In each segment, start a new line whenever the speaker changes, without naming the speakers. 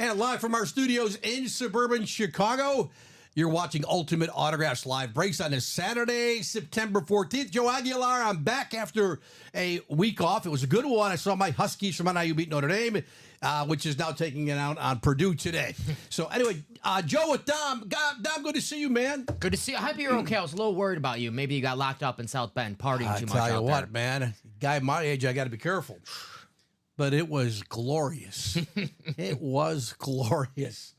And live from our studios in suburban Chicago, you're watching Ultimate Autographs Live Breaks on this Saturday, September 14th. Joe Aguilar, I'm back after a week off. It was a good one. I saw my Huskies from NIU beat Notre Dame, which is now taking it out on Purdue today. So anyway, Joe with Dom. Dom, good to see you, man.
Good to see you. I hope you're okay. I was a little worried about you. Maybe you got locked up in South Bend partying too much out there.
I tell you what, man. Guy my age, I got to be careful. But it was glorious. It was glorious.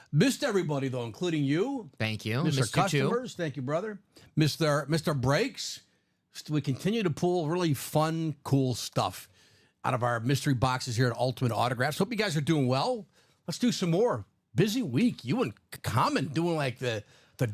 Missed everybody, though, including you.
Thank you.
Mr.
Missed you
Customers. Thank you, brother. Mr. Breaks. We continue to pull really fun, cool stuff out of our mystery boxes here at Ultimate Autographs. Hope you guys are doing well. Let's do some more. Busy week. You and Common doing like the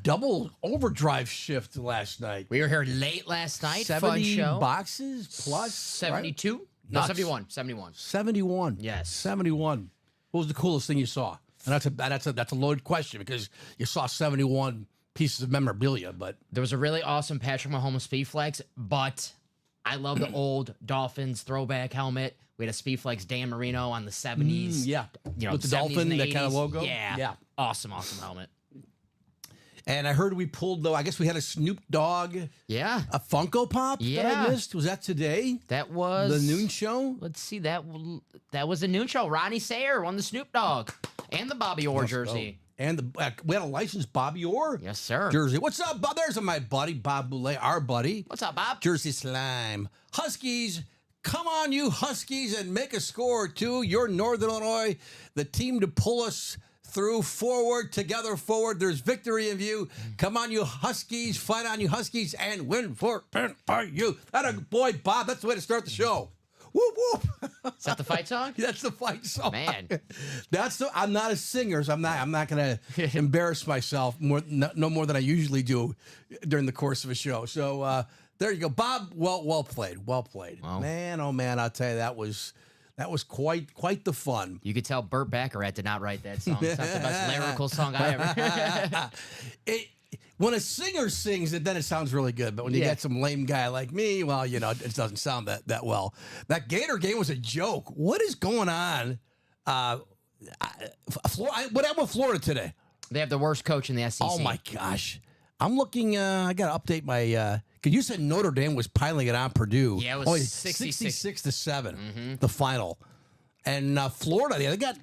double overdrive shift last night.
We were here late last night.
70
Fun show.
boxes plus
72?
Right?
No,
Nuts.
71. 71.
71.
Yes.
71. What was the coolest thing you saw? And that's a loaded question because you saw 71 pieces of memorabilia, but
There was a really awesome Patrick Mahomes Speed Flex, but I love the old Dolphins throwback helmet. We had a Speed Flex Dan Marino on the 70s.
yeah.
You know,
With the
70s
dolphin,
and
that kind of
80s.
logo?
Yeah.
Yeah.
Awesome helmet.
and I heard we pulled though. I guess we had a Snoop Dogg,
Yeah.
a Funko Pop that
Yeah.
I missed. Was that today?
That was
The noon show.
Let's see. That was a noon show. Ronnie Sayer won the Snoop Dogg and the Bobby Orr jersey.
And we had a licensed Bobby Orr
Yes, sir.
jersey. What's up, Bob? There's my buddy Bob Boulay, our buddy.
What's up, Bob?
Jersey Slime. Huskies, come on, you Huskies, and make a score or two. You're Northern Illinois, the team to pull us through forward, together forward. There's victory in view. Come on, you Huskies, fight on, you Huskies, and win for you. That a boy, Bob. That's the way to start the show. Whoop, whoop.
Is that the fight song?
That's the fight song.
Man.
I'm not a singer, so I'm not going to embarrass myself no more than I usually do during the course of a show. So there you go, Bob. Well played. Well played.
Wow.
Man, oh man, I'll tell you that was quite the fun.
You could tell Burt Baccarat did not write that song. It's not the best lyrical song I ever.
When a singer sings it, then it sounds really good. But when you
Yeah.
get some lame guy like me, well, you know, it doesn't sound that well. That Gator game was a joke. What is going on? What happened with Florida today?
They have the worst coach in the SEC.
Oh my gosh. I'm looking, I got to update my, because you said Notre Dame was piling it on Purdue.
Yeah, it was 66
to 7, the final. And Florida, they got,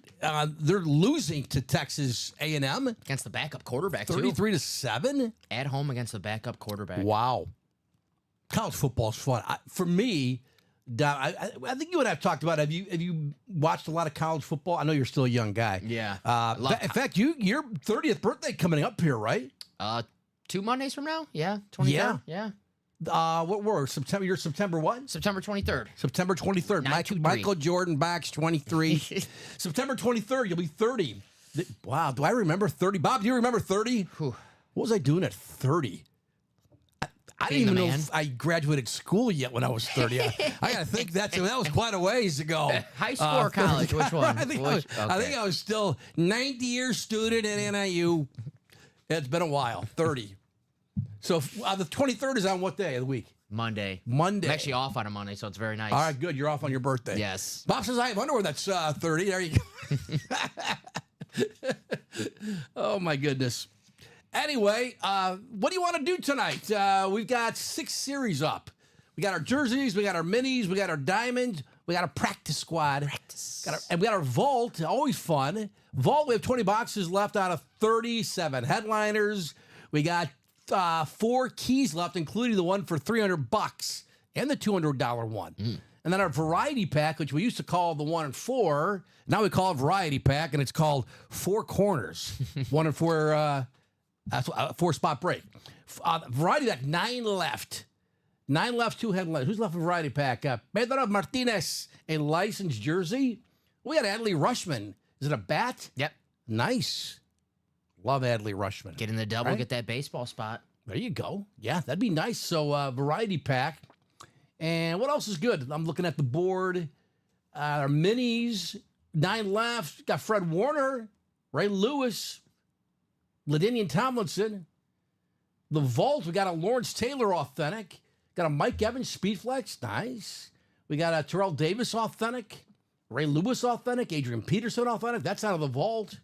they're losing to Texas A&M,
Against the backup quarterback,
33 to 7.
too. At home against the backup quarterback.
Wow. College football's fun. For me, Don, I think you and I have talked about it. Have you watched a lot of college football? I know you're still a young guy.
Yeah.
In fact, your 30th birthday coming up here, right?
2 Mondays from now? Yeah. 23rd? Yeah.
What were September? You're September what?
September 23rd.
September 23rd.
923.
Michael Jordan Box 23. September 23rd. You'll be 30. Wow. Do I remember 30? Bob, do you remember 30? What was I doing at 30? I didn't even know if I graduated school yet when I was 30. I got to think that was quite a ways ago.
High school or college? Which one?
I think I was still 90-year student at NIU. It's been a while. 30. So the 23rd is on what day of the week?
Monday.
Monday.
I'm actually off on a Monday, so it's very nice.
All right, good. You're off on your birthday.
Yes.
Bob says I have underwear that's 30. There you go. Oh, my goodness. Anyway, what do you want to do tonight? We've got 6 series up. We got our jerseys, we got our minis, we got our diamonds, we got our practice squad. And we got our vault, always fun. Vault, we have 20 boxes left out of 37 headliners. We got 4 keys left, including the one for $300 and the $200 one. And then our variety pack, which we used to call the 1 and 4, now we call it variety pack, and it's called 4 corners. 1 and 4, 4-spot break. Variety pack, 9 left. 9 left, 2 headliners. Who's left in variety pack? Pedro Martinez, a licensed jersey. We got Adley Rushman. Is it a bat?
Yep.
Nice. Love Adley Rushman.
Get in the double,
Right?
get that baseball spot.
There you go. Yeah, that'd be nice. So variety pack. And what else is good? I'm looking at the board. Our minis, 9 left. Got Fred Warner, Ray Lewis, LaDainian Tomlinson. The vault, we got a Lawrence Taylor authentic. Got a Mike Evans Speedflex. Nice. We got a Terrell Davis authentic. Ray Lewis authentic, Adrian Peterson authentic. That's out of the vault.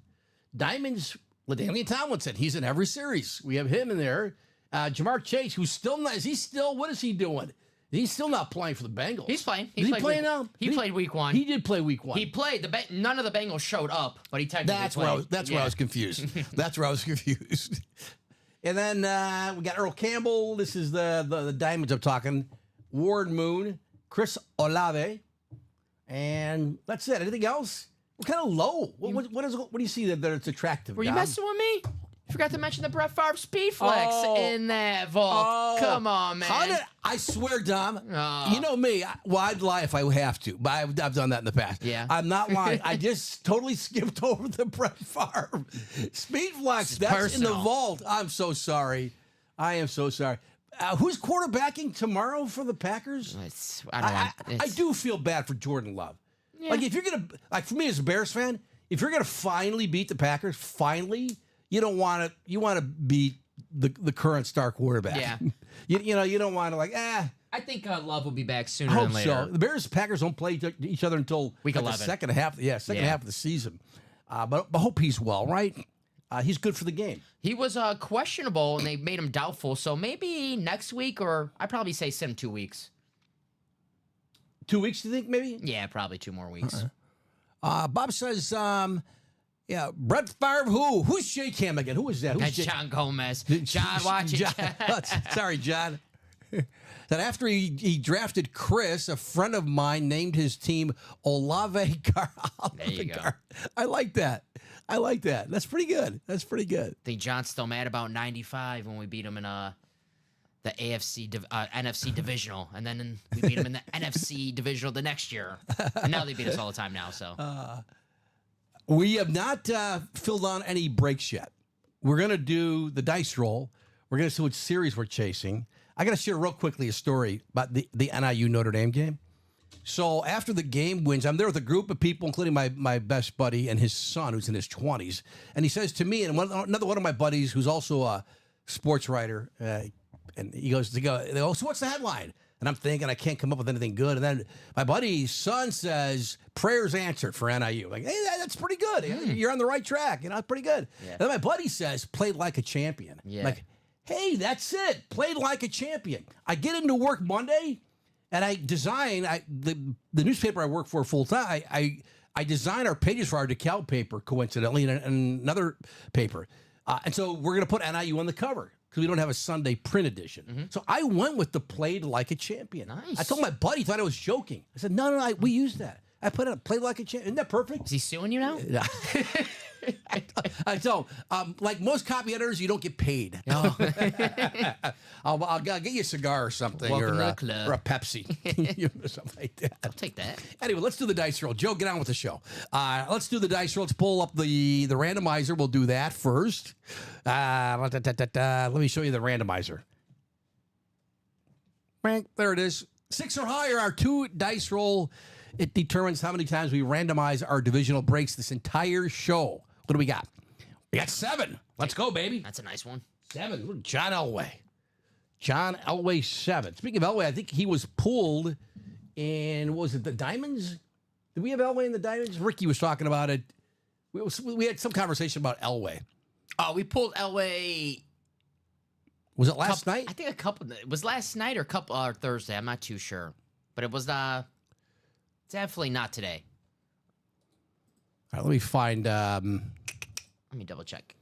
Diamonds, LaDainian Tomlinson. He's in every series. We have him in there. Jamar Chase, who's still not, is he still, what is he doing? He's still not playing for the Bengals.
He's playing.
Is he playing now?
He played week 1.
He did play week 1.
He played. None of the Bengals showed up, but he technically played.
That's where I was confused. That's where I was confused. And then we got Earl Campbell. This is the Diamonds I'm talking. Ward Moon, Chris Olave, and that's it. Anything else? We're kind of low. What do you see that it's attractive?
Were you
Dom?
messing with me? You forgot to mention the Brett Favre Speed Flex in that vault. Come on, man.
I swear, Dom,
Oh.
you know me. I'd lie if I have to, but I've done that in the past.
Yeah.
I'm not lying. I just totally skipped over the Brett Favre Speed Flex. That's in the
personal.
vault. I'm so sorry. I am so sorry. Who's quarterbacking tomorrow for the Packers? I do feel bad for Jordan Love.
Yeah.
Like if you're gonna, like for me as a Bears fan, if you're gonna finally beat the Packers, you don't want to. You want to beat the current star quarterback.
Yeah.
you don't want to
I think Love will be back sooner
I
than
hope
later.
so. The Packers don't play each other until
Week
the
11.
second half. Yeah, second half of the season. But I hope he's well. Right. He's good for the game.
He was questionable, and they made him doubtful. So maybe next week, or I'd probably say send him 2 weeks.
2 weeks, do you think? Maybe.
Yeah, probably 2 more weeks.
Bob says, yeah, Brett Favre. Who's Shake Cam again? Who is that? Who's
That's
Jake-
John Gomez. John, watch it.
John. Sorry, John. That after he drafted Chris, a friend of mine named his team Olave Gar.
There you go.
I like that. That's pretty good.
I think John's still mad about 95 when we beat him in the NFC divisional, and then we beat him in the NFC divisional the next year. And now they beat us all the time now. So
We have not filled on any breaks yet. We're going to do the dice roll. We're going to see what series we're chasing. I got to share real quickly a story about the NIU Notre Dame game. So after the game wins, I'm there with a group of people, including my best buddy and his son, who's in his 20s. And he says to me, and another one of my buddies, who's also a sports writer, and they go, so what's the headline? And I'm thinking I can't come up with anything good. And then my buddy's son says, prayers answered for NIU. Like, hey, that's pretty good. You're on the right track. It's pretty good. Yeah. And then my buddy says, played like a champion.
Yeah.
Like, hey, that's it. Played like a champion. I get into work Monday, and I design the newspaper I work for full time. I design our pages for our DeKalb paper, coincidentally, and another paper. And so we're going to put NIU on the cover because we don't have a Sunday print edition. Mm-hmm. So I went with the played like a champion.
Nice.
I told my buddy, he thought I was joking. I said, no, we use that. I put it played like a champion. Isn't that perfect?
is he suing you now?
I don't. Like most copy editors, you don't get paid.
No.
I'll get you a cigar or something,
Welcome
or
to the club.
or a Pepsi, something like that.
I'll take that.
Anyway, let's do the dice roll. Joe, get on with the show. Let's do the dice roll. Let's pull up the randomizer. We'll do that first. Let me show you the randomizer. There it is. 6 or higher, our 2 dice roll. It determines how many times we randomize our divisional breaks this entire show. What do we got? We got 7. Let's go, baby.
That's a nice one.
7. John Elway. John Elway, 7. Speaking of Elway, I think he was pulled in, what was it, the Diamonds? Did we have Elway in the Diamonds? Ricky was talking about it. We had some conversation about Elway.
Oh, we pulled Elway.
Was it last night?
I think it was last night or Thursday. I'm not too sure. But it was definitely not today.
All right, let me find.
Let me double check.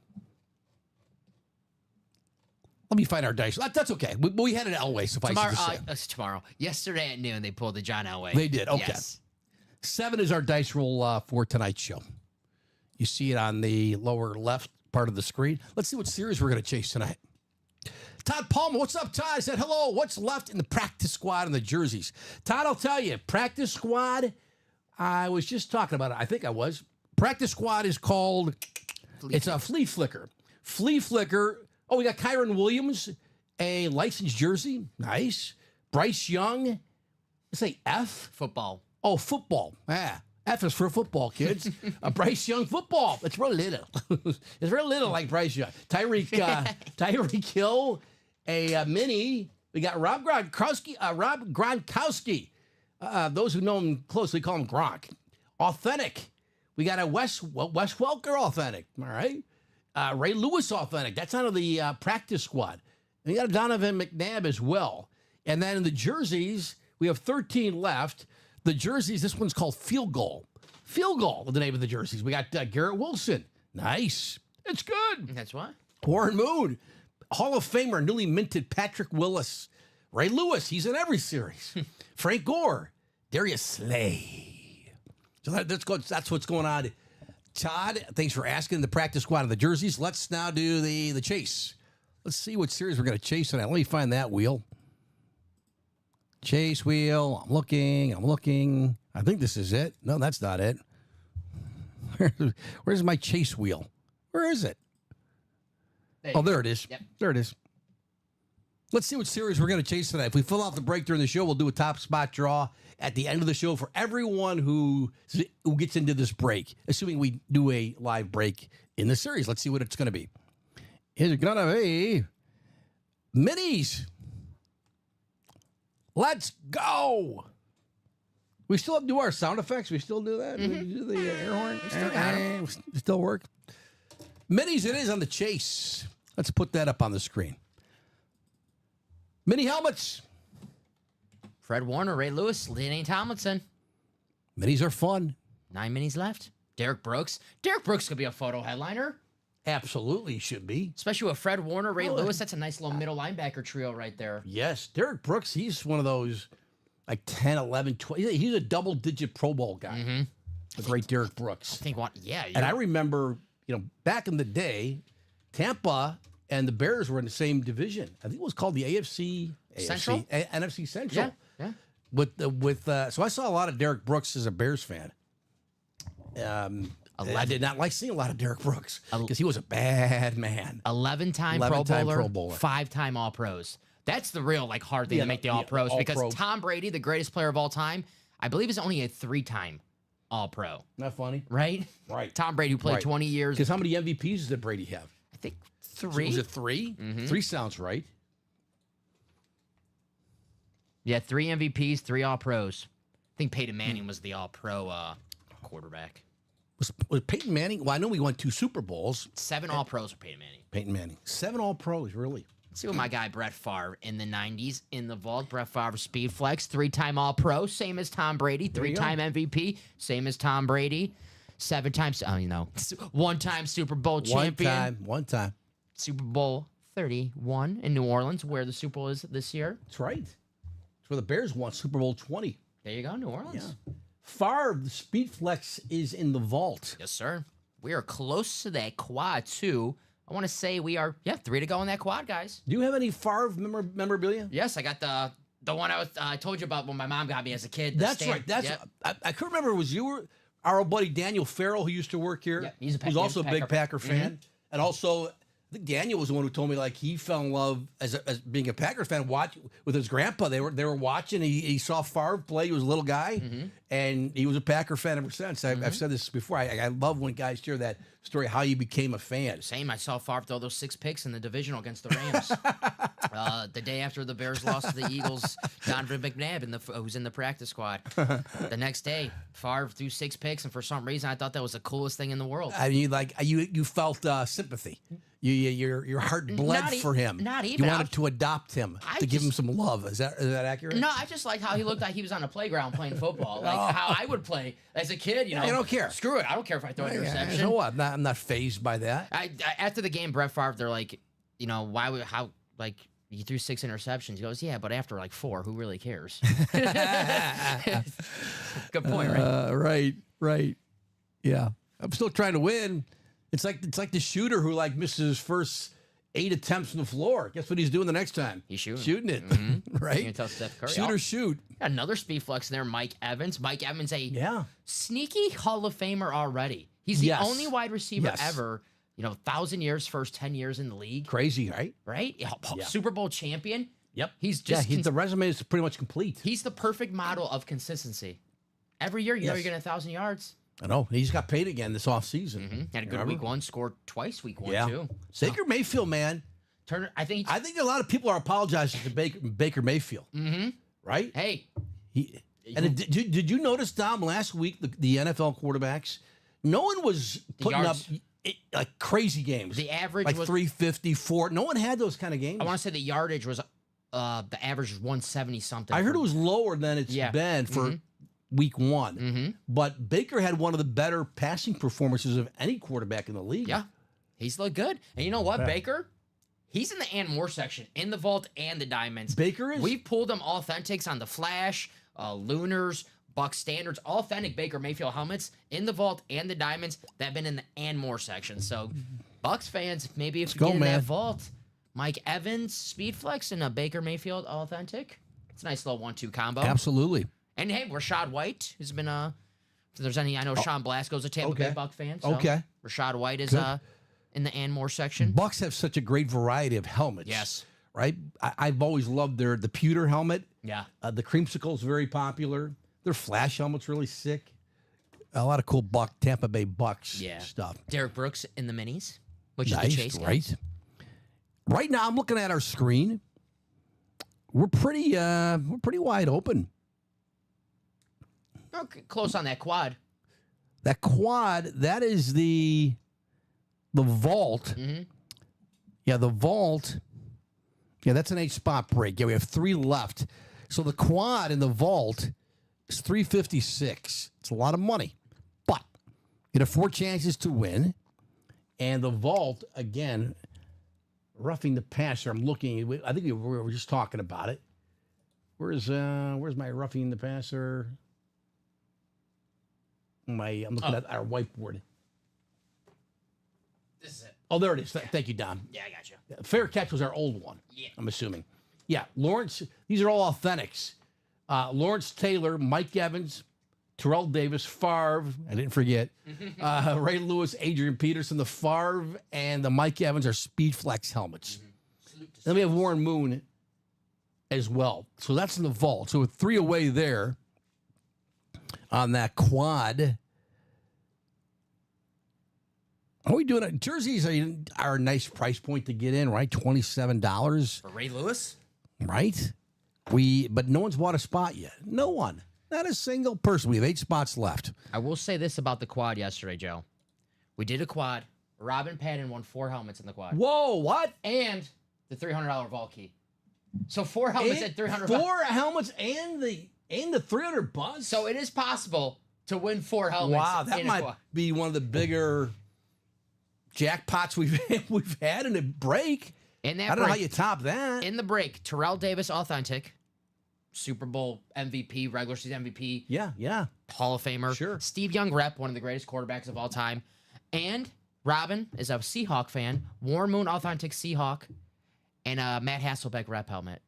Let me find our dice. That's okay. We had an Elway, suffice it to say.
Tomorrow. Yesterday at noon, they pulled the John Elway.
They did. Okay.
Yes.
7 is our dice roll for tonight's show. You see it on the lower left part of the screen. Let's see what series we're going to chase tonight. Todd Palmer, what's up, Todd? I said, hello, what's left in the practice squad and the jerseys? Todd, I'll tell you, practice squad, I was just talking about it. I think I was. Practice squad is called, it's a Flea Flicker. Flea Flicker. Oh, we got Kyron Williams, a licensed jersey. Nice. Bryce Young. Let's say F.
Football.
Oh, football. Yeah. F is for football, kids. Bryce Young football. It's real little. It's real little like Bryce Young. Tyreek Hill, a mini. We got Rob Gronkowski. Those who know him closely call him Gronk. Authentic. We got a Wes Welker authentic. All right. Ray Lewis authentic. That's out of the practice squad. And we got a Donovan McNabb as well. And then in the jerseys, we have 13 left. The jerseys, this one's called Field Goal. Field Goal is the name of the jerseys. We got Garrett Wilson. Nice. It's good.
That's what?
Warren Moon. Hall of Famer, newly minted Patrick Willis. Ray Lewis, he's in every series. Frank Gore. Darius Slay. So that's what's going on. Todd, thanks for asking the practice squad of the jerseys. Let's now do the chase. Let's see what series we're going to chase tonight. Let me find that wheel. Chase wheel. I'm looking. I think this is it. No, that's not it. Where's my chase wheel? Where is it? There it is.
Yep.
There it is. Let's see what series we're going to chase tonight. If we fill out the break during the show, we'll do a top spot draw at the end of the show for everyone who gets into this break, assuming we do a live break in the series. Let's see what it's going to be. Is it going to be minis? Let's go. We still have to do our sound effects. We still do that. We do the air horn. Still work. Minis it is on the chase. Let's put that up on the screen. Mini helmets.
Fred Warner, Ray Lewis, Lenny Tomlinson.
Minis are fun.
9 minis left. Derek Brooks. Derek Brooks could be a photo headliner.
Absolutely should be.
Especially with Fred Warner, Ray Lewis. That's a nice little middle linebacker trio right there.
Yes. Derek Brooks, he's one of those like 10, 11, 12. He's a double-digit Pro Bowl guy. The great Derek Brooks.
I think one, yeah.
And I remember, back in the day, Tampa and the Bears were in the same division. I think it was called the
Central?
NFC Central.
Yeah.
So I saw a lot of Derek Brooks as a Bears fan. I did not like seeing a lot of Derek Brooks because he was a bad man.
11-time Pro Bowler, 5-time All-Pros. That's the real hard thing to make the All-Pros because Tom Brady, the greatest player of all time, I believe is only a 3-time All-Pro.
Not funny,
right?
Right.
Tom Brady who played 20 years.
Because how many MVPs did Brady have?
I think 3.
Was it 3? 3 sounds right.
Yeah, 3 MVPs, 3 All-Pros. I think Peyton Manning was the All-Pro quarterback.
Was Peyton Manning? Well, I know we won 2 Super Bowls.
7 All-Pros for Peyton Manning.
Peyton Manning. 7 All-Pros, really.
Let's see what my guy Brett Favre in the 90s in the vault. Brett Favre Speed Flex, 3-time All-Pro, same as Tom Brady. 3-time MVP, same as Tom Brady. 7 times, 1-time Super Bowl champion.
One time.
Super Bowl 31 in New Orleans, where the Super Bowl is this year.
That's right. That's where the Bears won Super Bowl 20.
There you go, New Orleans.
Yeah. Favre, the Speed Flex is in the vault.
Yes, sir. We are close to that quad, too. I want to say we are, 3 to go in that quad, guys.
Do you have any Favre memorabilia?
Yes, I got the one I told you about when my mom got me as a kid.
That's right. I couldn't remember. It was you or our old buddy Daniel Farrell, who used to work here?
Yeah,
who's also a big Packer fan. And also, I think Daniel was the one who told me he fell in love as being a Packers fan. With his grandpa, they were watching. He saw Favre play. He was a little guy, and he was a Packer fan ever since. I've said this before. I love when guys share that story how you became a fan.
Same. I saw Favre throw those 6 picks in the divisional against the Rams. The day after the Bears lost to the Eagles, Donovan McNabb who's in the practice squad. The next day, Favre threw 6 picks, and for some reason, I thought that was the coolest thing in the world.
I mean, you felt sympathy. Your heart bled for him.
Not even.
You wanted to adopt him to give him some love. Is that accurate?
No, I just liked how he looked like he was on a playground playing football, how I would play as a kid.
I don't care.
Screw it. I don't care if I throw an interception.
You know what? I'm not fazed by that.
After the game, Brett Favre, they're like, you threw 6 interceptions. He goes, yeah, but after 4, who really cares? Good point, right?
Right. Yeah. I'm still trying to win. It's like the shooter who misses his first 8 attempts from the floor. Guess what he's doing the next time?
He's shooting.
Shooting it. Right?
You can tell Steph Curry.
Shoot or shoot.
Another speed flex in there, Mike Evans. Mike Evans,
a
sneaky Hall of Famer already. He's the only wide receiver ever, 1,000 years, first 10 years in the league.
Crazy, right?
Right? Yeah. Super Bowl champion.
Yep.
He's just
the resume is pretty much complete.
He's the perfect model of consistency. Every year, you know you're getting 1,000 yards.
I know. He just got paid again this offseason.
Had a good week 1, scored twice week 1, too.
Baker Mayfield, man.
Turner, I think
a lot of people are apologizing to Baker Mayfield. Right?
Hey.
And did you notice, Dom, last week, the NFL quarterbacks, no one was putting up like crazy games.
The average
like
was
354. No one had those kind of games.
I want to say the yardage was the average was 170 something.
I heard it was lower than it's been for week one. But Baker had one of the better passing performances of any quarterback in the league.
Yeah, he's looked good. And you know what, Baker? He's in the and more section, in the vault and the diamonds.
Baker is?
We've pulled them authentics on the Flash, Lunars, Buck Standards, authentic Baker Mayfield helmets in the vault and the diamonds that have been in the and more section. So, Bucks fans, maybe if you get in that vault, Mike Evans, Speed Flex, and a Baker Mayfield authentic. It's a nice little 1-2 combo.
Absolutely.
And hey, Rashad White has been if there's any, I know Sean Blasco's a Tampa Bay Buck fan. So Rashad White is in the and more section.
Bucks have such a great variety of helmets.
Yes.
Right? I've always loved the pewter helmet.
Yeah.
The creamsicle's very popular. Their Flash helmet's really sick. A lot of cool Tampa Bay Bucks stuff.
Derek Brooks in the minis, which is the Chase guy.
Right? Right now, I'm looking at our screen. We're pretty wide open.
Okay, close on that quad.
That quad, that is the vault. Yeah, the vault. Yeah, that's an 8-spot break. Yeah, we have 3 left. So the quad in the vault is 356. It's a lot of money. But you have 4 chances to win. And the vault, again, roughing the passer. I'm looking. I think we were just talking about it. Where's my roughing the passer? I'm looking at our whiteboard.
This is it.
Oh, there it is. Thank you, Don.
Yeah, I got you.
Fair Catch was our old one.
Yeah.
I'm assuming. Yeah, Lawrence. These are all authentics. Lawrence Taylor, Mike Evans, Terrell Davis, Favre. I didn't forget. Ray Lewis, Adrian Peterson. The Favre and the Mike Evans are Speed Flex helmets. Then we have Warren Moon as well. So that's in the vault. So with 3 away there on that quad. Are we doing it? Jerseys are a nice price point to get in, right? $27
for Ray Lewis,
right? But no one's bought a spot yet. No one, not a single person. We have 8 spots left.
I will say this about the quad yesterday, Joe. We did a quad. Robin Patton won 4 helmets in the quad.
Whoa, what?
And the $300 vault key. So 4 helmets at $300.
4 helmets and the $300.
So it is possible to win 4 helmets.
Wow, that might be one of the bigger jackpots we've had in a break. I don't know how you top that.
In the break, Terrell Davis, authentic, Super Bowl MVP, regular season MVP.
Yeah.
Hall of Famer.
Sure.
Steve Young rep, one of the greatest quarterbacks of all time. And Robin is a Seahawk fan. Warren Moon, authentic Seahawk. And a Matt Hasselbeck rep helmet.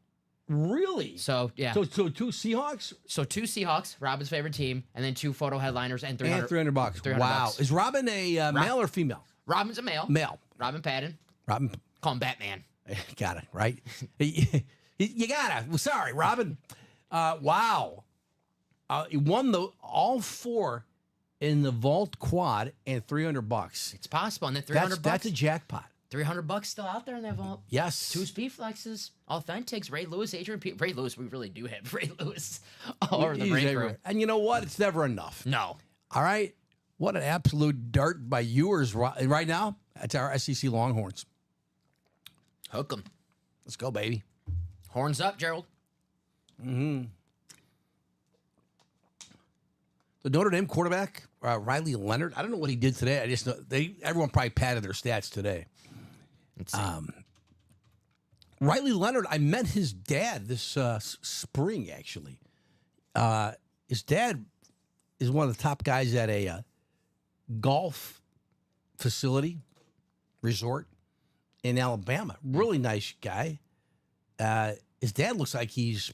Really?
So, yeah.
So 2 Seahawks?
So 2 Seahawks, Robin's favorite team, and then 2 photo headliners and $300.
And $300. Wow. Is Robin a male or female?
Robin's a male.
Male.
Robin Patton.
Robin.
Call him Batman.
Got it, right? You got it. Sorry, Robin. Wow. He won all 4 in the vault quad and $300.
It's possible. And then $300.
That's a jackpot.
$300 still out there in that vault.
Yes.
2 Speed Flexes, authentics, Ray Lewis, Adrian Peterson. Ray Lewis, we really do have Ray Lewis all over the break room.
And you know what? It's never enough.
No.
All right. What an absolute dart by yours right now. That's our SEC Longhorns.
Hook 'em.
Let's go, baby.
Horns up, Gerald.
The Notre Dame quarterback, Riley Leonard. I don't know what he did today. I just know everyone probably padded their stats today.
Let's see.
Riley Leonard, I met his dad this spring, actually. His dad is one of the top guys at a golf resort in Alabama. Really nice guy. His dad looks like he's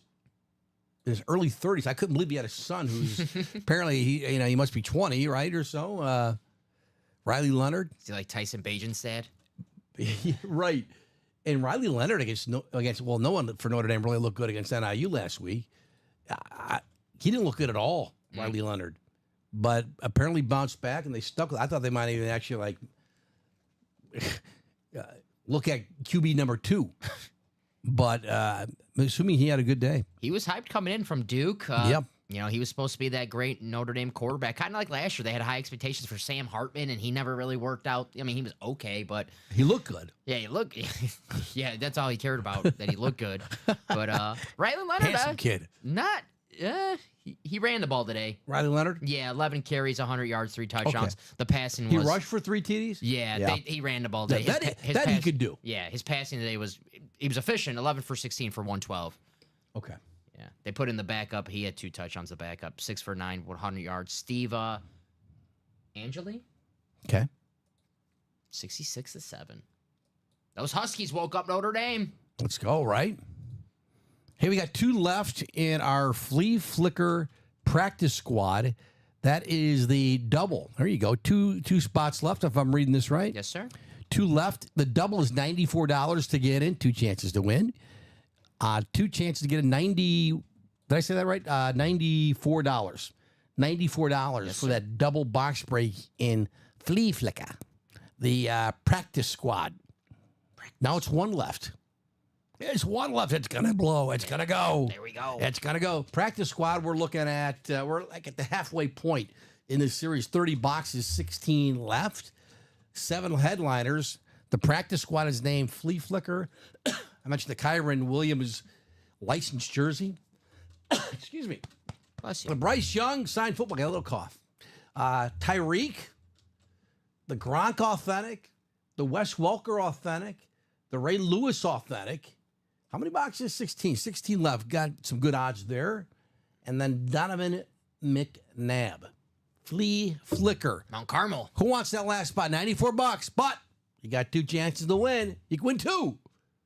in his early 30s. I couldn't believe he had a son who's apparently he must be 20, right, or so. Riley Leonard.
Is he like Tyson Bagent's dad?
Right. And Riley Leonard no one for Notre Dame really looked good against NIU last week. He didn't look good at all, Riley Leonard. But apparently bounced back, and they stuck with it. I thought they might even actually look at QB number 2. But I'm assuming he had a good day.
He was hyped coming in from Duke.
Yep.
You know, he was supposed to be that great Notre Dame quarterback. Kind of like last year, they had high expectations for Sam Hartman, and he never really worked out. I mean, he was okay, but
He looked good.
yeah, he looked. Yeah, that's all he cared about, that he looked good. But Riley Leonard,
Handsome kid.
not. He ran the ball today.
Riley Leonard.
Yeah, 11 carries, 100 yards, 3 touchdowns. The passing
He
was.
rushed for 3 TDs.
Yeah, he ran the ball today.
That he could do.
Yeah, his passing today was. He was efficient. 11 for 16 for 112.
Okay.
Yeah, they put in the backup. He had 2 touchdowns. The backup, 6 for 9, 100 yards. Steve Angeli,
Okay.
66-7. Those Huskies woke up Notre Dame.
Let's go, right? Hey, we got 2 left in our flea flicker practice squad. That is the double. There you go. Two spots left, if I'm reading this right.
Yes, sir.
2 left. The double is $94 to get in. 2 chances to win. 2 chances to get a 90. Did I say that right? $94. $94 for that double box break in flea flicker. The practice squad. Now it's 1 left. There's 1 left. It's going to blow. It's going to go.
There we go.
It's going to go. Practice squad, we're looking at, we're like at the halfway point in this series. 30 boxes, 16 left, 7 headliners. The practice squad is named Flea Flicker. I mentioned the Kyron Williams licensed jersey. Excuse me.
Bless
The
you.
Bryce Young signed football. Got a little cough. Tyreek, the Gronk authentic, the Wes Welker authentic, the Ray Lewis authentic. How many boxes? 16. 16 left. Got some good odds there. And then Donovan McNabb. Flea Flicker.
Mount Carmel.
Who wants that last spot? $94. But you got 2 chances to win. You can win 2.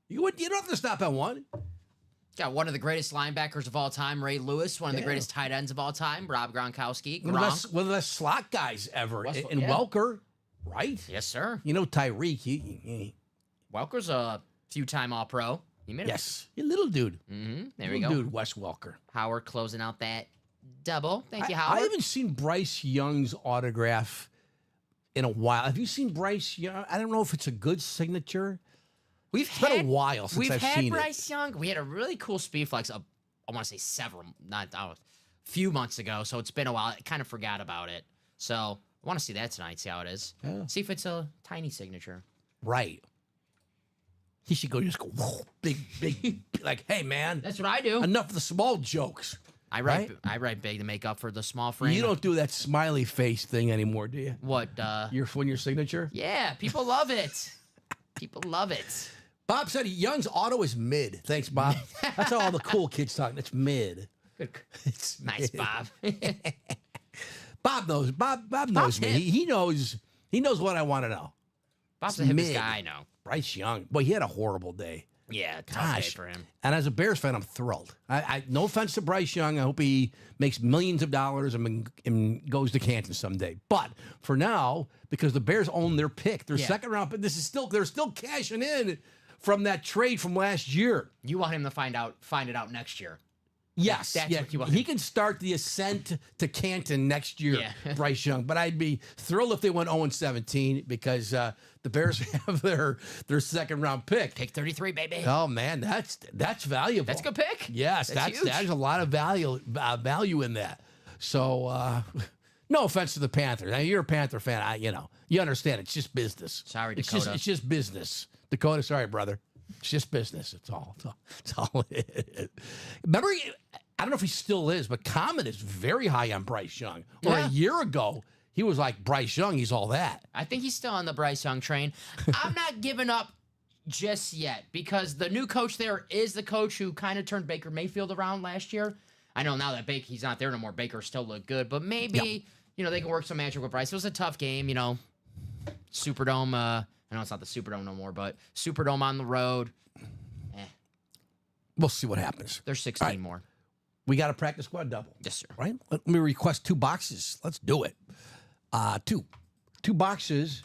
You don't have to stop at 1.
Got one of the greatest linebackers of all time, Ray Lewis. One of the greatest tight ends of all time, Rob Gronkowski.
One of the best slot guys ever. And
yeah.
Welker, right?
Yes, sir.
You know Tyreek. He
Welker's a few-time All-Pro. He made it.
yes, a little dude.
There we go.
Dude, Wes Welker.
Howard closing out that double. Thank you,
I
Howard.
haven't seen Bryce Young's autograph in a while. Have you seen Bryce Young? I don't know if it's a good signature. It's been a while since I've seen
Bryce Young. We had a really cool speed flex. I want to say several, a few months ago. So it's been a while. I kind of forgot about it. So I want to see that tonight. See how it is.
Yeah.
See if it's a tiny signature.
Right. He should go just go whoa, big, like, hey man,
That's what I do.
enough of the small jokes.
I write big to make up for the small frame.
You don't do that smiley face thing anymore, do you?
What?
Your signature?
Yeah, people love it. People love it.
Bob said Young's auto is mid. Thanks, Bob. That's how all the cool kids talk. It's mid.
Good.
It's
Nice,
mid.
Bob.
Bob knows. Bob knows
Bob's
me.
hip.
He knows. He knows what I want to know.
Bob's the hippest
mid.
guy I know.
Bryce Young. Boy, he had a horrible day.
Yeah, tough day
Gosh.
for him.
And as a Bears fan, I'm thrilled. I no offense to Bryce Young. I hope he makes millions of dollars and goes to Canton someday. But for now, because the Bears own their pick, their second round pick, they're still cashing in from that trade from last year.
You want him to find it out next year.
Yes,
That's what you want.
He can start the ascent to Canton next year,
Yeah.
Bryce Young. But I'd be thrilled if they went 0-17 because the Bears have their second round pick.
Pick 33, baby.
Oh man, that's valuable.
That's a good pick.
Yes,
That's huge.
there's a lot of value in that. So no offense to the Panthers. Now, you're a Panther fan. You understand. It's just business.
Sorry,
It's
Dakota.
just business. Dakota, sorry, brother. It's just business. It's all it is. Remember, I don't know if he still is, but Common is very high on Bryce Young. Or
Yeah.
a year ago, he was like, Bryce Young, he's all that.
I think he's still on the Bryce Young train. I'm not giving up just yet because the new coach there is the coach who kind of turned Baker Mayfield around last year. I know now that he's not there no more. Baker still look good, but maybe they can work some magic with Bryce. It was a tough game, Superdome. I know it's not the Superdome no more, but Superdome on the road.
We'll see what happens.
There's 16 more.
We got a practice squad double.
Yes, sir.
Right? Let me request 2 boxes. Let's do it. 2 boxes.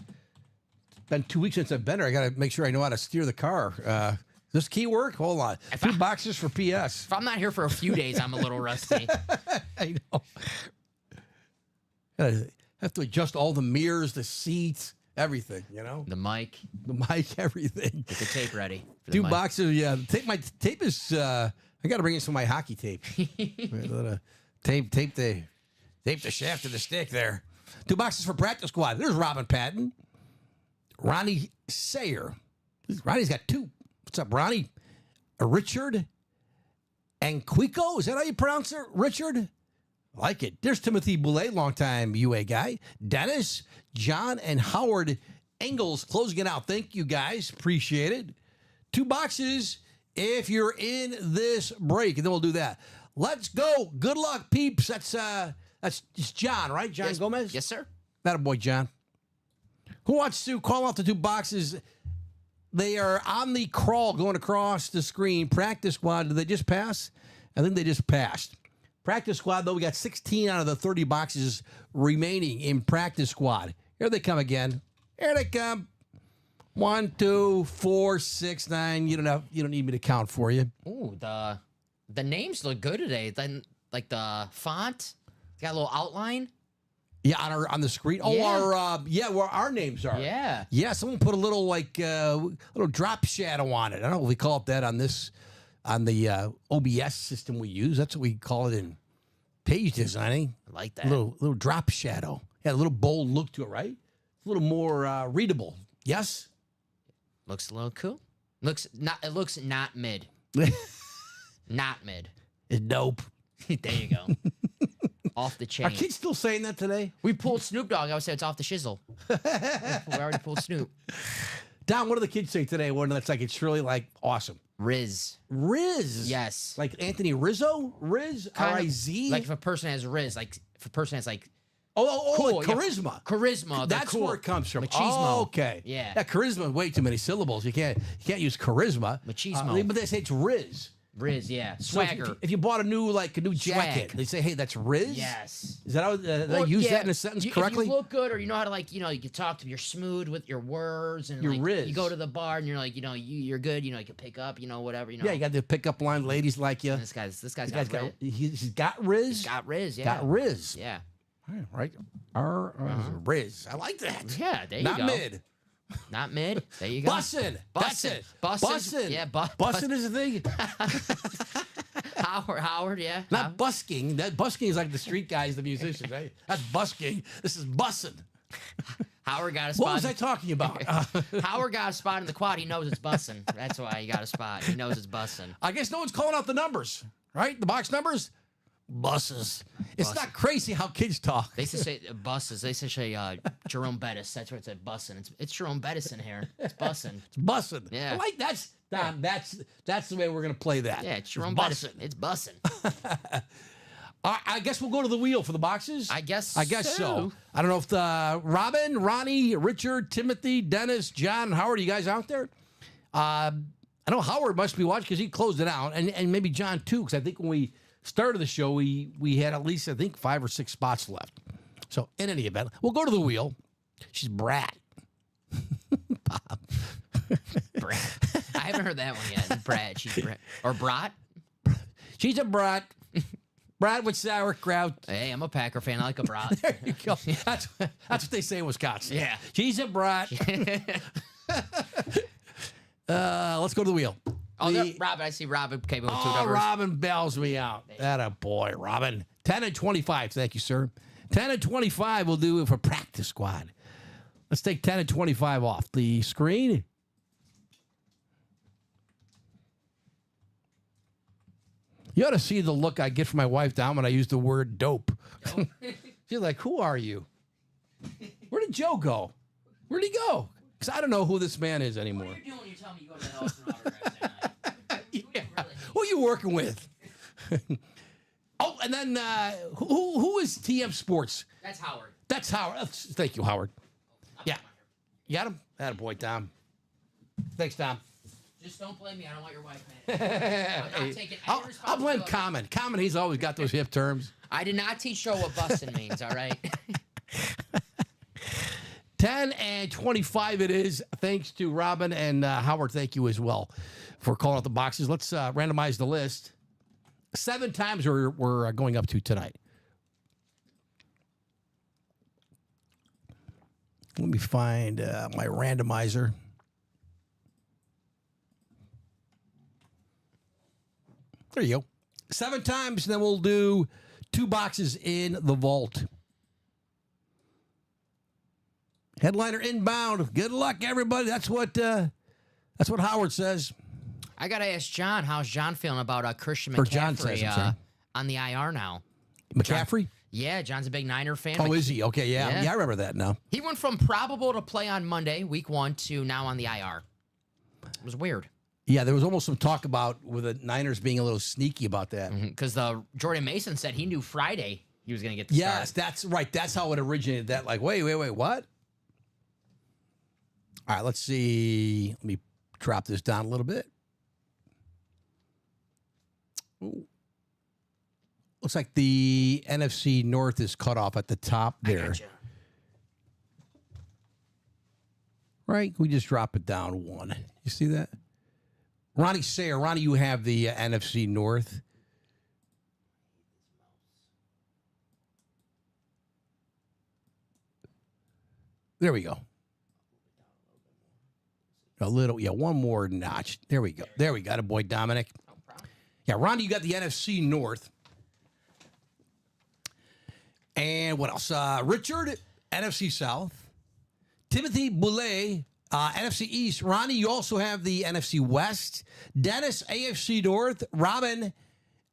It's been 2 weeks since I've been there. I got to make sure I know how to steer the car. Does this key work? Hold on. 2 boxes for PS.
If I'm not here for a few days, I'm a little rusty.
I know. I have to adjust all the mirrors, the seats, everything,
The mic.
The mic, everything.
Get the tape ready. For the
2
mic.
boxes, yeah. My tape is, I got to bring in some of my hockey tape. Tape the shaft of the stick there. 2 boxes for practice squad. There's Robin Patton. Ronnie Sayer. Ronnie's got 2. What's up, Ronnie? Richard and Quico. Is that how you pronounce it? Richard? I like it. There's Timothy Boulay, longtime UA guy. Dennis, John, and Howard Engels closing it out. Thank you, guys. Appreciate it. 2 boxes if you're in this break, and then we'll do that. Let's go. Good luck, peeps. That's it's John, right? John Gomez?
Yes, sir.
That a boy, John. Who wants to call out the 2 boxes? They are on the crawl going across the screen. Practice squad, did they just pass? I think they just passed. Practice squad, though, we got 16 out of the 30 boxes remaining in practice squad. Here they come again. Here they come. 1, 2, 4, 6, 9. You don't need me to count for you.
Ooh, the names look good today. Then like the font, it's got a little outline.
Yeah, on the screen. Oh,
Yeah.
where our names are.
Yeah.
Yeah, someone put a little little drop shadow on it. I don't know if we call it that on the OBS system we use. That's what we call it in page designing.
I like that.
Little drop shadow. Yeah, a little bold look to it, right? A little more readable. Yes.
Looks a little cool. It looks not mid. Not mid.
It's dope.
There you go. Off the chain.
Are kids still saying that today?
We pulled Snoop Dogg. I would say it's off the shizzle. We already pulled Snoop.
Don, what do the kids say today? One that's like it's really like awesome.
Riz.
Riz.
Yes.
Like Anthony Rizzo? Riz? R-I-Z?
Like if a person has Riz, like if a person has like
cool,
yeah.
charisma.
Charisma.
That's
cool.
where it comes from.
Machismo.
Oh, okay.
Yeah.
Charisma is way too many syllables. You can't use charisma.
Machismo.
But they say it's Riz.
Riz, yeah.
So
Swagger.
if you bought a new jacket,
Swag.
they say, "Hey, that's Riz."
Yes.
Is that how did I use that in a sentence correctly?
If you look good, or you know how to you can talk to. You're smooth with your words, and
You're Riz.
you go to the bar, and you're like, you're good. You can pick up, whatever.
Yeah, you got the pickup line. Ladies like you.
And this guy's got Riz.
He's got Riz.
Got Riz. Yeah.
Got Riz.
Yeah.
Right. Riz. I like that.
Yeah. There you
Not
go.
mid.
Not mid. There you go.
Bussin'. That's it.
Bussin'. Yeah.
Bussin' is a thing.
Howard. Yeah.
Not busking. That busking is like the street guys, the musicians, right? That's busking. This is bussin'.
Howard got a spot.
What was I talking about?
Howard got a spot in the quad. He knows it's bussin'. That's why he got a spot. He knows it's bussin'.
I guess no one's calling out the numbers, right? The box numbers? Buses. It's not crazy how kids talk.
They used to say buses. They used to say Jerome Bettis. That's where it said bussin'. It's Jerome Bettis in here. It's bussin'.
It's bussin'.
Yeah.
I like that's Don, that's the way we're gonna play that.
Yeah, it's Jerome Bettis. It's bussin'.
I guess we'll go to the wheel for the boxes.
I guess
so. I don't know if Robin, Ronnie, Richard, Timothy, Dennis, John, Howard, are you guys out there? I know Howard must be watching because he closed it out, and maybe John too, because I think when we started the show, we had at least, I think, 5 or 6 spots left. So in any event, we'll go to the wheel. She's Brat. Bob.
Brat. I haven't heard that one yet. Brat. She's Brat. Or Brat.
She's a Brat. Brat with sauerkraut.
Hey, I'm a Packer fan. I like a Brat.
There you go. That's what they say in Wisconsin.
Yeah.
She's a Brat. Let's go to the wheel.
Oh, Robin. I see Robin came with 2
Oh,
numbers.
Robin bails me out. That a boy, Robin. 10 and 25. Thank you, sir. 10 and 25 will do for practice squad. Let's take 10 and 25 off the screen. You ought to see the look I get from my wife down when I use the word dope. She's like, who are you? Where did Joe go? Where'd he go? Because I don't know who this man is anymore.
What are you doing? You tell me you go to the Austin autographs tonight.
Yeah. Who are you working with? Oh, and then who is TM Sports?
That's Howard.
That's Howard. Thank you, Howard. Yeah. You got him? Attaboy, Tom. Thanks, Tom.
Just don't blame me. I don't want your wife mad. I'm not taking any
I'll blame
responsibility.
Common. Common, he's always got those hip terms.
I did not teach Joe what bussin' means, all right?
10 and 25 it is. Thanks to Robin and Howard. Thank you as well for calling out the boxes. Let's randomize the list. 7 times we're going up to tonight. Let me find my randomizer. There you go. 7 times, and then we'll do 2 boxes in the vault. Headliner inbound. Good luck, everybody. That's what Howard says.
I gotta ask John. How's John feeling about Christian
Or John
McCaffrey
says, I'm sorry.
on the IR now?
McCaffrey?
Yeah, John's a big Niner fan.
Oh, is he? Okay, yeah.
Yeah.
Yeah, I remember that now.
He went from probable to play on Monday, week 1, to now on the IR. It was weird
Yeah, there was almost some talk about with the Niners being a little sneaky about that.
because Jordan Mason said he knew Friday he was gonna get the
Yes,
start.
that's right. That's how it originated. That like, wait, what? All right, let's see. Let me drop this down a little bit. Ooh. Looks like the NFC North is cut off at the top there.
Gotcha.
Right? We just drop it down 1. You see that? Ronnie Sayer. Ronnie, you have the NFC North. There we go. A little, yeah, one more notch. There we go. There we got it, boy, Dominic. Yeah, Ronnie, you got the NFC North. And what else? Richard, NFC South. Timothy Boulay, NFC East. Ronnie, you also have the NFC West. Dennis, AFC North. Robin,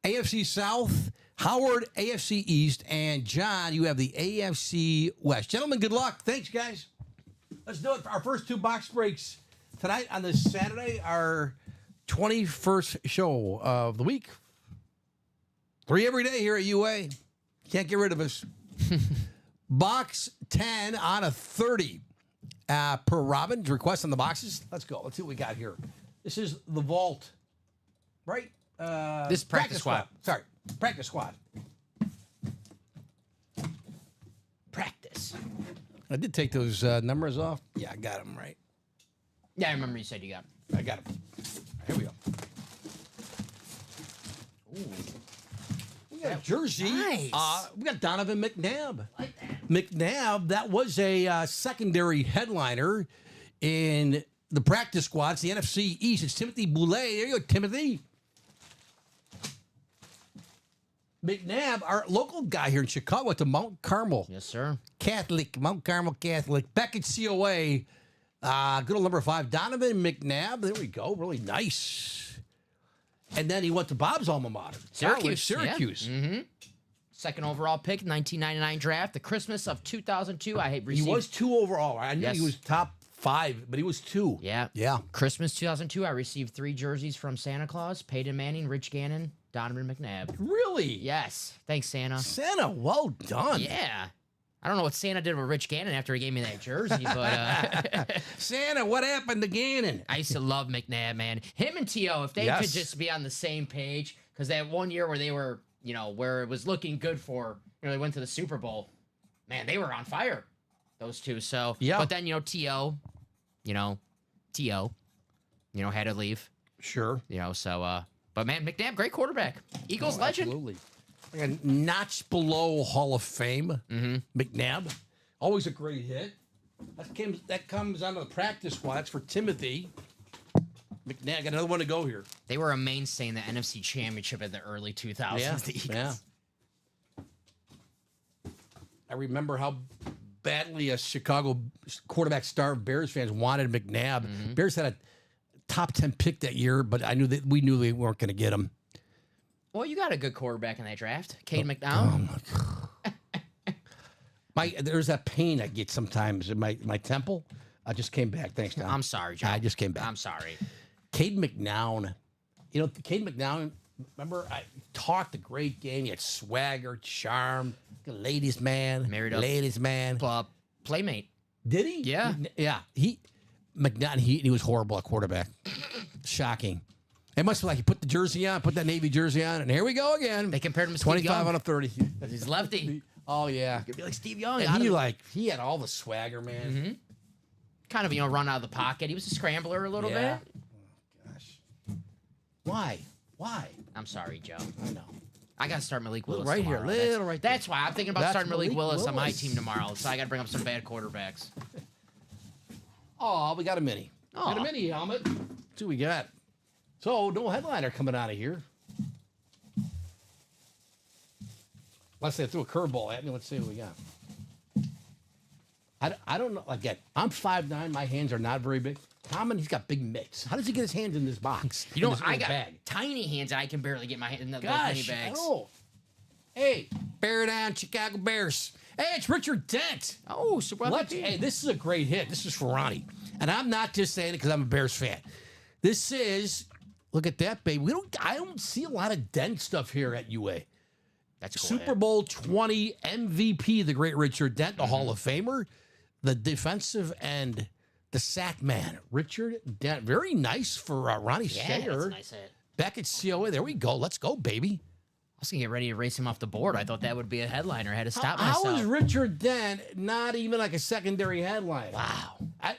AFC South. Howard, AFC East. And John, you have the AFC West. Gentlemen, good luck. Thanks, guys. Let's do it for our first 2 box breaks tonight on this Saturday, our 21st show of the week. 3 every day here at UA. Can't get rid of us. Box 10 on a 30 per Robin's request on the boxes. Let's go. Let's see what we got here. This is the vault, right?
This is practice squad.
Sorry, practice squad.
Practice.
I did take those numbers off. Yeah, I got them right.
Yeah, I remember you said you got.
I got them. Here we go.
Ooh.
We got a jersey.
Nice.
We got Donovan McNabb.
Like that.
McNabb, that was a secondary headliner in the practice squad. It's the NFC East. It's Timothy Boulay. There you go, Timothy. McNabb, our local guy here in Chicago, went to Mount Carmel
Yes, sir.
Catholic, Mount Carmel Catholic. Beckett COA, good old number 5, Donovan McNabb. There we go. Really nice. And then he went to Bob's alma mater.
Syracuse.
Syracuse.
Yeah. Mm-hmm. Second overall pick, 1999 draft. The Christmas of 2002. I
He
received.
was 2 overall. I knew
Yes.
he was top 5, but he was 2.
Yeah.
Yeah.
Christmas 2002. I received 3 jerseys from Santa Claus: Peyton Manning, Rich Gannon, Donovan McNabb.
Really?
Yes. Thanks, Santa.
Santa, well done.
Yeah. I don't know what Santa did with Rich Gannon after he gave me that jersey, but
Santa, what happened to Gannon?
I used to love McNabb, man. Him and T.O., if they
Yes.
could just be on the same page, because that one year where they were, where it was looking good for, they went to the Super Bowl, man, they were on fire, those two. So,
Yeah.
But then, T.O., had to leave,
Sure.
so, but man, McNabb, great quarterback. Eagles legend.
Absolutely. Like a notch below Hall of Fame.
Mm-hmm.
McNabb. Always a great hit. That comes onto the practice squad. That's for Timothy. McNabb, got another one to go here.
They were a mainstay in the NFC Championship in the early 2000s. The Eagles.
Yeah. I remember how badly a Chicago quarterback starved Bears fans wanted McNabb.
Mm-hmm.
Bears had a top 10 pick that year, but we knew they weren't going to get him.
Well, you got a good quarterback in that draft. Cade McDowell.
There's that pain I get sometimes in my temple. I just came back. Thanks, Tom.
I'm sorry, John.
I just came back.
I'm sorry.
Cade McNown. Cade McNown, remember, I talked a great game. He had swagger, charm, ladies' man.
Married up.
Ladies' man.
Playmate.
Did he?
Yeah.
Yeah. McNown, he was horrible at quarterback. Shocking. It must be like he put the jersey on, put that Navy jersey on, and here we go again.
They compared him to Steve
25
Young.
on a 30.
He's lefty.
Oh, yeah.
Could be like Steve Young.
And he had all the swagger, man.
Kind of, run out of the pocket. He was a scrambler a little
Yeah.
bit.
Gosh. Why?
I'm sorry, Joe.
I know.
I got to start Malik Willis
right here,
tomorrow.
little right there.
That's why I'm thinking about
That's
starting Malik
Malik
Willis on my
Willis.
team tomorrow. So I got to bring up some bad quarterbacks.
Oh, we got a mini.
Aw.
Got a mini helmet. That's what we got. So, no headliner coming out of here. Let's say I threw a curveball at me. Let's see what we got. I don't know. Again, I'm 5'9". My hands are not very big. Tommen, he's got big mitts. How does he get his hands in this box?
You know,
in this
I got
bag?
tiny hands and I can barely get my hand in those
Gosh,
mini bags.
oh. Hey, bear down, Chicago Bears. Hey, it's Richard Dent.
Oh, Super MVP.
Hey, this is a great hit. This is for Ronnie. And I'm not just saying it because I'm a Bears fan. This is, look at that, baby. I don't see a lot of Dent stuff here at UA.
That's cool.
Super Bowl 20 MVP, the great Richard Dent, the Hall of Famer, the defensive end, the sack man, Richard Dent. Very nice for Ronnie
Yeah,
Sayer.
that's a nice hit.
Back at COA. There we go. Let's go, baby.
I was going to get ready to race him off the board. I thought that would be a headliner. I had to stop
How
myself.
is Richard Dent not even like a secondary headline?
Wow.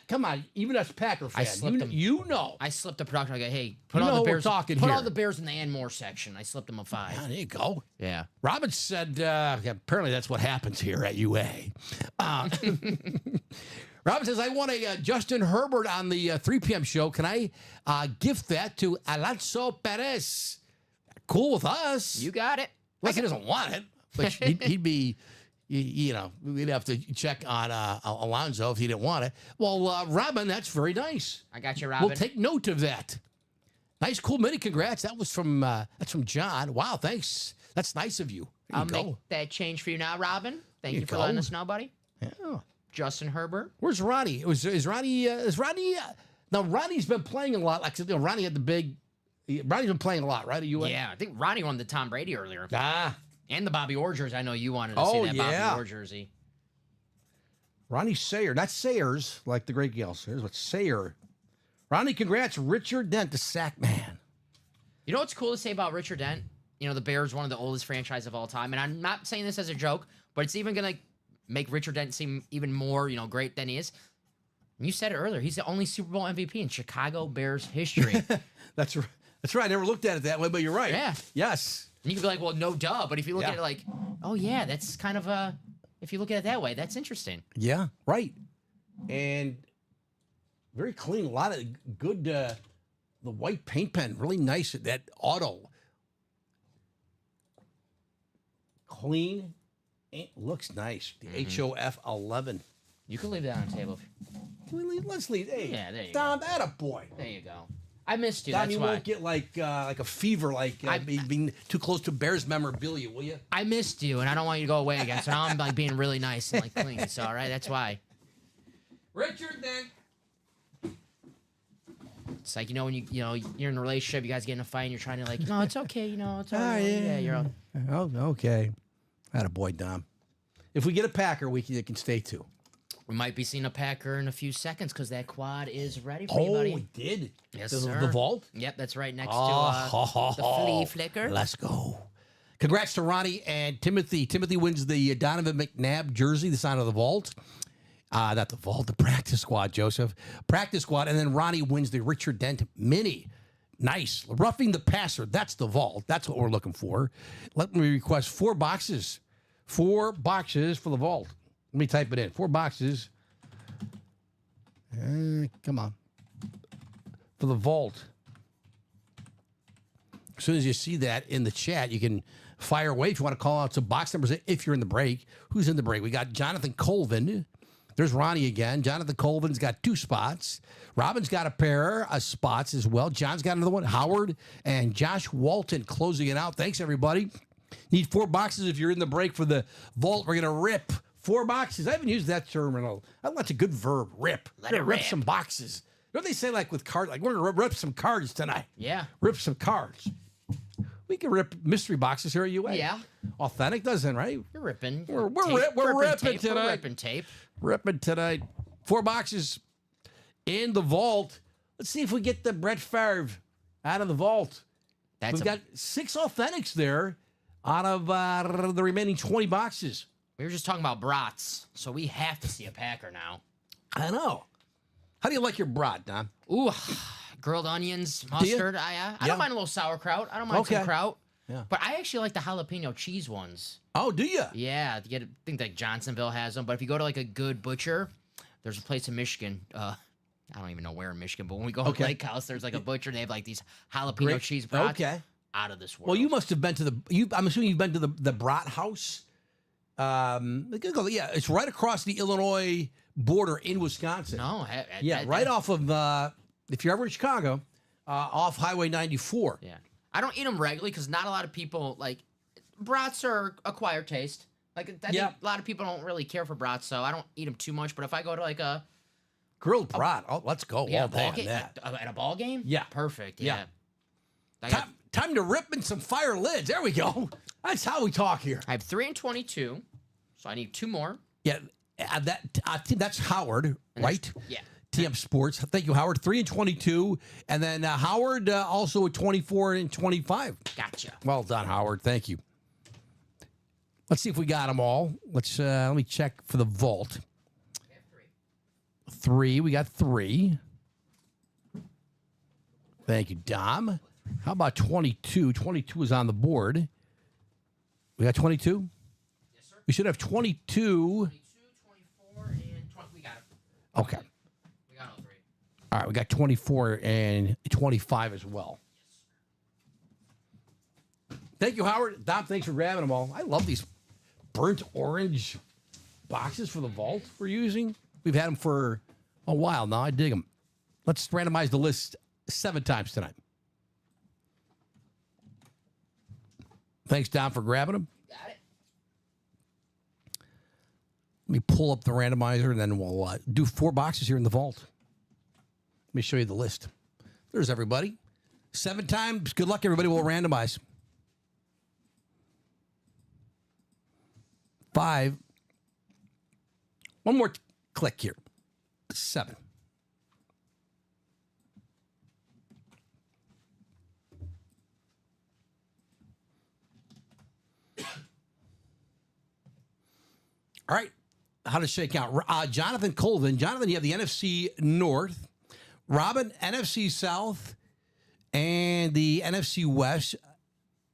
Come on, even as a Packer fan,
slipped him.
you know.
I slipped the production. I go, hey, put
You
all
know
the
what we're
Bears.
talking
Put all
here.
the Bears in the and more section. I slipped him a 5.
There you go.
Yeah.
Robin said, apparently that's what happens here at UA. Robin says, I want a Justin Herbert on the 3 p.m. show. Can I gift that to Alonso Perez? Cool with us.
You got it.
Unless he doesn't want it. But he'd be, we'd have to check on Alonso if he didn't want it. Well, Robin, that's very nice.
I got you, Robin.
We'll take note of that. Nice, cool mini. Congrats. That was from John. Wow, thanks. That's nice of you. There
I'll
you
make
go.
that change for you now, Robin. Thank
There
you
you
for
go.
letting us know, buddy.
Yeah.
Justin Herbert.
Where's Ronnie? Is Ronnie? Now Ronnie's been playing a lot. Like Ronnie had the big. Ronnie's been playing a lot, right? At UA?
Yeah, I think Ronnie won the Tom Brady earlier.
Ah,
And the Bobby Orr jersey. I know you wanted to
Oh,
see that
yeah.
Bobby Orr jersey.
Ronnie Sayer, not Sayers, like the great Gail Sayers, but Sayer. Ronnie, congrats, Richard Dent, the sack man.
You know what's cool to say about Richard Dent? You know, the Bears, one of the oldest franchise of all time. And I'm not saying this as a joke, but it's even going to make Richard Dent seem even more, great than he is. And you said it earlier. He's the only Super Bowl MVP in Chicago Bears history.
That's right. That's right. I never looked at it that way, but you're right.
Yeah.
Yes.
And you could be like, well, no duh. But if you look
Yeah.
at it like, oh, yeah, that's kind of a, if you look at it that way, that's interesting.
Yeah. Right. And very clean. A lot of good. The white paint pen, really nice. That auto. Clean. It looks nice. The HOF 11.
You can leave that on the table.
Let's leave. Hey,
Yeah, there you
Dom, that a boy.
There you go. I missed you.
Don,
That's
you
why.
won't get like a fever, being too close to Bears memorabilia, will you?
I missed you, and I don't want you to go away again. So now I'm like being really nice and like clean. So all right, that's why.
Richard, then.
It's like when you're in a relationship, you guys get in a fight, and you're trying to like, no, it's okay, it's all right. Yeah, you're all.
Oh, okay. That a boy, Dom. If we get a Packer, it can stay too.
We might be seeing a Packer in a few seconds because that quad is ready for you,
Oh,
buddy.
we did.
Yes,
the,
sir.
The vault.
Yep, that's right next
Oh,
to the flea flicker.
Let's go. Congrats to Ronnie and Timothy. Timothy wins the Donovan McNabb jersey, the sign of the vault. Not the vault, the practice squad, Joseph. Practice squad. And then Ronnie wins the Richard Dent mini. Nice. Roughing the passer. That's the vault. That's what we're looking for. Let me request 4 boxes. 4 boxes for the vault. Let me type it in. 4 boxes. Come on. For the vault. As soon as you see that in the chat, you can fire away if you want to call out some box numbers if you're in the break. Who's in the break? We got Jonathan Colvin. There's Ronnie again. Jonathan Colvin's got 2 spots. Robin's got a pair of spots as well. John's got another one. Howard and Josh Walton closing it out. Thanks, everybody. Need 4 boxes if you're in the break for the vault. We're going to rip 4 boxes. I haven't used that term in that's a good verb, rip.
Let it
rip
rip.
some boxes. You know what they say like with cards? Like, we're going to rip some cards tonight.
Yeah.
Rip some cards. We can rip mystery boxes here at UA.
Yeah.
Authentic doesn't, right?
You're ripping.
We're
Tape.
ripping
tape.
tonight.
We're ripping tape.
Ripping tonight. 4 boxes in the vault. Let's see if we get the Brett Favre out of the vault.
That's
We've got 6 authentics there out of the remaining 20 boxes.
We were just talking about brats, so we have to see a Packer now.
I know. How do you like your brat, Don?
Ooh, grilled onions, mustard. I
Yeah.
don't mind a little sauerkraut. I don't mind
Okay.
some kraut.
Yeah.
But I actually like the jalapeno cheese ones.
Oh, do you?
Yeah, I think like Johnsonville has them. But if you go to like a good butcher, there's a place in Michigan. I don't even know where in Michigan, but when we go to Lake House, there's like a butcher. And they have like these jalapeno cheese brats.
Okay.
Out of this world.
Well, you must have been to I'm assuming you've been to the brat house Yeah, it's right across the Illinois border in Wisconsin.
No,
Yeah, right off of, if you're ever in Chicago, off Highway 94.
Yeah, I don't eat them regularly because not a lot of people like brats are acquired taste. Like I think a lot of people don't really care for brats, so I don't eat them too much. But if I go to like a
Grilled brat, let's go all day on that.
At a ball game,
Yeah.
perfect.
Yeah.
Yeah,
Time to rip in some fire lids. There we go. That's how we talk here.
I have 3 and 22, so I need 2 more.
Yeah, that's Howard, right?
Yeah.
TM Sports. Thank you, Howard. 3 and 22, and then Howard also at 24 and 25.
Gotcha.
Well done, Howard. Thank you. Let's see if we got them all. Let me check for the vault.
I have 3.
3. We got 3. Thank you, Dom. How about 22? 22 is on the board. We got 22?
Yes, sir.
We should have 22.
22, 24, and 20. We got it.
Okay.
We got all 3.
All right, we got 24 and 25 as well. Thank you, Howard. Dom, thanks for grabbing them all. I love these burnt orange boxes for the vault we're using. We've had them for a while now. I dig them. Let's randomize the list 7 times tonight. Thanks, Dom, for grabbing them.
Got it.
Let me pull up the randomizer, and then we'll do 4 boxes here in the vault. Let me show you the list. There's everybody. 7 times. Good luck, everybody. We'll randomize. 5. One more click here. 7. All right. How to shake out? Jonathan Colvin. Jonathan, you have the NFC North. Robin, NFC South, and the NFC West.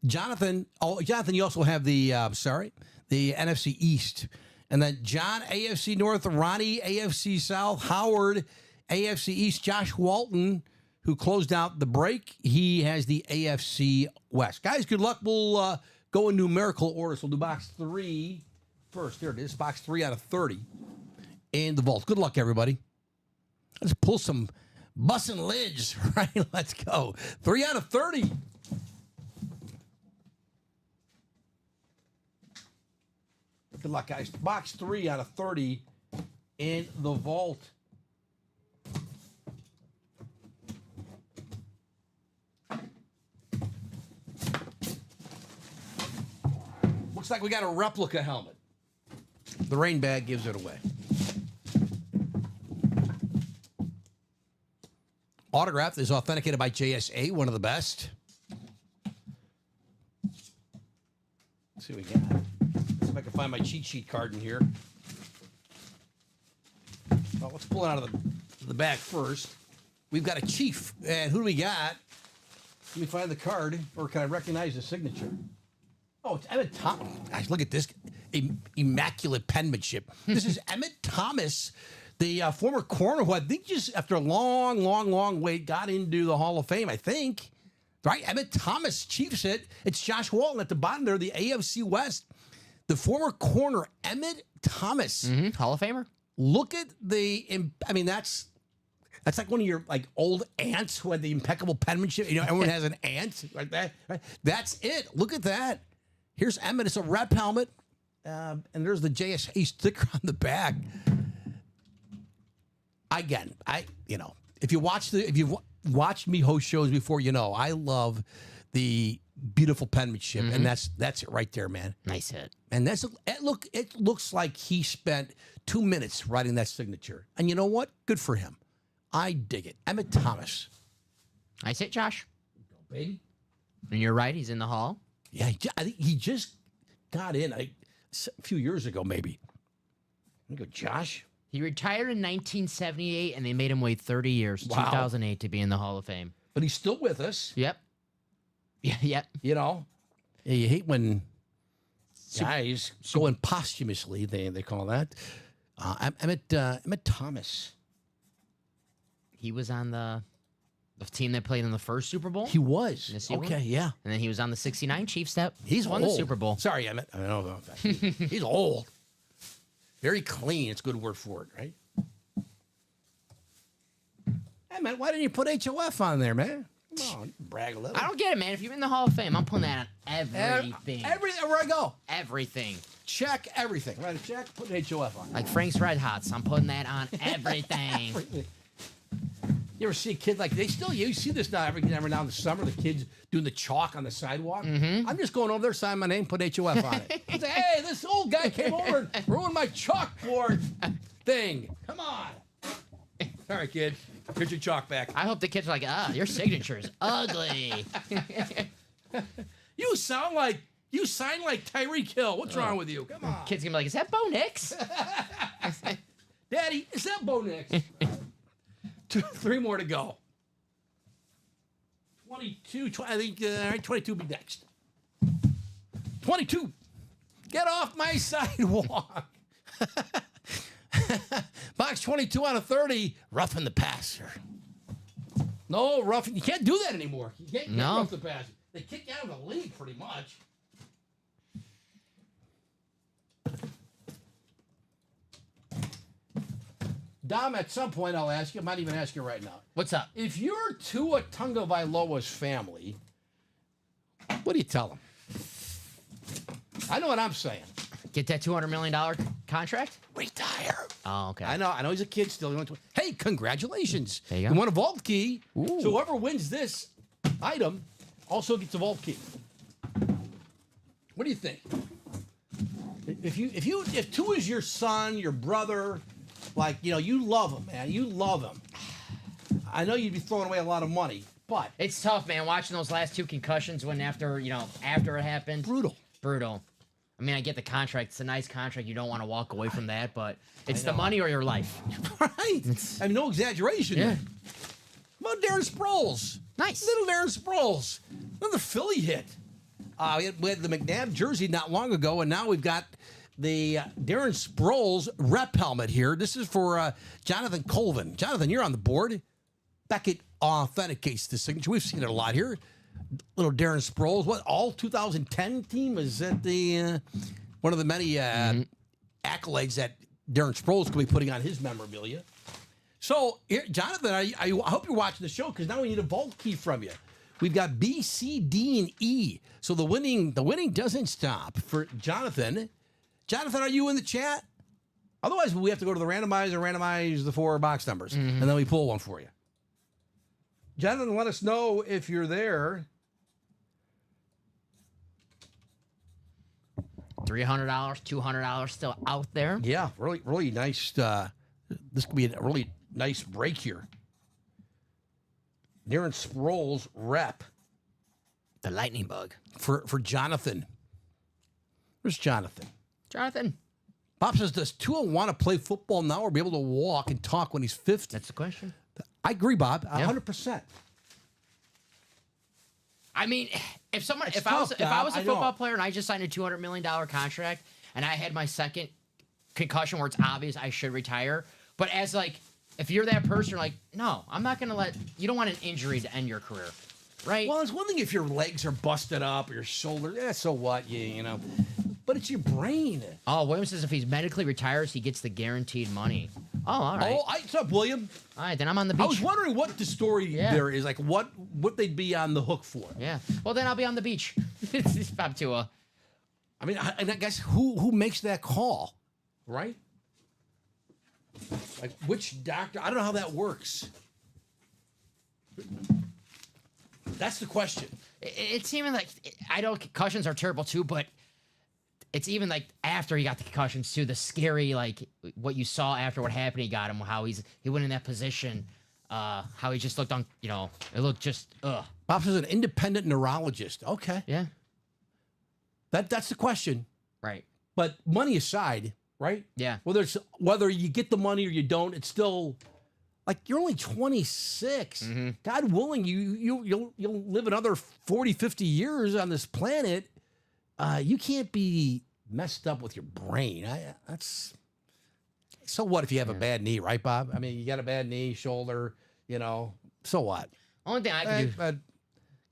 Jonathan, you also have the NFC East. And then John, AFC North, Ronnie, AFC South, Howard, AFC East, Josh Walton, who closed out the break, he has the AFC West. Guys, good luck. We'll go in numerical order. So we'll do box 3 first. There it is, box 3 out of 30 in the vault. Good luck, everybody. Let's pull some bussin' lids, right? Let's go. 3 out of 30. Good luck, guys. Box 3 out of 30 in the vault. Looks like we got a replica helmet. The rain bag gives it away. Autograph is authenticated by JSA, one of the best. Let's see what we got. See if I can find my cheat sheet card in here. Well, let's pull it out of the bag first. We've got a Chief. And who do we got? Let me find the card, or can I recognize the signature? Oh, it's Emmett Thomas. Guys, look at this. Immaculate penmanship. This is Emmett Thomas, the former corner who I think just after a long wait got into the Hall of Fame, I think. Right? Emmett Thomas, Chiefs hit. It's Josh Walton at the bottom there, the AFC West. The former corner, Emmett Thomas.
Mm-hmm. Hall of Famer.
Look at that's like one of your like old aunts who had the impeccable penmanship. You know, everyone has an aunt like that. Right? That's it. Look at that. Here's Emmett. It's a rep helmet. And there's the JSA sticker on the back. Again, if you've watched me host shows before, I love the beautiful penmanship, and that's it right there, man.
Nice hit.
And it looks like he spent 2 minutes writing that signature. And you know what? Good for him. I dig it. Emmett Thomas.
Nice hit, Josh.
Go, baby.
And you're right. He's in the hall.
Yeah, I think he just got in a few years ago, maybe. Let me go, Josh.
He retired in 1978, and they made him wait 30 years,
Wow.
2008, to be in the Hall of Fame.
But he's still with us.
Yep. Yeah, yep.
Yeah, you hate when guys go in posthumously, they call that. Emmett Thomas.
He was on the The team that played in the first Super Bowl.
He was.
Yes, he was.
Okay, yeah.
And then he was on the '69 Chiefs that
He's
won
old.
the Super Bowl.
Sorry, Emmett. I don't know about that. He's old. Very clean. It's a good word for it, right? Hey, man, why didn't you put HOF on there, man? Come on, brag a little.
I don't get it, man. If you're in the Hall of Fame, I'm putting that on everything.
Everywhere I go.
Everything.
Check everything. Write a check, put an HOF on.
Like Frank's Red Hots, I'm putting that on everything.
You ever see a kid like, you see this now every now in the summer, the kids doing the chalk on the sidewalk? I'm just going over there, sign my name, put HOF on it. I say, hey, this old guy came over and ruined my chalkboard thing. Come on. All right, kid. Here's your chalk back.
I hope the kids are like, your signature is ugly.
You sign like Tyreek Hill. What's wrong with you? Come on.
Kids gonna be like, is that Bo Nix?
Daddy, is that Bo Nix? 3 more to go. 22, I think, all right, 22 will be next. 22. Get off my sidewalk. Box 22 out of 30, roughing the passer. No, roughing. You can't do that anymore. You can't rough the passer. They kick you out of the league pretty much. Dom, at some point I'll ask you. I might even ask you right now.
What's up?
If you're Tua Tagovailoa's family, what do you tell them? I know what I'm saying.
Get that $200 million contract?
Retire.
Oh, okay.
I know he's a kid still. Hey, congratulations.
There you go.
You won a vault key.
Ooh.
So whoever wins this item also gets a vault key. What do you think? If Tua is your son, your brother, like, you love him, man. You love him. I know you'd be throwing away a lot of money, but
It's tough, man, watching those last 2 concussions after it happened.
brutal.
I mean, I get the contract. It's a nice contract. You don't want to walk away from that, but it's the money or your life.
Right. I mean, no exaggeration.
Yeah.
How about Darren Sproles?
Nice.
Little Darren Sproles. Another Philly hit. We had the McNabb jersey not long ago, and now we've got the Darren Sproles rep helmet here. This is for Jonathan Colvin. Jonathan, you're on the board. Beckett authenticates the signature. We've seen it a lot here. Little Darren Sproles. What, all 2010 team? Is that the one of the many accolades that Darren Sproles could be putting on his memorabilia? So, here, Jonathan, I hope you're watching the show, because now we need a vault key from you. We've got B, C, D, and E. So the winning doesn't stop for Jonathan. Jonathan, are you in the chat? Otherwise, we have to go to the randomizer, randomize the 4 box numbers, and then we pull one for you. Jonathan, let us know if you're there.
$300, $200 still out there.
Yeah, really nice. This could be a really nice break here. Darren Sproles rep
The lightning bug.
for Jonathan. Where's Jonathan?
Jonathan.
Bob says, does Tua want to play football now or be able to walk and talk when he's 50?
That's the question.
I agree, Bob. 100%.
I mean, if I was a football player and I just signed a $200 million contract and I had my second concussion where it's obvious I should retire, but as if you're that person, you're like, no, I'm not going to you don't want an injury to end your career, right?
Well, it's one thing if your legs are busted up or your shoulder. Yeah, so what? You know. But it's your brain.
Oh, William says if he's medically retires, he gets the guaranteed money. Oh, all right.
Oh, what's up, William?
All right, then I'm on the beach.
I was wondering what the story there is. Like, what they'd be on the hook for.
Yeah. Well, then I'll be on the beach. Bob Tua.
I mean, and I guess who makes that call, right? Like, which doctor? I don't know how that works. That's the question.
It's even I know concussions are terrible too, but it's even after he got the concussions too, the scary what you saw after what happened, he got him, how he went in that position, how he just looked on, it looked just ugh.
Bob says an independent neurologist. Okay.
Yeah.
That's the question.
Right.
But money aside, right?
Yeah.
Whether you get the money or you don't, it's still you're only 26.
Mm-hmm.
God willing, you'll live another 40, 50 years on this planet. You can't be messed up with your brain. So what if you have a bad knee, right, Bob? I mean, you got a bad knee, shoulder, so what?
Only thing I can do.
But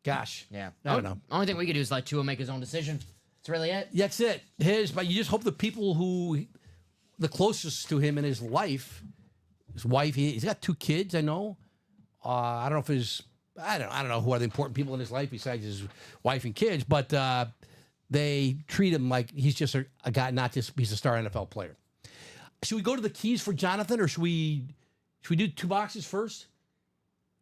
gosh,
Yeah.
I don't know.
Only thing we could do is let Tua make his own decision. That's really it.
That's it. But you just hope the people the closest to him in his life, his wife, he's got 2 kids, I know. I don't know if I don't know who are the important people in his life besides his wife and kids, but they treat him like he's just a guy, not just he's a star NFL player. Should we go to the keys for Jonathan, or should we do 2 boxes first?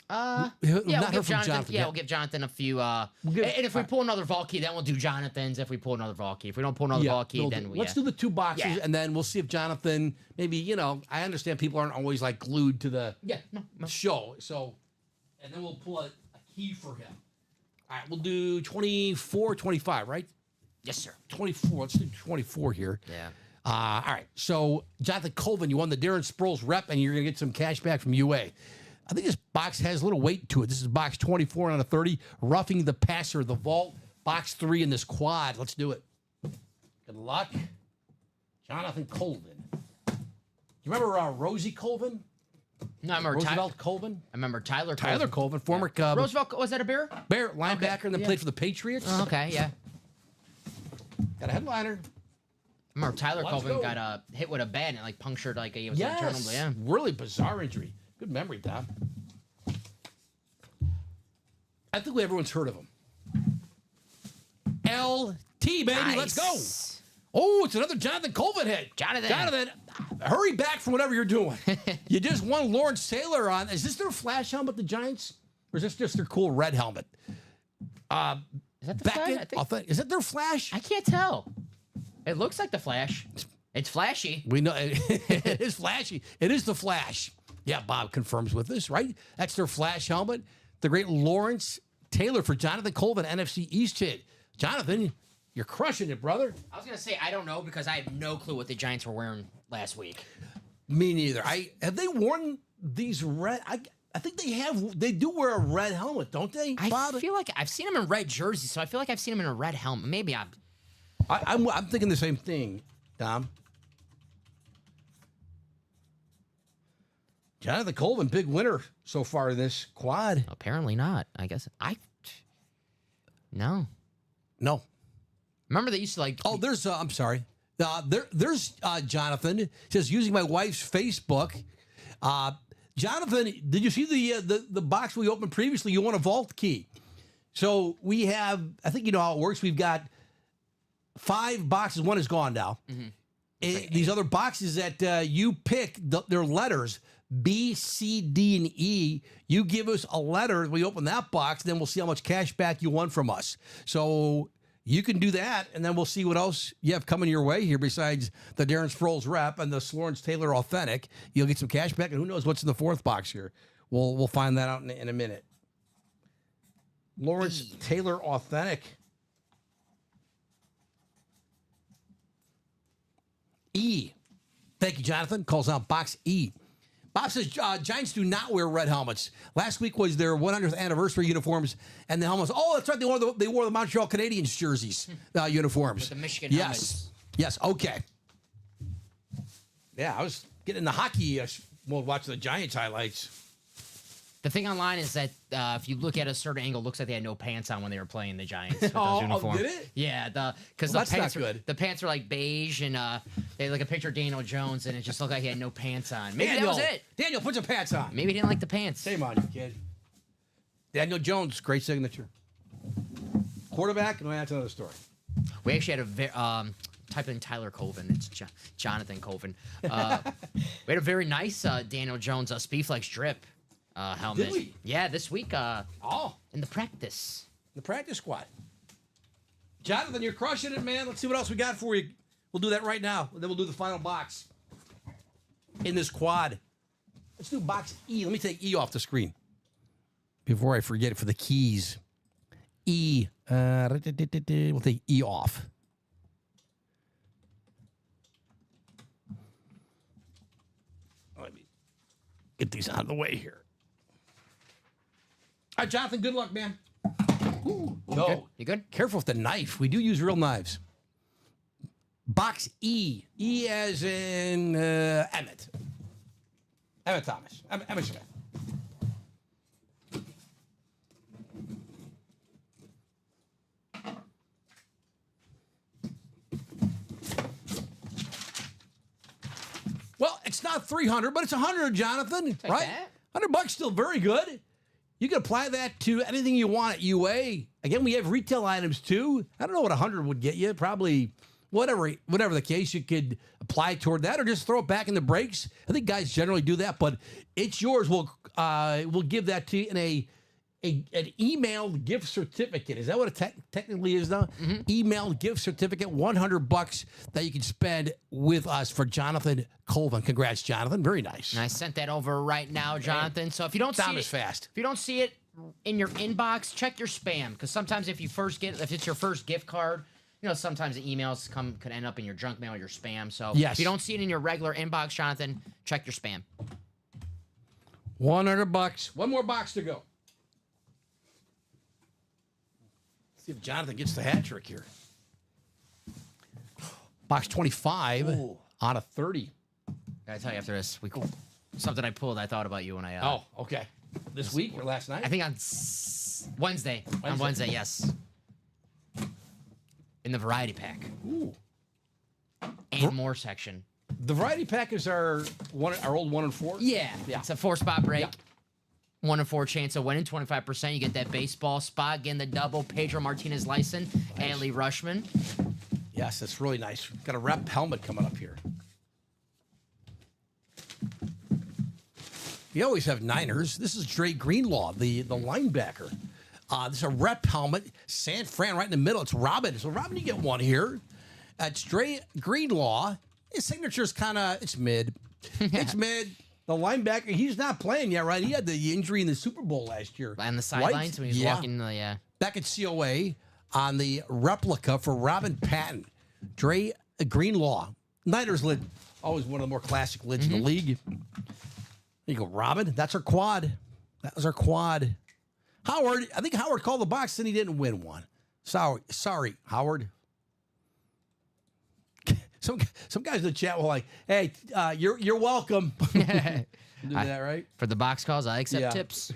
Yeah,
Not
we'll
her
give
from
Jonathan.
Jonathan,
Yeah,
yeah.
we'll give Jonathan a few. And if we pull another vault key, then we'll do Jonathan's. If we pull another vault key, if we don't pull another vault key, then
let's do the 2 boxes,
Yeah.
and then we'll see if Jonathan maybe I understand people aren't always like glued to the
no.
show, so and then we'll pull a key for him. All right, we'll do 24, 25, right?
Yes, sir.
24. Let's do 24 here.
Yeah.
All right. So, Jonathan Colvin, you won the Darren Sproles rep, and you're going to get some cash back from UA. I think this box has a little weight to it. This is box 24 on a 30, roughing the passer, the vault, box 3 in this quad. Let's do it. Good luck. Jonathan Colvin. You remember Rosie Colvin?
No, I remember
Roosevelt Colvin?
I remember Tyler
Colvin, former Cub.
Roosevelt, was that a bear?
Bear, linebacker, and then
yeah.
played for the Patriots.
Oh, okay, yeah.
Got a headliner.
I remember Tyler
Let's
Colvin
go.
got hit with a bat and it like punctured like he was
Yes.
internal. Yeah.
Really bizarre injury. Good memory, Tom. I think everyone's heard of him. LT, baby. Let's go.
Nice.
Oh, it's another Jonathan Colvin hit.
Jonathan,
hurry back from whatever you're doing. You just won Lawrence Taylor on. Is this their flash helmet, the Giants? Or is this just their cool red helmet?
Is that the Flash? I think,
Is it their flash?
I can't tell. It looks like the Flash. It's flashy.
We know it is flashy. It is the Flash. Yeah, Bob confirms with us, right? That's their flash helmet. The great Lawrence Taylor for Jonathan Colvin, NFC East hit. Jonathan, you're crushing it, brother.
I was gonna say I don't know because I have no clue what the Giants were wearing last week.
Me neither. Have they worn these red? I think they have. They do wear a red helmet, don't they, Bob?
I feel like I've seen him in red jerseys, so I feel like I've seen him in a red helmet. Maybe
I'm thinking the same thing, Dom. Jonathan Colvin, big winner so far in this quad.
apparently not. I guess no.
No.
Remember they used to like.
Oh, there's. I'm sorry. There's Jonathan. It says using my wife's Facebook. Jonathan, did you see the box we opened previously? You won a vault key. So we have. I think you know how it works. We've got 5 boxes. One is gone now. These other boxes that you pick, their letters B, C, D, and E. You give us a letter. We open that box. Then we'll see how much cash back you won from us. So you can do that, and then we'll see what else you have coming your way here besides the Darren Sproles rep and the Lawrence Taylor authentic. You'll get some cash back, and who knows what's in the 4th box here. We'll find that out in a minute. Lawrence Taylor authentic. E. Thank you, Jonathan. Calls out box E. Bob says Giants do not wear red helmets. Last week was their 100th anniversary uniforms, and the helmets. Oh, that's right. They wore the Montreal Canadiens jerseys uniforms.
With the Michigan
yes.
helmets.
Yes. Okay. Yeah, I was getting into hockey mode watching the Giants highlights.
The thing online is that if you look at a certain angle, it looks like they had no pants on when they were playing the Giants with those uniforms.
Did it?
Yeah, because
Well,
the
that's
pants
not good.
The pants are like beige, and they had like a picture of Daniel Jones, and it just looked like he had no pants on. Maybe that was it.
Daniel, put some pants on.
Maybe he didn't like the pants.
Shame on you, kid. Daniel Jones, great signature. Quarterback, and that's another story.
We actually had a type in Tyler Colvin. It's Jonathan Colvin. We had a very nice Daniel Jones Speedflex drip helmet.
Did we?
Yeah, this week
Oh,
in the practice.
the practice squad. Jonathan, you're crushing it, man. Let's see what else we got for you. We'll do that right now, and then we'll do the final box in this quad. Let's do box E. Let me take E off the screen before I forget it for the keys. E. We'll take E off. Let me get these out of the way here. All right, Jonathan, good luck, man. Ooh, no.
You good?
Careful with the knife. We do use real knives. Box E. E as in Emmett. Emmett Thomas. Emmett Smith. Well, it's not 300, but it's 100, Jonathan.
Take
right?
that.
$100 still very good. You can apply that to anything you want at UA. Again, we have retail items too. I don't know what 100 would get you. Probably whatever the case, you could apply toward that or just throw it back in the breaks. I think guys generally do that, but it's yours. We'll give that to you in an emailed gift certificate. Is that what it technically is now? Emailed gift certificate, $100 that you can spend with us for Jonathan Colvin. Congrats, Jonathan. Very nice.
And I sent that over right now, Jonathan. So if you don't see
Time
it,
is fast.
if you don't see it in your inbox, check your spam because sometimes if it's your first gift card, you know sometimes the emails could end up in your junk mail or your spam. So
Yes.
if you don't see it in your regular inbox, Jonathan, check your spam.
$100. One more box to go. See if Jonathan gets the hat trick here. Box 25 out of 30.
Gotta tell you after this, something I pulled. I thought about you when I.
Oh, okay. This week or last night?
I think on Wednesday. On Wednesday, yes. In the variety pack
Ooh.
and more section.
The variety pack is our old 1 and 4?
Yeah,
Yeah.
it's a 4-spot break.
Yeah.
1 in 4 chance of winning, 25%. You get that baseball spot, getting the double. Pedro Martinez license, Adley Rushman.
Yes, that's really nice. Got a rep helmet coming up here. You always have Niners. This is Dre Greenlaw, the linebacker. This is a rep helmet. San Fran right in the middle. It's Robin. So, Robin, you get one here. It's Dre Greenlaw. His signature's it's mid. It's mid. The linebacker, he's not playing yet, right? He had the injury in the Super Bowl last year.
On the sidelines when he was walking,
Back at COA on the replica for Robin Patton. Dre Greenlaw. Niners lid. Always one of the more classic lids in the league. There you go, Robin. That's our quad. That was our quad. Howard, I think Howard called the box and he didn't win one. Sorry, Howard. Some guys in the chat were like, "Hey, you're welcome." Do that, right?
For the box calls, I accept tips.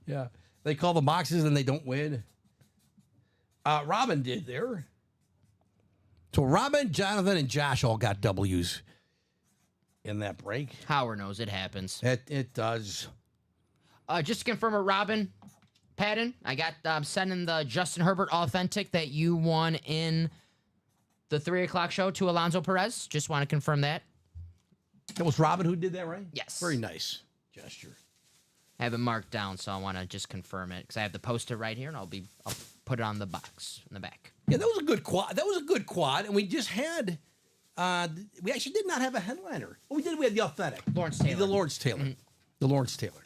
Yeah. They call the boxes and they don't win. Robin did there. So Robin, Jonathan, and Josh all got W's in that break.
Howard knows it happens.
It does.
Just to confirm it, Robin Patton, I got sending the Justin Herbert authentic that you won in the 3 o'clock show to Alonso Perez. Just want to confirm that.
It was Robin who did that, right?
Yes.
Very nice gesture.
I have it marked down, so I want to just confirm it because I have the poster right here, and I'll put it on the box in the back.
Yeah, that was a good quad. And we just had, we actually did not have a headliner. Oh, we did. We had the authentic.
Lawrence Taylor.
The Lawrence Taylor. The Lawrence Taylor.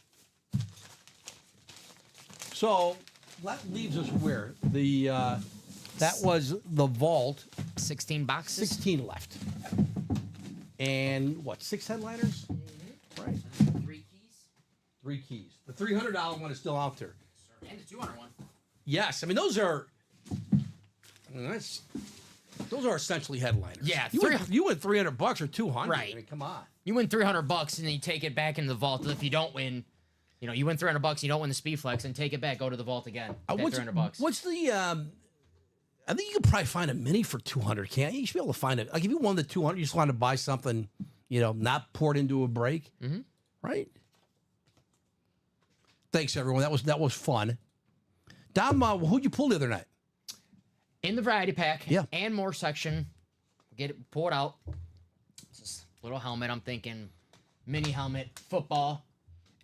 So that leaves us where? That was the vault.
16 boxes.
16 left. And what, 6 headliners? Right.
3 keys.
3 keys. The $300 one is still out there.
And the 200 one.
Yes, I mean those are essentially headliners.
Yeah,
you win $300 or $200.
Right.
I mean, come on.
You win $300 and then you take it back into the vault. If you don't win, you win $300, you don't win the Speed Flex, and take it back, go to the vault again. $300.
What's the? I think you could probably find a mini for $200. Can't you? You should be able to find it. Like if you won the $200, you just wanted to buy something, not poured into a break, right? Thanks everyone. That was fun. Dom, who'd you pull the other night?
In the variety pack,
Yeah.
and more section, pull it out. It's this little helmet. I'm thinking mini helmet, football.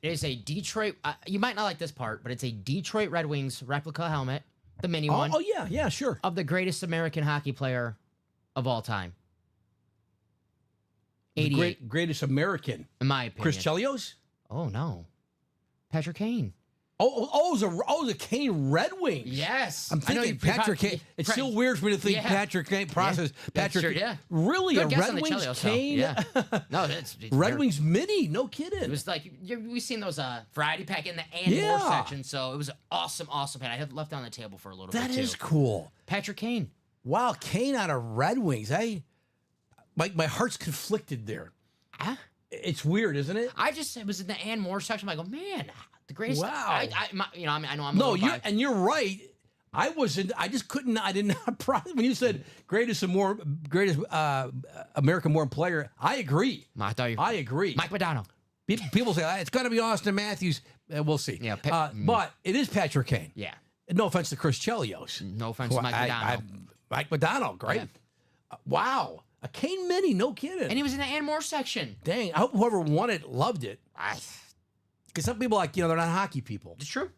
It is a Detroit. You might not like this part, but it's a Detroit Red Wings replica helmet, the mini one.
Oh yeah, sure.
Of the greatest American hockey player of all time.
The
88,
greatest American.
in my opinion.
Chris Chelios?
Oh no, Patrick Kane.
Oh, it was a Kane Red Wings.
Yes,
I'm thinking Patrick Kane. It's still weird for me to think Patrick Kane process. Patrick,
true, yeah.
Really,
Good
a
guess
Red
on the
Wings
Chelios,
Kane?
Yeah. No, it's
Red
very-
Wings mini, no kidding.
It was like we've seen those variety pack in the and more section, so it was an awesome hat. I have left it on the table for a little bit
That
too.
is cool.
Patrick Kane.
Wow, Kane out of Red Wings. My heart's conflicted there.
Ah,
It's weird, isn't it?
it was in the and more section. I go, man, the greatest.
Wow.
I know I'm
No,
a little
you're right. I wasn't. I just couldn't. I did not. When you said greatest American born player, I agree. I agree.
Mike Modano.
People say it's going to be Austin Matthews. We'll see.
Yeah,
but it is Patrick Kane.
Yeah.
No offense to Chris Chelios.
No offense to Mike Modano.
Mike Modano, great.
Yeah.
Wow. A Kane mini, no kidding.
And he was in the Ann Moore section.
Dang, I hope whoever won it loved it. Because some people, they're not hockey people.
It's true.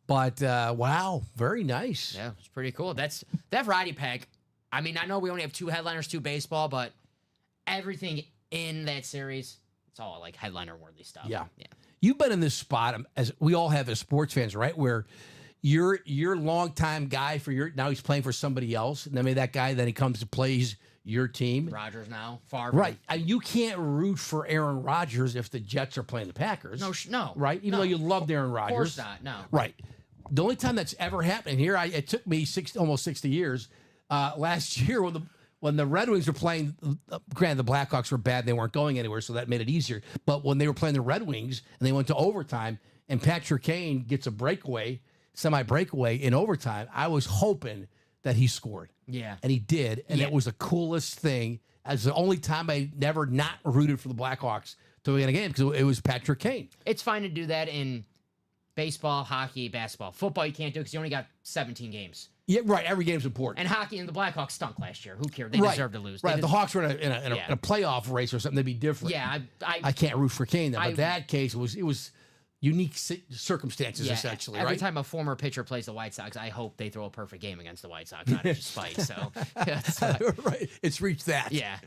But, wow, very nice.
Yeah, it's pretty cool. That variety pack, I mean, I know we only have 2 headliners, 2 baseball, but everything in that series, it's all like headliner-worthy stuff.
Yeah. You've been in this spot, as we all have as sports fans, right, where you're longtime guy now he's playing for somebody else, and then maybe that guy, then he comes to plays your team.
Rodgers now, Favre.
Right. You can't root for Aaron Rodgers if the Jets are playing the Packers.
No.
Right? Even though you loved Aaron Rodgers.
Of course not, no.
Right. The only time that's ever happened here, it took me almost 60 years, last year when the Red Wings were playing, granted the Blackhawks were bad, they weren't going anywhere, so that made it easier. But when they were playing the Red Wings and they went to overtime and Patrick Kane gets a semi-breakaway in overtime, I was hoping that he scored.
Yeah.
And he did, and it was the coolest thing. As the only time I never not rooted for the Blackhawks to win a game because it was Patrick Kane.
It's fine to do that in baseball, hockey, basketball. Football you can't do because you only got 17 games.
Yeah, right. Every game's important.
And hockey and the Blackhawks stunk last year. Who cared? They deserve to lose.
Right. If the Hawks were in a playoff race or something, they'd be different.
Yeah.
I can't root for Kane then. But that case, it was unique circumstances, essentially.
Every
right?
time a former pitcher plays the White Sox, I hope they throw a perfect game against the White Sox out of spite. So,
right. It's reached that.
Yeah.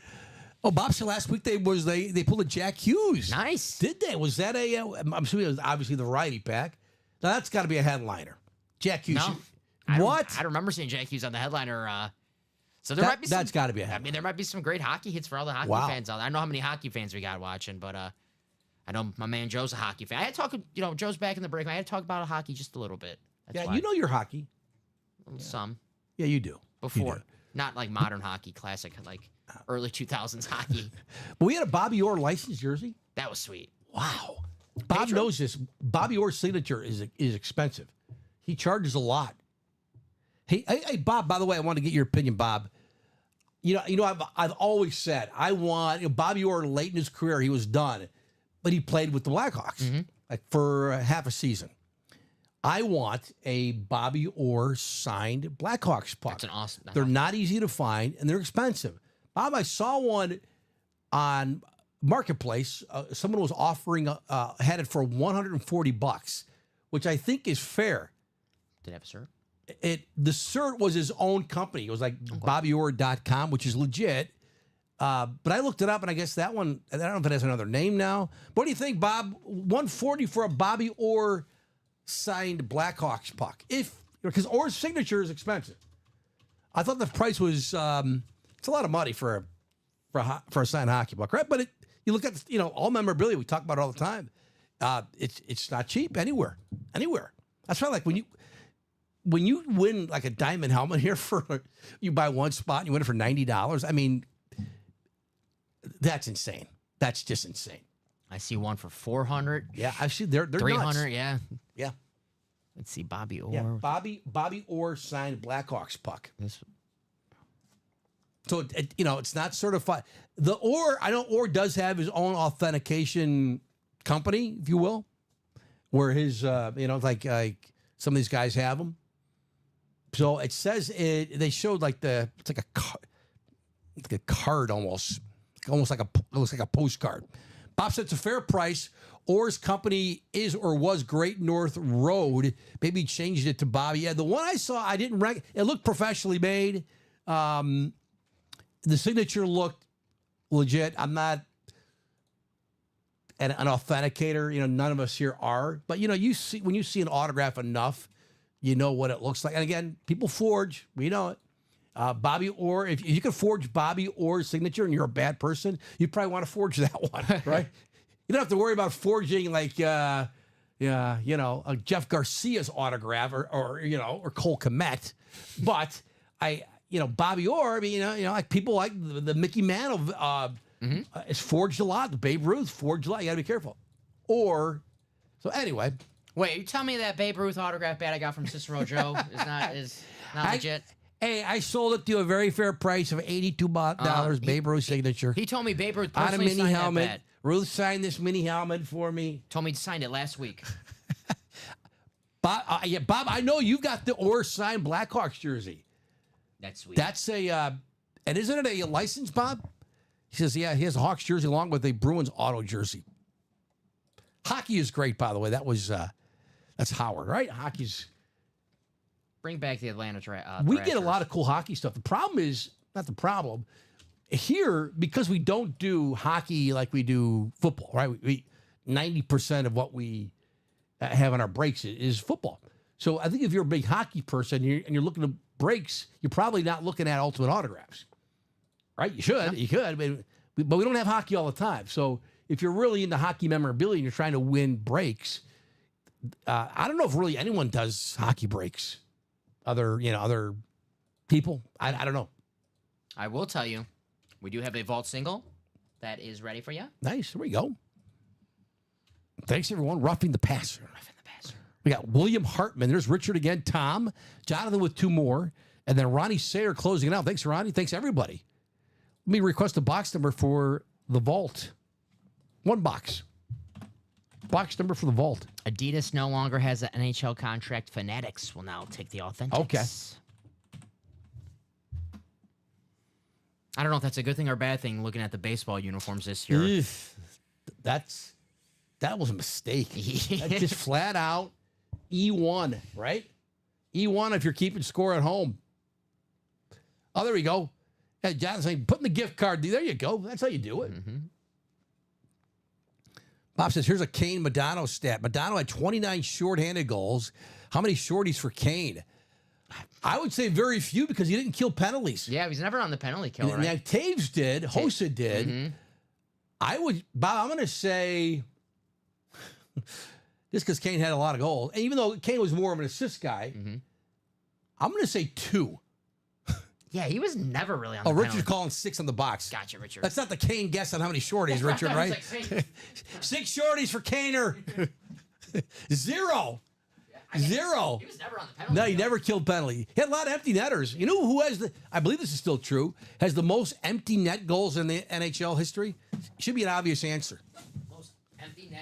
Oh, Bob said last week they pulled a Jack Hughes.
Nice.
Did they? Was that I'm assuming it was obviously the variety pack. Now that's got to be a headliner. Jack Hughes.
No.
What?
I don't remember seeing Jack Hughes on the headliner. So there might be
that's got to be a headliner.
I mean, there might be some great hockey hits for all the hockey fans out there. I don't know how many hockey fans we got watching, but I know my man Joe's a hockey fan. I had to talk, Joe's back in the break. I had to talk about hockey just a little bit. That's why.
You know your hockey.
Some.
Yeah, you do.
Before.
You do.
Not like modern hockey, classic, like early 2000s hockey.
But we had a Bobby Orr licensed jersey.
That was sweet.
Wow. Bob knows this. Bobby Orr's signature is expensive. He charges a lot. Hey, Bob, by the way, I want to get your opinion, Bob. I've always said I want Bobby Orr late in his career, he was done, but he played with the Blackhawks like for half a season. I want a Bobby Orr signed Blackhawks puck.
That's an awesome.
They're not easy to find and they're expensive. Bob, I saw one on Marketplace. Someone was offering had it for $140, which I think is fair.
Did it have a cert?
The cert was his own company. It was like BobbyOrr.com, which is legit. But I looked it up, and I guess that one, I don't know if it has another name now. What do you think, Bob? $140 for a Bobby Orr signed Blackhawks puck. Because Orr's signature is expensive. I thought the price was it's a lot of money for a signed hockey puck, right? But you look at all memorabilia, we talk about it all the time. It's not cheap anywhere. That's why like when you win like a diamond helmet here you buy one spot and you win it for $90. I mean, that's insane. That's just insane.
I see one for $400.
Yeah, I see they're
$300.
nuts.
Yeah. Let's see Bobby Orr.
Yeah, Bobby Orr signed Blackhawks puck. So it's not certified. The Orr, I know Orr does have his own authentication company, if you will, where his like some of these guys have them. So it says they showed like it's like a card almost like it looks like a postcard. Bob said it's a fair price. Orr's company is or was Great North Road. Maybe changed it to Bobby. Yeah, the one I saw, I didn't it looked professionally made. The signature looked legit. I'm not an authenticator. None of us here are. But you see when you see an autograph enough, you know what it looks like. And again, people forge. We know it. Bobby Orr, if you can forge Bobby Orr's signature and you're a bad person, you probably want to forge that one, right? You don't have to worry about forging like, Jeff Garcia's autograph or Cole Kmet. But Bobby Orr, I mean, like people like the Mickey Mantle is forged a lot. The Babe Ruth forged a lot. You got to be careful. So anyway,
Wait, you tell me that Babe Ruth autograph bat I got from Cicero Joe is not legit?
Hey, I sold it to you a very fair price of $82. Babe Ruth signature.
He told me Babe Ruth
On a
personally
mini
signed
helmet.
that bat.
Ruth signed this mini helmet for me.
Told me to sign it last week.
Bob, Bob, I know you've got the Orr signed Blackhawks jersey.
That's sweet.
That's a, and isn't it a license, Bob? He says, yeah, he has a Hawks jersey along with a Bruins auto jersey. Hockey is great, by the way. That's Howard, right? Hockey's.
Bring back the Atlanta
We get a
Thrashers.
lot of cool hockey stuff. The problem is, not the problem, here, because we don't do hockey like we do football, right? 90% of what we have on our breaks is football. So I think if you're a big hockey person and you're looking at breaks, you're probably not looking at ultimate autographs, right? You should, you could, but we don't have hockey all the time. So if you're really into hockey memorabilia and you're trying to win breaks, I don't know if really anyone does hockey breaks. Other people. I don't know.
I will tell you, we do have a vault single that is ready for you.
Nice. There we go. Thanks, everyone. Roughing the passer. We got William Hartman. There's Richard again. Tom. Jonathan with 2 more. And then Ronnie Sayer closing it out. Thanks, Ronnie. Thanks, everybody. Let me request a box number for the vault. 1 box. Box number for the vault.
Adidas no longer has an NHL contract. Fanatics will now take the Authentics.
Okay.
I don't know if that's a good thing or a bad thing looking at the baseball uniforms this year.
Ugh. That was a mistake. That's just flat out E1, right? E1 if you're keeping score at home. Oh, there we go. Hey, John's saying, putting the gift card. There you go. That's how you do it.
Mm-hmm.
Bob says, here's a Kane Modano stat. Modano had 29 shorthanded goals. How many shorties for Kane? I would say very few because he didn't kill penalties.
Yeah, he's never on the penalty kill, right?
Now, Taves did. Hossa did.
Mm-hmm.
Bob, I'm going to say, just because Kane had a lot of goals, and even though Kane was more of an assist guy, I'm going to say 2.
Yeah, he was never really on the
Richard's
penalty.
calling 6 on the box.
Gotcha, Richard.
That's not the Kane guess on how many shorties, Richard, right?
Like, hey,
6 shorties for Kaner. 0. 0.
he was never on the penalty
No, he
kill.
never killed penalty. He had a lot of empty netters. You know who has I believe this is still true, has the most empty net goals in the NHL history? Should be an obvious answer.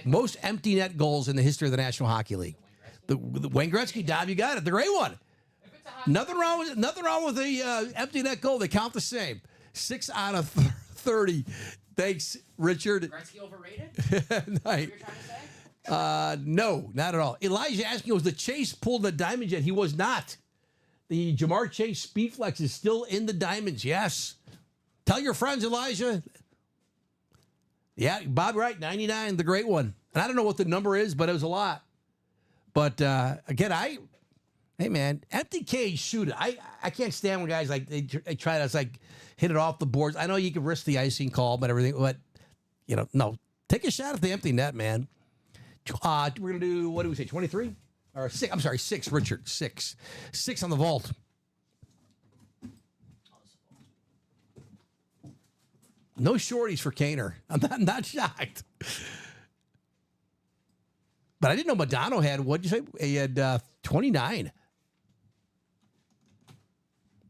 Most empty net goals in the history of the National Hockey League. The Wayne Gretzky, Dom, you got it. The great one. Nothing wrong with the empty net goal. They count the same. 6 out of 30. Thanks, Richard.
Gretzky overrated?
Night.
You're trying to say?
No, not at all. Elijah asking, was the Chase pulled the diamond yet? He was not. The Jamar Chase Speedflex is still in the diamonds. Yes. Tell your friends, Elijah. Yeah, Bob Wright, 99, the great one. And I don't know what the number is, but it was a lot. But again, hey man, empty cage, shoot it. I can't stand when guys like they try to like hit it off the boards. I know you can risk the icing call, but everything. But no, take a shot at the empty net, man. We're gonna do, what do we say, 23 or 6? I'm sorry, 6. Richard, 6 on the vault. No shorties for Kaner. I'm not shocked. But I didn't know Modano had, what'd you say? He had 29.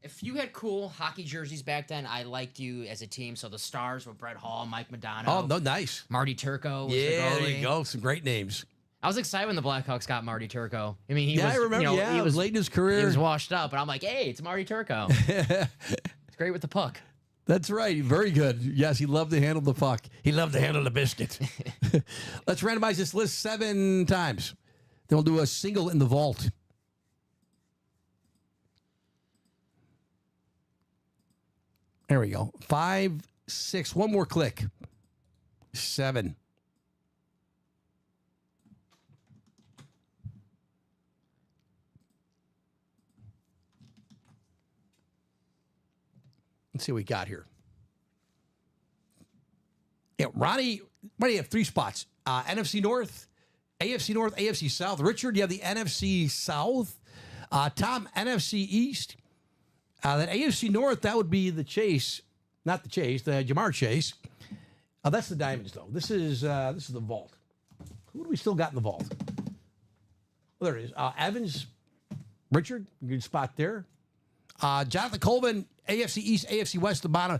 If you had cool hockey jerseys back then, I liked you as a team. So the Stars were Brett Hall, Mike Modano.
Oh, no, nice.
Marty Turco was the
Yeah, there
goalie.
you go. Some great names.
I was excited when the Blackhawks got Marty Turco. I mean, he
Yeah,
was,
I remember.
he was
late in his career.
He was washed up, and I'm like, hey, it's Marty Turco. It's great with the puck.
That's right. Very good. Yes, he loved to handle the puck. He loved to handle the biscuit. Let's randomize this list 7 times. Then we'll do a single in the vault. There we go. 5, 6. One more click. 7. Let's see what we got here. Yeah, Ronnie, what do you have? 3 spots? NFC North, AFC South. Richard, you have the NFC South. Tom, NFC East. Then AFC North, that would be the Chase, not the Chase, the Jamar Chase. That's the Diamonds, though. This is the vault. Who do we still got in the vault? Well, there it is. Evans, Richard, good spot there. Jonathan Colvin, AFC East, AFC West, the bottom.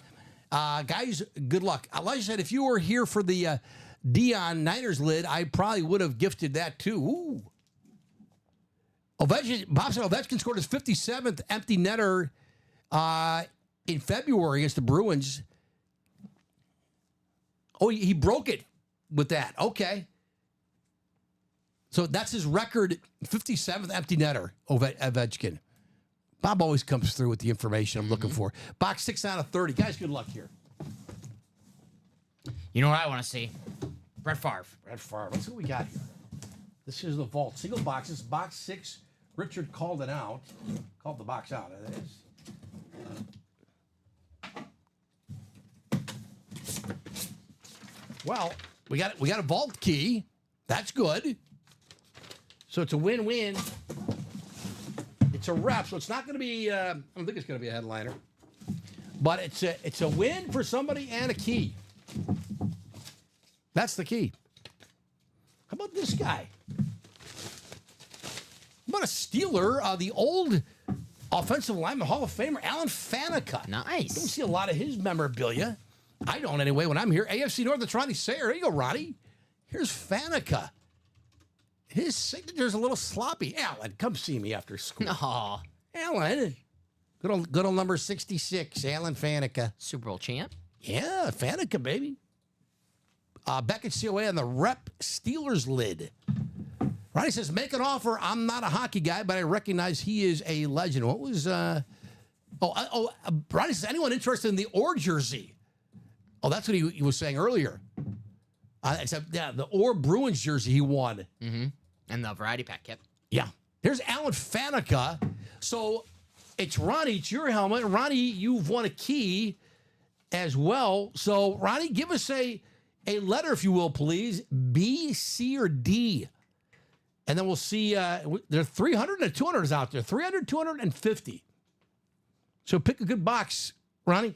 Guys, good luck. Like I said, if you were here for the Dion Niners lid, I probably would have gifted that too. Ooh. Ovechkin, Bob said Ovechkin scored his 57th empty netter in February against the Bruins. Oh, he broke it with that. Okay. So that's his record, 57th empty netter, Ovechkin. Bob always comes through with the information I'm looking for. Box 6 out of 30. Guys, good luck here.
You know what I want to see? Brett Favre.
Brett Favre. Let's see what we got here. This is the vault. Single boxes. Box 6. Richard called it out. Called the box out. That is. Well, we got a vault key. That's good. So it's a win-win. It's a rep, so it's not going to be. I don't think it's going to be a headliner, but it's a win for somebody and a key. That's the key. How about this guy? How about a Steeler, the old offensive lineman, Hall of Famer, Alan Faneca.
Nice.
Don't see a lot of his memorabilia. I don't anyway when I'm here. AFC North, that's Ronnie Sayer. There you go, Ronnie. Here's Faneca. His signature's a little sloppy. Alan, come see me after school.
Aw.
Alan. Good old number 66, Alan Faneca.
Super Bowl champ.
Yeah, Faneca, baby. Beckett COA on the rep Steelers lid. Ronnie says, make an offer. I'm not a hockey guy, but I recognize he is a legend. What was, Ronnie says, anyone interested in the Orr jersey? Oh, that's what he was saying earlier. Except, yeah, the Orr Bruins jersey he won.
Mm-hmm. And the variety pack, yep.
Yeah. Here's Alan Faneca. So it's Ronnie, it's your helmet. Ronnie, you've won a key as well. So, Ronnie, give us a letter, if you will, please. B, C, or D. And then we'll see. There are 300 and 200s out there. 300, 250. So pick a good box, Ronnie.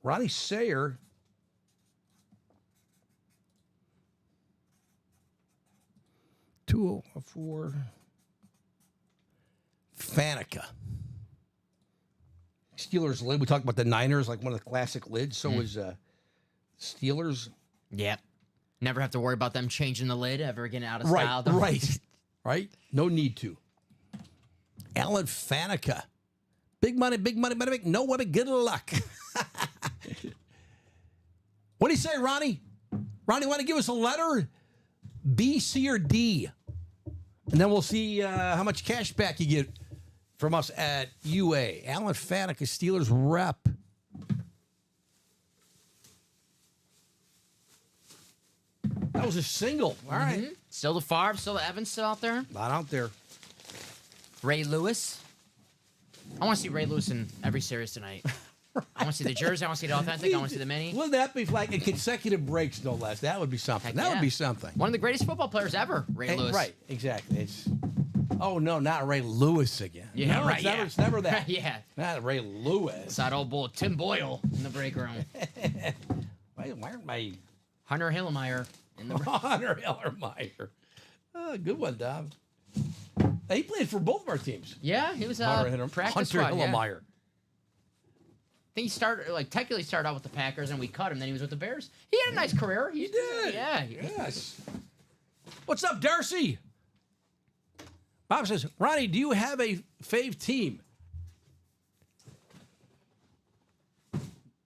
Ronnie Sayer. $204. Faneca. Steelers lid. We talked about the Niners, like one of the classic lids. So was Steelers.
Yep. Never have to worry about them changing the lid, ever getting out of style.
Right. No need to. Alan Faneca. Big money, big money, money, big. No way, good luck. What do you say, Ronnie? Ronnie, want to give us a letter? B, C, or D? And then we'll see how much cash back you get from us at UA. Alan Faneca, Steelers rep. That was a single. All right.
Still the Favre, still the Evans still out there.
Not out there.
Ray Lewis. I want to see Ray Lewis in every series tonight. I want to see the jersey. I want to see the authentic. I want to see the mini.
Wouldn't that be like in consecutive breaks, no less? That would be something.
Heck
That
yeah.
would be something.
One of the greatest football players ever, Ray Lewis.
Right, exactly. It's no, not Ray Lewis again.
Yeah,
no,
right.
It's never that.
Yeah.
Not Ray Lewis.
It's that old bull, Tim Boyle in the break room.
Why aren't my
Hunter Hillemeyer in the
Hunter Hillermeyer? Oh, good one, Dom. He played for both of our teams.
Yeah, he was practice
Hunter
squad. Yeah.
Hillermeyer.
I think he started, technically started out with the Packers, and we cut him. Then he was with the Bears. He had a nice career.
He did.
Yeah.
Yes. What's up, Darcy? Bob says, Ronnie, do you have a fave team?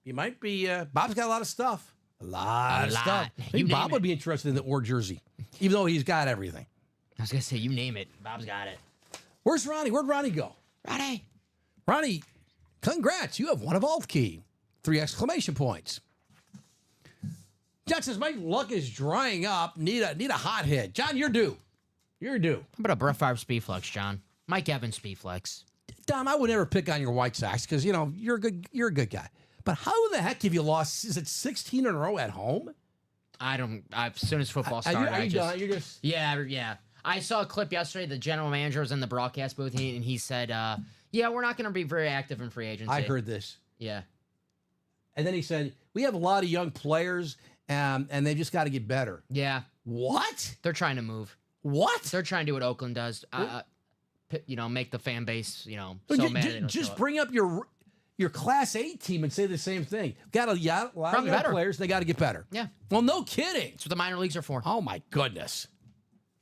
You might be. Bob's got a lot of stuff. A lot of stuff. I think Bob would be interested in the Orr jersey, even though he's got everything.
I was going to say, you name it. Bob's got it.
Where's Ronnie? Where'd Ronnie go? Ronnie, congrats. You have one of alt key. 3 exclamation points. John says, my luck is drying up. Need a hot hit. John, you're due. You're due.
How about a Brett Favre Speedflex, John? Mike Evans Speedflex.
Dom, I would never pick on your White Sox because, you're a good guy. But how the heck have you lost? Is it 16 in a row at home?
As soon as football started,
Are you done? You're just...
Yeah. I saw a clip yesterday. The general manager was in the broadcast booth, and he said, yeah, we're not going to be very active in free agency.
I heard this.
Yeah.
And then he said, we have a lot of young players, and they just got to get better.
Yeah.
What?
They're trying to move.
What?
They're trying to do what Oakland does. Make the fan base, so
Ju-
mad.
ju-
they don't show
just
up.
bring up your Class A team and say the same thing. Got a lot of
Probably
young
better.
players. They got to get better.
Yeah.
Well, no kidding.
That's what the minor leagues are for.
Oh my goodness.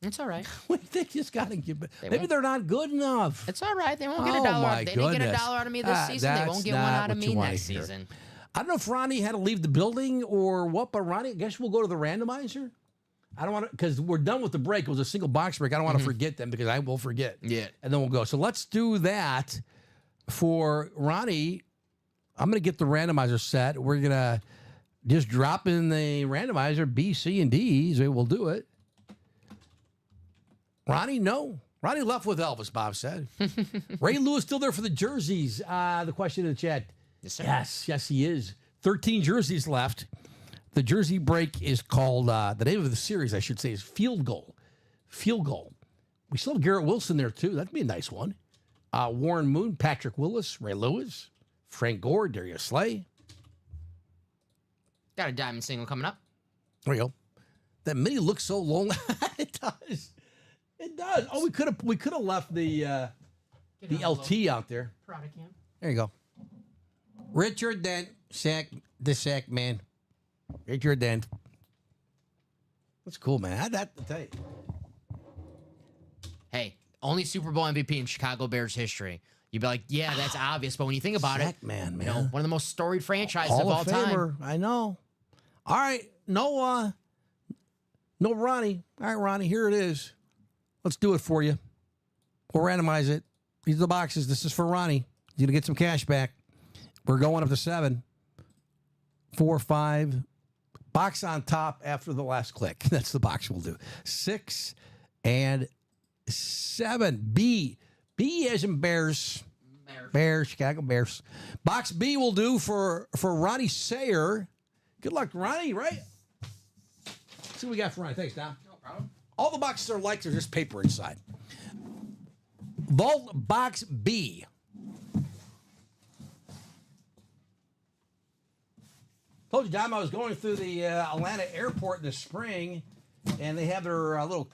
It's all right.
They just got to get better.
They
Maybe
won't.
they're not good enough.
It's all right. They won't get
Oh,
a dollar.
my
They didn't get a
goodness.
dollar out of me this season. They
That's
won't get one
not
out of
what
me
you wanna
next
hear.
season.
I don't know if Ronnie had to leave the building or what, but Ronnie, I guess we'll go to the randomizer. I don't want to, because we're done with the break. It was a single box break. I don't want to forget them because I will forget.
Yeah.
And then we'll go. So let's do that for Ronnie. I'm going to get the randomizer set. We're going to just drop in the randomizer B, C, and D. So we'll do it. Ronnie, no. Ronnie left with Elvis, Bob said. Ray Lewis still there for the jerseys. The question in the chat.
Yes, sir.
Yes, he is. 13 jerseys left. The jersey break is called, the name of the series, I should say, is Field Goal. Field Goal. We still have Garrett Wilson there, too. That'd be a nice one. Warren Moon, Patrick Willis, Ray Lewis, Frank Gore, Darius Slay.
Got a diamond single coming up.
There you go. That mini looks so lonely. It does. It does. Oh, we could have left the LT out there.
Product cam.
There you go. Richard Dent, the sack man. Richard Dent. That's cool, man. How'd that tell you?
Hey, only Super Bowl MVP in Chicago Bears history. You'd be like, yeah, that's obvious. But when you think about it,
Sack man,
you know,
man.
one of the most storied franchises
Hall
of all
of
time.
Famer. I know. All right. No Ronnie. All right, Ronnie, here it is. Let's do it for you. We'll randomize it. These are the boxes. This is for Ronnie. He's going to get some cash back. We're going up to 7, 4, 5. Box on top after the last click. That's the box we'll do. 6 and 7. B. B as in Bears. Bears, Chicago Bears. Box B will do for Ronnie Sayer. Good luck, Ronnie, right? Let's see what we got for Ronnie. Thanks, Don.
No problem.
All the boxes are like there's just paper inside. Vault Box B. Told you, Dom, I was going through the Atlanta airport in the spring, and they have their little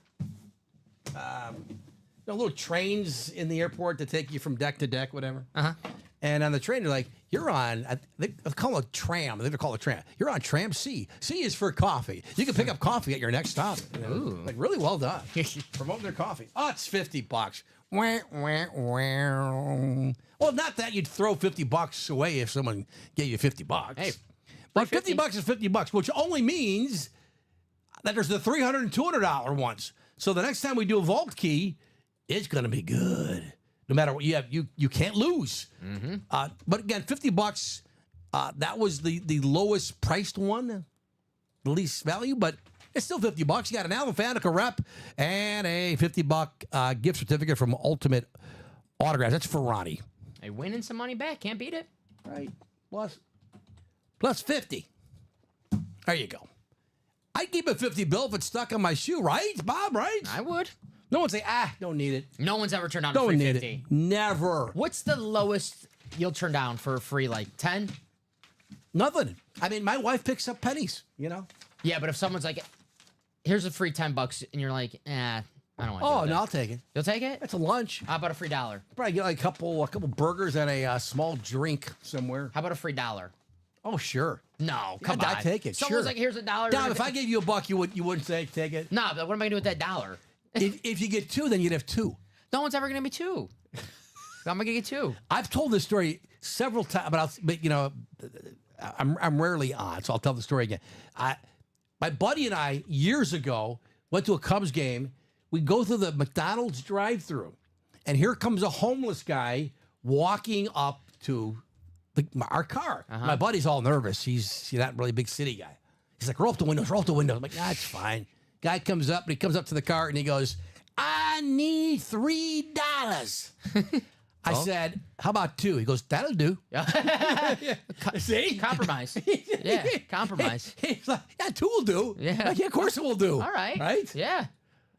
trains in the airport to take you from deck to deck, whatever.
Uh-huh.
And on the train, they're like, you're on, they call it a tram. I think they call it a tram. You're on tram C. C is for coffee. You can pick up coffee at your next stop. You know?
Ooh.
Like, really well done. Promoting their coffee. Oh, it's $50. Wah, wah, wah. Well, not that you'd throw $50 away if someone gave you $50.
Hey,
but
$50.
$50 is $50, which only means that there's the $300 and $200 ones. So the next time we do a vault key, it's going to be good. No matter what you have, you can't lose.
Mm-hmm.
But again, $50. That was the lowest priced one, the least value, but it's still $50. You got an Alvin Faneca rep and a $50 gift certificate from Ultimate Autographs. That's for Ronnie.
Hey, winning some money back. Can't beat it.
Right. Plus 50. There you go. I'd keep a 50 bill if it's stuck on my shoe, right, Bob? Right?
I would.
No one say, don't need it.
No one's ever turned down a
Don't
free
need
50.
it. Never.
What's the lowest you'll turn down for a free, like 10?
Nothing. I mean, my wife picks up pennies, you know?
Yeah, but if someone's like, here's a free $10, and you're like, I don't want to
Oh,
do
no,
that.
I'll take it.
You'll take it?
That's a lunch.
How about a free $1?
Probably get like a couple burgers and a small drink somewhere.
How about a free $1?
Oh, sure.
No, come
I'd
on.
take it,
Someone's
sure.
like, here's a $1.
Dom, if I gave you $1, you wouldn't say take it?
No, but what am I going to do with that $1?
If you get 2, then you'd have 2.
No one's ever going to be 2. I'm going to get 2.
I've told this story several times, but you know, I'm rarely on, so I'll tell the story again. My buddy and I, years ago, went to a Cubs game. We go through the McDonald's drive-thru, and here comes a homeless guy walking up to our car. My buddy's all nervous. He's not really a big city guy. He's like, roll up the windows, roll up the windows. I'm like, it's fine. Guy comes up, and he comes up to the car, and he goes, I need $3. I said, how about 2? He goes, that'll do. See?
Compromise. Yeah, compromise.
He's like, 2 will do.
Yeah.
Like, of course it will do.
All right.
Right?
Yeah.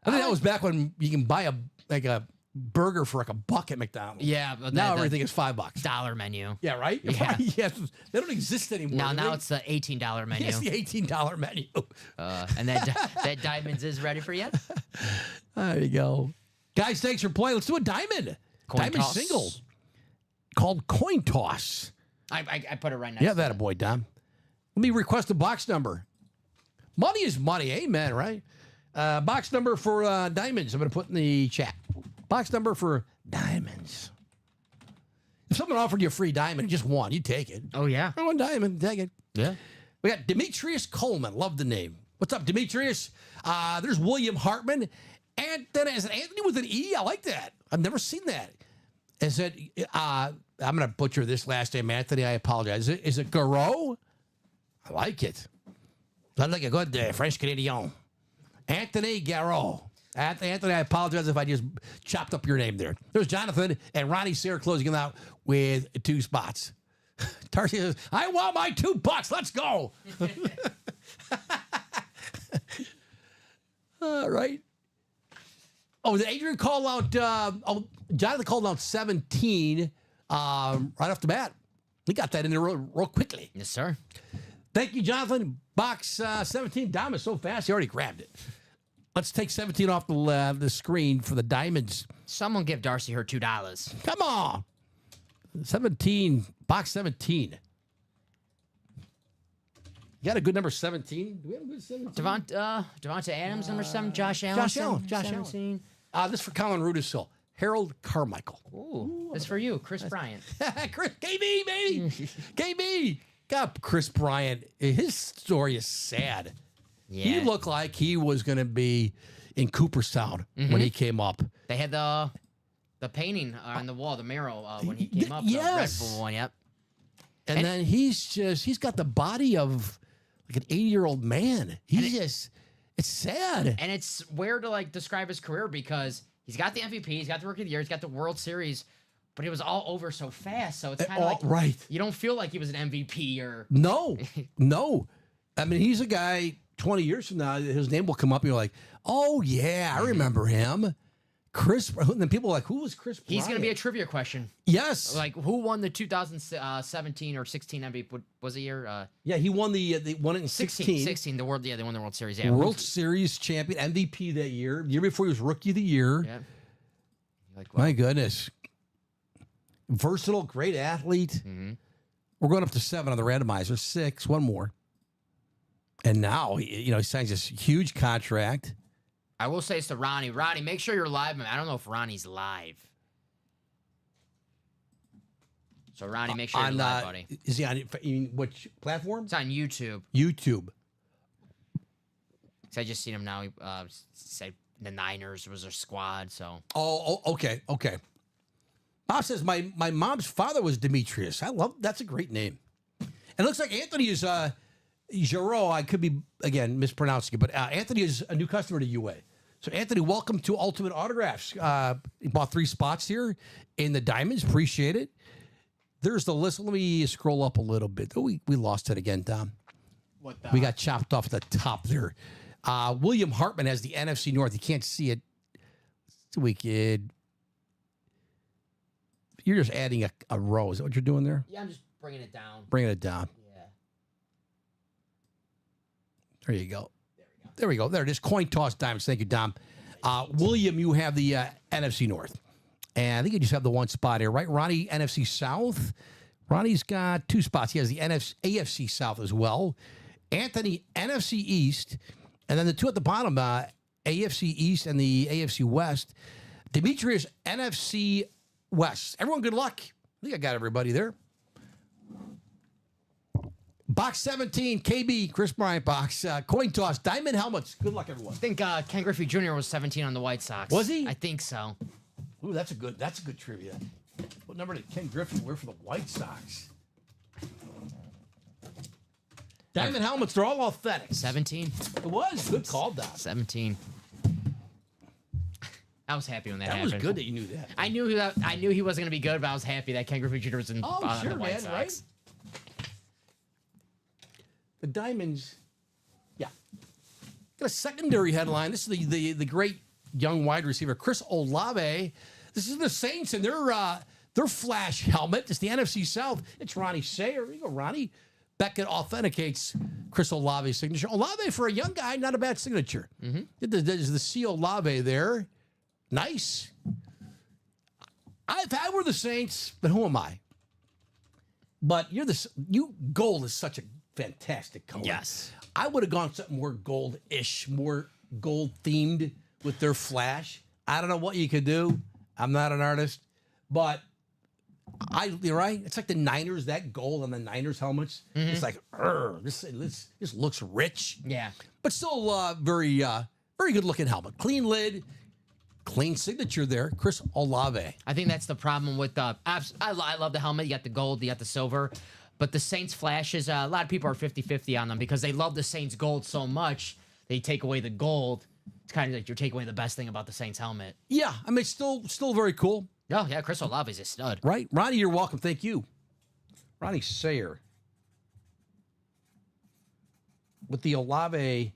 I think that was back when you can buy a burger for like $1 at McDonald's.
Yeah, but
Now
the
everything is $5.
dollar menu.
Yeah, right?
Yeah.
Yes, they don't exist anymore.
Now,
do
now
they?
it's the $18 menu.
It's the $18 menu.
And that Diamonds is ready for you.
There you go. Guys, thanks for playing. Let's do a diamond.
Coin
diamond
toss.
single called Coin Toss.
I put it right next.
Yeah,
to
that a
it.
boy, Dom. Let me request a box number. Money is money. Amen, right? Box number for diamonds. I'm going to put in the chat. Box number for diamonds. If someone offered you a free diamond, just one, you take it.
Oh yeah.
One diamond, take it.
Yeah.
We got Demetrius Coleman. Love the name. What's up, Demetrius? There's William Hartman. And then is it Anthony with an E? I like that. I've never seen that. Is it, I'm going to butcher this last name, Anthony. I apologize. Is it Garreau? I like it. Sounds like a good French Canadian. Anthony Garreau. Anthony, I apologize if I just chopped up your name there. There's Jonathan and Ronnie Sayre closing it out with 2 spots. Tarsi says, I want my $2. Let's go. All right. Oh, did Adrian call out? Jonathan called out 17 right off the bat. He got that in there real quickly.
Yes, sir.
Thank you, Jonathan. Box 17. Dom is so fast, he already grabbed it. Let's take 17 off the screen for the diamonds.
Someone give Darcy her $2.
Come on. 17. Box 17. You got a good number 17? Do we have a good 17?
Devonta Adams, number 7. Josh Allen.
Josh Allen.
17.
This is for Colin Rudisil. Harold Carmichael.
Ooh, this for you, Chris Bryant.
Chris, KB, baby. KB. God, Chris Bryant. His story is sad.
Yeah.
He looked like he was going to be in Cooperstown when he came up.
They had the painting on the wall, the mural when he came up.
Yes.
The Red Bull one. Yep.
And then he's got the body of like an 80-year-old man. It's sad.
And it's weird to like describe his career because he's got the MVP, he's got the Rookie of the Year, he's got the World Series, but it was all over so fast. So it's kind of like
right.
You don't feel like he was an MVP or
No. I mean, he's a guy 20 years from now, his name will come up and you're like, oh, yeah, I remember him. Chris, and then people are like, who was Chris Bryant?
He's going to be a trivia question.
Yes.
Like, who won the 2017 or 16 MVP? What was the year?
Yeah, he won they won it in 16.
16, they won the World Series. Yeah,
World Series champion, MVP that year. The year before he was Rookie of the Year.
Yeah. Like, wow.
My goodness. Versatile, great athlete.
Mm-hmm.
We're going up to 7 on the randomizer. 6, one more. And now, he signs this huge contract.
I will say it's to Ronnie. Ronnie, make sure you're live. I don't know if Ronnie's live. So, Ronnie, make sure you're live, buddy.
Is he on which platform?
It's on YouTube.
YouTube.
So I just seen him now. He said the Niners was their squad. So.
Oh, okay. Bob says, my mom's father was Demetrius. That's a great name. And it looks like Anthony is Giroux. I could be, again, mispronouncing it, but Anthony is a new customer to UA. So, Anthony, welcome to Ultimate Autographs. He bought 3 spots here in the Diamonds. Appreciate it. There's the list. Let me scroll up a little bit. Oh, we lost it again, Dom.
What the?
We got chopped off at the top there. William Hartman has the NFC North. You can't see it. It's wicked. You're just adding a row. Is that what you're doing there?
Yeah, I'm just bringing it down.
Bringing it down.
Yeah.
There you go. There we go. There it is. Coin toss diamonds. Thank you, Dom. William, you have the NFC North. And I think you just have the one spot here, right? Ronnie, NFC South. Ronnie's got 2 spots. He has the AFC South as well. Anthony, NFC East. And then the 2 at the bottom, AFC East and the AFC West. Demetrius, NFC West. Everyone, good luck. I think I got everybody there. Box 17, KB, Chris Bryant box. Coin toss, diamond helmets. Good luck, everyone.
I think Ken Griffey Jr. was 17 on the White Sox.
Was he?
I think so.
Ooh, that's a good trivia. What number did Ken Griffey wear for the White Sox? Diamond helmets, they're all authentic.
17.
It was. Good call, Doc.
17. I was happy when that
That
happened.
was good that you knew that.
I knew he wasn't going to be good, but I was happy that Ken Griffey Jr. was in
Oh, sure,
the White
man,
Sox.
right? The Diamonds, yeah. Got a secondary headline. This is the great young wide receiver, Chris Olave. This is the Saints and their flash helmet. It's the NFC South. It's Ronnie Sayer. Here you go, Ronnie. Beckett authenticates Chris Olave's signature. Olave, for a young guy, not a bad signature. There's the C. Olave there. Nice. If I were the Saints, but who am I? But gold is such a fantastic color.
Yes.
I would have gone something more gold-ish, more gold-themed with their flash. I don't know what you could do. I'm not an artist, but you're right. It's like the Niners, that gold on the Niners helmets. It's like, this looks rich.
Yeah.
But still very good looking helmet. Clean lid, clean signature there. Chris Olave.
I think that's the problem with the. I love the helmet. You got the gold, you got the silver. But the Saints flashes, a lot of people are 50-50 on them because they love the Saints gold so much. They take away the gold. It's kind of like you're taking away the best thing about the Saints helmet.
Yeah, I mean, it's still very cool.
Oh, yeah, Chris Olave's a stud.
Right. Ronnie, you're welcome. Thank you. Ronnie Sayer. With the Olave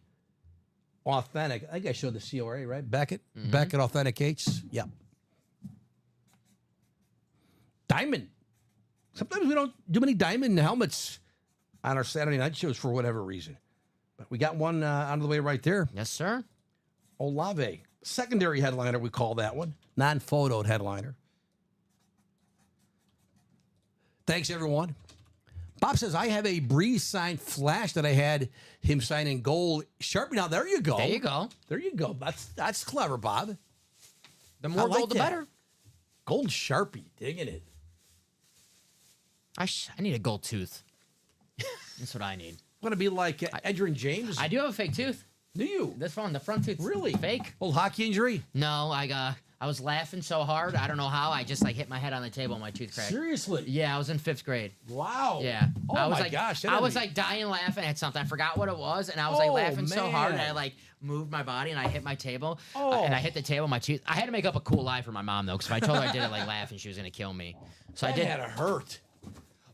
authentic. I think I showed the CORA, right? Beckett. Beckett authenticates. Yep. Diamond. Sometimes we don't do many diamond helmets on our Saturday night shows for whatever reason. But we got one out of the way right there.
Yes, sir.
Olave. Secondary headliner, we call that one. Non-photoed headliner. Thanks, everyone. Bob says, I have a Breeze signed flash that I had him sign in gold Sharpie. Now, there you go.
There you go.
There you go. That's clever, Bob.
The more
like
gold, the
that.
better.
Gold Sharpie. Digging it.
I need a gold tooth. That's what I need.
Want to be like Edgerrin James?
I do have a fake tooth.
Do you?
This one, the front tooth.
Really?
Fake.
Old hockey injury?
No, I was laughing so hard. I don't know how. I just hit my head on the table and my tooth cracked.
Seriously?
Yeah, I was in 5th grade.
Wow.
Yeah.
Oh
I was
my gosh.
I was dying laughing at something. I forgot what it was, and I was laughing so hard, and I moved my body and I hit my table. And I hit the table. My tooth. I had to make up a cool lie for my mom though, because if I told her I did it laughing, she was gonna kill me. So
that
I did.
had to hurt.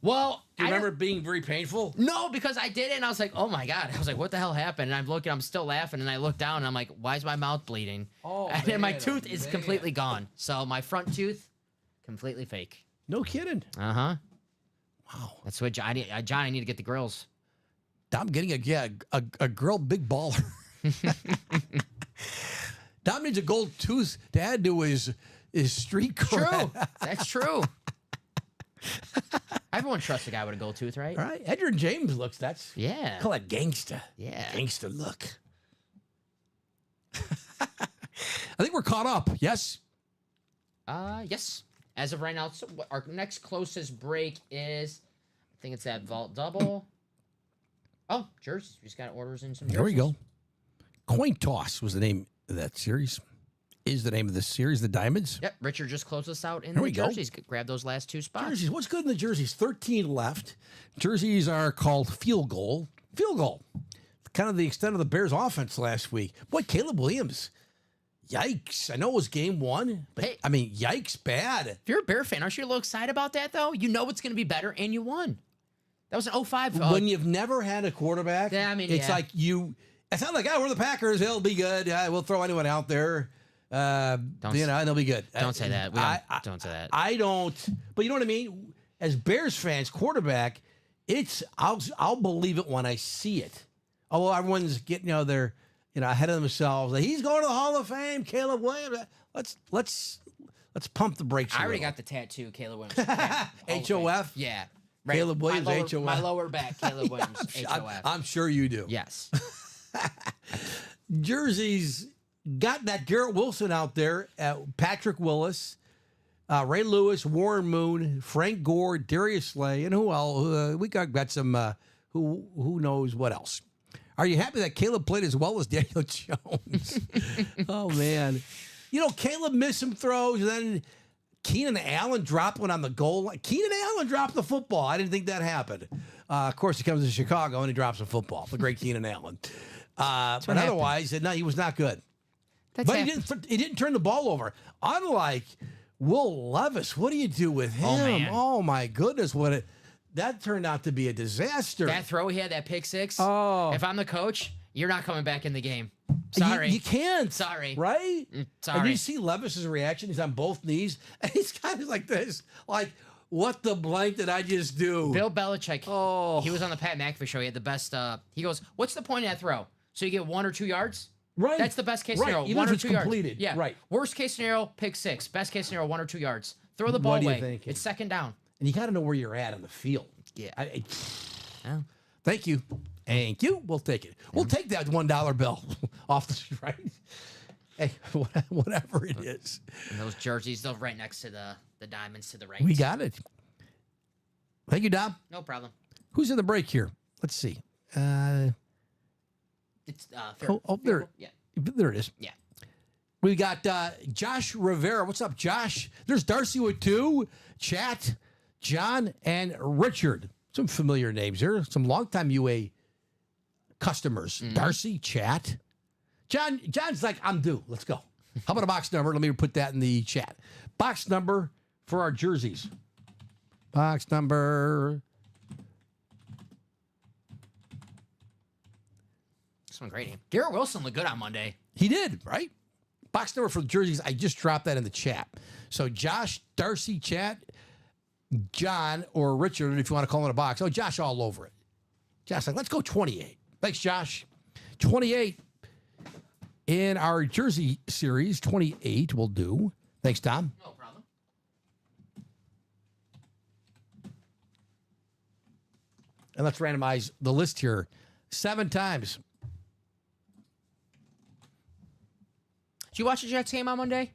Well,
Do you remember it being very painful?
No, because I did it, and I was like, "Oh my god!" I was like, "What the hell happened?" And I'm still laughing, and I look down, and I'm like, "Why is my mouth bleeding?"
Oh,
and then my
man,
tooth is completely gone. So my front tooth, completely fake.
No kidding.
Wow.
That's
what Johnny. I need to get the grills.
Dom getting a girl big baller. Dom needs a gold tooth to add to his street cred.
True. That's true. Everyone trusts a guy with a gold tooth, right?
All right. Edgerrin James looks, call that gangsta.
Yeah.
Gangsta look. I think we're caught up. Yes?
Yes. As of right now, so our next closest break is, I think it's that Vault Double. Oh, jerseys. We just got orders in some jerseys.
There we go. Coin Toss was the name of that series. Is the name of the series, the Diamonds.
Yep, Richard just closed us out in
There
the
we go.
jerseys. Grab those last 2 spots.
Jerseys. What's good in the jerseys? 13 left. Jerseys are called field goal. Field goal. Kind of the extent of the Bears' offense last week. Boy, Caleb Williams. Yikes. I know it was game 1, but
Hey.
I mean, yikes, bad.
If you're a Bear fan, aren't you a little excited about that, though? You know it's going to be better, and you won. That was an 0-5.
When you've never had a quarterback,
Yeah, I mean,
it's
yeah.
like it's not like, we're the Packers. They'll be good. We'll throw anyone out there. They'll be good.
Don't say that. Don't say that.
I don't. But you know what I mean? As Bears fans, quarterback, I'll believe it when I see it. Although everyone's getting they're ahead of themselves. Like, he's going to the Hall of Fame, Caleb Williams. Let's pump the brakes.
I already got the tattoo, Caleb Williams.
HOF.
Yeah.
Right. Caleb Williams, HOF.
My lower back, Caleb Williams, HOF.
I'm sure you do.
Yes.
Jerseys got that Garrett Wilson out there, Patrick Willis, Ray Lewis, Warren Moon, Frank Gore, Darius Slay, and who else? We got some who knows what else. Are you happy that Caleb played as well as Daniel Jones? Oh, man. Caleb missed some throws, and then Keenan Allen dropped one on the goal line. Keenan Allen dropped the football. I didn't think that happened. Of course, he comes to Chicago, and he drops a football. The great Keenan Allen. But otherwise, no, he was not good. But he didn't turn the ball over. Unlike Will Levis, what do you do with him?
man.
Oh my goodness, that turned out to be a disaster.
That throw he had, that pick 6.
Oh.
If I'm the coach, you're not coming back in the game. Sorry.
You can't.
Sorry.
Right?
Sorry.
And you see Levis's reaction. He's on both knees. And he's kind of like this. Like, what the blank did I just do?
Bill Belichick.
Oh.
He was on the Pat McAfee show. He had the best. He goes, "What's the point of that throw? So you get 1 or 2 yards?
Right.
That's the best case
Right.
scenario.
Even
1
if
or
it's
2
completed.
yards. Yeah.
Right.
Worst case scenario, pick 6. Best case scenario, 1 or 2 yards. Throw the ball
What are you
away.
thinking?
It's second down.
And you got to know where you're at on the field.
Yeah.
Yeah. Thank you. Thank you. We'll take it. We'll take that $1 bill off the street. Right? Hey, whatever it is.
And those jerseys, they're right next to the diamonds to the right.
We got it. Thank you, Dom.
No problem.
Who's in the break here? Let's see.
It's fair.
There.
Yeah.
There it is.
Yeah.
We got Josh Rivera. What's up, Josh? There's Darcy with 2, Chat, John, and Richard. Some familiar names here. Some longtime UA customers. Darcy, Chat. John's like, I'm due. Let's go. How about a box number? Let me put that in the chat. Box number for our jerseys. Box number.
Some great name. Garrett Wilson looked good on Monday.
He did, right? Box number for the jerseys. I just dropped that in the chat. So Josh, Darcy, Chat, John, or Richard, if you want to call it a box. Oh, Josh all over it. Josh like, let's go 28. Thanks, Josh. 28 in our jersey series. 28 will do. Thanks, Tom.
No problem.
And let's randomize the list here 7 times.
Did you watch the Jets game on Monday?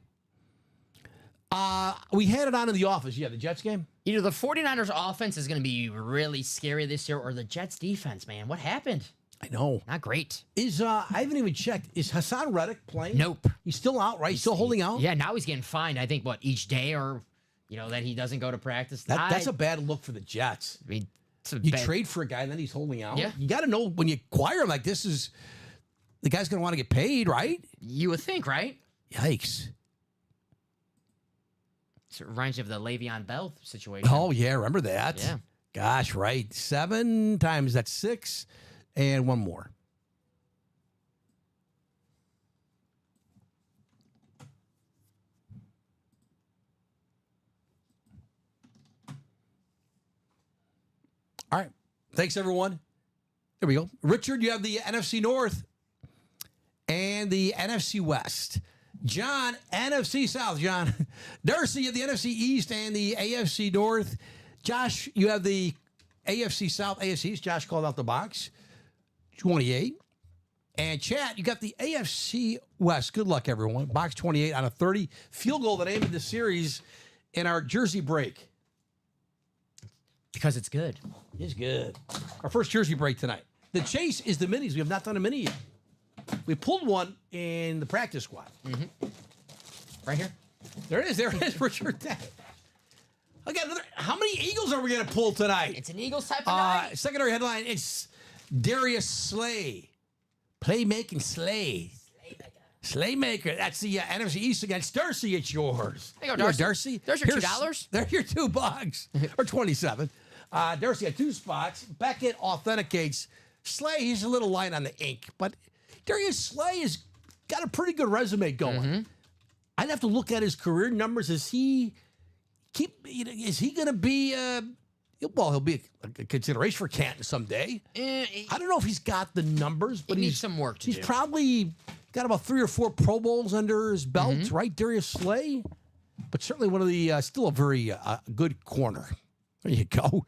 We had it on in the office. Yeah, the Jets game.
Either the 49ers offense is going to be really scary this year or the Jets defense, man. What happened?
I know.
Not great.
I haven't even checked. Is Hassan Reddick playing?
Nope.
He's still out, right? He's still holding out?
Yeah, now he's getting fined, I think, each day or, that he doesn't go to practice.
That's a bad look for the Jets.
I mean, it's a
You
bad-
trade for a guy and then he's holding out.
Yeah.
You got to know when you acquire him, like this is, the guy's going to want to get paid, right?
You would think, right?
Yikes.
It reminds you of the Le'Veon Bell situation.
Oh, yeah. Remember that?
Yeah.
Gosh, right. 7 times that's 6 and 1 more. All right. Thanks, everyone. There we go. Richard, you have the NFC North and the NFC West. John, NFC South, John. Darcy, you have the NFC East and the AFC North. Josh, you have the AFC South, AFC East. Josh called out the box. 28. And Chat, you got the AFC West. Good luck, everyone. Box 28 on a 30. Field goal that ended the series in our jersey break.
Because it's good.
It's good. Our first jersey break tonight. The chase is the minis. We have not done a mini yet. We pulled one in the practice squad.
Right here.
There it is. There it is. Richard. I got another. How many Eagles are we going to pull tonight?
It's an Eagles type of night.
Secondary headline. It's Darius Slay. Playmaking Slay. Slaymaker. That's the NFC East against Darcy. It's yours.
There you go, Darcy.
Darcy.
There's your
Here's-
$2.
There's your $2 or 27. Darcy had 2 spots. Beckett authenticates. Slay, he's a little light on the ink, but Darius Slay has got a pretty good resume going. I'd have to look at his career numbers. Is he going to be? He'll be a consideration for Canton someday. I don't know if he's got the numbers, but
He needs
he's
some work to
He's
do.
probably got about 3 or 4 Pro Bowls under his belt, right? Darius Slay, but certainly one of the still a very good corner. There you go.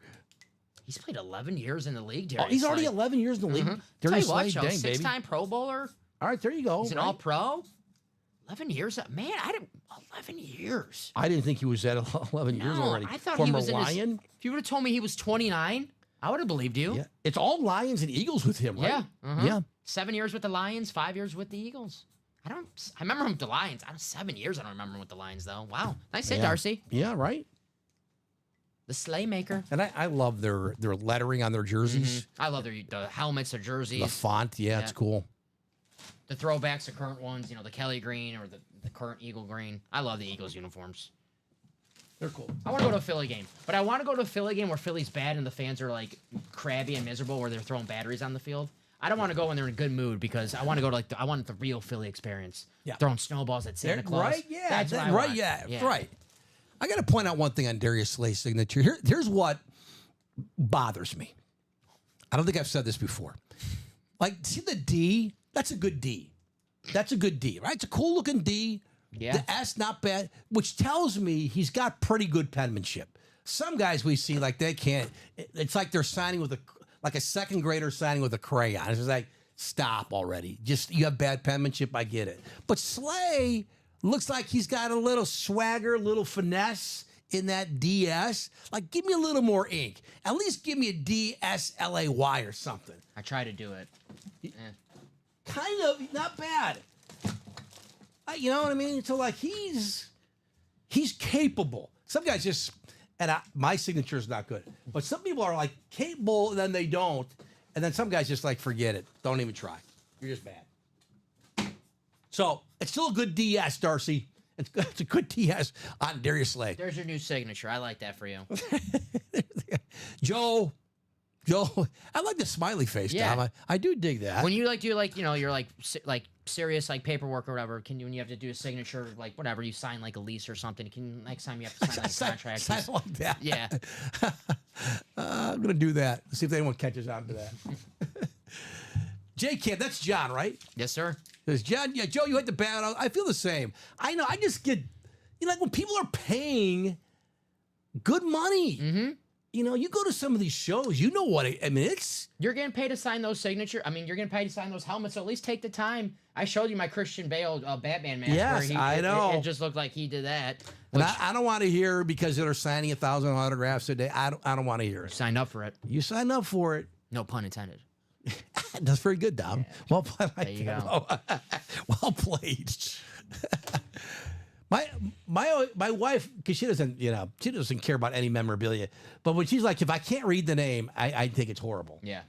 He's played 11 years in the league, Darius
He's already
Slay.
11 years in the league.
Tell you
Darius
what,
Slay,
Joe,
dang, baby.
6-time Pro Bowler.
All right, there you go.
He's an
right?
All-Pro. 11 years. Man, I didn't. 11 years.
I didn't think he was at 11 years
No,
already.
I thought
Former
he was in
Lion.
If you would have told me he was 29, I would have believed you.
Yeah, it's all Lions and Eagles with him, right?
Yeah.
Yeah.
7 years with the Lions, 5 years with the Eagles. I remember him with the Lions. 7 years. I don't remember him with the Lions though. Wow. Nice hit,
Yeah.
Darcy.
Yeah, right.
The Slaymaker.
And I love their lettering on their jerseys.
I love the helmets, their jerseys,
The font, yeah, it's cool.
the throwbacks, the current ones. The Kelly green or the current Eagle green. I love the Eagles uniforms.
They're cool.
I want to go to a Philly game, but I want to go to a Philly game where Philly's bad and the fans are like crabby and miserable, where they're throwing batteries on the field. I don't want to go when they're in a good mood because I want to go to I want the real Philly experience.
Yeah.
Throwing snowballs at Santa Claus.
Right? Yeah.
That's what I
right.
want.
Yeah. Right. I got to point out one thing on Darius Slay's signature. Here's what bothers me. I don't think I've said this before. Like, see the D? That's a good D. That's a good D, right? It's a cool looking D.
Yeah.
The S, not bad, which tells me he's got pretty good penmanship. Some guys we see, like, they can't. It's like they're signing with like a second grader signing with a crayon. It's just like, stop already. Just, you have bad penmanship, I get it. But Slay looks like he's got a little swagger, a little finesse in that DS. Like, give me a little more ink. At least give me a DSLAY or something.
I try to do it.
Kind of, not bad. You know what I mean? So, like, he's capable. Some guys just, and my signature is not good. But some people are, like, capable, and then they don't. And then some guys just, like, forget it. Don't even try. You're just bad. So, it's still a good DS, Darcy. It's a good DS on Darius Slay.
There's your new signature. I like that for you.
Joe, I like the smiley face,
Yeah.
Tom. I do dig that.
When you you're like serious like paperwork or whatever. When you have to do a signature, like whatever, you sign like a lease or something. Next time you have to sign like a contract?
Sign like that.
Yeah.
I'm gonna do that. See if anyone catches on to that. J Camp, that's John, right?
Yes, sir.
There's John. Yeah, Joe, you hit the bat. I feel the same. I know. I just get, like when people are paying good money.
Mm-hmm.
You go to some of these shows. You know what? I mean,
You're getting paid to sign those signature. I mean, you're getting paid to sign those helmets. So at least take the time. I showed you my Christian Bale Batman mask.
Yes, I know.
It just looked like he did that.
and I don't want to hear because they're signing 1,000 autographs a day. I don't want to hear it.
Signed up for it.
You signed up for it.
No pun intended.
That's very good, Dom.
Yeah.
Well played.
There you go.
Well played. My wife, because she doesn't care about any memorabilia. But when she's like, if I can't read the name, I think it's horrible.
Yeah.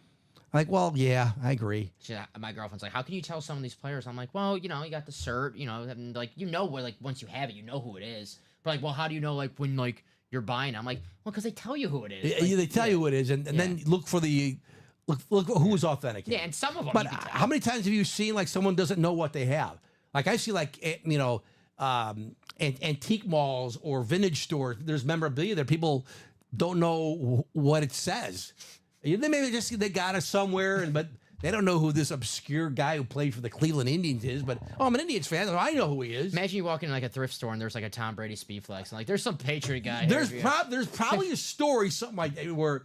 I'm like, well, yeah, I agree.
My girlfriend's like, how can you tell some of these players? I'm like, well, you got the cert, and like, where, like, once you have it, you know who it is. But like, well, how do you know, like, when, like, you're buying? I'm like, well, because they tell you who it is.
Like, they tell you who it is, and then look for the look who is authentic.
Yeah, and some of them.
But how many times have you seen like someone doesn't know what they have? Like I see like antique malls or vintage stores. There's memorabilia there. People don't know what it says. They maybe they got it somewhere, but they don't know who this obscure guy who played for the Cleveland Indians is. But I'm an Indians fan. So I know who he is.
Imagine you walk in like a thrift store and there's like a Tom Brady speed flex, and like there's some Patriot guy.
There's probably a story something like that where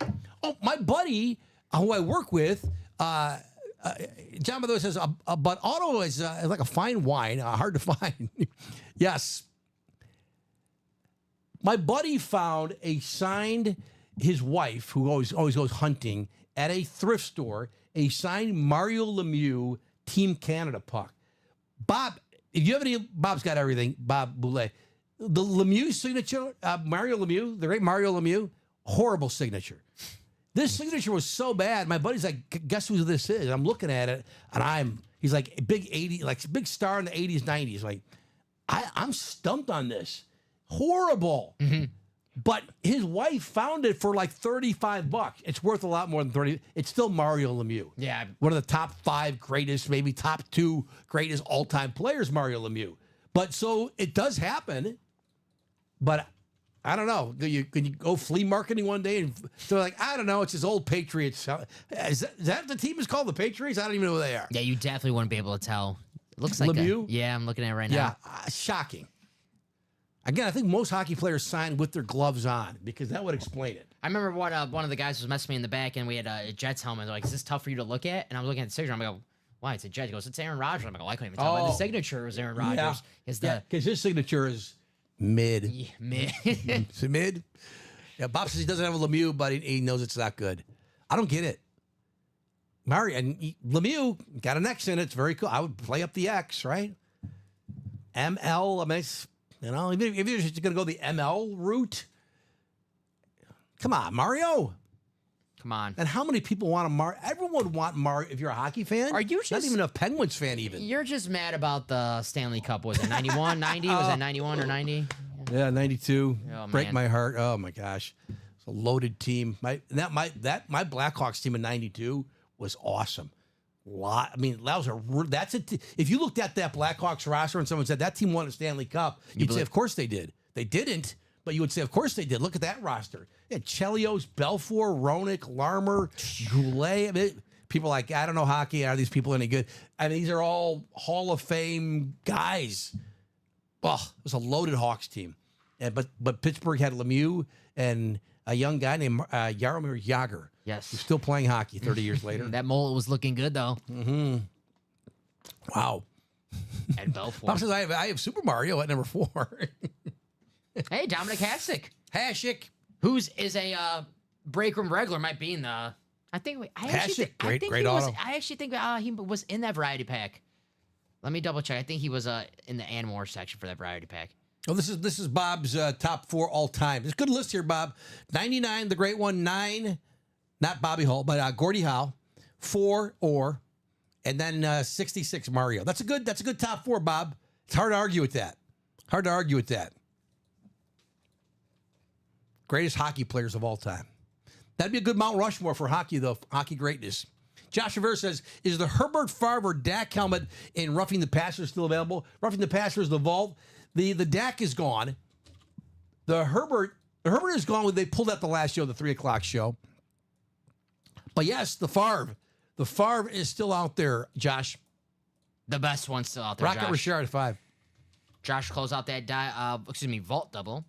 my buddy who I work with. John, by the way, says, but auto is like a fine wine, hard to find. Yes. My buddy found his wife, who always goes hunting, at a thrift store, a signed Mario Lemieux Team Canada puck. Bob, if you have any, Bob's got everything, Bob Boulay. The Lemieux signature, Mario Lemieux, the great Mario Lemieux, horrible signature. This signature was so bad. My buddy's like, guess who this is? I'm looking at it, and he's like a big 80, like big star in the 80s, 90s. Like, I'm stumped on this. Horrible. Mm-hmm. But his wife found it for like $35. It's worth a lot more than 30. It's still Mario Lemieux.
Yeah.
One of the top 5 greatest, maybe top 2 greatest all-time players, Mario Lemieux. But so it does happen. But I don't know. Can you go flea marketing one day and they're like, I don't know, it's his old Patriots. Is that the team is called the Patriots? I don't even know who they are.
Yeah, you definitely wouldn't be able to tell. It looks like
Lemieux?
Yeah, I'm looking at it right now.
Yeah, shocking. Again, I think most hockey players sign with their gloves on because that would explain it.
I remember one of the guys was messing me in the back, and we had a Jets helmet. They're like, is this tough for you to look at? And I'm looking at the signature. I'm like, why? It's a Jet. He goes, it's Aaron Rodgers. I'm like, I couldn't even tell by the signature it was Aaron Rodgers.
Yeah, because his signature is mid.
Yeah, mid.
Is it mid? Yeah, Bob says he doesn't have a Lemieux, but he knows it's not good. I don't get it. Mario and Lemieux got an X in it. It's very cool. I would play up the X, right? ML. I mean, it's, if you're just going to go the ML route, come on, Mario.
Come on.
And how many people want a Mario? Everyone would want Mario if you're a hockey fan.
Are you
not
just
even a Penguins fan even?
You're just mad about the Stanley Cup. Was it 91, 90? Was it 91 or 90?
Yeah, 92.
Oh,
Break
man.
my heart. Oh my gosh. It's a loaded team. My Blackhawks team in 92 was awesome. lot. I mean, if you looked at that Blackhawks roster and someone said that team won a Stanley Cup, you'd say, of course they did. They didn't, but you would say, of course they did. Look at that roster. Yeah, Chelios, Belfour, Roenick, Larmer, Goulet. I mean, people are like, I don't know hockey. Are these people any good? I mean, these are all Hall of Fame guys. Well, it was a loaded Hawks team. But Pittsburgh had Lemieux and a young guy named Jaromir Jagr.
Yes.
Who's still playing hockey 30 years later.
That mullet was looking good, though.
Mm-hmm. Wow.
And Belfort.
Bob says, I have Super Mario at number 4.
Hey, Dominic
Hasek.
Who's is a break room regular, might be in the. I think
Great
he
auto.
I actually think he was in that variety pack. Let me double check. I think he was in the Anwar section for that variety pack.
Oh, this is Bob's top 4 all time. It's a good list here, Bob. 99, the great one. 9, not Bobby Hull, but Gordie Howe. 4, Orr, and then 66 Mario. That's a good top 4, Bob. It's hard to argue with that. Greatest hockey players of all time. That'd be a good Mount Rushmore for hockey, though. Hockey greatness. Josh Rivera says, is the Herbert Favre Dak helmet in Roughing the Passer still available? Roughing the Passer is the vault. The Dak is gone. The Herbert is gone when they pulled out the last show, the 3 o'clock show. But yes, the Favre. The Favre is still out there, Josh.
The best one's still out there,
Rocket
Josh.
Richard at 5.
Josh close out that vault double.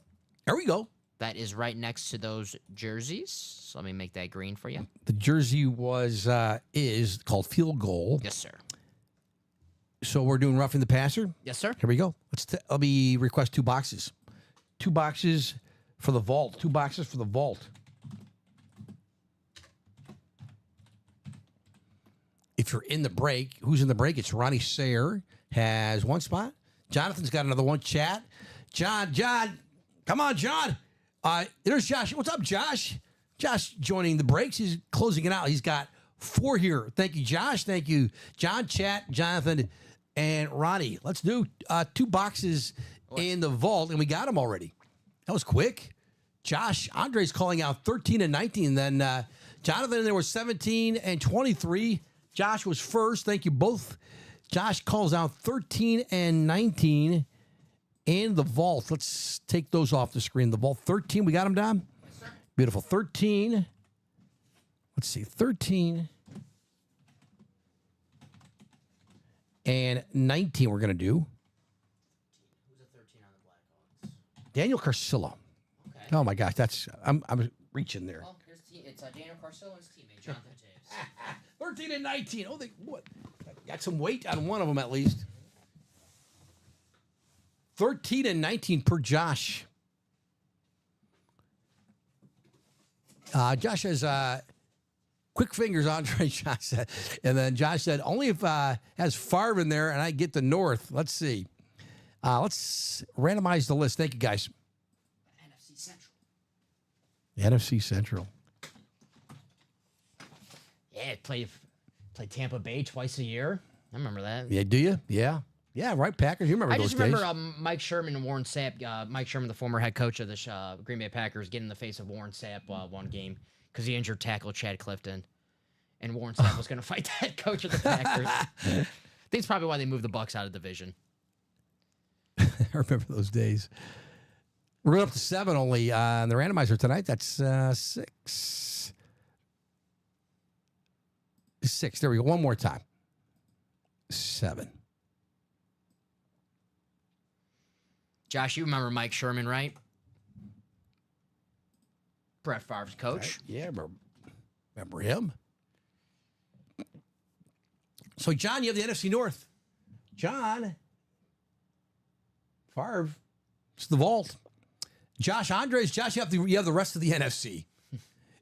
There we go.
That is right next to those jerseys. So let me make that green for you.
The jersey is called Field Goal.
Yes, sir.
So we're doing Roughing the Passer?
Yes, sir.
Here we go. Let me request 2 boxes. 2 boxes for the vault. 2 boxes for the vault. If you're in the break, who's in the break? It's Ronnie Sayer has 1 spot. Jonathan's got another one. Chat. John. Come on, John. There's Josh. What's up, Josh? Josh joining the breaks. He's closing it out. He's got 4 here. Thank you, Josh. Thank you, John, Chat, Jonathan, and Ronnie. Let's do 2 boxes in the vault, and we got them already. That was quick. Josh, Andre's calling out 13 and 19. Then Jonathan, there was 17 and 23. Josh was first. Thank you both. Josh calls out 13 and 19 in the vault. Let's take those off the screen. The vault 13. We got them, Dom?
Yes, sir.
Beautiful. 13. Let's see. 13 and 19 we're going to do.
Who's a 13 on the Blackhawks?
Daniel Carcillo.
Okay.
Oh, my gosh. I'm reaching there.
Well, it's Daniel Carcillo and his teammate, Jonathan Taves.
13 and 19. Oh, they what? Got some weight on one of them at least. 13 and 19 per Josh. Josh has quick fingers, Andre, Josh said. And then Josh said, only if has Favre in there and I get the North. Let's see. Let's randomize the list. Thank you, guys.
NFC Central.
The NFC Central.
Yeah, played Tampa Bay twice a year. I remember that.
Yeah, do you? Yeah. Yeah, right, Packers. You remember
I
those
just
days.
remember Mike Sherman and Warren Sapp. Mike Sherman, the former head coach of the Green Bay Packers, getting in the face of Warren Sapp one game because he injured tackle Chad Clifton. And Warren Sapp was going to fight the head coach of the Packers. I think it's probably why they moved the Bucs out of division.
I remember those days. We're going up to 7 only in the randomizer tonight. That's 6. 6. There we go. One more time. 7.
Josh, you remember Mike Sherman, right? Brett Favre's coach.
Right. Yeah, remember him. So, John, you have the NFC North. John, Favre, it's the vault. Josh, Andres, Josh, you have the rest of the NFC.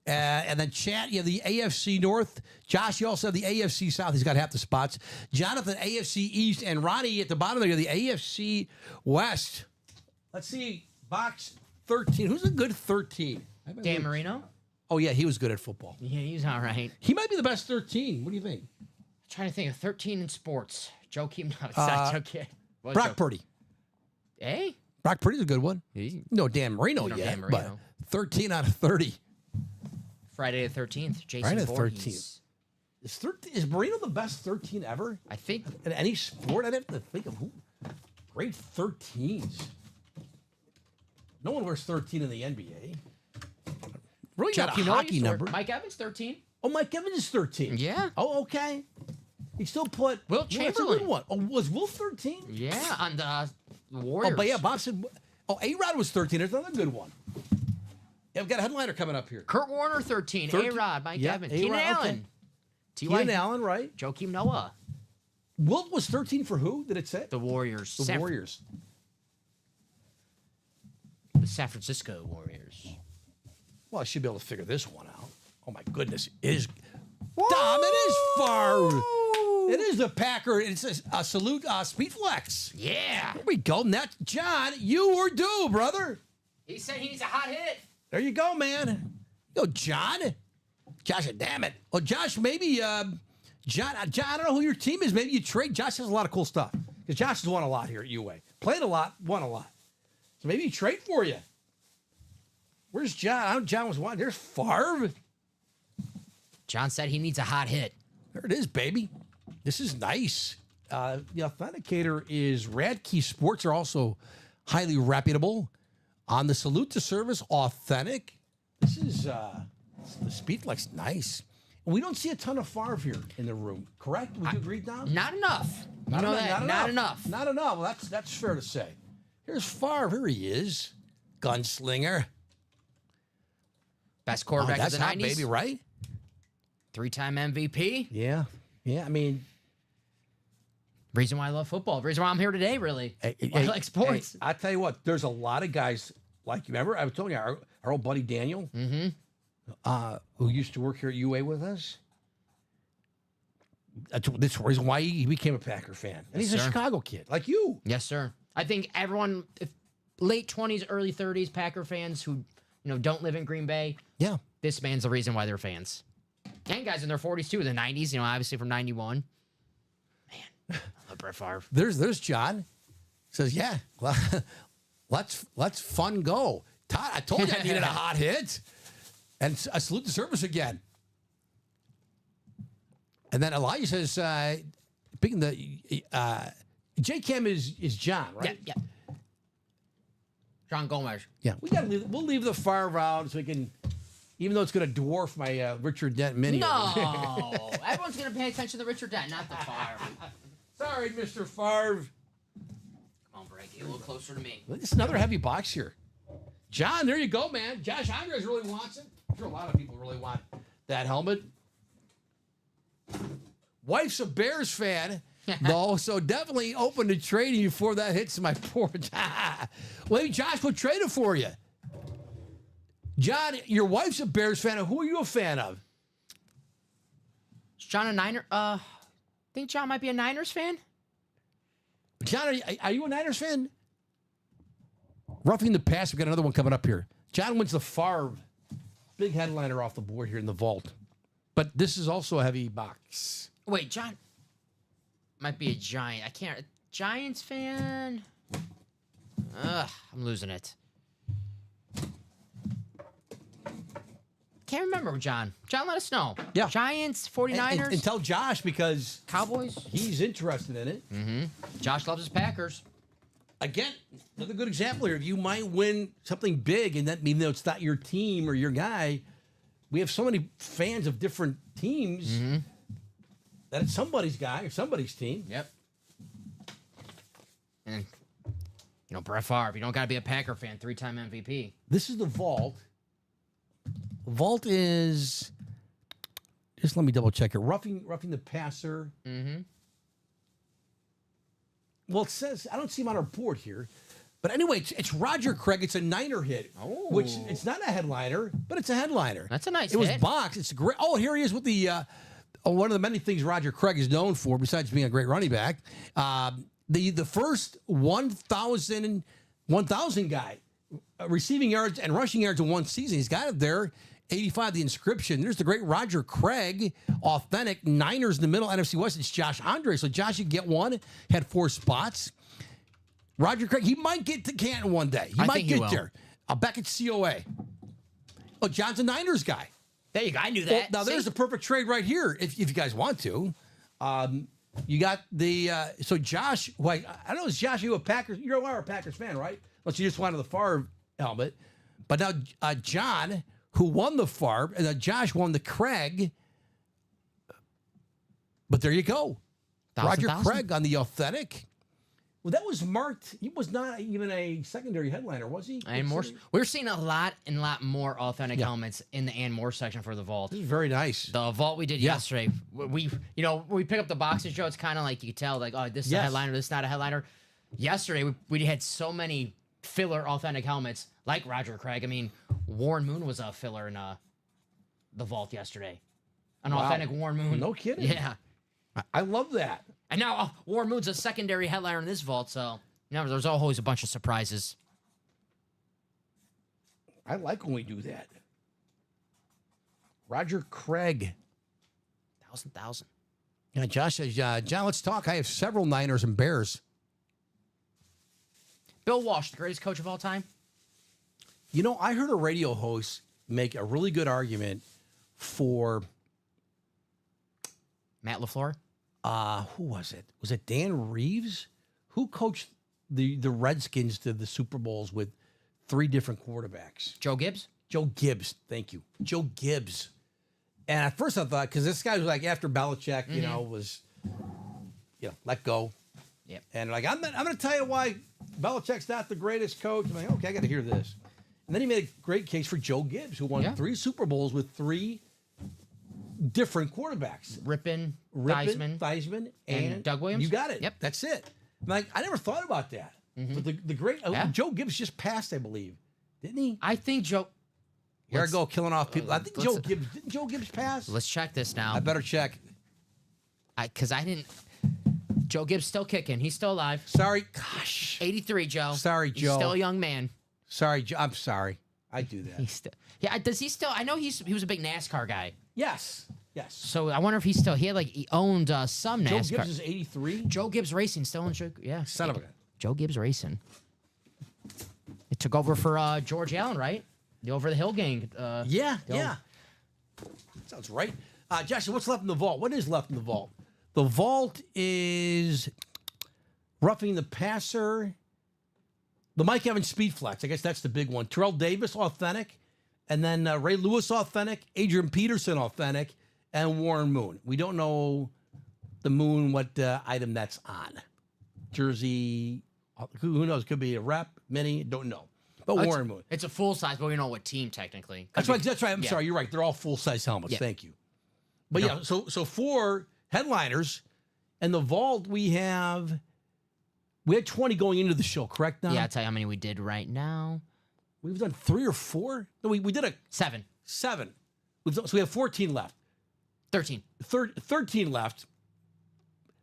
And then Chat, you have the AFC North. Josh, you also have the AFC South. He's got half the spots. Jonathan, AFC East. And Ronnie, at the bottom there, the AFC West. Let's see. Box 13. Who's a good 13?
Dan Marino?
Oh, yeah, he was good at football.
Yeah, he's all right.
He might be the best 13. What do you think?
I'm trying to think of 13 in sports. Joakim, no, it's not Joakim.
Brock Purdy.
Hey?
Brock Purdy's a good one. No Dan Marino
No
yet,
Dan Marino.
but 13 out of 30.
Friday the 13th. Jason
Friday the
Voorhees.
13th. Is Marino the best 13 ever
I think
in any sport? I'd have to think of who. Great 13s. No one wears 13 in the NBA. Really got a
Joakim Noah
hockey
used to wear-
number.
Mike Evans 13.
Oh, Mike Evans is 13.
Yeah.
Oh, okay. He still put
Will
That's a good
Chamberlain.
one. Oh, was Will 13?
Yeah, on the
Oh,
Warriors.
but yeah, Bob said. Oh, A-Rod was 13. There's another good one. Yeah, we've got a headliner coming up here.
Kurt Warner 13.
13.
A-Rod, Mike
Yeah,
Evans,
A-Rod,
Keenan
okay.
Allen,
Keenan Allen, right?
Joakim Noah,
Wilt was 13 for who? Did it say?
the Warriors,
The Warriors.
the San Francisco Warriors.
Well, I should be able to figure this one out. Oh my goodness, it is. Dom, it is Favre. It is the Packer. It's a salute, Speedflex.
Yeah,
There we go. And that's John. You were due, brother.
he said he needs a hot hit.
There you go, man. Yo, John. Josh, damn it. Well, Josh, maybe John. I don't know who your team is. Maybe you trade. Josh has a lot of cool stuff because Josh has won a lot here at UA. Played a lot, won a lot. So maybe you trade for you. Where's John? I know John was one. There's Favre.
John said he needs a hot hit.
There it is, baby. This is nice. The authenticator is Radkey Sports are also highly reputable. On the salute to service, authentic. This is the Speedflex, nice. And we don't see a ton of Favre here in the room, correct? Would you agree, Dom?
Not enough. You know that? Not enough.
Not enough. Well, that's fair to say. Here's Favre. Here he is. Gunslinger.
Best quarterback
that's
of the
hot,
90s.
baby, right?
3-time MVP.
Yeah. Yeah, I mean,
Reason why I love football. Reason why I'm here today, really.
Hey,
I like sports.
Hey, I tell you what, there's a lot of guys like you. Remember, I was telling you our old buddy Daniel, who used to work here at UA with us. This reason why he became a Packer fan, and he's a
sir.
Chicago kid like you.
Yes, sir. I think everyone, if late 20s, early 30s Packer fans who don't live in Green Bay,
Yeah,
this man's the reason why they're fans. And guys in their 40s too, the 90s, obviously from 91. Man, I love Brett Favre.
there's John. Says, yeah, well, let's fun go. Todd, I told you I needed a hot hit, and I salute the service again. And then Elijah says, picking the J Cam is John, right?
Yeah. John Gomez.
Yeah, we'll leave the Favre out so we can, even though it's going to dwarf my Richard Dent mini.
No, everyone's gonna pay attention to Richard Dent, not the Favre.
Sorry, Mr. Favre.
Come on, Brady, a little closer to me.
It's another heavy box here. John, there you go, man. Josh Andres really wants it. I'm sure a lot of people really want that helmet. Wife's a Bears fan, though, so definitely open to trading you before that hits my porch. Well, maybe Josh will trade it for you. John, your wife's a Bears fan. Who are you a fan of?
Is John a Niner? Think John might be a Niners fan?
John, are you a Niners fan? Roughing the pass, we've got another one coming up here. John wins the Favre. Big headliner off the board here in the vault. But this is also a heavy box.
Wait, John might be a Giant. I can't. Giants fan? Ugh, I'm losing it. Can't remember, John. John, let us know.
Yeah.
Giants, 49ers,
And tell Josh because
Cowboys.
he's interested in it.
Josh loves his Packers.
Again, another good example here. You might win something big, and that even though it's not your team or your guy, we have so many fans of different teams that it's somebody's guy or somebody's team.
Yep. And, Brett Favre, you don't got to be a Packer fan, 3-time MVP.
This is the vault. Vault is just let me double check it. Roughing the passer. Well, it says I don't see him on our board here, but anyway, it's Roger Craig. It's a Niner hit, which it's not a headliner, but it's a headliner.
That's a nice
It was
hit.
boxed. It's great. Oh, here he is with the one of the many things Roger Craig is known for, besides being a great running back. The first 1,000 guy receiving yards and rushing yards in one season. He's got it there. 85, the inscription. There's the great Roger Craig, authentic Niners in the middle, NFC West. It's Josh Andre. So Josh should get one. Had 4 spots. Roger Craig, he might get to Canton one day. He
I
might
think he
get
will.
there. Back at COA. Oh, John's a Niners guy.
There you go. I knew
Well,
that.
now there's
See?
the perfect trade right here, if you guys want to. You got the so Josh. Well, I don't know, is Josh you a Packers? You are a Packers fan, right? Unless you just wanted the Favre helmet. But now John, who won the Favre, and Josh won the Craig. But there you go, Roger Craig on the authentic. Well, that was marked. He was not even a secondary headliner, was he?
And more, we're seeing a lot more authentic helmets in the and more section for the vault.
This is very nice.
The vault we did yesterday, we pick up the boxes, Joe. It's kind of like you could tell, like, oh, this is a headliner, this is not a headliner. Yesterday, we had so many filler authentic helmets, like Roger Craig. I mean, Warren Moon was a filler in the vault yesterday. An authentic Warren Moon.
No kidding.
Yeah.
I love that.
And now Warren Moon's a secondary headliner in this vault, so there's always a bunch of surprises.
I like when we do that. Roger Craig.
1,000.
Yeah, Josh says, John, let's talk. I have several Niners and Bears.
Bill Walsh, the greatest coach of all time.
You know, I heard a radio host make a really good argument for
Matt LaFleur.
Who was it? Was it Dan Reeves? Who coached the Redskins to the Super Bowls with 3 different quarterbacks?
Joe Gibbs?
Joe Gibbs. Thank you. Joe Gibbs. And at first I thought, because this guy was like after Belichick, was, let go.
Yep.
And like, I'm going to tell you why Belichick's not the greatest coach. I'm like, okay, I got to hear this. And then he made a great case for Joe Gibbs, who won 3 Super Bowls with 3 different quarterbacks.
Rippon,
Theismann, and
Doug Williams.
You got it.
Yep.
That's it. I'm like, I never thought about that. But the great Joe Gibbs just passed, I believe, didn't he?
I think Joe.
Here I go, killing off people. I think didn't Joe Gibbs pass?
Let's check this now.
I better check.
Because I didn't. Joe Gibbs still kicking. He's still alive.
Sorry. Gosh.
83, Joe.
Sorry, Joe.
He's still a young man.
Sorry, Joe. I'm sorry. I do that.
He's still. Yeah. Does he still? I know he was a big NASCAR guy.
Yes. Yes.
So I wonder if he's still. He owned some NASCAR.
Joe Gibbs is 83.
Joe Gibbs Racing still in. Yeah.
Son of a gun.
Joe Gibbs Racing. It took over for George Allen, right? The Over the Hill gang.
Yeah. Sounds right. Josh, what's left in the vault? What is left in the vault? The vault is roughing the passer. The Mike Evans Speed Flex. I guess that's the big one. Terrell Davis, authentic. And then Ray Lewis, authentic. Adrian Peterson, authentic. And Warren Moon. We don't know the Moon, what item that's on. Jersey, who knows? Could be a rep, mini, don't know. But Warren Moon.
It's a full size, but we know what team technically.
That's right. I'm sorry. You're right. They're all full-size helmets.
Yeah.
Thank you. But so 4 headliners. And the vault, we had 20 going into the show, correct now?
Yeah, I'll tell you how many we did right now.
We've done 3 or 4? No, we did
7.
7. So we have 14 left.
13.
13 left.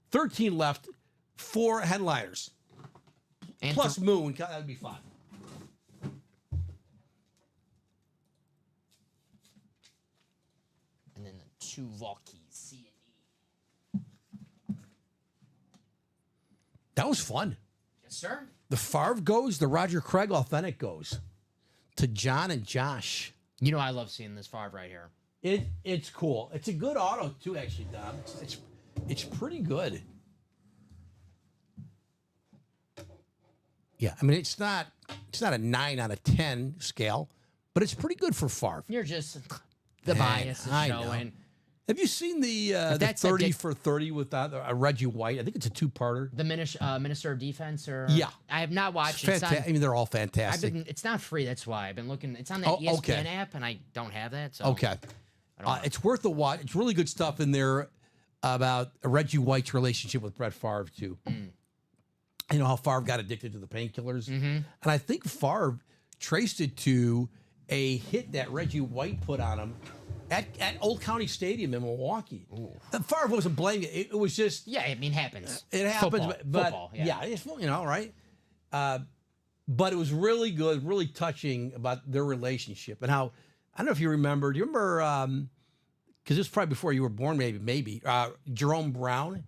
13 left. 4 headliners.
And
Plus Moon. That would be 5.
And then the 2 Valkeys, C and E.
That was fun.
Yes, sir.
The Favre goes. The Roger Craig authentic goes to John and Josh.
You know I love seeing this Favre right here.
It's cool. It's a good auto too, actually, Dom. It's pretty good. Yeah, I mean it's not a 9 out of 10 scale, but it's pretty good for Favre.
You're just the bias is
I know.
showing.
Have you seen the
that's a
30 for 30 with Reggie White? I think it's a 2-parter.
The Minister of Defense, or
Yeah.
I have not watched it.
I mean, they're all fantastic.
It's not free. That's why I've been looking. It's on that
Oh,
ESPN
okay.
app, and I don't have that. So
Okay. It's worth a watch. It's really good stuff in there about Reggie White's relationship with Brett Favre, too. You know how Favre got addicted to the painkillers? And I think Favre traced it to a hit that Reggie White put on him at Old County Stadium in Milwaukee. Favre wasn't blaming it. It was just...
yeah, I mean, it happens.
It happens, but
football, yeah.
it's, right? But it was really good, really touching about their relationship and how, I don't know if you remember, do you remember, because this was probably before you were born, maybe, Jerome Brown?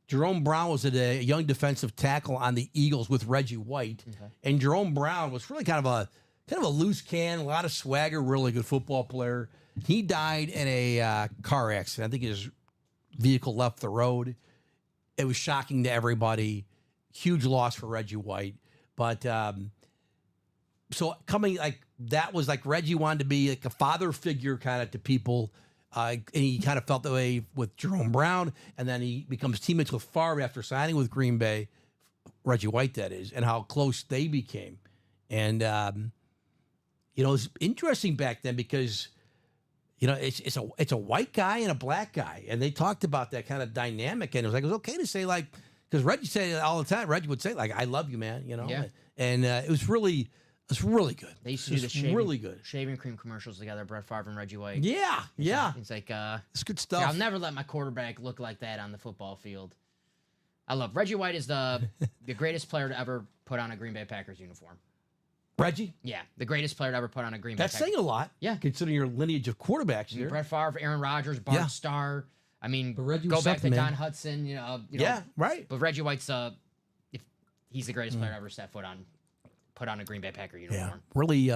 Jerome Brown was a young defensive tackle on the Eagles with Reggie White. And Jerome Brown was really kind of kind of a loose can, a lot of swagger, really good football player. He died in a car accident. I think his vehicle left the road. It was shocking to everybody. Huge loss for Reggie White. But so coming like that was like Reggie wanted to be like a father figure kind of to people. And he kind of felt that way with Jerome Brown. And then he becomes teammates with Favre after signing with Green Bay. Reggie White, that is, and how close they became. And, it's interesting back then because, it's a white guy and a black guy. And they talked about that kind of dynamic. And it was okay to say, like, because Reggie said it all the time. Reggie would say, like, I love you, man,
Yeah.
And it was really good.
They used to do the
really good.
shaving cream commercials together, Brett Favre and Reggie White.
Yeah, yeah.
It's like,
It's good stuff.
I'll never let my quarterback look like that on the football field. I love Reggie White is the greatest player to ever put on a Green Bay Packers uniform.
Reggie?
Yeah, the greatest player to ever put on a Green Bay
That's
Packers.
saying a lot.
Yeah.
Considering your lineage of quarterbacks here.
Brett Favre, Aaron Rodgers, Bart
Yeah.
Starr. I mean,
But Reggie
go
was
back to
something,
Don
man.
Hudson.
Yeah, right.
But Reggie White's if he's the greatest player to ever set foot on, put on a Green Bay Packer
Yeah,
uniform.
really.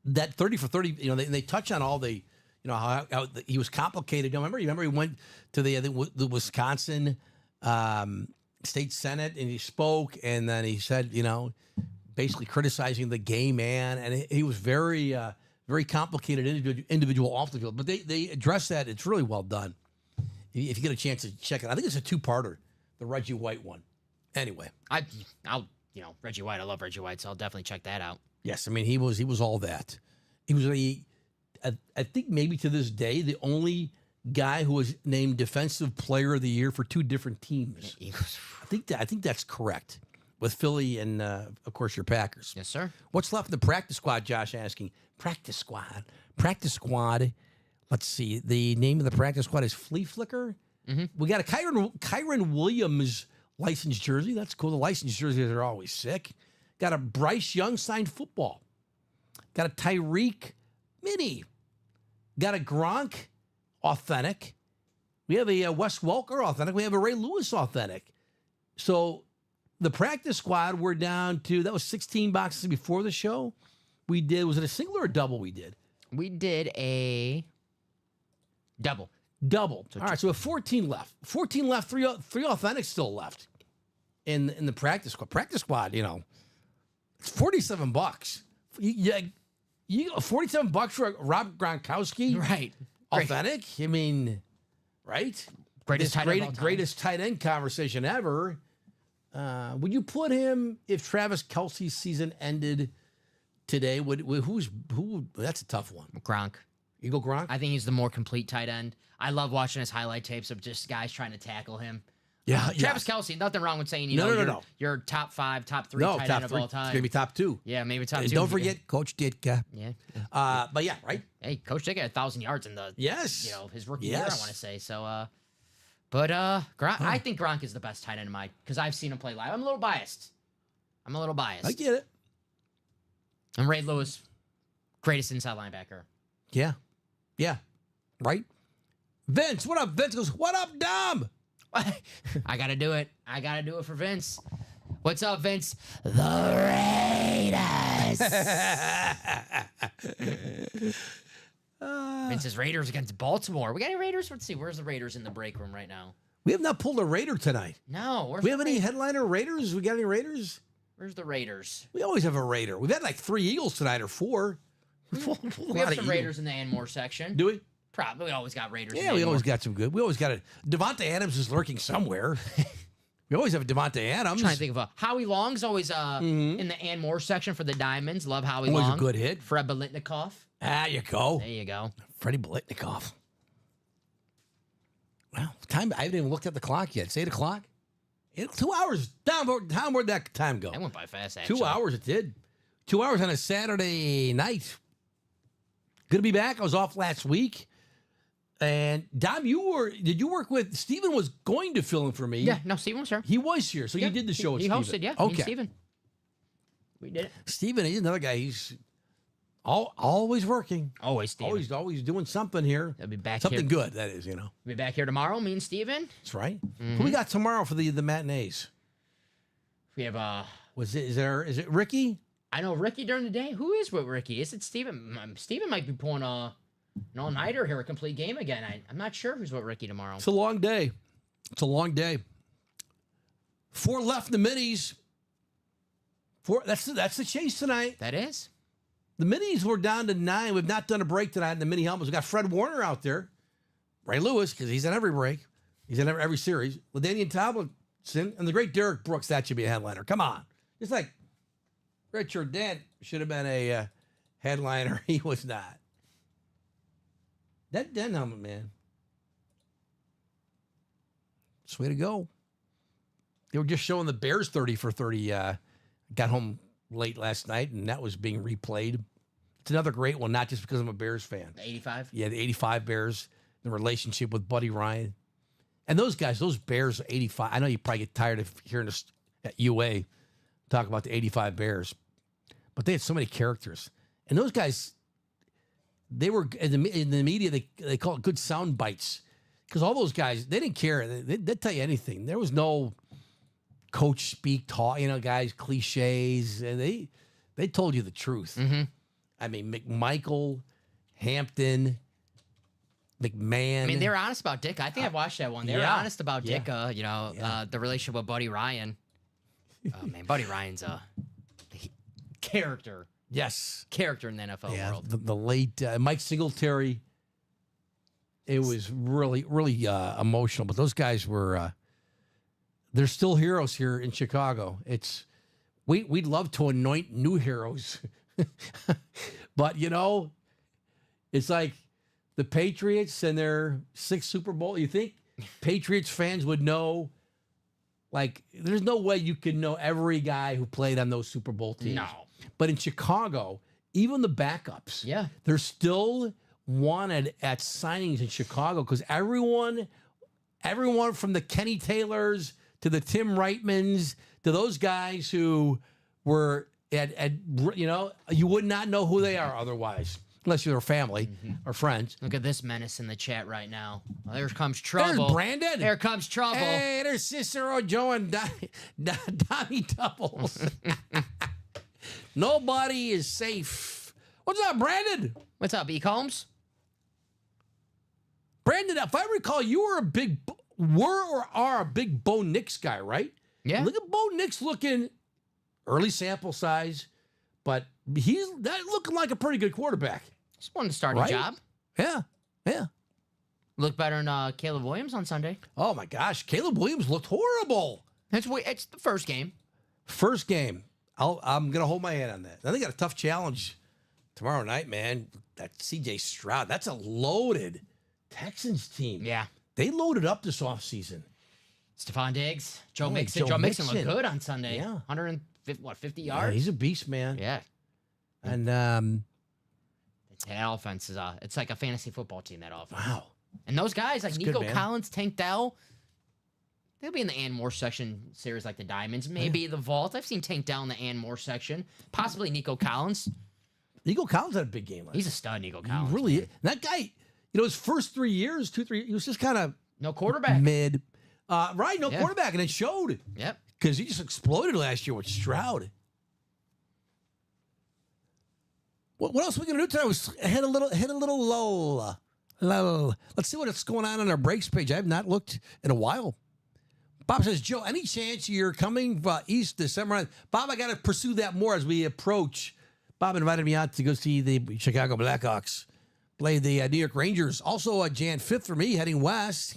That 30 for 30. They touch on all the, how he was complicated. Remember he went to the Wisconsin state senate and he spoke, and then he said, basically criticizing the gay man, and he was very, very complicated individual off the field. But they address that. It's really well done. If you get a chance to check it, I think it's a two-parter, the Reggie White one. Anyway,
Reggie White. I love Reggie White, so I'll definitely check that out.
yes, I mean he was all that. He was I think maybe to this day the only guy who was named Defensive Player of the Year for two different teams.
Eagles.
I think that's correct with Philly and of course your Packers.
Yes, sir.
What's left in the practice squad? Josh asking. Practice squad. Let's see. The name of the practice squad is Flea Flicker.
Mm-hmm.
We got a Kyron Williams licensed jersey. That's cool. The licensed jerseys are always sick. Got a Bryce Young signed football. Got a Tyreek mini. Got a Gronk authentic. We have a Wes Welker authentic. We have a Ray Lewis authentic. So the practice squad, we're down to, that was 16 boxes before the show. Was it a single or a double we did?
We did a double.
Double. All right, so we have 14 left. 14 left, three authentics still left in the practice squad. Practice squad, it's $47. You $47 for a Rob Gronkowski
Right.
authentic? I mean, right?
Greatest tight end of all time.
Greatest tight end conversation ever. Would you put him if Travis Kelce's season ended today? Who? That's a tough one.
Gronk.
You go Gronk?
I think he's the more complete tight end. I love watching his highlight tapes of just guys trying to tackle him.
Yeah,
Travis Kelce, nothing wrong with saying,
No.
you're top 5, top 3 tight
top
end of
three.
all
It's
time.
gonna be top 2.
Yeah, maybe top
And
2.
don't forget Coach Ditka.
Yeah.
But yeah, right.
Hey, Coach Dick had 1,000 yards in the
Yes.
his rookie year, I
Yes.
want to say. So, but Gronk, I think Gronk is the best tight end in because I've seen him play live. I'm a little biased.
I get it.
And Ray Lewis, greatest inside linebacker.
Yeah. Right. Vince, what up? Vince goes, what up, Dom?
I gotta do it. I gotta do it for Vince. What's up, Vince? The Raiders. Vince's Raiders against Baltimore. We got any Raiders? Let's see. Where's the Raiders in the break room right now?
We have not pulled a Raider tonight.
No.
We have any headliner Raiders? We got any Raiders?
Where's the Raiders?
We always have a Raider. We've had like 3 Eagles tonight or 4.
We have some Raiders in the Anmore section.
Do we?
Probably. We always got Raiders.
Yeah, we always got some good. We always got it. Devontae Adams is lurking somewhere. We always have a Devontae Adams.
I'm trying to think of Howie Long's always in the Anmore section for the Diamonds. Love Howie
Always
Long.
a good hit.
Fred Biletnikoff.
There you go.
There you go.
Freddie Biletnikoff. Well, time. I haven't even looked at the clock yet. It's 8 o'clock. 2 hours. Where'd that time go?
That went by fast, actually.
2 hours it did. 2 hours on a Saturday night. Good to be back. I was off last week. And Dom, did you work with, Steven was going to fill in for me.
Yeah, no, Steven was here.
He was here. So
Yeah,
you did the show with
He
Steven.
hosted, yeah.
Okay.
Steven. We did it.
Steven, he's another guy. He's always working.
Always, Steven.
Always doing something here.
He'll be back
Something
here.
good, that is,
We'll be back here tomorrow, me and Steven.
That's right. Who we got tomorrow for the matinees?
We have
Is it Ricky?
I know Ricky during the day. Who is with Ricky? Is it Steven? Steven might be pulling an all-nighter here, a complete game again. I'm not sure who's with Ricky tomorrow.
It's a long day. It's a long day. 4 left in the minis. 4. That's the chase tonight.
That is.
The minis were down to 9. We've not done a break tonight in the mini helmets. We got Fred Warner out there. Ray Lewis, because he's in every break. He's in every series. LaDainian Tomlinson and the great Derek Brooks. That should be a headliner. Come on. It's like Richard Dent should have been a headliner. He was not. That Dent helmet, man. It's the way to go. They were just showing the Bears 30 for 30. Got home late last night, and that was being replayed. It's another great one, not just because I'm a Bears fan.
The 85?
Yeah, the 85 Bears, the relationship with Buddy Ryan. And those guys, those Bears 85, I know you probably get tired of hearing us at UA talk about the 85 Bears, but they had so many characters. And those guys, they were, in the media, they call it good sound bites. Because all those guys, they didn't care. They'd tell you anything. There was no coach speak, talk, guys, cliches. And they told you the truth.
Mm-hmm.
I mean, McMichael, Hampton, McMahon.
I mean, they were honest about Dick. I think I watched that one. They were honest about Dick,
Yeah.
the relationship with Buddy Ryan. Oh, man, Buddy Ryan's a character.
Yes.
Character in the NFL world.
The late Mike Singletary. It was really, really emotional. But those guys were, they're still heroes here in Chicago. We'd love to anoint new heroes. But, it's like the Patriots and their 6th Super Bowl. You think Patriots fans would know? Like, there's no way you can know every guy who played on those Super Bowl teams.
No.
But in Chicago, even the backups, they're still wanted at signings in Chicago because everyone from the Kenny Taylors to the Tim Reitmans to those guys who were you would not know who they are otherwise, unless you're their family or friends.
Look at this menace in the chat right now. Well, there comes trouble.
There's Brandon.
There comes trouble.
Hey, there's Cicero, Joe, and Donnie Doubles. Nobody is safe. What's up, Brandon?
What's up, E. Combs?
Brandon, if I recall, you were a big Bo Nix guy, right?
Yeah.
Look at Bo Nix looking early sample size, but he's looking like a pretty good quarterback.
Just wanted to start a job.
Yeah.
Looked better than Caleb Williams on Sunday.
Oh my gosh, Caleb Williams looked horrible.
It's the first game.
First game. I'm gonna hold my hand on that. Now they got a tough challenge tomorrow night, man. That C.J. Stroud. That's a loaded Texans team.
Yeah.
They loaded up this offseason.
Stephon Diggs, Joe
Yeah,
Mixon.
Joe
Joe Mixon
Mixon.
looked good on Sunday.
Yeah.
150
Yeah,
yards?
he's a beast, man.
Yeah.
And
That offense is it's like a fantasy football team, that offense.
wow.
And those guys like
That's
Nico
good, man.
Collins, Tank Dell, they'll be in the Ann Moore section series like the Diamonds. Maybe the Vault. I've seen Tank Dell in the Ann Moore section. Possibly Nico Collins.
Nico Collins had a big game last
He's a stud, Nico
He
Collins.
really is. That guy, his first 3 years, 2-3, he was just kind of
No quarterback.
mid. No
Yeah.
quarterback, and it showed
Yep.
because he just exploded last year with Stroud. What else are we gonna do today? Was hit a little low. Let's see what's going on our breaks page. I have not looked in a while. Bob says, Joe, any chance you're coming east December? Bob, I got to pursue that more as we approach. Bob invited me out to go see the Chicago Blackhawks play the New York Rangers. Also, Jan 5th for me, heading west.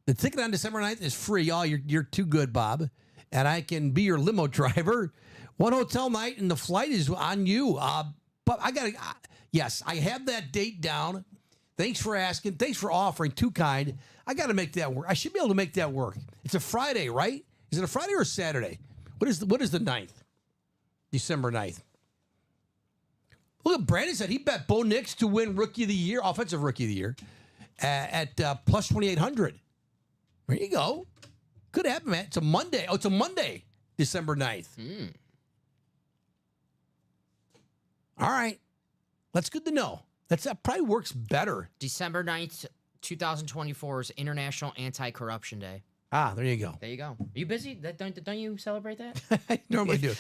The ticket on December 9th is free. Oh, you're too good, Bob. And I can be your limo driver. One hotel night and the flight is on you. But yes, I have that date down. Thanks for asking. Thanks for offering. Too kind. I got to make that work. I should be able to make that work. It's a Friday, right? Is it a Friday or a Saturday? What is the 9th? December 9th. Look at Brandon said he bet Bo Nix to win Rookie of the Year, Offensive Rookie of the Year, at plus 2,800. There you go. Could happen, man. It's a Monday. Oh, it's a Monday, December 9th. All right. That's good to know. That probably works better.
December 9th, 2024 is International Anti-Corruption Day.
Ah, there you go.
There you go. Are you busy? Don't you celebrate that?
I normally do.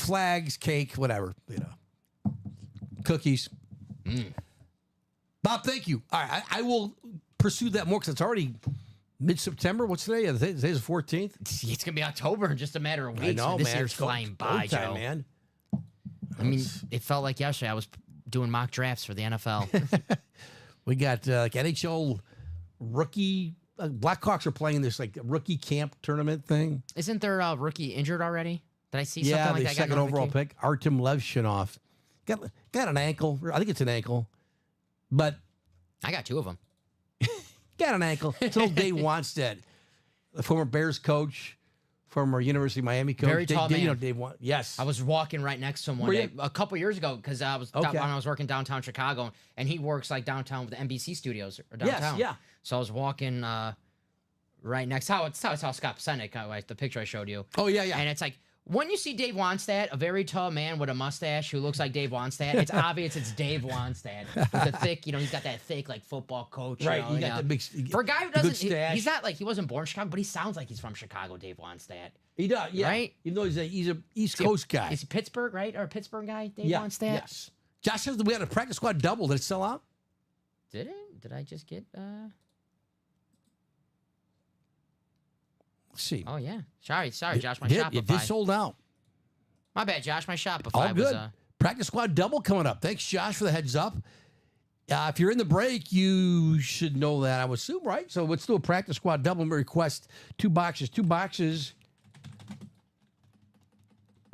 flags, cake, whatever, cookies. Bob, thank you. All right, I will pursue that more because it's already mid-September. What's today? Today's the 14th.
It's gonna be October in just a matter of weeks.
I know,
This
man.
year's
It's go
flying by,
time,
Joe.
man.
I mean, it felt like yesterday I was doing mock drafts for the NFL.
We got like NHL rookie. Blackhawks are playing this like rookie camp tournament thing.
Isn't there a rookie injured already? Did I see
Yeah,
something
the
like that?
second overall pick, Artem Levshinov. Got an ankle. I think it's an ankle. But
I got two of them.
got an ankle. It's old Dave Wanstead, the former Bears coach, former University of Miami coach.
Very tall man.
You know Dave Yes.
I was walking right next to him one
Were
day
you?
a couple years ago because I was
Okay.
when I was working downtown Chicago, and he works like downtown with the NBC studios or downtown.
yeah.
So I was walking right next. It's how Scott Psenick, the picture I showed you.
Oh, yeah.
And it's like when you see Dave Wanstead, a very tall man with a mustache who looks like Dave Wanstead, it's obvious it's Dave Wanstead with the thick. He's got that thick like football coach.
Right.
You
You got the big.
For a guy who
the good
doesn't,
stash.
he's not like he wasn't born in Chicago, but he sounds like he's from Chicago. Dave Wanstead.
He does, yeah.
Right?
Even though he's a East Coast guy.
Is he Pittsburgh, right? Or a Pittsburgh guy? Dave
Yeah.
Wanstead.
Yes. Josh says that we had a practice squad double. Did it sell out?
Did it? Did I just get?
Let's see.
Oh yeah. Sorry, Josh. My
It
Shopify.
did sold out.
My bad, Josh. My Shopify
All good.
was.
Practice squad double coming up. Thanks, Josh, for the heads up. If you're in the break, you should know that, I would assume, right? So let's do a practice squad double. We request 2 boxes. 2 boxes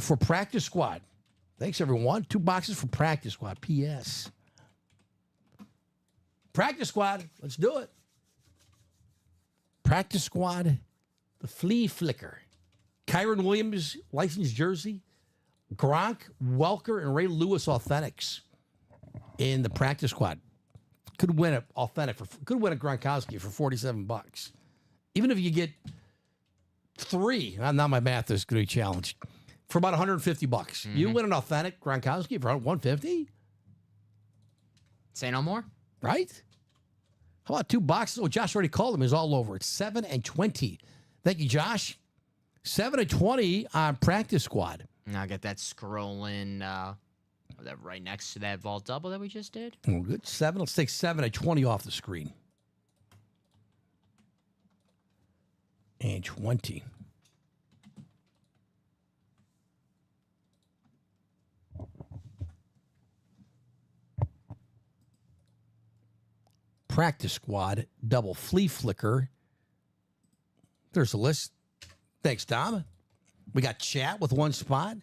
for practice squad. Thanks, everyone. 2 boxes for practice squad. P.S. Practice squad. Let's do it. Practice squad. The flea flicker. Kyron Williams, licensed jersey. Gronk, Welker, and Ray Lewis authentics in the practice squad. Could win a Gronkowski for $47. Even if you get 3, now my math is going to be challenged, for about $150. You win an authentic Gronkowski for $150,
Say no more.
right? How about 2 boxes? Oh, Josh already called them. Is all over. It's 7 and 20. Thank you, Josh. 7 and 20 on practice squad.
And I'll get that scrolling. That right next to that vault double that we just did.
Oh, good. 7. Let's take 7 and 20 off the screen. And 20. Practice squad, double flea flicker. There's a list. Thanks, Dom. We got chat with 1 spot.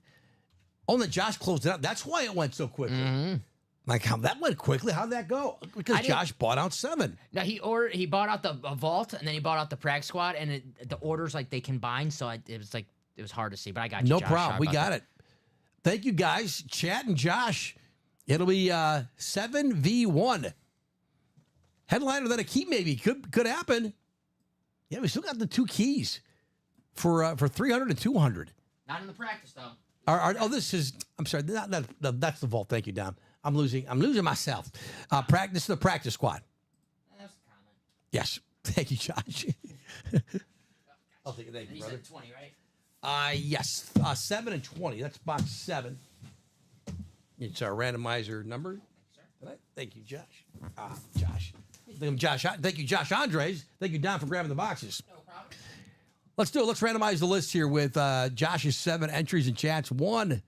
Oh, and then Josh closed it out. That's why it went so quickly. Like how that went quickly. How'd that go? Because Josh bought out 7.
Now he bought out the vault and then he bought out the practice squad and the orders like they combined, so it was hard to see. But I got you.
No
Josh.
problem.
Sorry
We
about
got
that.
it. Thank you, guys. Chat and Josh. It'll be 7v1. Headliner then a key maybe. Could happen. Yeah, we still got the 2 keys for 300 and 200.
Not in the practice though.
This is. I'm sorry. That's the vault. Thank you, Dom. I'm losing myself. The practice squad.
That's common.
Yes. Thank you, Josh. I'll take it. Thank you,
You
brother.
said 20, right?
Yes. 7 and 20. That's box 7. It's our randomizer number. Tonight. Thank you, Josh. Josh. Thank you, Josh Andres. Thank you, Don, for grabbing the boxes.
No problem.
Let's do it. Let's randomize the list here with Josh's 7 entries and chats. 1. Let's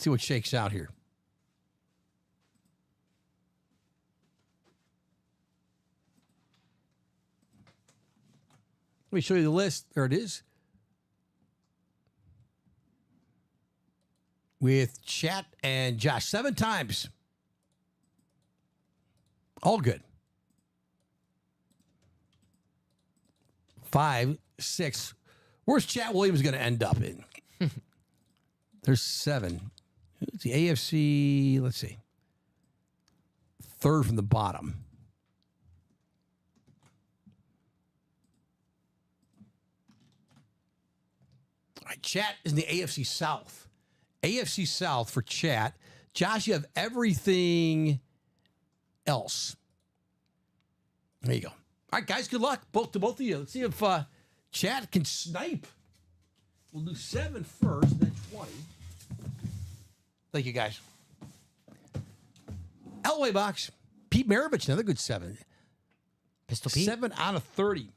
see what shakes out here. Let me show you the list. There it is. With chat and Josh. 7 times. All good. 5, 6. Where's Chat Williams going to end up in? There's 7. It's the AFC. Let's see. 3rd from the bottom. All right, Chat is in the AFC South. AFC South for Chat. Josh, you have everything else. There you go. All right, guys, good luck to both of you. Let's see if Chat can snipe We'll do 7 first, then 20. Thank you, guys. Elway box. Pete Maravich, another good 7.
Pistol Pete.
7 out of 30.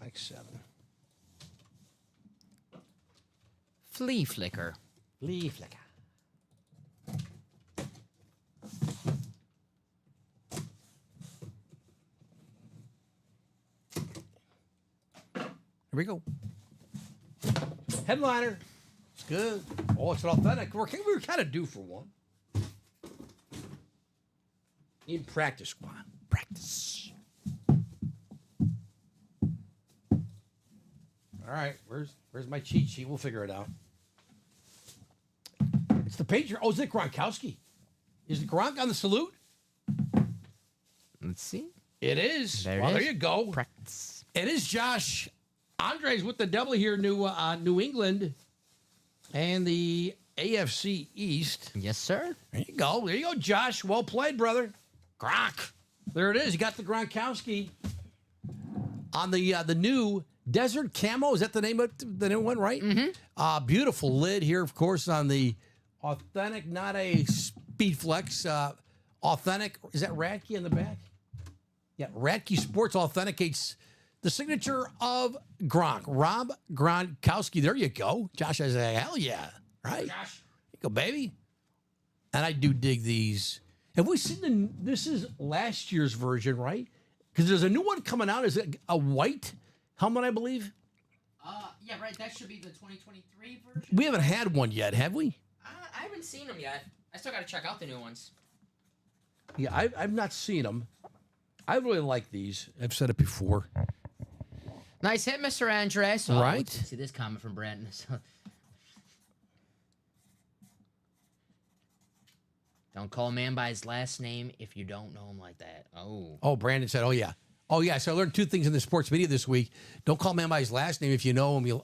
Like 7.
Flea Flicker.
Flea Flicker. Here we go. Headliner. It's good. Oh, it's an authentic. We were kind of due for one. In practice squad. Practice. All right. Where's my cheat sheet? We'll figure it out. It's the Patriot. Oh, is it Gronkowski? Is Gronk on the salute?
Let's see.
It is.
There it
Well,
is.
there you go.
Practice.
It is Josh Andres with the double here, New England and the AFC East.
Yes, sir.
There you go. There you go, Josh. Well played, brother. Gronk. There it is. You got the Gronkowski on the new Desert Camo. Is that the name of the new one, right? Mm-hmm. Beautiful lid here, of course, on the authentic, not a Speed Flex. Authentic. Is that Radke in the back? Yeah, Radke Sports authenticates the signature of Gronk. Rob Gronkowski. There you go. Josh says, hell yeah. Right? Josh. There you go, baby. And I do dig these. Have we seen this is last year's version, right? Because there's a new one coming out. Is it a white helmet, I believe?
Yeah, right. That should be the 2023 version.
We haven't had one yet, have we?
I haven't seen them yet. I still got to check out the new ones.
Yeah, I've not seen them. I really like these. I've said it before.
Nice hit, Mr. Andres.
Right.
Let's see this comment from Brandon. Don't call a man by his last name if you don't know him like that.
Oh, Brandon said, oh, yeah. Oh, yeah. So I learned 2 things in the sports media this week. Don't call a man by his last name if you know him.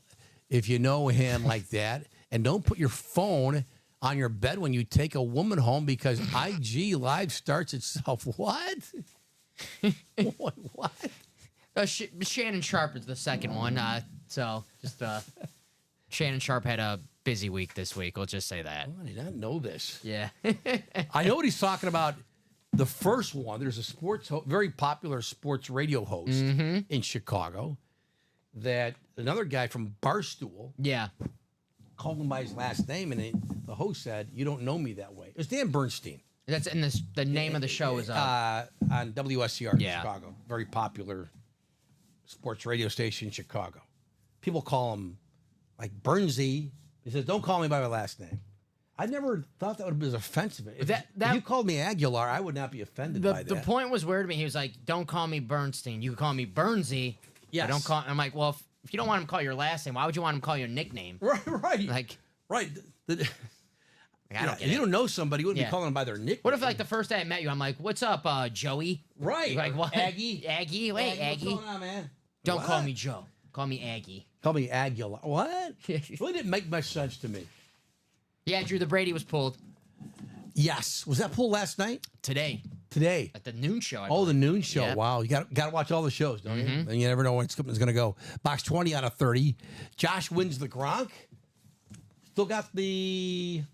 If you know him like that. And don't put your phone on your bed when you take a woman home because IG Live starts itself. What? What?
Shannon Sharp is the second one. Shannon Sharp had a busy week this week. We'll just say that.
I did not know this.
Yeah.
I know what he's talking about. The first one, there's a very popular sports radio host in Chicago that another guy from Barstool
Yeah.
called him by his last name, and the host said, "You don't know me that way." It was Dan Bernstein.
That's in this. The name of the show is
on WSCR in
Yeah.
Chicago. Very popular sports radio station in Chicago. People call him like Bernsey. He says, "Don't call me by my last name." I never thought that would be as offensive. If you called me Aguilar, I would not be offended by that.
The point was weird to me. He was like, "Don't call me Bernstein. You can call me Bernsey.
Yes.
But don't call." I'm like, "Well, if you don't want him to call your last name, why would you want him to call your nickname?"
Right.
Like,
right.
I
If you don't know somebody, you wouldn't
Yeah.
be calling them by their nickname.
what if like the first day I met you, I'm like, "What's up, Joey?"
Right.
You're like, what?
Aggie.
Aggie? Wait, Aggie.
What's going on, man?
Don't call
What?
me Joe. Call me Aggie.
Call me Aguilar. What? Really didn't make much sense to me.
Yeah, Drew, the Brady was pulled
Yes. Was that pulled last night?
today
Today.
at the noon show. I
Oh, the
believe.
noon show.
Yep.
Wow. You got to watch all the shows, don't you? And you never know when it's going to go. Box 20 out of 30. Josh wins the Gronk. Still got the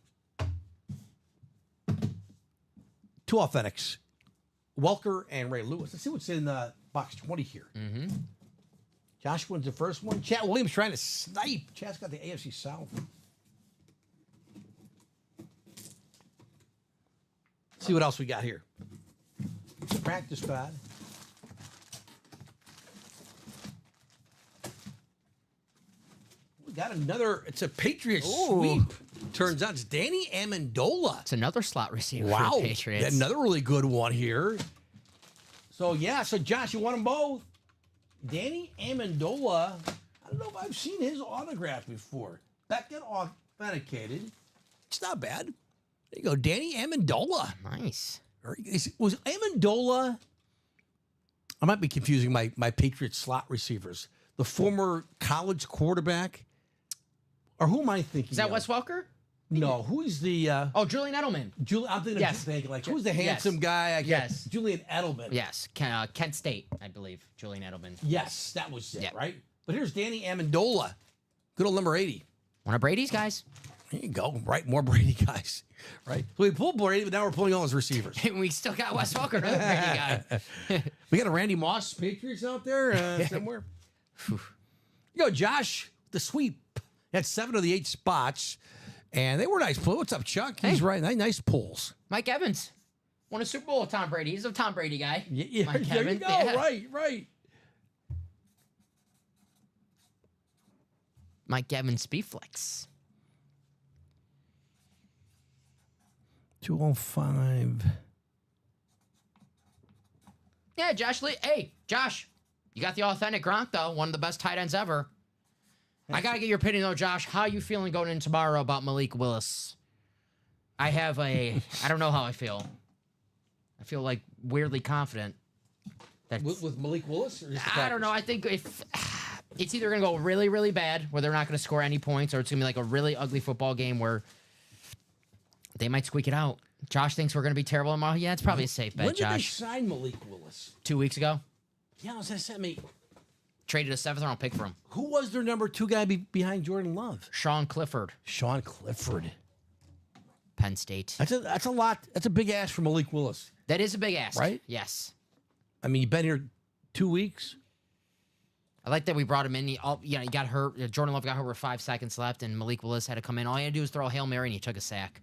2 authentics. Welker and Ray Lewis. Let's see what's in box 20 here. Josh wins the first one. Chad Williams trying to snipe. Chad's got the AFC South. See what else we got here. Practice pad. We got another. It's a Patriots sweep. Turns out it's Danny Amendola.
It's another slot receiver
Wow.
for the Patriots.
Another really good one here. So, yeah. So, Josh, you want them both. Danny Amendola. I don't know if I've seen his autograph before. That got authenticated. It's not bad. There you go. Danny Amendola.
Nice.
Was Amendola? I might be confusing my Patriots slot receivers. The former college quarterback, or who am I thinking?
Is that
of?
Wes Welker?
No, who's the
Oh, Julian Edelman.
I'm thinking
Yes.
of like who's the handsome guy?
Yes.
Julian Edelman.
Yes, Kent State, I believe. Julian Edelman.
Yes, that was it,
Yeah.
right? But here's Danny Amendola, good old number 80.
One of Brady's guys.
There you go, right? More Brady guys, right? So we pulled Brady, but now we're pulling all his receivers.
And we still got Wes Welker, another Brady guy.
We got a Randy Moss Patriots out there somewhere. You go, Josh, the sweep. Had 7 of the 8 spots, and they were nice pulls. What's up, Chuck? He's
Hey.
right. Nice pulls.
Mike Evans won a Super Bowl with Tom Brady. He's a Tom Brady guy.
Yeah,
Mike
there you
Evans,
go.
yeah.
Right.
Mike Evans, Beeflex.
205.
Yeah, Josh Lee. Hey, Josh, you got the authentic Gronk, though. One of the best tight ends ever. I got to get your opinion, though, Josh. How you feeling going in tomorrow about Malik Willis? I don't know how I feel. I feel like weirdly confident. That
With Malik Willis? Or just the
I don't know. I think if it's either going to go really, really bad, where they're not going to score any points, or it's going to be like a really ugly football game where they might squeak it out. Josh thinks we're going to be terrible tomorrow. Yeah, it's probably a safe bet,
When did they
Josh.
sign Malik Willis?
2 weeks ago,
Yeah, I was going to say,
traded a 7th-round pick for him.
who was their number 2 guy behind Jordan Love?
Sean Clifford,
Sean Clifford.
Penn State.
That's a lot. That's a big ask for Malik Willis.
That is a big ask.
Right?
Yes.
I mean, you've been here 2 weeks.
I like that we brought him in. He got hurt. Jordan Love got hurt with 5 seconds left, and Malik Willis had to come in. All he had to do was throw a Hail Mary, and he took a sack.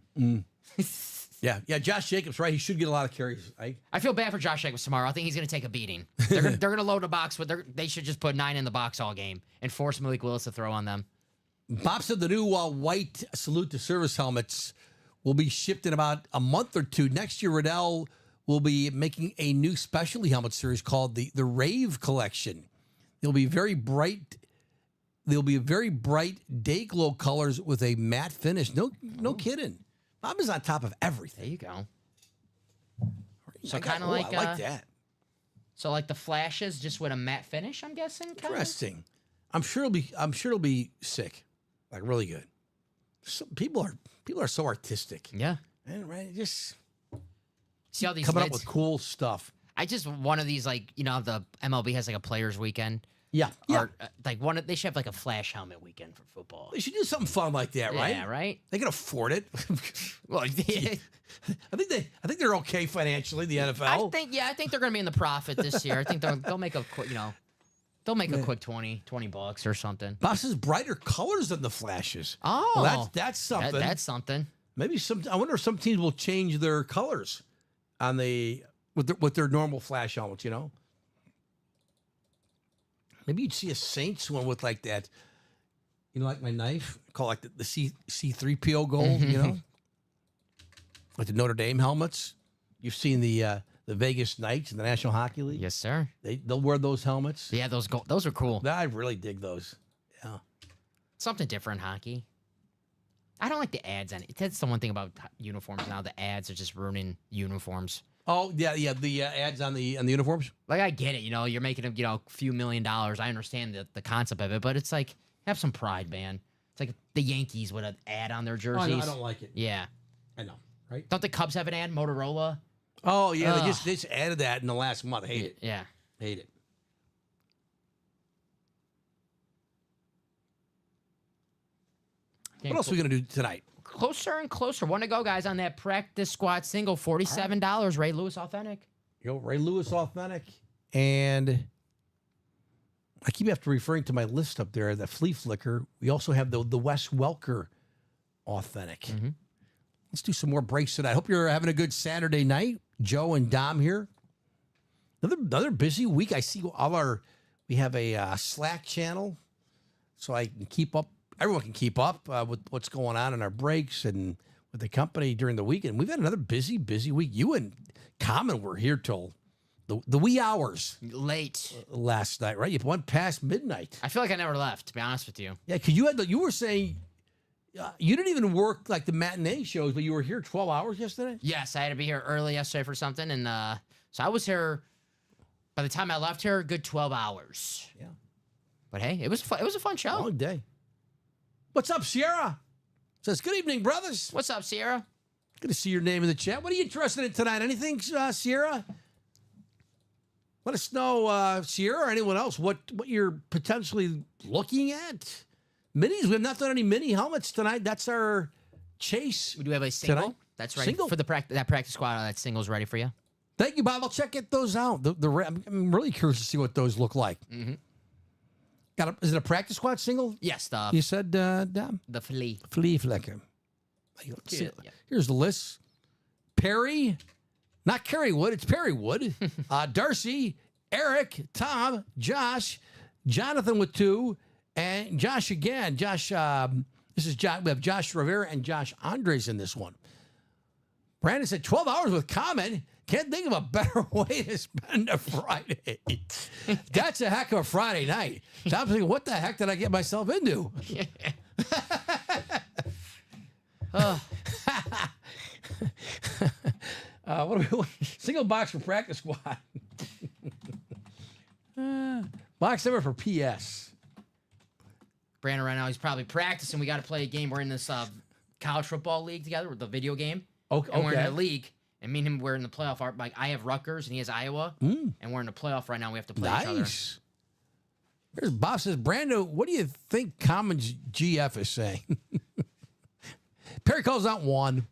Yeah. Josh Jacobs, right? He should get a lot of carries. Right?
I feel bad for Josh Jacobs tomorrow. I think he's going to take a beating. They're going to load the box, but they should just put 9 in the box all game and force Malik Willis to throw on them.
Bob said the new white salute to service helmets will be shipped in about a month or 2. Next year, Riddell will be making a new specialty helmet series called the Rave Collection. They'll be very bright. They'll be very bright day glow colors with a matte finish. No kidding. Bob is on top of everything.
There you go. So
I got-
kind of
oh,
like
I like that.
So like the flashes, just with a matte finish. I'm guessing. Kinda?
Interesting. I'm sure it'll be sick, like really good. People are so artistic,
Yeah.
and right, just
See all these
coming up
lids?
with cool stuff.
I just one of these like the MLB has like a players weekend.
Yeah.
Or like they should have like a flash helmet weekend for football.
They should do something fun like that, right?
Yeah, right.
They can afford it.
Well,
I think they're okay financially. The NFL.
I think they're gonna be in the profit this year. I think they'll make a quick, they'll make a quick $20 or something.
Bob says brighter colors than the flashes.
Oh,
Well, that's something.
That's something.
Maybe I wonder if some teams will change their colors on with their normal flash helmets. Maybe you'd see a Saints one with like that. Like my knife, call like the C3PO gold. Like the Notre Dame helmets. You've seen the Vegas Knights in the National Hockey League.
Yes, sir.
They'll wear those helmets.
Yeah, those are cool.
I really dig those. Yeah.
Something different in hockey. I don't like the ads on it. That's the one thing about uniforms now. The ads are just ruining uniforms.
Oh yeah. The ads on the uniforms.
Like I get it, you're making a few $1 million. I understand the concept of it, but it's like have some pride, man. It's like the Yankees with an ad on their jerseys.
I don't like it.
Yeah.
I know, right?
Don't the Cubs have an ad? Motorola.
Oh yeah,
Ugh.
they just added that in the last month. Hate it.
Yeah.
Hate it. What else are we gonna do tonight?
Closer and closer. Want to go, guys, on that practice squad single. $47. Ray Lewis Authentic.
Ray Lewis Authentic, and I keep after referring to my list up there, the Flea Flicker. We also have the Wes Welker Authentic.
Mm-hmm.
Let's do some more breaks tonight. I hope you're having a good Saturday night. Joe and Dom here. Another busy week. I see we have a Slack channel, so I can keep up. Everyone can keep up with what's going on in our breaks and with the company during the weekend. We've had another busy week. You and Common were here till the wee hours
Late.
last night, right? You went past midnight.
I feel like I never left, to be honest with you.
Yeah, because you were saying you didn't even work like the matinee shows, but you were here 12 hours yesterday?
Yes, I had to be here early yesterday for something, and so I was here. By the time I left here, a good 12 hours.
Yeah.
But hey, it was fun. It was a fun show.
Long day. What's up, Sierra? Says, good evening, brothers.
What's up, Sierra?
Good to see your name in the chat. What are you interested in tonight? Anything, Sierra? Let us know, Sierra or anyone else, what you're potentially looking at. Minis, we have not done any mini helmets tonight. That's our chase.
We do have a single.
Tonight?
That's ready
Single?
for that practice squad. That single's ready for you.
Thank you, Bob. I'll get those out. I'm really curious to see what those look like.
Mm-hmm.
Is it a practice squad single?
Yes,
You said, Dom?
the flea.
Flea Flecker. Let's see.
Yeah.
Here's the list. Perry, not Kerry Wood, it's Perry Wood. Darcy, Eric, Tom, Josh, Jonathan with 2, and Josh again. Josh, this is Josh. We have Josh Rivera and Josh Andres in this one. Brandon said 12 hours with comment. Can't think of a better way to spend a Friday. That's a heck of a Friday night. So I'm thinking, what the heck did I get myself into? What do we single box for practice squad? Box number for PS.
Brandon right now, he's probably practicing. We got to play a game. We're in this college football league together with the video game.
Okay.
And we're in the league. And me and him, we're in the playoff. Like, I have Rutgers and he has Iowa. And we're in the playoff right now. We have to play each other.
Nice. Here's Bob says, Brando, what do you think Commons GF is saying? Perry calls out 1.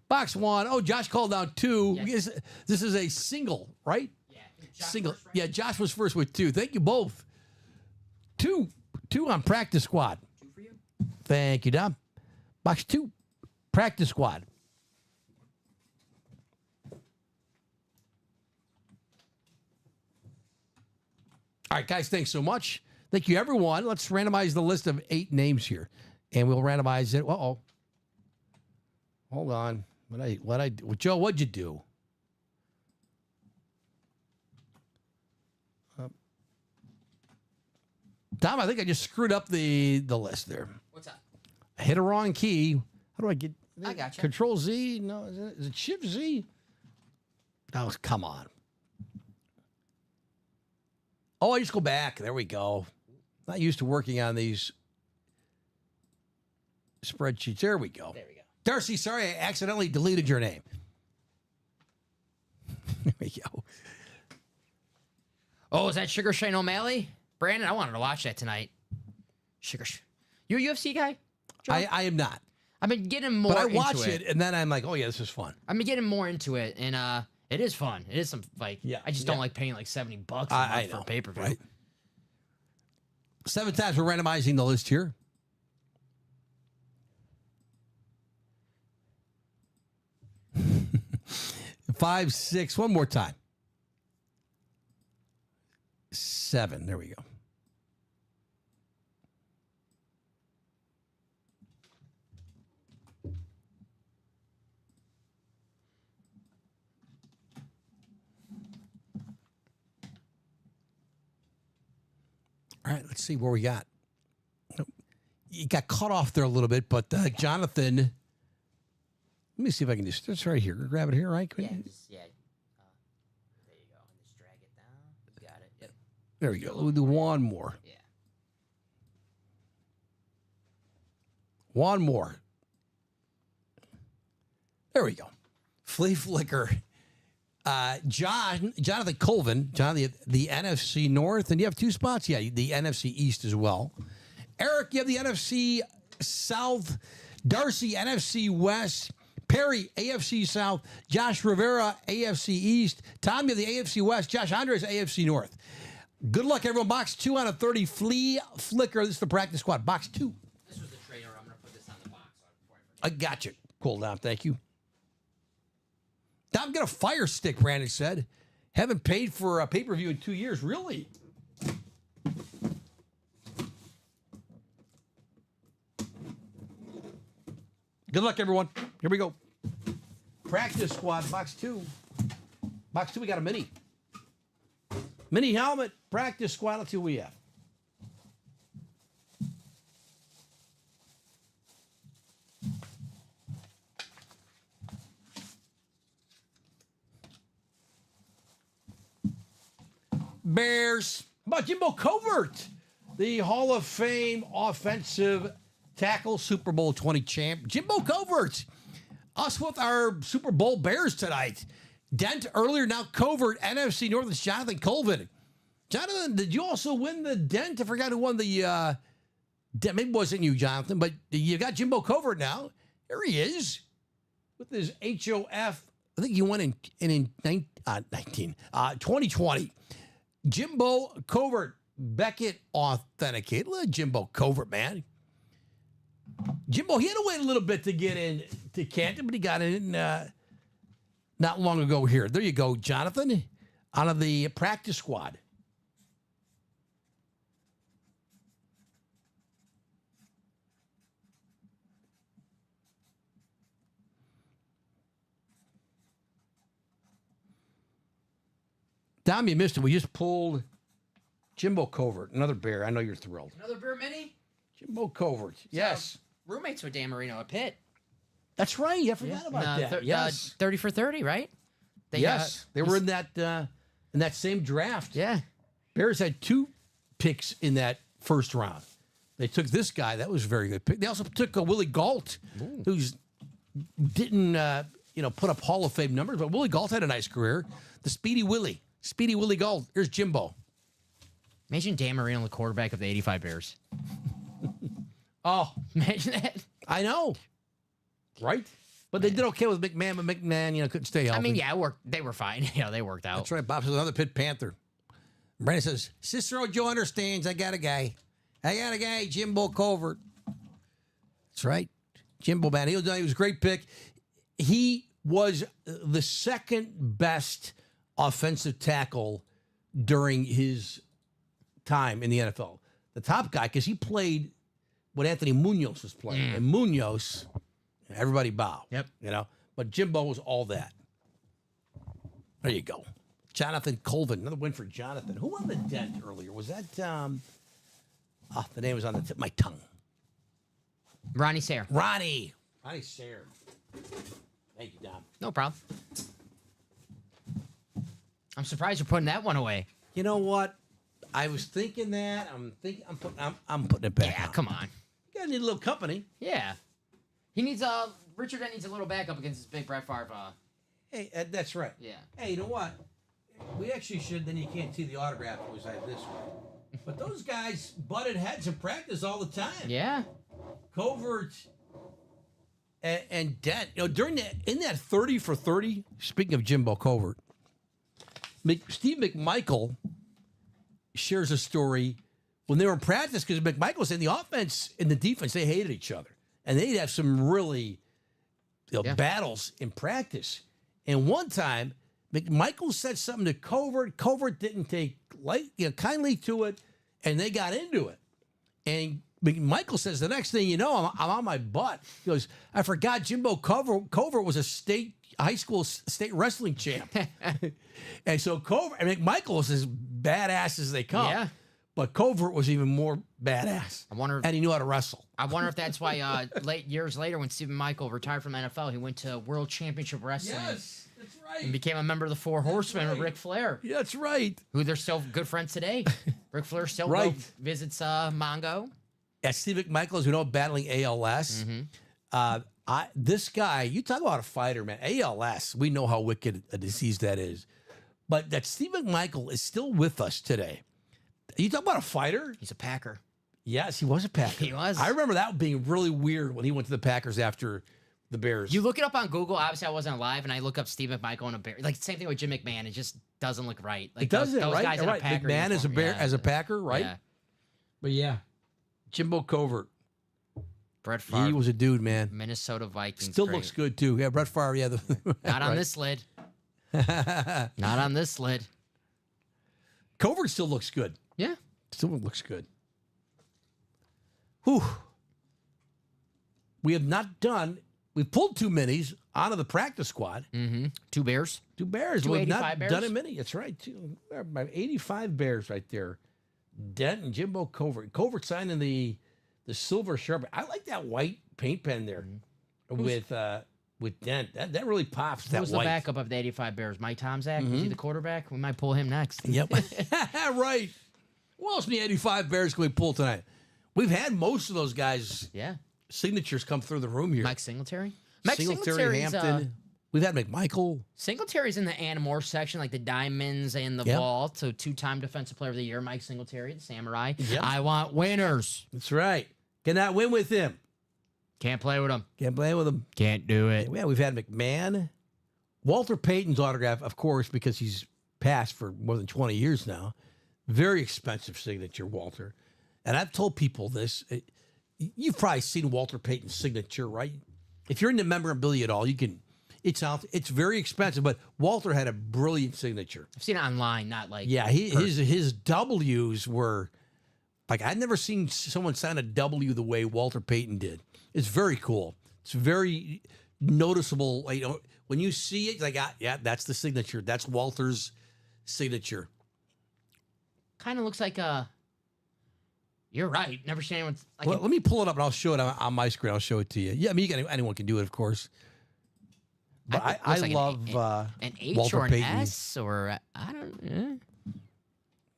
Box 1. Oh, Josh called out 2.
Yes.
This is a single, right?
Yeah.
Single. First, right? Yeah, Josh was first with 2. Thank you both. 2 on practice squad.
2 for you.
Thank you, Dom. Box 2, practice squad. All right, guys, thanks so much. Thank you, everyone. Let's randomize the list of 8 names here, and we'll randomize it. Uh-oh. Hold on. Joe, what'd you do? Tom, I think I just screwed up the list there.
What's up?
I hit a wrong key. How do I get?
I got you.
Control Z? No, is it Shift Z? Oh, come on. Oh, I just go back. There we go. Not used to working on these spreadsheets. There we go.
There we go.
Darcy, sorry, I accidentally deleted your name. There we go.
Oh, is that Sugar Shane O'Malley? Brandon, I wanted to watch that tonight. You a UFC guy? John?
I am not.
I've been getting more
But I
into
watch it, and then I'm like, oh, yeah, this is fun.
I've been getting more into it, and it is fun. It is some, like,
Yeah,
I just don't like paying like $70 a month
I
for
know,
a pay-per-view.
right? 7 times we're randomizing the list here. Five, 6, one more time. 7, there we go. All right, let's see where we got. You got cut off there a little bit, but Jonathan, let me see if I can just, it's right here. Grab it here, right?
Yeah, there you go. And just drag it down. You got it. Yep.
There we go. We'll do one more.
Yeah.
One more. There we go. Flea Flicker. Jonathan Colvin, the NFC North, and you have 2 spots. Yeah, the NFC East as well. Eric, you have the NFC South. Darcy, NFC West. Perry, AFC South. Josh Rivera, AFC East. Tom, you have the AFC West. Josh Andres, AFC North. Good luck, everyone. Box 2 out of 30. Flea Flicker. This is the practice squad. Box 2.
This was the trailer. I'm going to put this on the box.
I got you. Cool down. Thank you. Dom, get a fire stick, Brandon said. Haven't paid for a pay-per-view in 2 years. Really? Good luck, everyone. Here we go. Practice squad, box 2. Box 2, we got a mini. Mini helmet, practice squad. Let's see what we have. Bears. How about Jimbo Covert, the Hall of Fame offensive tackle, Super Bowl 20 champ, Jimbo Covert. Us with our Super Bowl Bears tonight. Dent earlier, now Covert, NFC North. It's Jonathan Colvin. Jonathan, did you also win the Dent? I forgot who won the maybe it wasn't you, Jonathan, but you got Jimbo Covert now. Here he is with his HOF. I think he won in 2020. Jimbo Covert, Beckett Authenticate. Look at Jimbo Covert, man. Jimbo, he had to wait a little bit to get into Canton, but he got in not long ago here. There you go, Jonathan, out of the practice squad. Dom, you missed it. We just pulled Jimbo Covert, another Bear. I know you're thrilled.
Another Bear mini?
Jimbo Covert, yes.
Roommates with Dan Marino at Pitt.
That's right. I forgot about that. Yes.
30 for 30, right?
They were in that same draft.
Yeah.
Bears had 2 picks in that first round. They took this guy. That was a very good pick. They also took Willie Gault, who's didn't put up Hall of Fame numbers, but Willie Gault had a nice career. The Speedy Willie Gault. Here's Jimbo.
Imagine Dan Marino, the quarterback of the 85 Bears.
Oh,
imagine that.
I know. Right? But they did okay with McMahon, but McMahon, couldn't stay healthy.
I mean, yeah, it worked. They were fine. Yeah, they worked out.
That's right. Bob says another Pitt Panther. Brandon says, Cicero Joe understands. I got a guy, Jimbo Covert. That's right. Jimbo, man. He was a great pick. He was the second best offensive tackle during his time in the NFL. The top guy, because he played what Anthony Munoz was playing. And Munoz, everybody bow.
Yep.
But Jimbo was all that. There you go. Jonathan Colvin, another win for Jonathan. Who won the Dent earlier? Was that, the name was on the tip of my tongue.
Ronnie Sayre.
Ronnie Sayre. Thank you, Dom.
No problem. I'm surprised you're putting that one away.
You know what? I was thinking that. I'm putting it back.
Yeah,
on.
come on.
You gotta need a little company.
Yeah. He needs Richard needs a little backup against his big Brett Favre.
Hey, that's right.
Yeah.
Hey, you know what? We actually should. Then you can't see the autograph. It was like this way. But those guys butted heads in practice all the time.
Yeah.
Covert and Dent. In that 30 for 30. Speaking of Jimbo Covert, Steve McMichael shares a story when they were in practice, because McMichael said the offense and the defense, they hated each other. And they'd have some really battles in practice. And one time, McMichael said something to Covert. Covert didn't take kindly to it, and they got into it. And McMichael says, the next thing you know, I'm on my butt. He goes, I forgot Jimbo Covert was a high school state wrestling champ. And so Covert, and McMichael was as badass as they come.
Yeah.
But Covert was even more badass. And he knew how to wrestle.
I wonder if that's why years later, when Stephen Michael retired from NFL, he went to World Championship Wrestling.
Yes, that's right.
And became a member of the Four Horsemen with Ric Flair.
Yeah, that's right.
Who they're still good friends today. Ric Flair still visits Mongo.
Yeah, Steve McMichael is, battling ALS. This guy, you talk about a fighter, man. ALS, we know how wicked a disease that is. But that Steve McMichael is still with us today. You talk about a fighter?
He's a Packer.
Yes, he was a Packer.
He was.
I remember that being really weird when he went to the Packers after the Bears.
You look it up on Google. Obviously, I wasn't alive, and I look up Steve McMichael and a Bear. Like, same thing with Jim McMahon. It just doesn't look right. Like,
it doesn't,
those
right?
guys in a
right.
Packer
McMahon is a
uniform.
Bear as a Packer, right?
Yeah.
But yeah, Jimbo Covert.
Brett Favre.
He was a dude, man.
Minnesota Vikings.
Still looks good, too. Yeah, Brett Favre, yeah.
Not on this lid. Not on this lid.
Covert still looks good.
Yeah.
Still looks good. Whew. We have not done, we've pulled 2 minis out of the practice squad.
Mm-hmm. 2 Bears.
2 Bears.
Two
We've not
Bears?
done a mini. That's right. 85 Bears right there. Dent and Jimbo Covert. Covert signing the silver sharp. I like that white paint pen there with Dent. That really pops. That
Who's
white.
the backup of the 85 Bears? Mike Tomczak? Is he the quarterback? We might pull him next.
Yep. Right. Who else in the 85 Bears can we pull tonight? We've had most of those guys
Yeah.
signatures come through the room here.
Mike Singletary. Mike
Singletary,
Singletary's,
Hampton. We've had McMichael.
Singletary's in the Animore section, like the diamonds and the
Yep.
vault. So 2-time Defensive Player of the Year, Mike Singletary, the Samurai.
Yep.
I want winners.
That's right. Cannot win with him.
Can't play with him.
Can't play with him.
Can't do it.
Yeah, we've had McMahon. Walter Payton's autograph, of course, because he's passed for more than 20 years now. Very expensive signature, Walter. And I've told people this. You've probably seen Walter Payton's signature, right? If you're into memorabilia at all, you can. It's out. It's very expensive, but Walter had a brilliant signature.
I've seen it online, not like
Yeah, his W's were like I'd never seen someone sign a W the way Walter Payton did. It's very cool. It's very noticeable. Like, you know, when you see it, like yeah, that's the signature. That's Walter's signature.
kind of looks like a. You're right. Never seen anyone like
Well, let me pull it up and I'll show it on my screen. I'll show it to you. Yeah, I mean, anyone can do it, of course. But
it
I
looks like
love
an H
Walter
or an
Payton.
S or I don't.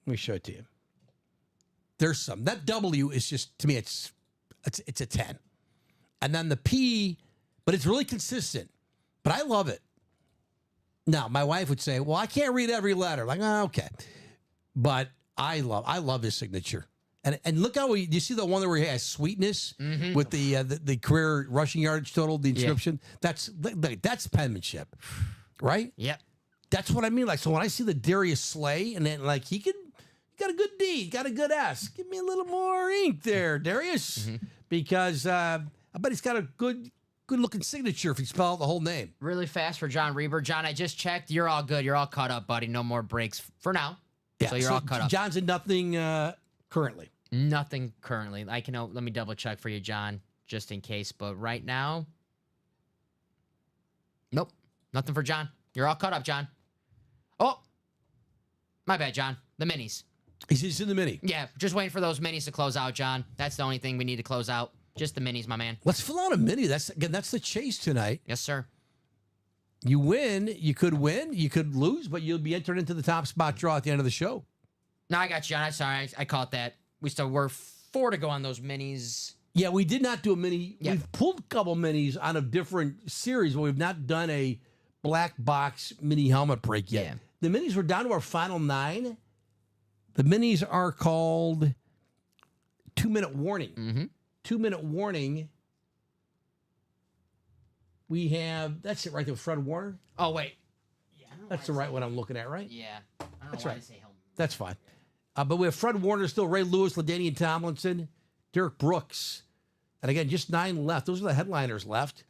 Let me show it to you. There's some. That W is just, to me, it's a 10. And then the P, but it's really consistent. But I love it. Now, my wife would say, well, I can't read every letter. Like, oh, okay. But I love his signature. And look how you see the one where he has sweetness with the career rushing yardage total, the inscription. That's penmanship, right?
Yep.
That's what I mean. Like, so when I see the Darius Slay, and then like he got a good D, he got a good S. Give me a little more ink there, Darius, because I bet he's got a good looking signature if he spelled out the whole name.
Really fast for John Reber. John, I just checked. You're all good. You're all caught up, buddy. No more breaks for now.
Yeah,
So you're all caught up.
John's in nothing currently.
Nothing currently. I can. Let me double check for you, John, just in case. But right now, nope, nothing for John. You're all caught up, John. Oh, my bad, John. The minis.
He's in the mini.
Yeah, just waiting for those minis to close out, John. That's the only thing we need to close out. Just the minis, my man.
Let's fill out a mini. That's the chase tonight.
Yes, sir.
You win, you could lose, but you'll be entered into the top spot draw at the end of the show.
No, I got you, John. I'm sorry. I caught that. We still were 4 to go on those minis.
Yeah, we did not do a mini.
Yeah.
We've pulled a couple minis on a different series, but we've not done a black box mini helmet break yet.
Yeah.
The minis were down to our final 9. The minis are called 2-minute warning.
Mm-hmm.
2-minute warning. We have, that's it right there, Fred Warner.
Oh, wait. Yeah, I don't know
That's
why
the
I
right one I'm looking at, right?
Yeah. I don't know
That's
why
right.
I say helmet.
That's fine. But we have Fred Warner still, Ray Lewis, LaDainian Tomlinson, Derek Brooks. And again, just 9 left. Those are the headliners left.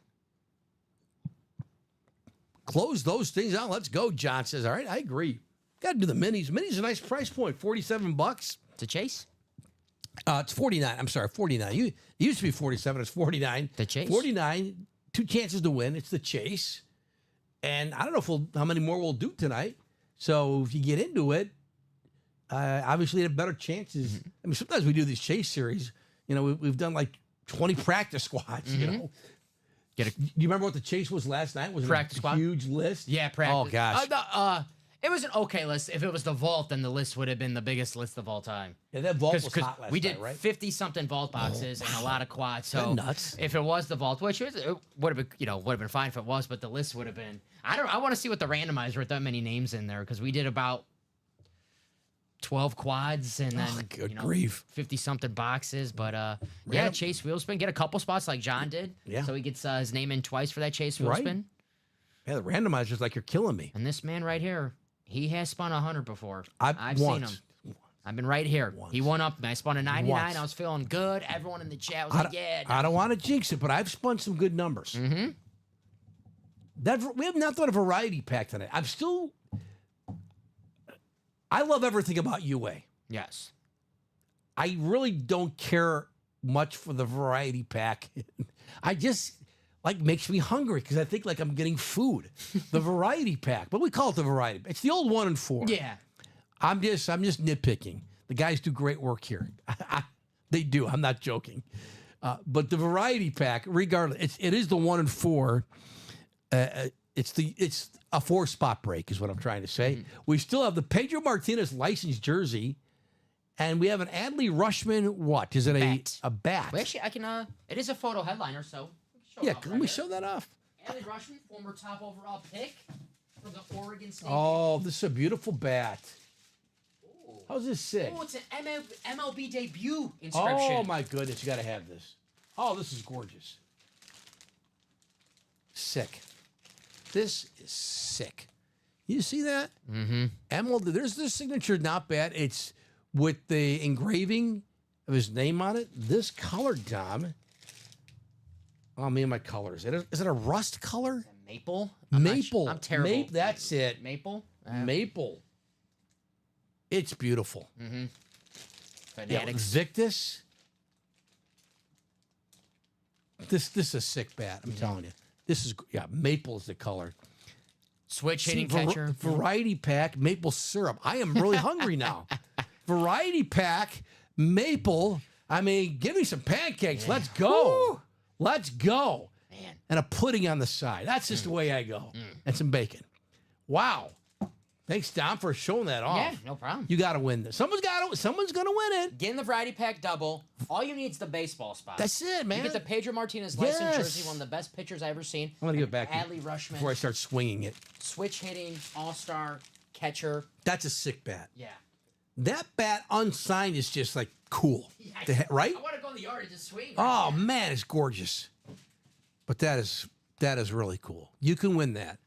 Close those things out. Let's go, John says. All right, I agree. Got to do the minis. Minis are a nice price point, $47.
To chase?
It's 49. I'm sorry, 49. It used to be 47. It's 49.
The chase?
49. 2 chances to win. It's the chase. And I don't know how many more we'll do tonight. So if you get into it, obviously you have better chances. I mean, sometimes we do these chase series. You know, we've done like 20 practice squads. You know, do you remember what the chase was last night? Was it
Practice
a
squad?
huge list?
Yeah, practice.
Oh gosh.
It was an okay list. If it was the vault, then the list would have been the biggest list of all time.
Yeah, that vault was
Because
hot last
we
night,
did
right?
50-something vault boxes and a lot of quads. So
Isn't that nuts?
if it was the vault, which it would have been, would have been fine if it was, but the list would have been. I want to see what the randomizer with that many names in there because we did about 12 quads and then
good grief.
50-something boxes. But yeah,
Random-
Chase Wheelspin get a couple spots like John did.
Yeah.
So he gets his name in twice for that Chase
Right.
Wheelspin.
Yeah, the randomizer's like, you're killing me.
And this man right here, he has spun 100 before.
I've
seen
once.
him. I've been right here. He won up. I spun a 99.
Once.
I was feeling good. Everyone in the chat was
I
like, yeah.
I don't want to jinx it, but I've spun some good numbers.
Mm-hmm.
We have not done a variety pack tonight. I love everything about UA.
Yes.
I really don't care much for the variety pack. I just makes me hungry because I think like I'm getting food. The variety pack, but we call it the variety. It's the old 1 and 4.
Yeah.
I'm just nitpicking. The guys do great work here. They do. I'm not joking. But the variety pack, regardless, it is the 1 and 4. It's a 4-spot break is what I'm trying to say. We still have the Pedro Martinez licensed jersey, And we have an Adley Rushman. What is it?
Bat.
A bat?
Well, actually, I can. It is a photo headliner, so show it
Yeah,
off
can
right
we
here.
show that off?
Adley Rushman, former top overall pick for the Oregon State.
Oh, this is a beautiful bat.
Ooh.
How's this sick?
Oh, it's an MLB debut inscription.
Oh my goodness, you got to have this. Oh, this is gorgeous. Sick. This is sick. You see that?
Mm-hmm.
Emerald, there's the signature, not bad. It's with the engraving of his name on it. This color, Dom. Oh, me and my colors. Is it a rust color?
Maple.
Maple.
I'm terrible.
That's it.
Maple.
Maple. It's beautiful.
Mm-hmm.
Yeah,
Fanatics.
Victus. This is a sick bat. I'm telling you. This is maple is the color.
Switch hitting
See,
catcher.
Variety pack maple syrup. I am really hungry now. Variety pack maple. I mean, give me some pancakes.
Yeah.
Let's go.
Woo.
Let's go.
Man.
And a pudding on the side. That's just the way I go. And some bacon. Wow. Thanks, Dom, for showing that off.
Yeah, no problem.
You got to win this. Someone's gonna win it.
Get in the variety pack double. All you need is the baseball spot.
That's it, man.
You get the Pedro Martinez licensed
Yes.
jersey, one of the best pitchers I ever seen.
I'm gonna give it back to you
Adley Rushman,
before I start swinging it.
switch hitting, all-star catcher.
That's a sick bat.
Yeah.
That bat unsigned is just like cool, right?
I want to go in the yard and just swing.
Oh man, it's gorgeous. But that is really cool. You can win that.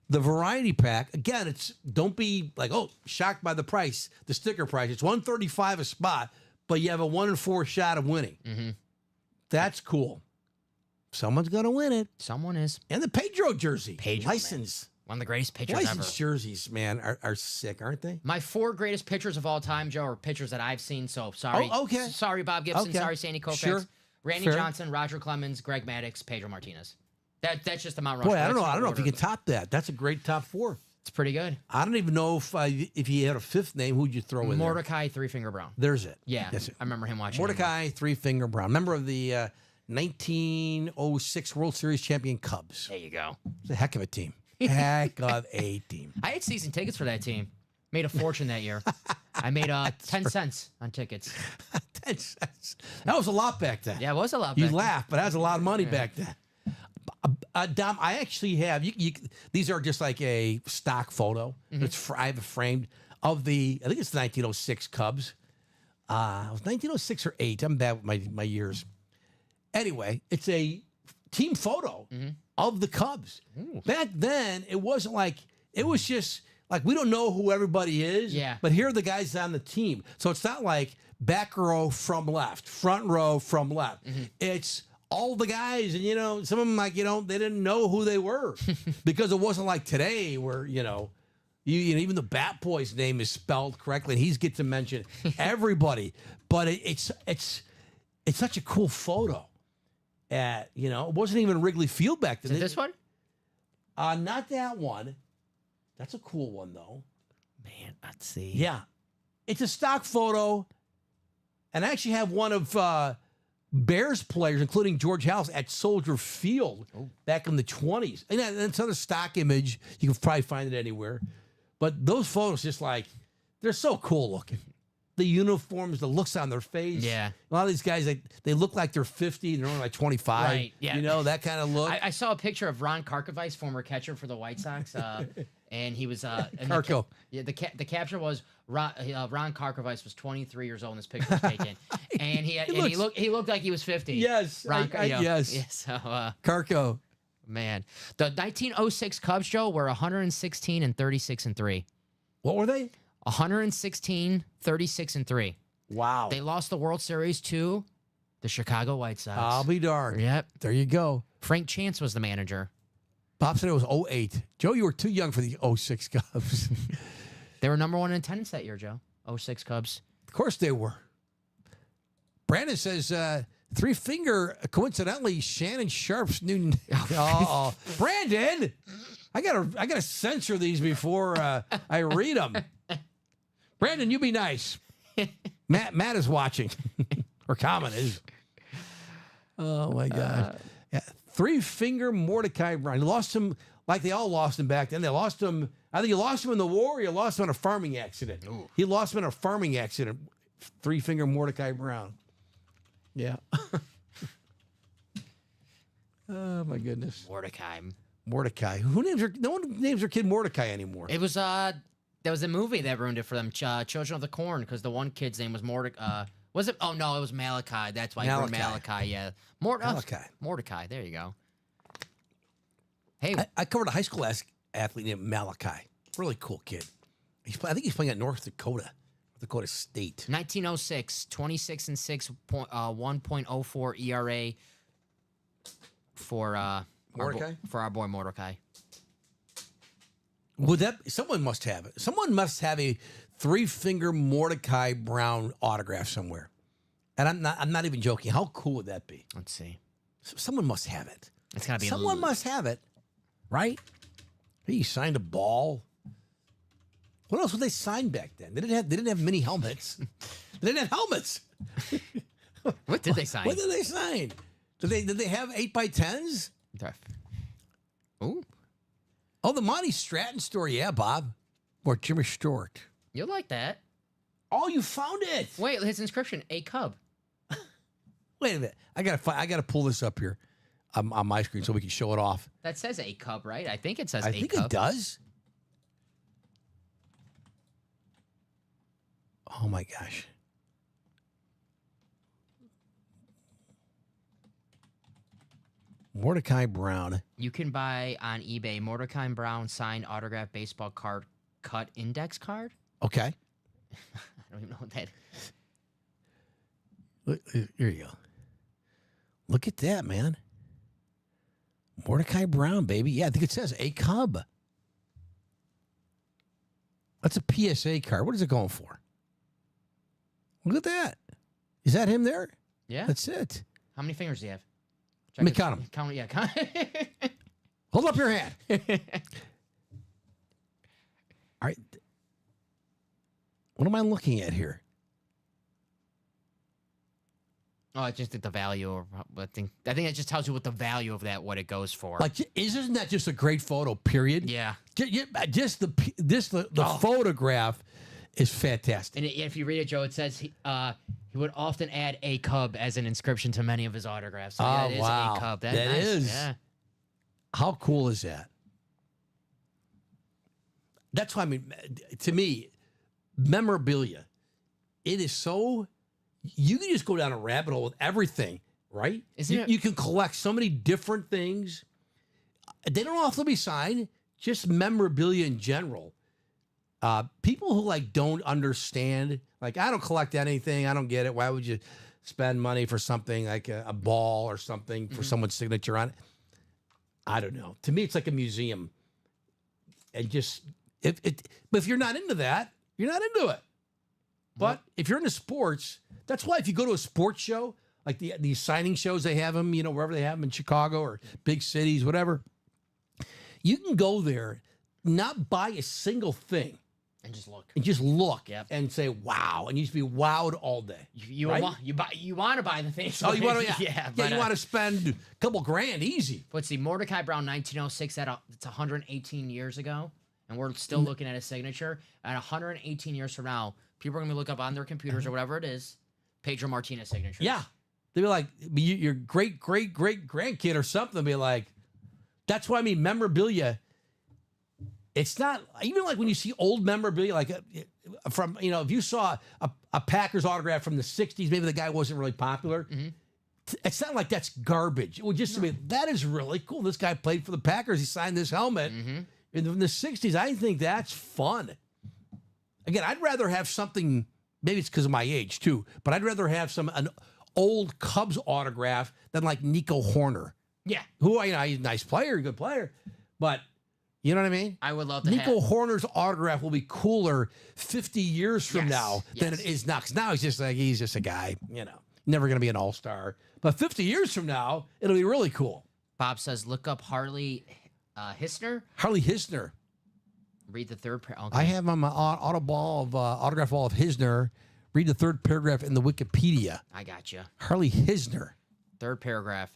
The variety pack, again, don't be like, oh, shocked by the price, the sticker price. It's $135 a spot, but you have a 1 in 4 shot of winning.
Mm-hmm.
That's cool. Someone's gonna win it.
Someone is.
And the Pedro jersey,
Pedro,
license.
One of the greatest pitchers
Licensed
ever.
jerseys, man, are sick, aren't they?
My 4 greatest pitchers of all time, Joe, are pitchers that I've seen. So sorry.
Oh, okay.
Sorry, Bob Gibson.
Okay.
Sorry, Sandy Koufax.
Sure.
Randy
Fair.
Johnson, Roger Clemens, Greg Maddux, Pedro Martinez. That's just the Mount
Boy,
Rushmore.
I don't know.
That's
I don't know
the
if you can
order.
top that. That's a great top 4.
It's pretty good.
I don't even know if you had a 5th name, who'd you throw in there?
Mordecai Three Finger Brown.
There's it.
Yeah,
That's it.
I remember him watching.
Mordecai Three Finger Brown, member of the 1906 World Series champion Cubs.
There you go.
It's a heck of a team. Heck of a team.
I had season tickets for that team. Made a fortune that year. I made 10 cents on tickets.
10 cents. That was a lot back then.
Yeah, it was a lot.
You
back then.
laugh, but that was a lot of money back then. Dom, I actually have. These are just like a stock photo. I have it framed of the. I think it's the 1906 Cubs. It was 1906 or 8. I'm bad with my years. Anyway, it's a team photo of the Cubs.
Ooh.
Back then, it wasn't like it was just like we don't know who everybody is.
Yeah.
But here are the guys on the team. So it's not like back row from left, front row from left. It's all the guys, and some of them they didn't know who they were because it wasn't like today where even the Bat Boy's name is spelled correctly, and he gets to mention everybody. But it's such a cool photo. It wasn't even Wrigley Field back then.
Is it this one?
Not that one. That's a cool one though.
Man, let's see.
Yeah, it's a stock photo, and I actually have one of Bears players, including George House, at Soldier Field back in the 20s. And it's another stock image. You can probably find it anywhere. But those photos, they're so cool looking. The uniforms, the looks on their face.
Yeah.
A lot of these guys, they look like they're 50 and they're only like 25.
Right, yeah.
That kind of look.
I saw a picture of Ron Karkovice, former catcher for the White Sox, and he was and
Karko.
the capture was Ron Karkovice was 23 years old when this picture was taken, and he looked like he was 50.
Yes, yes.
Yeah, so
Karko.
man, the 1906 Cubs, Joe, were 116 and 36 and 3.
What were they?
116, 36 and 3.
Wow.
They lost the World Series to the Chicago White Sox.
I'll be darned.
Yep.
There you go.
Frank Chance was the manager.
Bob said it was 08. Joe, you were too young for the 06 Cubs.
They were number 1 in attendance that year, Joe. 06 Cubs.
Of course they were. Brandon says, Three Finger, coincidentally, Shannon Sharp's new. Oh, Brandon, I gotta censor these before I read them. Brandon, you be nice. Matt is watching, or Common is. Oh my God! Yeah. Three Finger Mordecai Brown. You lost him like they all lost him back then. They lost him. I think you lost him in the war, or you lost him in a farming accident.
Ooh.
He lost him in a farming accident Three-finger Mordecai Brown. Yeah. Oh, my goodness.
Mordecai.
Mordecai. Who names no one names their kid Mordecai anymore.
It was there was a movie that ruined it for them, Children of the Corn, because the one kid's name was Mordecai. Was it? Oh no, it was Malachi. That's why
Malachi.
Malachi. Yeah,
Malachi.
Mordecai. There you go. Hey,
I covered a high school athlete named Malachi. Really cool kid. I think he's playing at North Dakota State.
1906, 26-6, 1.04 ERA for
Mordecai?
for our boy Mordecai.
Would that someone must have it? Someone must have a three-finger Mordecai Brown autograph somewhere. And I'm not even joking. How cool would that be?
Let's see.
Someone must have it.
It's gotta be
Someone must have it, right? He signed a ball. What else would they sign back then? They didn't have mini helmets. They didn't have helmets.
What did they sign?
What did they sign? Did they have 8x10s?
Ooh,
Oh, the Monty Stratton story, yeah, Bob. Or Jimmy Stewart.
you'll like that.
Oh, you found it.
Wait, his inscription: a cub.
Wait a minute. I gotta pull this up here on my screen so we can show it off.
That says a cub, right? I think it says
I
a
think
cub.
it does. Oh my gosh. Mordecai Brown.
You can buy on eBay Mordecai Brown signed autograph baseball card cut index card.
Okay.
I don't even know what that is.
Here you go. Look at that, man. Mordecai Brown, baby. Yeah, I think it says a cub. That's a PSA card. What is it going for? Look at that. Is that him there?
Yeah.
That's it.
How many fingers do you have?
Let me count them.
Count, yeah. Count.
Hold up your hand. All right. What am I looking at here?
Oh, I just think the value, or I think that just tells you what the value of that, what it goes for.
Like, isn't that just a great photo? Period.
Yeah.
Just the photograph is fantastic.
And if you read it, Joe, it says he would often add a cub as an inscription to many of his autographs. So yeah, it is
wow.
a cub.
That
nice.
is.
Yeah.
How cool is that? That's why, I mean, to me, memorabilia, it is so, you can just go down a rabbit hole with everything, right? You can collect so many different things. They don't have to be signed, just memorabilia in general. People who like don't understand, like, I don't collect anything. I don't get it. Why would you spend money for something like a ball or something for someone's signature on it? I don't know. To me, it's like a museum. And just, but if you're not into that, you're not into it. But if you're into sports, that's why if you go to a sports show, like these signing shows, they have them, wherever they have them in Chicago or big cities, whatever. You can go there, not buy a single thing.
And just look.
And just look
Yep.
and say, wow. And you just be wowed all day.
You
right?
want to buy the things.
Oh, you want to?
yeah.
Yeah,
But,
you want to spend a couple grand easy.
Let's see, Mordecai Brown, 1906. It's 118 years ago, and we're still looking at his signature. And 118 years from now, people are gonna look up on their computers or whatever it is, Pedro Martinez signature.
Yeah. They'd be like, your great grandkid or something. Be like, that's why I mean memorabilia. It's not even like when you see old memorabilia, like from, if you saw a Packers autograph from the 60s, maybe the guy wasn't really popular.
Mm-hmm.
It's not like that's garbage. It would just be, that is really cool. This guy played for the Packers. He signed this helmet in the 60s. I think that's fun. Again, I'd rather have something, maybe it's because of my age too, but I'd rather have an old Cubs autograph than like Nico Horner.
Yeah.
Who, he's a nice player, good player, but you know what I mean?
I would love to
Nico
have.
Horner's autograph will be cooler 50 years from
Yes,
now than
yes.
it is now. 'Cause now he's just a guy, never going to be an all-star. But 50 years from now, it'll be really cool.
Bob says, look up Harley Hissner.
Harley Hissner.
Read the third. Okay.
I have on my autograph wall of Hissner. Read the third paragraph in the Wikipedia.
I got you.
Harley Hissner.
Third paragraph.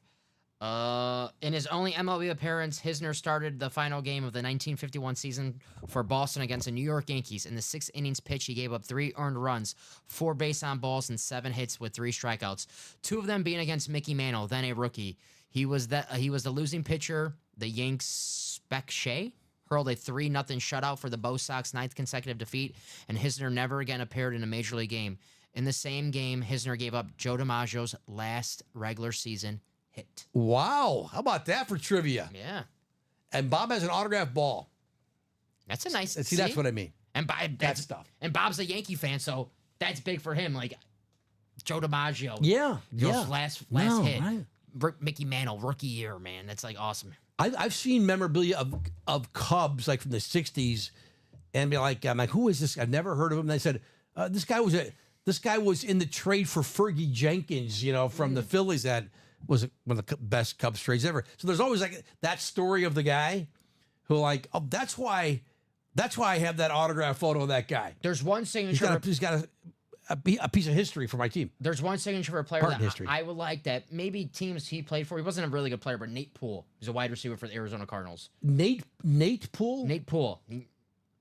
In his only MLB appearance, Hisner started the final game of the 1951 season for Boston against the New York Yankees. In the 6 innings pitch, he gave up 3 earned runs, 4 base on balls, and 7 hits with 3 strikeouts. 2 of them being against Mickey Mantle, then a rookie. He was the losing pitcher. The Yanks Spec Shea hurled a 3-0 shutout for the Bo Sox 9th consecutive defeat, and Hisner never again appeared in a major league game. In the same game, Hisner gave up Joe DiMaggio's last regular season hit.
Wow. How about that for trivia?
Yeah.
And Bob has an autographed ball.
That's a nice.
See, that's what I mean.
And Bob,
That stuff.
And Bob's a Yankee fan, so that's big for him. Like Joe DiMaggio.
Yeah.
Joe's last
No,
hit.
right.
Mickey Mantle, rookie year, man. That's like awesome.
I've seen memorabilia of Cubs like from the 60s and be like, I'm like, who is this? I've never heard of him. And they said, this guy was in the trade for Fergie Jenkins, from the Phillies. That was one of the best Cubs trades ever. So there's always like that story of the guy who like, oh, that's why I have that autograph photo of that guy.
There's one signature.
He's got a piece of history for my team.
There's one signature for a player
Part in
that
history.
I would like that maybe teams he played for. He wasn't a really good player, but Nate Poole. He's a wide receiver for the Arizona Cardinals.
Nate Poole?
Nate Poole.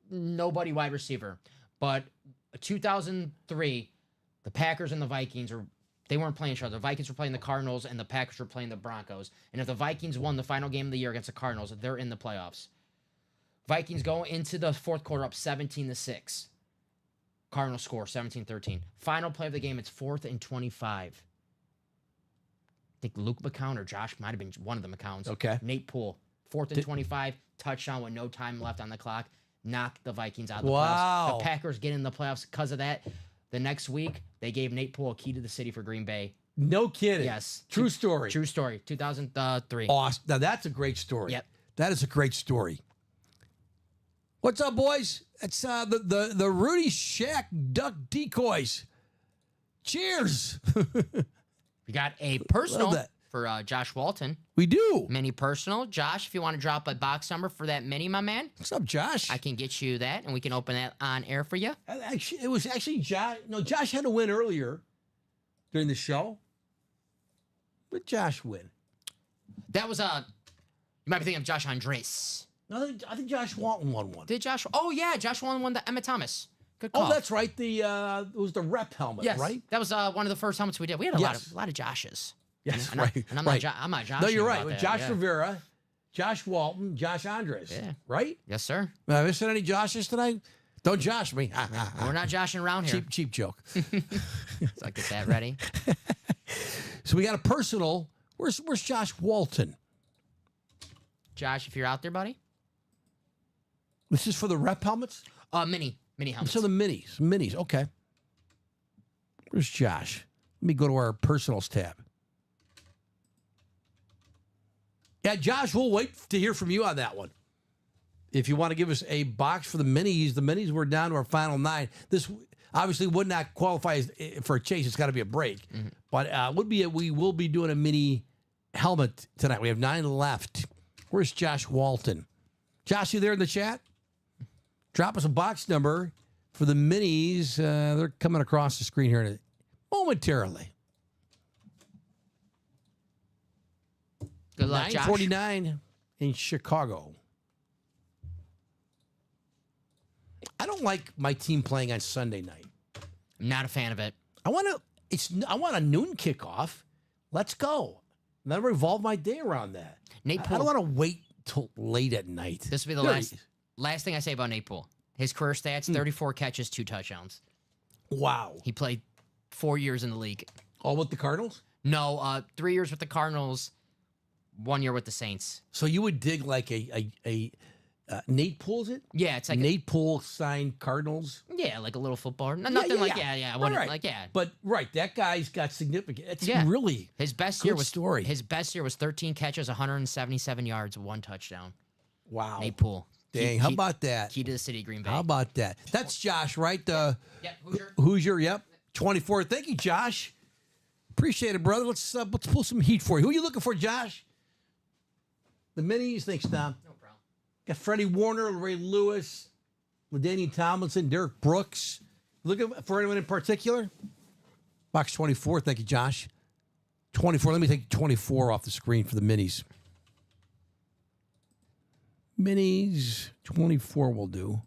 Nobody wide receiver. But 2003, the Packers and the Vikings they weren't playing each other. The Vikings were playing the Cardinals and the Packers were playing the Broncos. And if the Vikings won the final game of the year against the Cardinals, they're in the playoffs. Vikings go into the fourth quarter up 17-6. Cardinals score 17-13. Final play of the game, it's 4th and 25. I think Luke McCown or Josh might have been one of the McCowns.
Okay.
Nate Poole, 4th and 25, touchdown with no time left on the clock. Knock the Vikings out of the
Wow.
playoffs. The Packers get in the playoffs because of that. The next week, they gave Nate Poole a key to the city for Green Bay.
No kidding.
Yes.
True story.
True story. 2003.
Awesome. Now that's a great story.
Yep.
That is a great story. What's up, boys? It's the Rudy Shack Duck Decoys. Cheers.
We got a personal
Love that.
for Josh Walton.
We do.
Mini personal. Josh, if you want to drop a box number for that mini, my man,
What's up, Josh?
I can get you that, and we can open that on air for you.
Actually, it was actually Josh. No, Josh had a win earlier during the show. But Josh win.
That was you might be thinking of Josh Andres.
No, I think Josh Walton won one.
Did Josh? Oh yeah, Josh won the Emmett Thomas. Good call.
Oh, that's right. It was the rep helmet,
yes.
right?
That was one of the first helmets we did. We had a
Yes.
lot of Joshes.
Yes,
And
right.
I'm
right.
not I'm not Josh.
No, you're right.
about
With
that,
Josh
yeah.
Rivera, Josh Walton, Josh Andres.
Yeah.
Right?
Yes, sir.
Am I missing any Joshes tonight? Don't Josh me.
We're not joshing around here.
Cheap joke.
So I get that ready.
So we got a personal. Where's Josh Walton?
Josh, if you're out there, buddy.
This is for the rep helmets?
Mini helmets.
So the minis. Okay. Where's Josh? Let me go to our personals tab. Yeah, Josh, we'll wait to hear from you on that one. If you want to give us a box for the minis we're down to our final 9. This obviously would not qualify for a chase. It's got to be a break.
Mm-hmm.
But we will be doing a mini helmet tonight. We have 9 left. Where's Josh Walton? Josh, you there in the chat? Drop us a box number for the minis. They're coming across the screen here momentarily.
Good luck, Josh.
9:49 in Chicago. I don't like my team playing on Sunday night.
I'm not a fan of it.
I want a noon kickoff. Let's go. And then revolve my day around that.
Nate
I
Poole.
don't want to wait till late at night.
This will be the
There
last thing I say about Nate Poole. His career stats: 34 catches, 2 touchdowns.
Wow.
He played 4 years in the league.
All with the Cardinals?
No, 3 years with the Cardinals, 1 year with the Saints.
So you would dig like a Nate Poole, is it?
Yeah, it's like
Nate Poole signed Cardinals.
yeah, like a little footballer. Nothing like I wouldn't
Right.
like yeah.
But right, that guy's got significant. It's
Yeah.
really
His best
good
year was
story.
His best year was 13 catches, 177 yards, 1 touchdown.
wow.
Nate Poole.
Dang, how about that?
Key to the city, Green Bay.
How about that? That's Josh, right? The
yeah, Hoosier.
Hoosier, yep. 24. Thank you, Josh. Appreciate it, brother. Let's pull some heat for you. Who are you looking for, Josh? The minis. Thanks, Tom.
No problem.
Got Freddie Warner, Ray Lewis, LaDainian Tomlinson, Derek Brooks. Looking for anyone in particular? Box 24. Thank you, Josh. 24. Let me take 24 off the screen for the minis. Minis, 24 will do.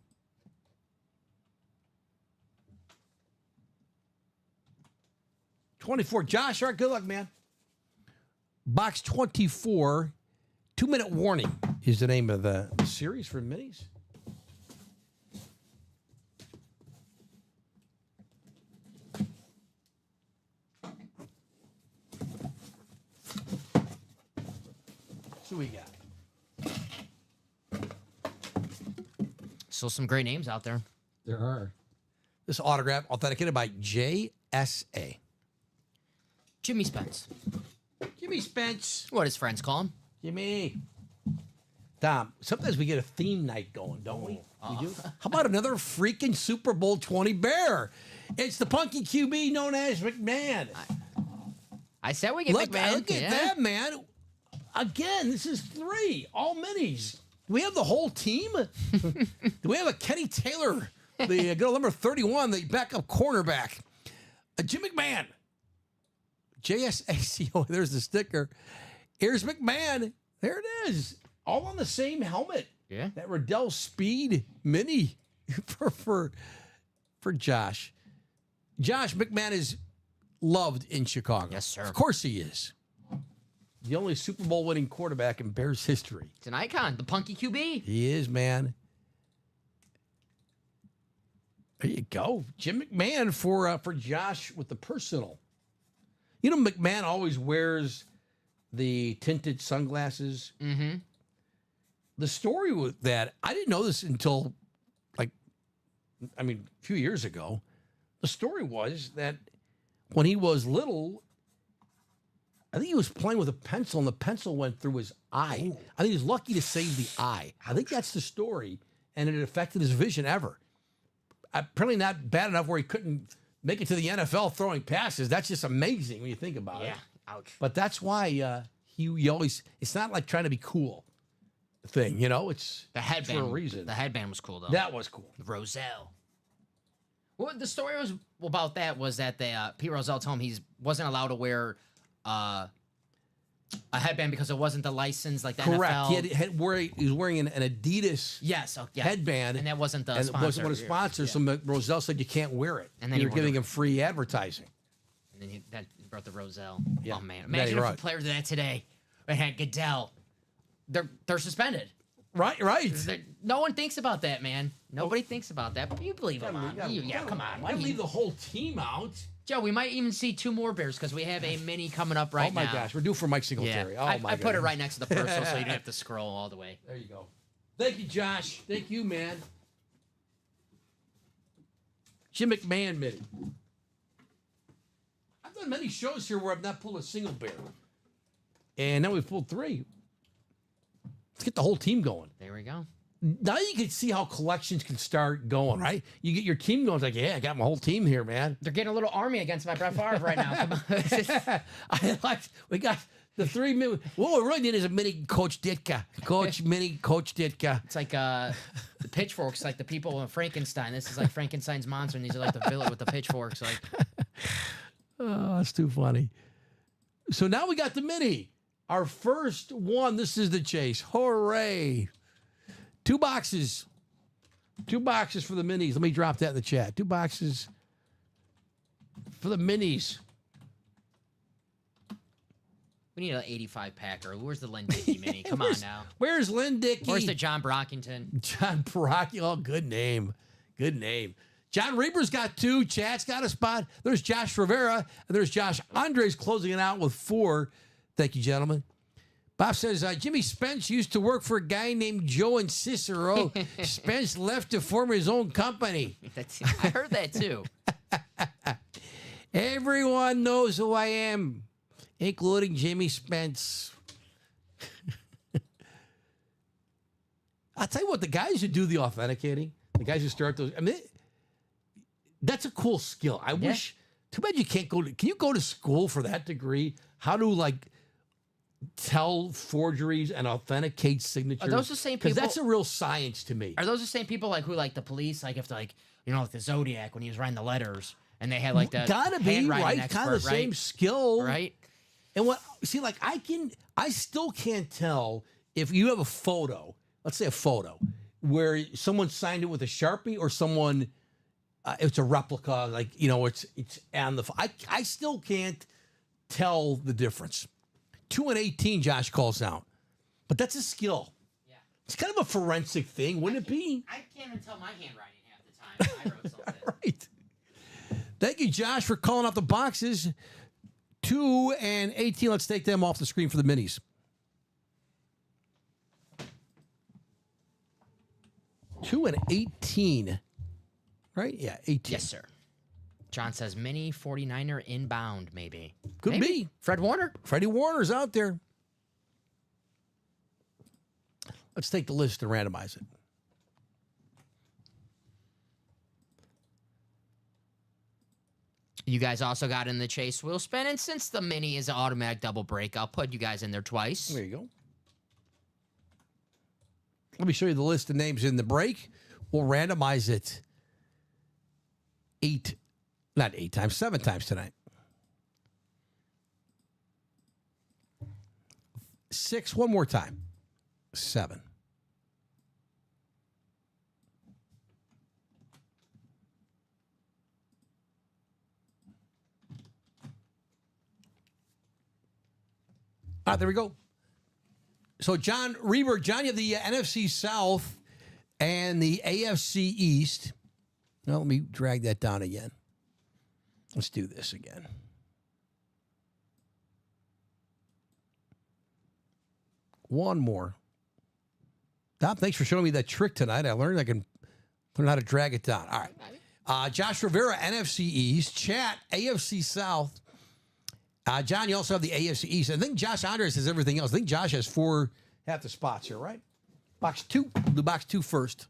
Josh, all right, good luck, man. Box 24, 2-minute warning is the name of the series for minis. So we got.
Still some great names out there.
There are. This autograph authenticated by JSA.
Jimmy Spence.
Jimmy Spence.
What his friends call him.
Jimmy. Tom, sometimes we get a theme night going, don't we? We do. How about another freaking Super Bowl 20 bear? It's the punky QB known as McMahon.
I said we get
Look,
McMahon.
look at that, man. Again, this is 3. All minis. Do we have the whole team? Do we have a Kenny Taylor, the girl number 31, the backup cornerback? Jim McMahon. JSACO. There's the sticker. Here's McMahon. There it is. All on the same helmet.
Yeah.
That Riddell Speed Mini for Josh. Josh McMahon is loved in Chicago.
Yes, sir.
Of course he is. The only Super Bowl winning quarterback in Bears history.
It's an icon, the punky QB.
He is, man. There you go. Jim McMahon for Josh with the personal. You know, McMahon always wears the tinted sunglasses.
Mm-hmm.
The story with that, I didn't know this until, a few years ago. The story was that when he was little, I think he was playing with a pencil, and the pencil went through his eye. I think he was lucky to save the eye. I think that's the story, and it affected his vision ever. Apparently not bad enough where he couldn't make it to the NFL throwing passes. That's just amazing when you think about it.
Yeah, ouch.
But that's why he always, it's not like trying to be cool thing, you know? It's
The headband.
for a reason.
The headband was cool, though.
That was cool.
Roselle. Well, the story was about that was that Pete Rozelle told him he wasn't allowed to wear a headband because it wasn't the license like the
Correct.
NFL.
He was wearing an Adidas
Yes, yeah.
headband.
And that wasn't the
and
sponsor.
it wasn't one of the sponsors, so Roselle said you can't wear it.
And then
you're
he
giving
wore
him free advertising.
And then that brought the Roselle.
Yeah.
Oh, man.
Yeah,
Imagine
you're
if
right.
a player did that today. They had Goodell. They're suspended.
Right.
No one thinks about that, man. Nobody thinks about that. But you believe him. Come on.
Why leave the whole team out?
Joe, we might even see 2 more Bears because we have a mini coming up right now.
Oh my gosh, we're due for Mike
Yeah.
Singletary. Oh
I
my
put it
goodness.
right next to the personal so you don't have to scroll all the way.
There you go. Thank you, Josh. Thank you, man. Jim McMahon mini. I've done many shows here where I've not pulled a single bear. And now we've pulled 3. Let's get the whole team going.
There we go.
Now you can see how collections can start going, right? You get your team going. It's like, yeah, I got my whole team here, man.
They're getting a little army against my Brett Favre right now. Come on.
We got the 3 minutes. What we really need is a mini Coach Ditka. Coach Ditka.
It's like the pitchforks, like the people in Frankenstein. This is like Frankenstein's monster, and these are like the villain with the pitchforks. Like,
Oh, that's too funny. So now we got the mini. Our first one. This is the chase. Hooray. 2 boxes. 2 boxes for the minis. Let me drop that in the chat. 2 boxes for the minis.
we need an 85 packer. Where's the Lynn Dickey mini? Come on now.
Where's Lynn Dickey?
Where's the John Brockington?
John Baraki. Oh, good name. Good name. John Reaper's got 2. Chad's got a spot. There's Josh Rivera. And there's Josh Andres closing it out with 4. Thank you, gentlemen. Bob says, Jimmy Spence used to work for a guy named Joe and Cicero. Spence left to form his own company.
I heard that too.
Everyone knows who I am, including Jimmy Spence. I'll tell you what, the guys who do the authenticating, the guys who start those, that's a cool skill. I wish, too bad you can't can you go to school for that degree? How to, tell forgeries and authenticate signatures?
Are those the same people?
Because that's a real science to me.
Are those the same people who the police if the Zodiac when he was writing the letters and they had the
Gotta be,
handwriting
right?
expert,
Kind of the same skill.
right?
And what, see, like I still can't tell if you have a photo, let's say a photo, where someone signed it with a Sharpie or someone, it's a replica, like, it's on the, I still can't tell the difference. 2 and 18, Josh calls out. But that's a skill.
Yeah.
It's kind of a forensic thing, wouldn't it be?
I can't even tell my handwriting half the time when I wrote something.
Right. Thank you, Josh, for calling out the boxes. 2 and 18. Let's take them off the screen for the minis. 2 and 18. Right? Yeah, 18.
Yes, sir. John says mini 49er inbound, maybe.
Could
Maybe.
be.
Freddie Warner.
Freddie Warner's out there. Let's take the list and randomize it.
You guys also got in the chase wheel spin, and since the mini is an automatic double break, I'll put you guys in there twice.
There you go. Let me show you the list of names in the break. We'll randomize it 7 times tonight. 6, one more time. 7. There we go. So, John Reber, John, you have the NFC South and the AFC East. Now, let me drag that down again. Let's do this again. One more. Tom, thanks for showing me that trick tonight. I learned I can learn how to drag it down. All right. Josh Rivera, NFC East. Chat, AFC South. John, you also have the AFC East. I think Josh Andres has everything else. I think Josh has half the spots here, right? Box 2. We'll do box 2 first.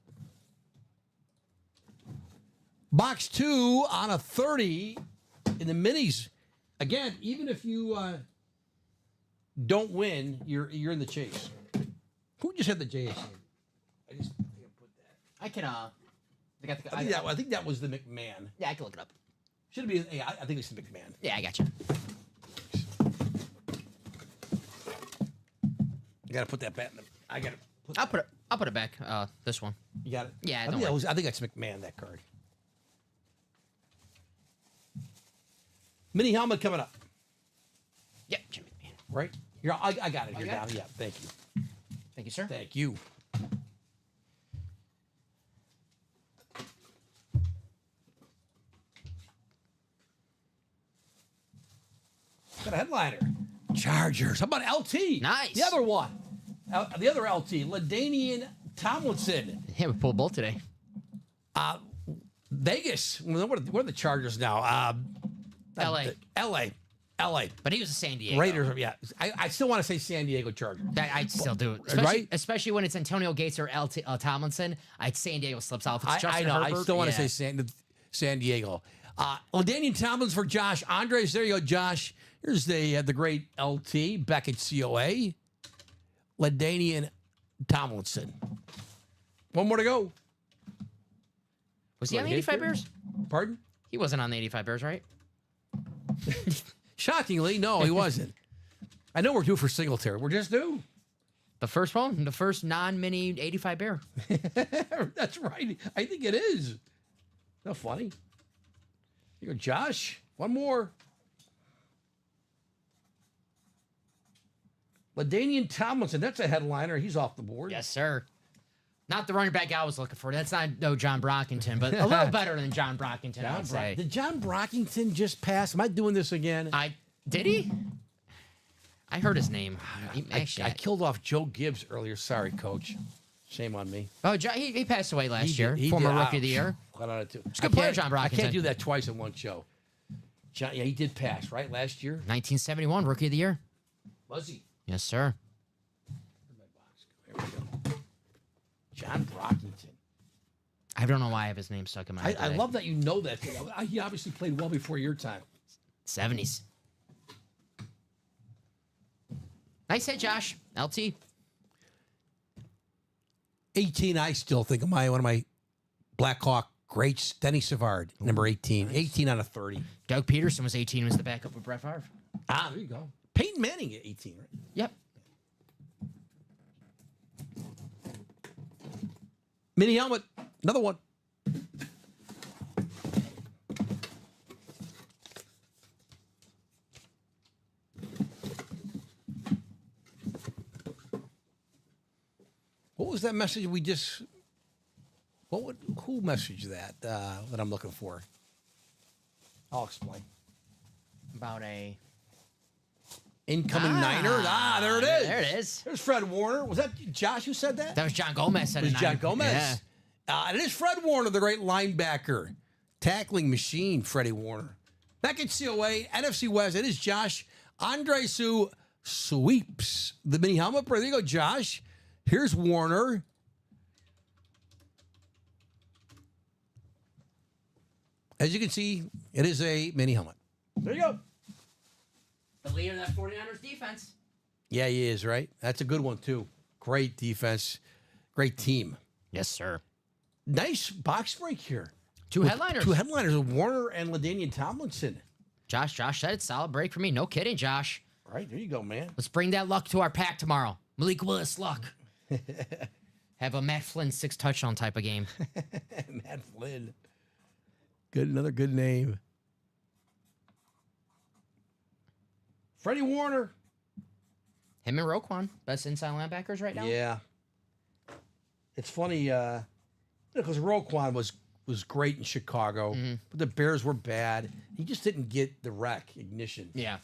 Box 2 on a 30 in the minis. Again, even if you don't win, you're in the chase. Who just had the JSA? I just think I put that.
I can,
I think that was the McMahon.
Yeah, I can look it up.
Should it be? Yeah, I think it's the McMahon.
Yeah, I got you.
You got to put that back. I got to.
I'll put it back. This one.
You got it.
Yeah,
I think that's McMahon. That card. Mini helmet coming up.
Yep, Jim McMahon.
Right. Here, I got it here now. Yeah. Thank you.
Thank you, sir.
Thank you. Got a headliner. Chargers. How about LT?
Nice.
The other one. The other LT. LaDainian Tomlinson.
Yeah, we pulled both today.
Vegas. What are the Chargers now? L.A.
But he was a San Diego.
Raiders. Yeah. I still want to say San Diego Chargers.
I still do. Especially when it's Antonio Gates or Tomlinson. San Diego slips out. If it's Justin
I know.
Herbert,
I still want to say San Diego. LaDainian Tomlinson for Josh Andres. There you go, Josh. Here's the great LT, Beckett COA. LaDainian Tomlinson. One more to go.
Was he on the 85 Bears?
Pardon?
He wasn't on the 85 Bears, right?
Shockingly, no, he wasn't. I know we're due for Singletary. We're just due.
The first one? The first non-mini 85 Bear.
That's right. I think it is. Not funny. Here you go, Josh. One more. LaDainian Tomlinson. That's a headliner. He's off the board.
Yes, sir. Not the running back I was looking for. That's not John Brockington, but a little better than John Brockington, I would say.
Did John Brockington just pass? Am I doing this again?
Did he? I heard his name.
I killed off Joe Gibbs earlier. Sorry, Coach. Shame on me.
Oh, he passed away last year. Former Rookie of the Year.
It's
a good player, John Brockington.
I can't do that twice in one show. John, yeah, he did pass, right, last year?
1971 Rookie of the Year.
Was he?
Yes, sir.
Here we go. John Brockington.
I don't know why I have his name stuck in my head.
I love that you know that. He obviously played well before your time.
70s. Nice hit, Josh. LT.
18, I still think of one of my Blackhawk greats, Denny Savard, number 18. Nice. 18 out of 30.
Doug Peterson was 18, was the backup with Brett Favre.
There you go. Peyton Manning at 18, right?
Yep.
Mini helmet, another one. What was that message we just? Who messaged that that I'm looking for? I'll explain.
About a
Incoming Niner. There it is.
There it is.
There's Fred Warner. Was that Josh who said that?
That was John Gomez. Said
It was
it.
John Gomez.
Yeah.
It is Fred Warner, the great linebacker, tackling machine, Freddie Warner. Back at COA, NFC West, it is Josh Andresu sweeps the mini helmet. There you go, Josh. Here's Warner. As you can see, it is a mini helmet. There you go.
The leader of that 49ers defense.
Yeah, he is, right? That's a good one, too. Great defense. Great team.
Yes, sir.
Nice box break here.
Two headliners.
Two headliners of Warner and LaDainian Tomlinson.
Josh said it's solid break for me. No kidding, Josh.
All right, there you go, man.
Let's bring that luck to our pack tomorrow. Malik Willis luck. Have a Matt Flynn 6 touchdown type of game.
Matt Flynn. Another good name. Freddie Warner.
Him and Roquan, best inside linebackers right now.
Yeah. It's funny, because Roquan was great in Chicago, but the Bears were bad. He just didn't get the recognition.
Yeah.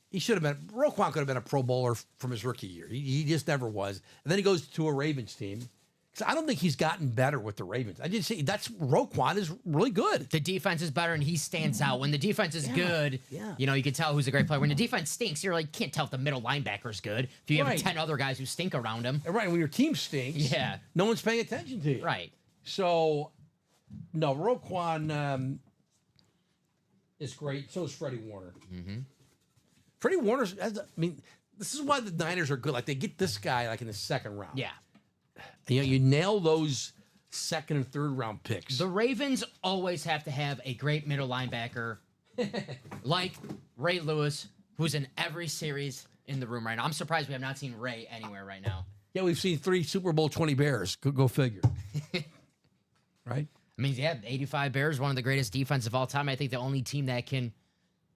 He should have been. Roquan could have been a Pro Bowler from his rookie year. He just never was. And then he goes to a Ravens team. So I don't think he's gotten better with the Ravens. I just say Roquan is really good.
The defense is better and he stands out. When the defense is good, you know, you can tell who's a great player. When the defense stinks, you're like, can't tell if the middle linebacker's good. If you have 10 other guys who stink around him.
Right, when your team stinks, no one's paying attention to you.
Right.
So, no, Roquan is great. So is Freddie Warner. Freddie Warner's, this is why the Niners are good. Like, they get this guy, like, in the second round.
Yeah.
You know, you nail those second and third round picks.
The Ravens always have to have a great middle linebacker like Ray Lewis, who's in every series in the room right now. I'm surprised we have not seen Ray anywhere right now.
Yeah, we've seen 3 Super Bowl 20 Bears. Go figure. Right?
I mean, yeah, 85 Bears, one of the greatest defenses of all time. I think the only team that can,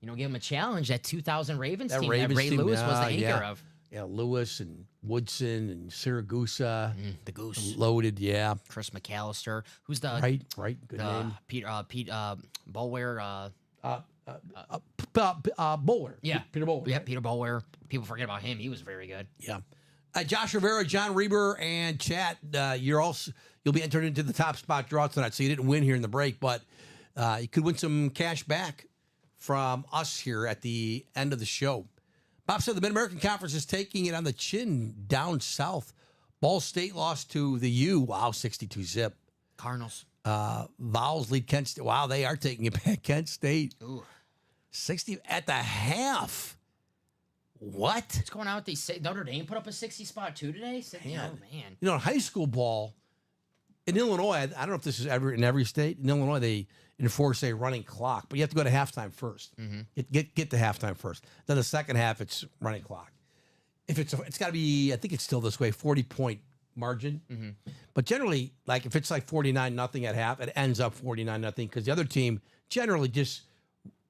you know, give him a challenge, that 2000 Ravens team that Ray Lewis was the anchor of.
Yeah, Lewis and Woodson and Siragusa.
The Goose.
Loaded, yeah.
Chris McAllister. Who's the...
Right. Good name.
Pete Boulware.
Bowler.
Yeah.
Peter Bowler.
Yeah, Peter Boulware. People forget about him. He was very good.
Yeah. Josh Rivera, John Reber, and Chat, you'll be entered into the top spot draw tonight. So you didn't win here in the break, but you could win some cash back from us here at the end of the show. Bob said the Mid-American Conference is taking it on the chin down south. Ball State lost to the U. Wow, 62-zip.
Cardinals.
Vols lead Kent State. Wow, they are taking it back. Kent State.
Ooh.
60 at the half. What?
What's going on with these? Notre Dame put up a 60 spot too today? Oh, man.
You know, in high school ball, in Illinois, I don't know if this is ever in every state. In Illinois, they enforce a running clock, but you have to go to halftime first. Get to halftime first. Then the second half, it's running clock. If it's got to be, I think it's still this way, 40-point margin. But generally, like if it's like 49-0 at half, it ends up 49-0 because the other team generally just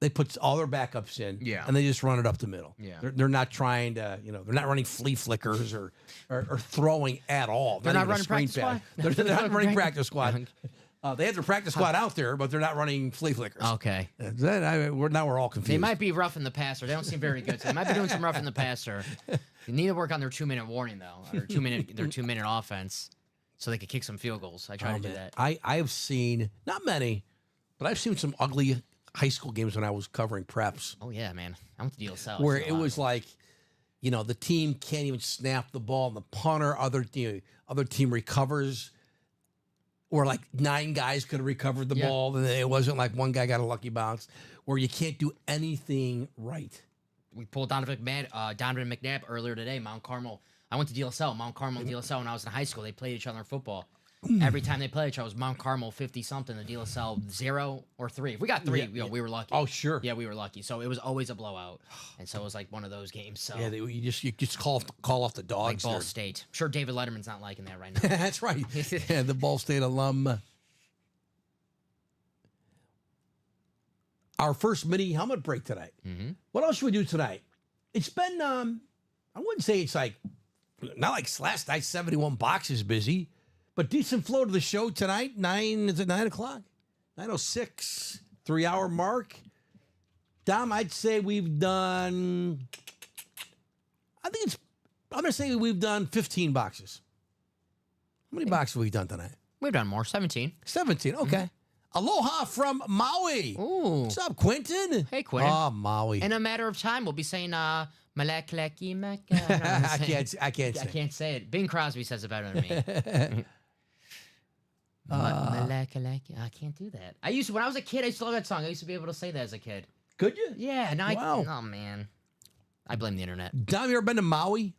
they put all their backups in, and they just run it up the middle.
Yeah.
They're not trying to, they're not running flea flickers or throwing at all.
They're not running practice squad?
They're not running practice squad. They have their practice squad out there, but they're not running flea flickers.
Okay.
Now we're all confused.
They might be rough in the passer. They don't seem very good. So they might be doing some rough in the passer. They need to work on their 2-minute warning though, or their 2-minute offense, so they could kick some field goals. I try to do that.
I have seen not many, but I've seen some ugly high school games when I was covering preps.
Oh yeah, man. I went to DSL.
Where it was like, the team can't even snap the ball, and the punter, other team recovers, or like 9 guys could have recovered the ball, and it wasn't like one guy got a lucky bounce. Where you can't do anything right.
We pulled Donovan McNabb earlier today. Mount Carmel. I went to DSL, Mount Carmel and DSL when I was in high school. They played each other in football. Every time they played each other, it was Mount Carmel 50 something. The deal sell 0 or 3. If we got 3, we were lucky.
Oh, sure.
Yeah, we were lucky. So it was always a blowout, and so it was like one of those games. So
Yeah, you just call off the
like
dogs.
Ball
there.
State. I'm sure David Letterman's not liking that right now.
That's right. Yeah, the Ball State alum. Our first mini helmet break tonight.
Mm-hmm.
What else should we do tonight? It's been, I wouldn't say it's like, not like last night, 71 boxes busy, but decent flow to the show tonight. 9 o'clock? 9:06, 3-hour mark. Dom, I'd say we've done, I'm going to say we've done 15 boxes. How many boxes have we done tonight?
We've done more. 17.
17, okay. Aloha from Maui.
Ooh.
What's up, Quentin?
Hey, Quentin.
Oh, Maui.
In a matter of time, we'll be saying Malakalaki Mecca.
I can't
I
say.
can't say it. Bing Crosby says it better than me. Malakalaki. I can't do that. When I was a kid, I used to love that song. I used to be able to say that as a kid.
Could you?
Yeah, no,
Wow.
oh man. I blame the internet.
Dom, you ever been to Maui?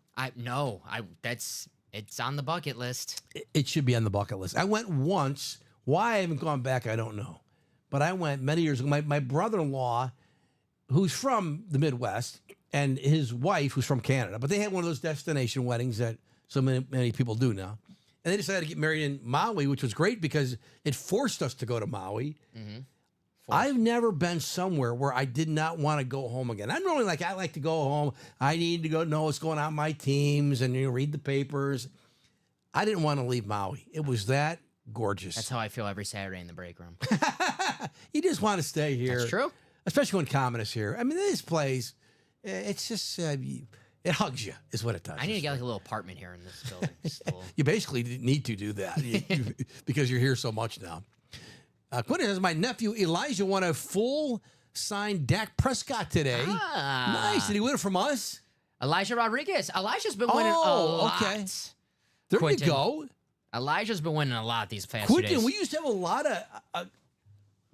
It's on the bucket list.
It should be on the bucket list. I went once. Why I haven't gone back, I don't know. But I went many years ago. My brother-in-law, who's from the Midwest, and his wife, who's from Canada, but they had one of those destination weddings that so many people do now. And they decided to get married in Maui, which was great because it forced us to go to Maui.
Mm-hmm.
I've never been somewhere where I did not want to go home again. I'm really I like to go home. I need to go know what's going on with my teams and read the papers. I didn't want to leave Maui. It was that gorgeous.
That's how I feel every Saturday in the break room.
You just want to stay here.
That's true.
Especially when Common is here. I mean, this place, it's just, it hugs you, is what it does.
I need to get like a little apartment here in this building. Just a little-
You basically need to do that because you're here so much now. Quentin says, my nephew Elijah won a full signed Dak Prescott today.
Ah.
Nice. Did he win it from us?
Elijah Rodriguez. Elijah's been winning a lot.
okay. There
Quentin.
you go.
Elijah's been winning a lot these past
Quentin,
2 days.
we used to have a lot of,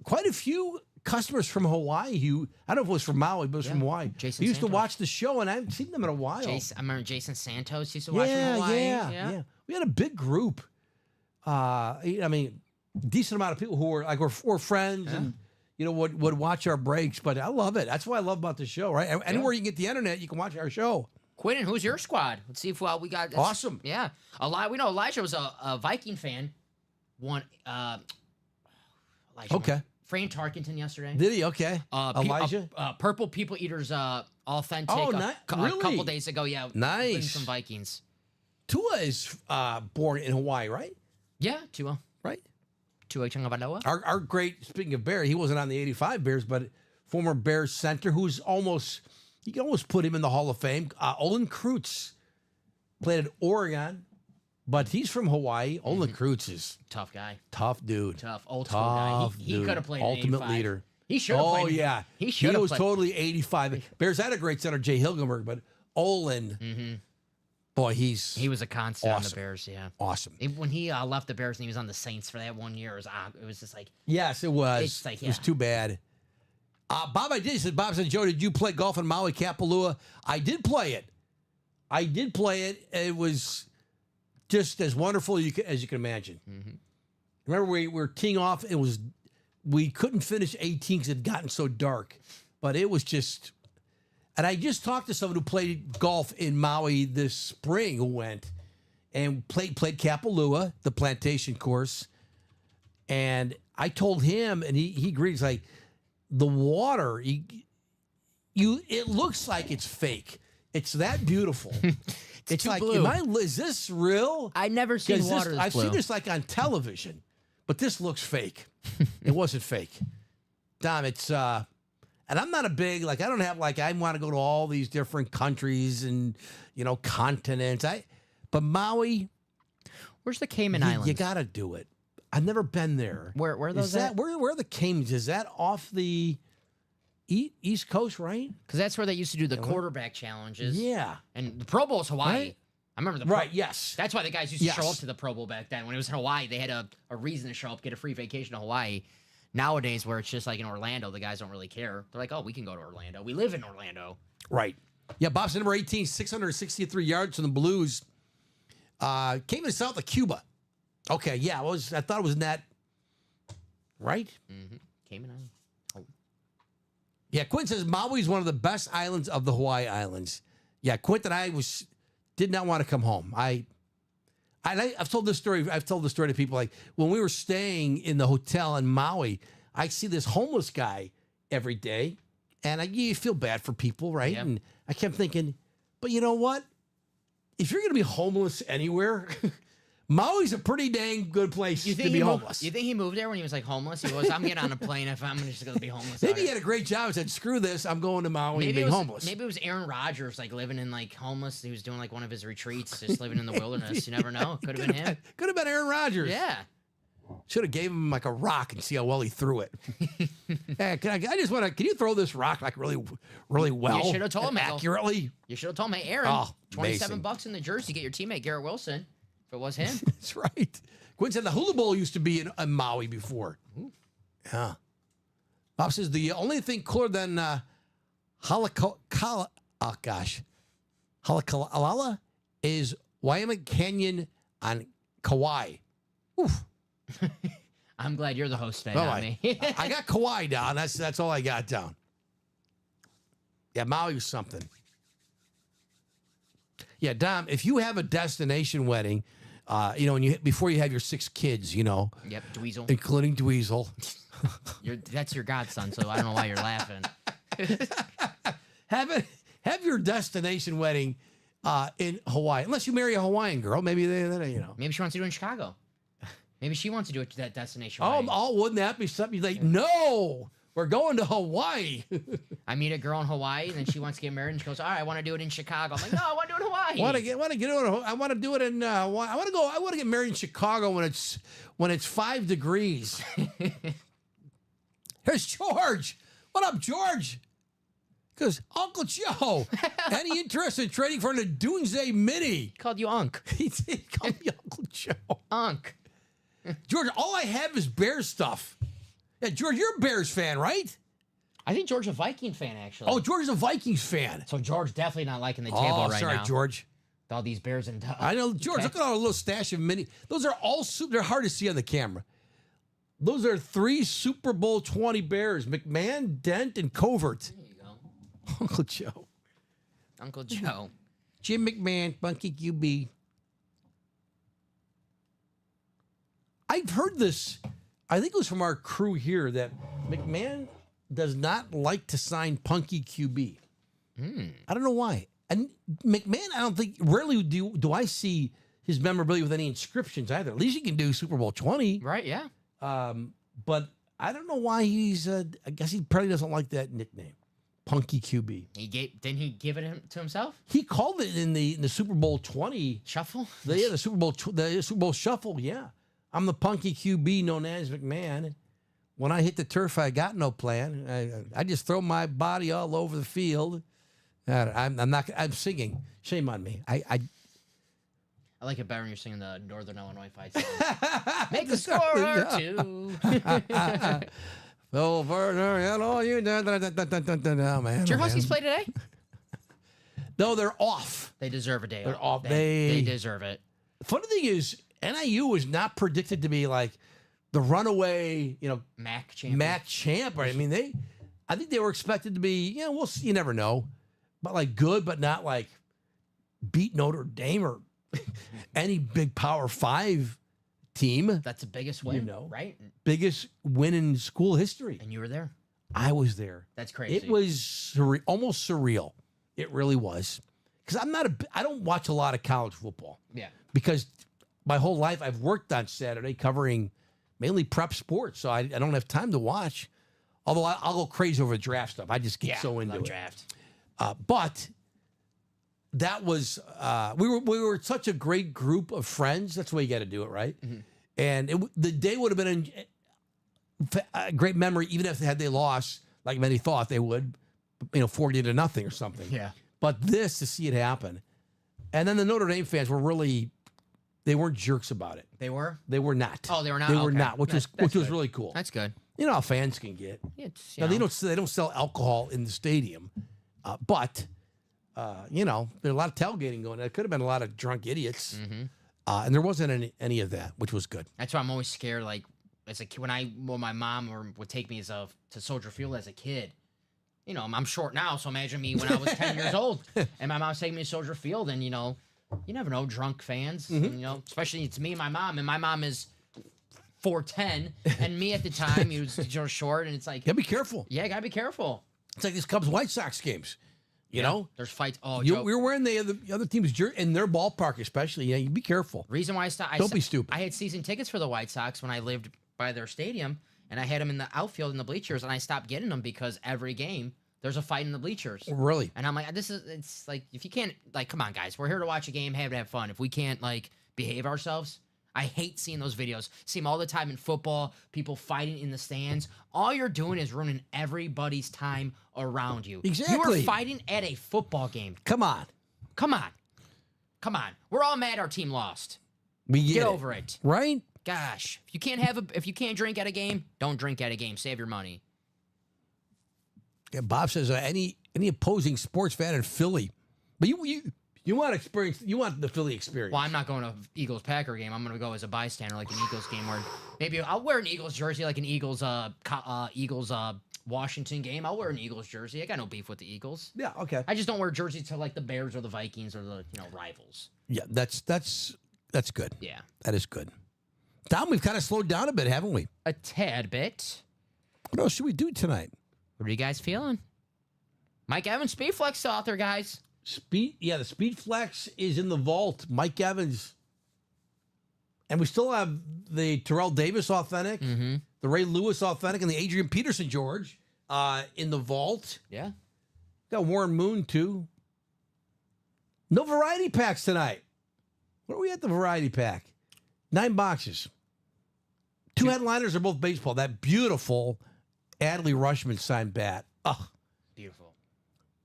quite a few customers from Hawaii who, I don't know if it was from Maui, but it was from Hawaii.
Jason
We used
Santos.
to watch the show, and I haven't seen them in a while.
I remember Jason Santos used to watch from Hawaii.
Yeah. We had a big group. I mean, decent amount of people who were like we're friends and would watch our breaks. But I love it. That's what I love about the show. Right, anywhere you can get the internet, you can watch our show.
Quentin, who's your squad? Let's see if we got
Awesome.
Yeah, we know Elijah was a Viking fan. Elijah
Okay.
won. Fran Tarkenton yesterday.
Did he? Okay.
Elijah, Purple People Eaters, authentic.
Oh,
a
really?
couple days ago. Yeah,
Nice.
winning some Vikings.
Tua is born in Hawaii, right?
Yeah, Tua
Right.
Tagovailoa.
Our great, speaking of Bears, he wasn't on the '85 Bears, but former Bears center who's you can almost put him in the Hall of Fame. Olin Kreutz played at Oregon, but he's from Hawaii. Olin Kreutz is
Tough guy.
tough dude.
Tough old school guy. He
dude.
could have played
Ultimate
in 85.
leader.
He should have
Oh
played.
yeah,
He should have
was
played.
totally '85. Bears had a great center, Jay Hilgenberg, but Olin, boy,
He was a constant on the
Awesome.
Bears. Yeah.
awesome.
When he left the Bears and he was on the Saints for that 1 year, it was just like
Yes, it was.
It's like,
It was
yeah.
too bad. Bob, I did. Bob said, Joe, did you play golf in Maui, Kapalua? I did play it. It was just as wonderful as you can imagine. Remember, we were teeing off. We couldn't finish 18 because it had gotten so dark. But it was just, and I just talked to someone who played golf in Maui this spring who went and played Kapalua, the plantation course. And I told him, and he agreed. He's like, the water, it looks like it's fake. It's that beautiful. It's
too
like,
blue.
is this real?
I never seen
'Cause
water.
I've seen this like on television, but this looks fake. It wasn't fake. Dom, it's and I'm not a big I don't have I want to go to all these different countries and continents. But Maui,
Where's the Cayman
you
Islands?
got to do it. I've never been there.
Where are those
Is that
at?
where are the Caymans? Is that off the East Coast, right?
Because that's where they used to do the quarterback challenges.
Yeah.
And the Pro Bowl's Hawaii.
Right?
I remember the
Right, yes.
That's why the guys used to show
Yes.
up to the Pro Bowl back then. When it was in Hawaii, they had a reason to show up, get a free vacation to Hawaii. Nowadays, where it's just like in Orlando, the guys don't really care. They're like, oh, we can go to Orlando. We live in Orlando.
Right. Yeah, Bob's number 18, 663 yards from the Blues. Came in south of Cuba. Okay, yeah, I thought it was in that, right?
Cayman Island.
Yeah, Quinn says Maui is one of the best islands of the Hawaii Islands. Yeah, Quint and I did not want to come home. I've told this story. I've told this story to people. Like when we were staying in the hotel in Maui, I see this homeless guy every day, and you feel bad for people, right?
Yep.
And I kept thinking, but you know what? If you're going to be homeless anywhere, Maui's a pretty dang good place to be homeless.
You think he moved there when he was like homeless? He was, I'm getting on a plane if I'm just going to be homeless.
Maybe he had a great job and said, screw this, I'm going to Maui and being homeless.
Maybe it was Aaron Rodgers, like living in like homeless. He was doing like one of his retreats, just living in the wilderness. You never know. Could have been him.
Could have been Aaron Rodgers.
Yeah.
Should have gave him like a rock and see how well he threw it. Hey, can you throw this rock like really, really well?
You should have told him
accurately.
You should have told me, Aaron.
Oh,
$27 in the jersey. Get your teammate Garrett Wilson. If it was him.
That's right. Quinn said the Hula Bowl used to be in Maui before.
Ooh.
Yeah. Bob says the only thing cooler than Halekulala is Wyoming Canyon on Kauai. Oof.
I'm glad you're the host today,
All
not
right.
me.
I got Kauai down. That's all I got down. Yeah, Maui was something. Yeah, Dom, if you have a destination wedding, before you have your 6 kids,
Yep, Dweezil.
including Dweezil.
That's your godson, so I don't know why you're laughing.
Have your destination wedding in Hawaii, unless you marry a Hawaiian girl. Maybe
Maybe she wants to do it in Chicago. Maybe she wants to do it to that destination.
Wouldn't that be something? You're like, no, we're going to Hawaii.
I meet a girl in Hawaii, and then she wants to get married, and she goes, "All right, I want to do it in Chicago." I'm like, "No, I want to do it in Hawaii."
I want to do it in. I want to get married in Chicago when it's 5 degrees. Here's George. What up, George? Because Uncle Joe, any interest in trading for a Doomsday Mini?
Called you Unc.
He called me Uncle Joe.
Unc.
George, all I have is Bears stuff. Yeah, George, you're a Bears fan, right?
I think George's a Viking fan, actually.
Oh, George is a Vikings fan.
So George definitely not liking the table right
sorry,
now.
George.
With all these Bears and
I know, George. Look at all the little stash of mini. Those are all they're hard to see on the camera. Those are 3 Super Bowl 20 Bears: McMahon, Dent, and Covert.
There you go.
Uncle Joe.
Uncle Joe.
Jim McMahon, Bunky QB. I've heard this. I think it was from our crew here that McMahon does not like to sign Punky QB. I don't know why. And McMahon, I don't think, rarely do I see his memorabilia with any inscriptions either. At least he can do Super Bowl 20.
Right, yeah.
But I don't know why I guess he probably doesn't like that nickname, Punky QB.
Didn't he give it to himself?
He called it in the Super Bowl 20.
Shuffle?
The Super Bowl Shuffle, yeah. I'm the Punky QB known as McMahon. When I hit the turf, I got no plan. I just throw my body all over the field. I'm singing. Shame on me. I
like it better when you're singing the Northern Illinois fight song. Make the score 2.
Oh, man.
Did your Huskies play today?
No, they're off.
They deserve a day
They're
off.
off.
They deserve it.
Funny thing is, NIU was not predicted to be like the runaway,
MAC champ.
MAC champ. Right? I mean, I think they were expected to be, we'll see, you never know, but like good, but not like beat Notre Dame or any big Power 5 team.
That's the biggest win, right?
Biggest win in school history.
And you were there.
I was there.
That's crazy.
It was almost surreal. It really was. Because I don't watch a lot of college football.
Yeah.
Because my whole life I've worked on Saturday covering mainly prep sports, so I don't have time to watch. Although I'll go crazy over draft stuff. I just get so into it.
Draft.
But that was we were such a great group of friends. That's the way you got to do it, right? Mm-hmm. And the day would have been a great memory, even if they lost, like many thought they would, 40-0 or something.
Yeah.
But to see it happen, and then the Notre Dame fans were really. They weren't jerks about it.
They were?
They were not.
Oh, they were not?
They were
Okay.
not, which was really cool.
That's good.
You know how fans can get. Now, they don't sell alcohol in the stadium, but there's a lot of tailgating going on. There could have been a lot of drunk idiots.
Mm-hmm.
And there wasn't any of that, which was good.
That's why I'm always scared. Like as a kid, when my mom would take me to Soldier Field as a kid. You know, I'm short now, so imagine me when I was 10 years old, and my mom's taking me to Soldier Field, and you know, you never know, drunk fans, and, you know, especially it's me and my mom is 4'10", and me at the time he was short, and it's like,
Yeah, be careful.
yeah, gotta be careful.
It's like these Cubs White Sox games. You know,
There's fights. Oh,
you,
Joe,
we're wearing the other team's jersey in their ballpark, especially. Yeah, you be careful.
reason why I stopped.
Don't be stupid.
I had season tickets for the White Sox when I lived by their stadium, and I had them in the outfield in the bleachers, and I stopped getting them because every game there's a fight in the bleachers.
Really?
And I'm like, it's like, if you can't, like, come on, guys, we're here to watch a game, have fun. If we can't, like, behave ourselves, I hate seeing those videos. See them all the time in football, people fighting in the stands. All you're doing is ruining everybody's time around you. You
Exactly.
are fighting at a football game.
Come on.
Come on. Come on. We're all mad our team lost.
We
Get
it.
over it.
Right?
Gosh, if you can't drink at a game, don't drink at a game. Save your money.
Yeah, Bob says any opposing sports fan in Philly, but you want experience. You want the Philly experience.
Well, I'm not going to Eagles Packer game. I'm going to go as a bystander, like an Eagles game, where maybe I'll wear an Eagles jersey, like an Eagles Washington game. I'll wear an Eagles jersey. I got no beef with the Eagles.
Yeah. Okay.
I just don't wear jerseys to like the Bears or the Vikings or the rivals.
Yeah. That's good.
Yeah,
That is good. Tom, we've kind of slowed down a bit, haven't we?
a tad bit.
What else should we do tonight?
What are you guys feeling? Mike Evans, Speedflex still out there, guys.
The Speed Flex is in the vault. Mike Evans. And we still have the Terrell Davis authentic, the Ray Lewis authentic, and the Adrian Peterson George in the vault.
Yeah.
Got Warren Moon, too. No variety packs tonight. What are we at the variety pack? 9 boxes. 2 headliners are both baseball. That beautiful Adley Rushman signed bat. Ugh.
Beautiful.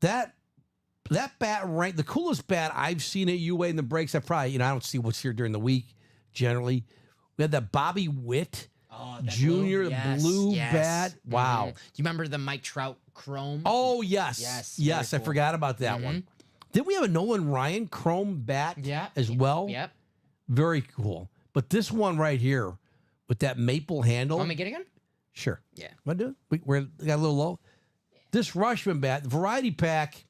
That bat ranked the coolest bat I've seen at UA in the breaks. I don't see what's here during the week generally. We had that Bobby Witt Jr., the blue bat. Wow.
Do you remember the Mike Trout Chrome?
Oh, yes.
Yes.
I
Very cool.
forgot about that one. Did we have a Nolan Ryan Chrome bat as well?
Yep.
Very cool. But this one right here with that maple handle.
Want me to get it again?
Sure.
Yeah.
Want to do it? We got a little low. This Rushman bat, the variety pack.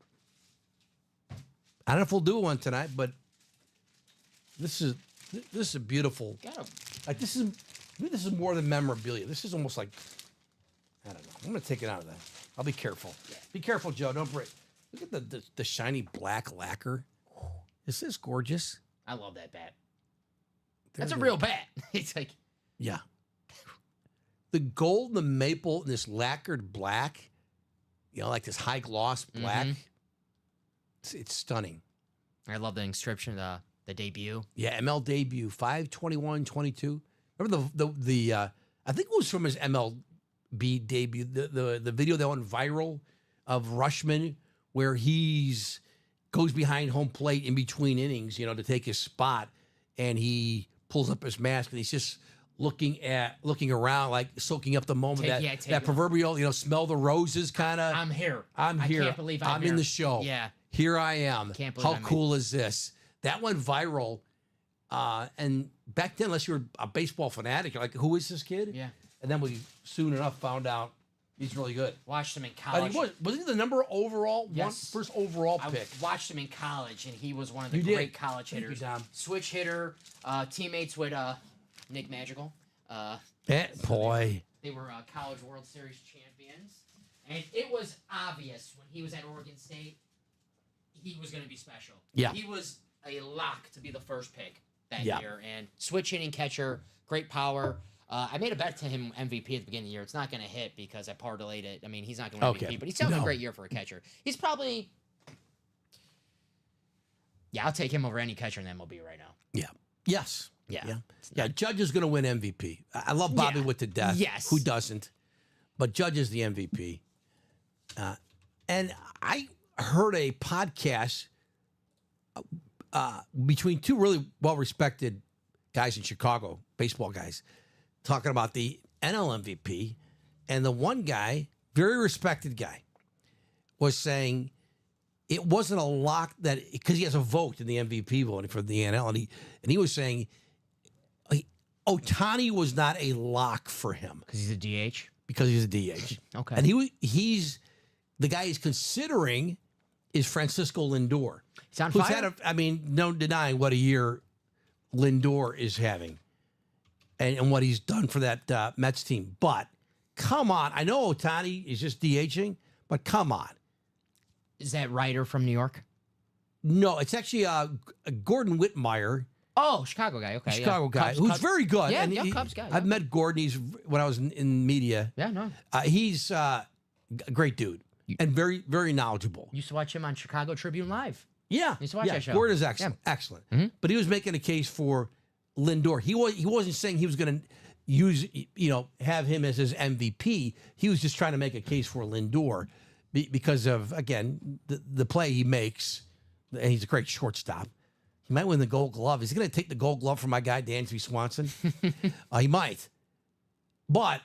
I don't know if we'll do one tonight, but this is a beautiful. Like this is more than memorabilia. This is almost like, I don't know. I'm gonna take it out of that. I'll be careful. Yeah. Be careful, Joe. Don't break. Look at the shiny black lacquer. This is gorgeous.
I love that bat.
There
That's a
it
real
is.
bat. It's like,
Yeah. The gold, the maple, and this lacquered black, like this high gloss black. It's stunning.
I love the inscription, the debut.
Yeah, ML debut, 5/21/22. Remember the I think it was from his MLB debut, the video that went viral of Rushman where he's goes behind home plate in between innings, to take his spot, and he pulls up his mask and he's just looking around, like soaking up the moment. That proverbial, smell the roses kind of.
I'm here.
I'm here.
I can't believe I'm
in
here.
the show.
Yeah.
Here I am.
Can't believe
How
I'm
cool is this? That went viral. And back then, unless you were a baseball fanatic, you're like, who is this kid?
Yeah.
And then we soon enough found out he's really good.
Watched him in college.
Was he the number overall?
Yes.
First overall pick.
I watched him in college, and he was one of the
You did.
great college
Thank you,
hitters.
Dom.
Switch hitter, teammates with Nick Magical.
Boy.
They were College World Series champions. And it was obvious when he was at Oregon State, he was going to be special.
Yeah.
He was a lock to be the first pick that
Yeah.
year. And switch hitting catcher, great power. I made a bet to him MVP at the beginning of the year. It's not going to hit because I parlayed it. I mean, he's not going to win MVP, but he's still having a great year for a catcher. He's probably... Yeah, I'll take him over any catcher in the MLB right now.
Yeah. Yes.
Yeah.
Yeah. Judge is going to win MVP. I love Bobby Witt to death.
Yes.
Who doesn't? But Judge is the MVP. And I heard a podcast between two really well-respected guys in Chicago, baseball guys, talking about the NL MVP. And the one guy, very respected guy, was saying it wasn't a lock that because he has a vote in the MVP voting for the NL, and he was saying Ohtani was not a lock for him
Because he's a DH.
because he's a DH.
Okay.
And he's the guy he's considering is Francisco Lindor.
He's on
Who's
fire.
had no denying what a year Lindor is having and what he's done for that Mets team. But come on. I know Ohtani is just DHing, but come on.
Is that writer from New York?
No, it's actually Gordon Whitmire,
Oh, Chicago guy. Okay.
Chicago
yeah.
guy,
Cubs,
who's
Cubs.
very good.
Yeah,
And
yeah, Cubs guy.
I've
yeah.
met Gordon. When I was in media.
Yeah, no.
He's a great dude and very, very knowledgeable.
Used to watch him on Chicago Tribune Live.
Yeah,
Used to watch that show.
Gordon is excellent, excellent. But he was making a case for Lindor. He wasn't saying he was going to use have him as his MVP. He was just trying to make a case for Lindor because of again the play he makes. And he's a great shortstop. He might win the Gold Glove. Is he going to take the Gold Glove from my guy Dansby Swanson? He might. But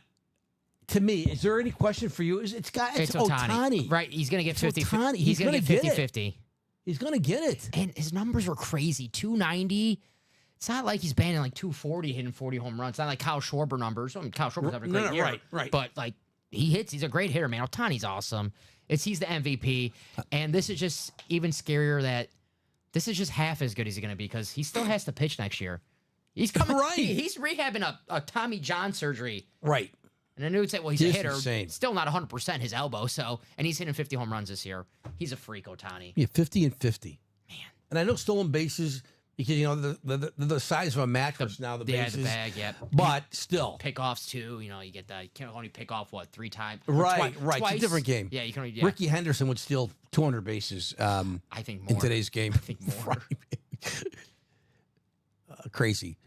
to me, is there any question for you? It's Ohtani.
Right. He's going to get 50.
Ohtani.
He's going to get 50-50.
He's going to get it.
And his numbers were crazy. 290. It's not like he's banding like 240, hitting 40 home runs. It's not like Kyle Schwarber numbers. I mean, Kyle Schwarber's having a great year.
right.
But like he hits. He's a great hitter, man. Ohtani's awesome. He's the MVP. And this is just even scarier that this is just half as good as he's going to be because he still has to pitch next year. He's coming.
Right.
He's rehabbing a Tommy John surgery.
Right.
And I knew would say, well, he's
Just
a hitter.
insane.
Still not 100% his elbow. So, and he's hitting 50 home runs this year. He's a freak, Ohtani.
Yeah, 50 and 50.
Man.
And I know stolen bases because the size of a mattress now, the bases.
The bag, yeah.
But still.
Pickoffs too. You get that. You can only pick off what 3 times.
Right.
Twice.
It's a different game.
Yeah, you can only. Yeah,
Ricky Henderson would steal 200 bases
I think more
in today's game.
I think more.
Crazy.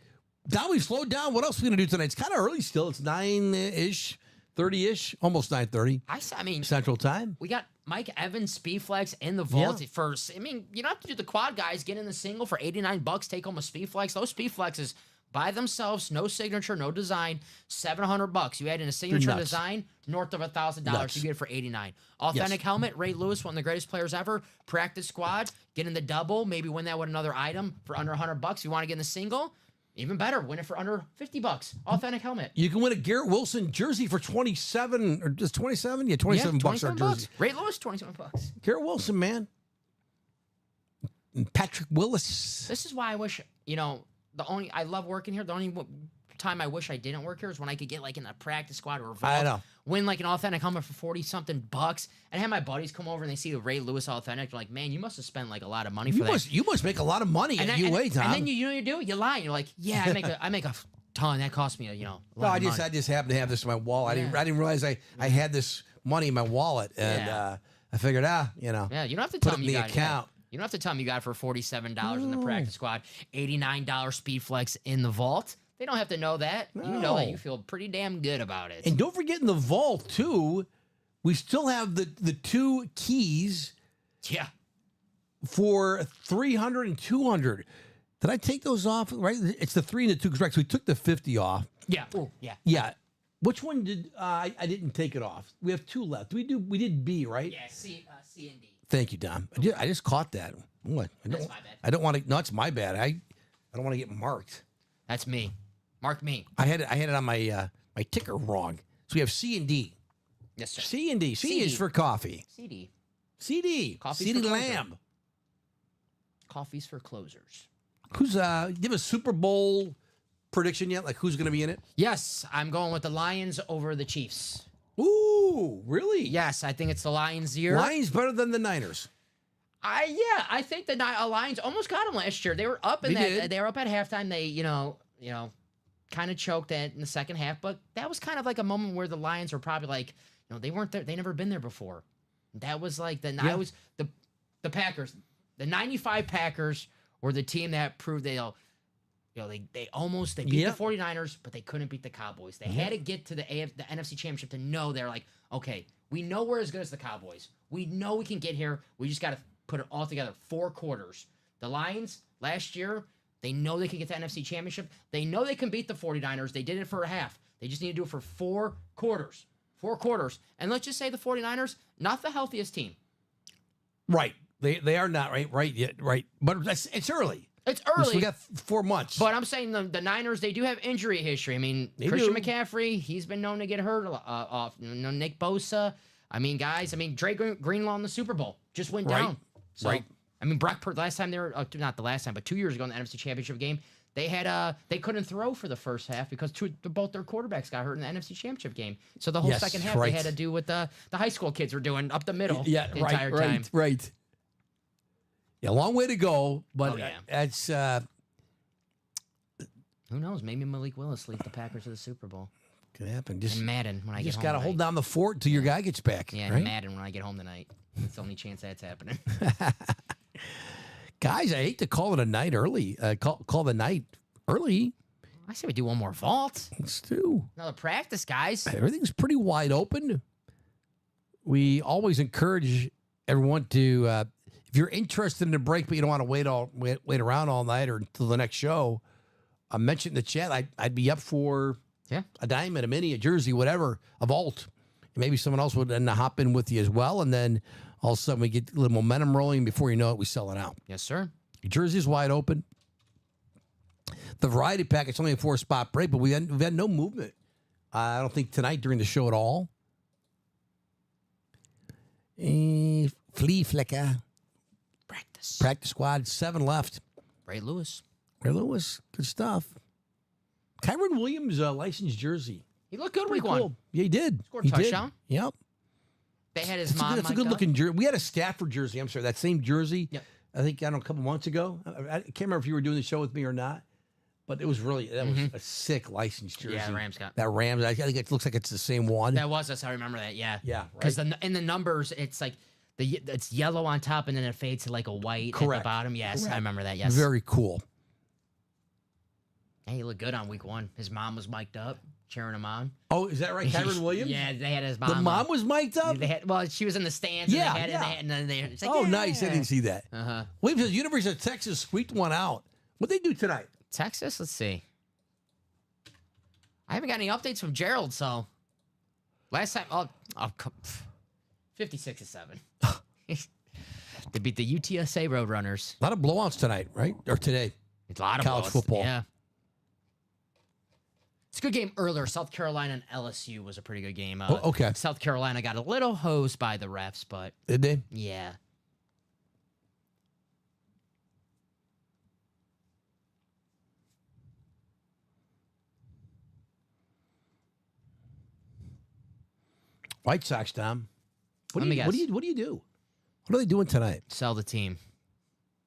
Now we've slowed down. What else are we going to do tonight? It's kind of early still. It's 9-ish, 30-ish, almost 9:30
I mean,
Central Time.
we got Mike Evans, Speed Flex in the vault
Yeah.
first. I mean, you don't have to do the quad guys. Get in the single for $89. Take home a Speed Flex. Those Speed Flexes by themselves, no signature, no design, $700. You add in a signature
nuts.
design, north of $1,000.
Nuts.
You get it for $89. Authentic helmet. Ray Lewis, one of the greatest players ever. Practice squad. Get in the double. Maybe win that with another item for under $100. If you want to get in the single, even better. Win it for under $50. Authentic helmet.
You can win a Garrett Wilson jersey for 27 or just 27. Yeah, 27 bucks our jersey.
Ray Lewis, $27.
Garrett Wilson, man. And Patrick Willis.
This is why I wish, I love working here. The only time I wish I didn't work here is when I could get like in a practice squad or a vault,
I know.
win like an authentic helmet for 40 something bucks, and have my buddies come over and they see the Ray Lewis authentic. They're like, man, you must have spent like a lot of money for that.
You must make a lot of money at UA, Tom.
And then you know what you do? You lie. And you're like, yeah, I make a ton. That cost me a lot
No, I
of money.
just happened to have this in my wallet.
Yeah.
I didn't realize I had this money in my wallet, and
Yeah.
I figured,
Yeah, you don't have to tell
it
them
in
you
the
got it.
account.
You don't have to tell them you got it for $47 in the practice squad, $89 Speed Flex in the vault. They don't have to know that. You know that.
No.
You feel pretty damn good about it.
And don't forget in the vault too, we still have the 2 keys
Yeah.
for 300 and 200. Did I take those off? Right, it's the 3 and the 2 correct. So we took the 50 off.
Yeah. Ooh, yeah.
Yeah. Which one did I didn't take it off? We have 2 left. We did B, right?
Yeah. C and D.
Thank you, Dom. I just caught that. What?
That's my bad.
I don't want to. No, it's my bad. I don't want to get marked.
That's me. Mark me.
I had it on my my ticker wrong. So we have C and D.
Yes, sir.
C and D. C
CD.
is for coffee.
CD.
CD.
Coffee's
CD
for closer.
Lamb.
Coffee's for closers.
Who's do you have a Super Bowl prediction yet? Like who's going to be in it?
Yes, I'm going with the Lions over the Chiefs.
Ooh, really?
Yes, I think it's the Lions' year.
Lions better than the Niners.
I think the Lions almost got them last year. They were up in
They did.
They were up at halftime. They kind of choked it in the second half, but that was kind of like a moment where the Lions were probably like, they weren't there. They never been there before. That was like the Packers, the '95 Packers were the team that proved they beat the 49ers, but they couldn't beat the Cowboys. They had to get to the NFC Championship to know they're like, okay, we know we're as good as the Cowboys. We know we can get here. We just got to put it all together. 4 quarters. The Lions last year, they know they can get to the NFC Championship. They know they can beat the 49ers. They did it for a half. They just need to do it for 4 quarters. 4 quarters. And let's just say the 49ers, not the healthiest team.
Right. They are not right yet, right? But it's early.
It's
So
early.
we got 4 months.
But I'm saying the Niners, they do have injury history. I mean,
They
Christian
do.
McCaffrey, he's been known to get hurt off. Nick Bosa. I mean, guys, Dre Greenlaw in the Super Bowl just went
Right.
down. So,
Right.
I mean, Brock Purdy, last time they were, not the last time, but 2 years ago in the NFC Championship game, they couldn't throw for the first half because both their quarterbacks got hurt in the NFC Championship game. So the whole
Yes,
second half
right.
they had to do what the high school kids were doing up the middle
yeah,
the entire time.
right. Yeah, long way to go, but
Oh, yeah.
it's
Who knows? Maybe Malik Willis leads the Packers to the Super Bowl.
can happen. Just
And Madden when I
you
get
just
home
got to
tonight.
hold down the fort until your guy gets back.
Yeah,
right?
and Madden when I get home tonight. It's the only chance that's happening.
Guys, I hate to call it a night early. Call the night early.
I say we do one more vault.
Let's do.
Another practice, guys.
Everything's pretty wide open. We always encourage everyone to, if you're interested in a break, but you don't want to wait around all night or until the next show, mention in the chat. I'd be up for
Yeah.
a diamond, a mini, a jersey, whatever, a vault. Maybe someone else would then hop in with you as well, and then all of a sudden we get a little momentum rolling. Before you know it, we sell it out.
Yes, sir.
Your jersey's wide open. The variety pack, it's only a 4-spot break, but we've had no movement. I don't think tonight during the show at all. Flea Flicker,
Practice.
practice squad, 7 left.
Ray Lewis.
Ray Lewis, good stuff. Kyron Williams, licensed jersey.
He looked good
Pretty
week one.
cool. Yeah, he did.
Scored a
He did.
touchdown.
Yep.
They had his
That's
mom.
a
mic'd
good
up.
looking jersey. We had a Stafford jersey. I'm sorry, that same jersey.
Yep.
I think, I don't know, a couple months ago. I can't remember if you were doing the show with me or not, but it was really, that was a sick licensed jersey.
Yeah, the Rams got.
That Rams, I think it looks like it's the same one.
That was us. I remember that. Yeah.
Yeah,
Because in the numbers, it's like it's yellow on top and then it fades to like a white at
Correct.
the bottom. Yes,
Correct.
I remember that. Yes.
Very cool.
Hey, he looked good on week one. His mom was mic'd up, cheering him on.
Oh, is that right? Kyron Williams?
Yeah, they had his mom.
The mom was mic'd up?
They had, well, she was in the stands.
Yeah,
and they had
yeah.
it, and then they. It's like,
Oh,
yeah.
nice. I didn't see that.
Uh-huh.
Williams says University of Texas squeaked one out. What'd they do tonight?
Texas. Let's see. I haven't got any updates from Gerald. So last time, 56-7. They beat the UTSA Roadrunners.
A lot of blowouts tonight, right? Or today.
It's a lot of
College
blowouts.
football.
Yeah. It's a good game earlier. South Carolina and LSU was a pretty good game.
Oh, okay.
South Carolina got a little hosed by the refs, but
Did they?
yeah.
White Sox, Tom. What
Let
do
me
you,
guess.
what do you do? What are they doing tonight?
Sell the team.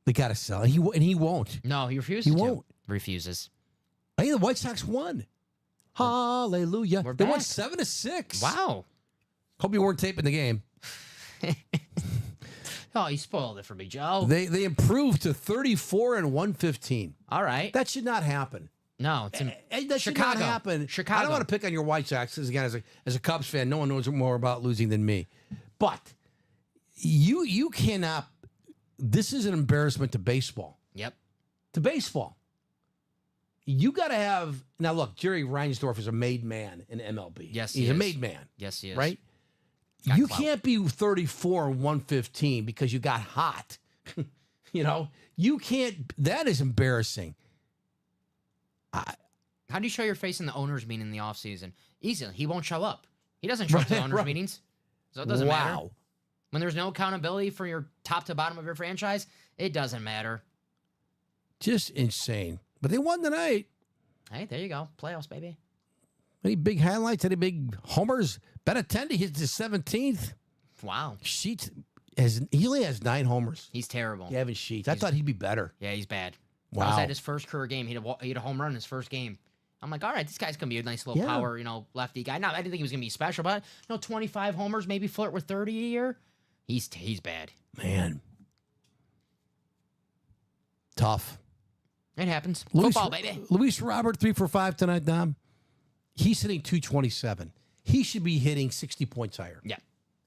They got to sell. And he won't.
No, he refuses
He
to.
won't.
Refuses.
Hey, the White Sox won. Hallelujah.
We're
They won
back.
7-6.
Wow.
Hope you weren't taping the game.
Oh, you spoiled it for me, Joe.
They improved to 34 and 115.
All right.
That should not happen.
No, it's in
That should not
Chicago.
happen. I
Chicago.
don't want to pick on your White Sox. 'Cause again, as a Cubs fan, no one knows more about losing than me. But you cannot. This is an embarrassment to baseball.
Yep.
To baseball. You got to have now. Look, Jerry Reinsdorf is a made man in MLB.
Yes,
he's
he
a
is.
made man,
Yes, he is.
right?
Got
You
clout.
can't be 34 and 115 because you got hot. You can't. That is embarrassing.
How do you show your face in the owners' meeting in the offseason? Easily. He won't show up. He doesn't show up to the
Right,
owners'
right.
meetings. So it doesn't matter.
Wow.
When there's no accountability for your top to bottom of your franchise, it doesn't matter.
Just insane. But they won tonight.
Hey, there you go. Playoffs, baby.
Any big highlights? Any big homers? Benintendi hits his 17th.
Wow.
Sheets he only has 9 homers.
He's terrible.
Gavin Sheets. I thought he'd be better.
Yeah, he's bad.
Wow.
That was at his first career game. He had a home run in his first game. I'm like, all right, this guy's going to be a nice little
Yeah.
power, lefty guy. No, I didn't think he was going to be special, but 25 homers, maybe flirt with 30 a year. He's bad.
Man. Tough.
It happens.
Luis,
Football, baby.
Luis Robert, 3 for 5 tonight, Dom. He's hitting 227. He should be hitting 60 points higher.
Yeah.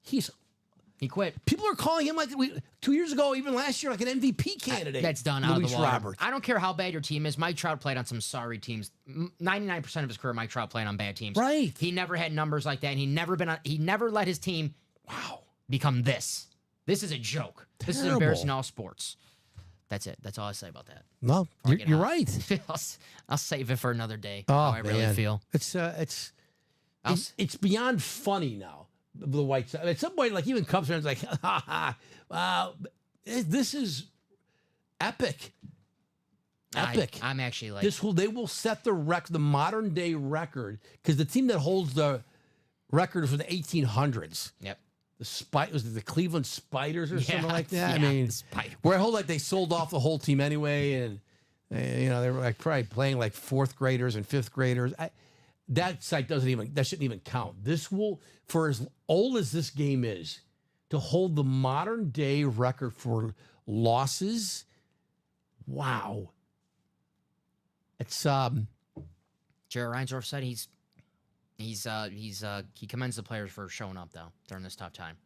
He
quit.
People are calling him like 2 years ago, even last year, like an MVP candidate.
That's done out
Luis
of the water.
Robert.
I don't care how bad your team is. Mike Trout played on some sorry teams. 99% of his career, Mike Trout played on bad teams.
Right.
He never had numbers like that, and he never let his team
Wow.
become this. This is a joke. This is
Terrible.
embarrassing all sports. That's it. That's all I say about that.
No,
Before I get
you're
hot.
right.
I'll save it for another day.
Oh,
how I
man.
really feel.
It's beyond funny now. The White Sox. At some point, like even Cubs fans, like, ha ha. Wow, this is epic. Epic.
I'm actually like
They will set the modern day record, because the team that holds the record from the 1800s.
Yep.
Was it the Cleveland Spiders or something like that? I
yeah,
mean,
the Spider-
where I hold like they sold off the whole team anyway, and they were like probably playing like fourth graders and fifth graders. That shouldn't even count. This will, for as old as this game is, to hold the modern day record for losses. Wow. It's
Jared Reinsdorf said he commends the players for showing up though during this tough time.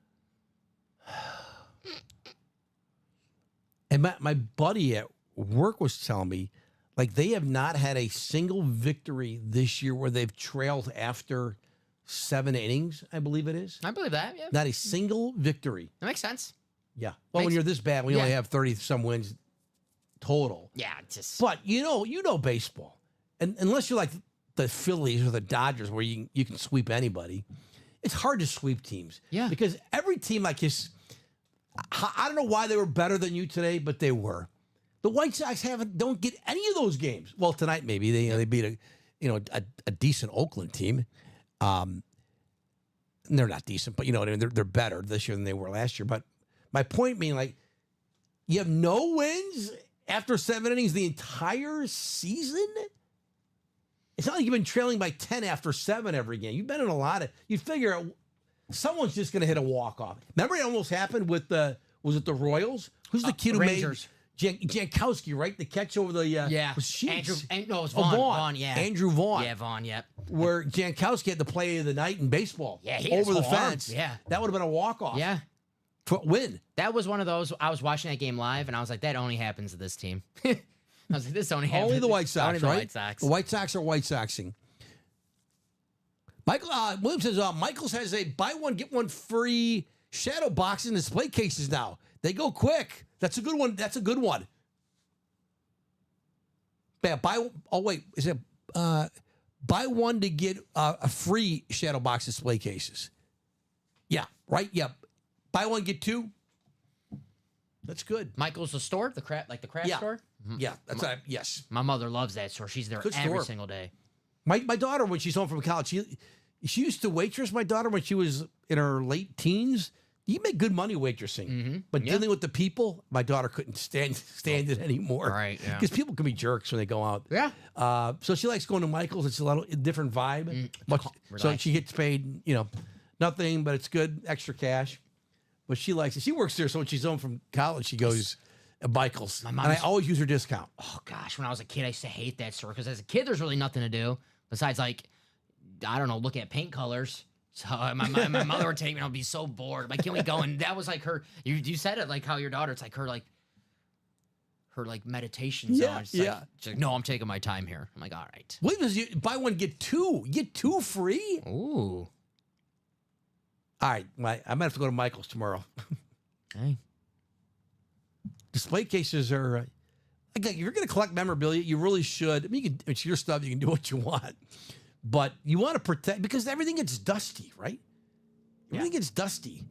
And my buddy at work was telling me, like, they have not had a single victory this year where they've trailed after 7 innings, I believe it is.
I believe that. Yeah,
Not a single victory.
that makes sense.
Yeah. Well, when
Makes-
you're this bad, we
yeah.
only have 30-some wins total.
Yeah, just
But you know baseball. And unless you're like the Phillies or the Dodgers where you can sweep anybody, it's hard to sweep teams.
Yeah.
Because every team like this, I don't know why they were better than you today, but they were. The White Sox don't get any of those games. Well, tonight maybe they beat a decent Oakland team. And they're not decent, but you know what I mean. They're better this year than they were last year. But my point being, like, you have no wins after 7 innings the entire season. It's not like you've been trailing by 10 after 7 every game. You've been in a lot of. You figure someone's just going to hit a walk off. Remember, it almost happened with was it the Royals? Who's the kid who
Rangers.
made Jankowski, right? The catch over the was Sheets.
No, it was
Oh,
Vaughn.
Vaughn.
Vaughn, yeah.
Andrew Vaughn.
Yeah, Vaughn, yep.
Where Jankowski had the play of the night in baseball.
Yeah, he had
over
his
the
whole arm.
fence.
Yeah.
That would have been a walk off.
Yeah.
Win.
That was one of those. I was watching that game live, and I was like, "That only happens to this team." I was like, "This only happens."
Only the White Sox,
only the
right?
White Sox.
The White Sox are White Soxing. Michael Williams says Michaels has a buy one get one free shadow box in display cases now. They go quick. That's a good one. That's a good one. Yeah, is it buy one to get a free shadow box display cases? Yeah, right. Yeah, buy one get two. That's good.
Michael's the store, the craft
Yeah.
store.
Yeah, that's yes.
My mother loves that store. She's there
Good
every
store.
single day.
My daughter, when she's home from college, she used to waitress. My daughter, when she was in her late teens, you make good money waitressing, but dealing with the people, my daughter couldn't stand it anymore.
Right, yeah.
Because people can be jerks when they go out.
Yeah.
So she likes going to Michael's. It's a little different vibe. So
relaxing.
she gets paid, nothing, but it's good extra cash. But she likes it. She works there, so when she's home from college, she goes to Michael's, and I always use her discount.
Oh gosh, when I was a kid, I used to hate that store because as a kid, there's really nothing to do besides I don't know, look at paint colors. So my mother would take me, and I'd be so bored. Like, can we go? And that was like her. You said it like how your daughter. It's like her meditation zone. It's like, she's like, no, I'm taking my time here. I'm like, all right.
What does you buy one get two? Get two free?
Ooh.
All right, I might have to go to Michael's tomorrow.
Hey.
Display cases are, if you're going to collect memorabilia, you really should. I mean, it's your stuff. You can do what you want. But you want to protect, because everything gets dusty, right? Everything gets dusty.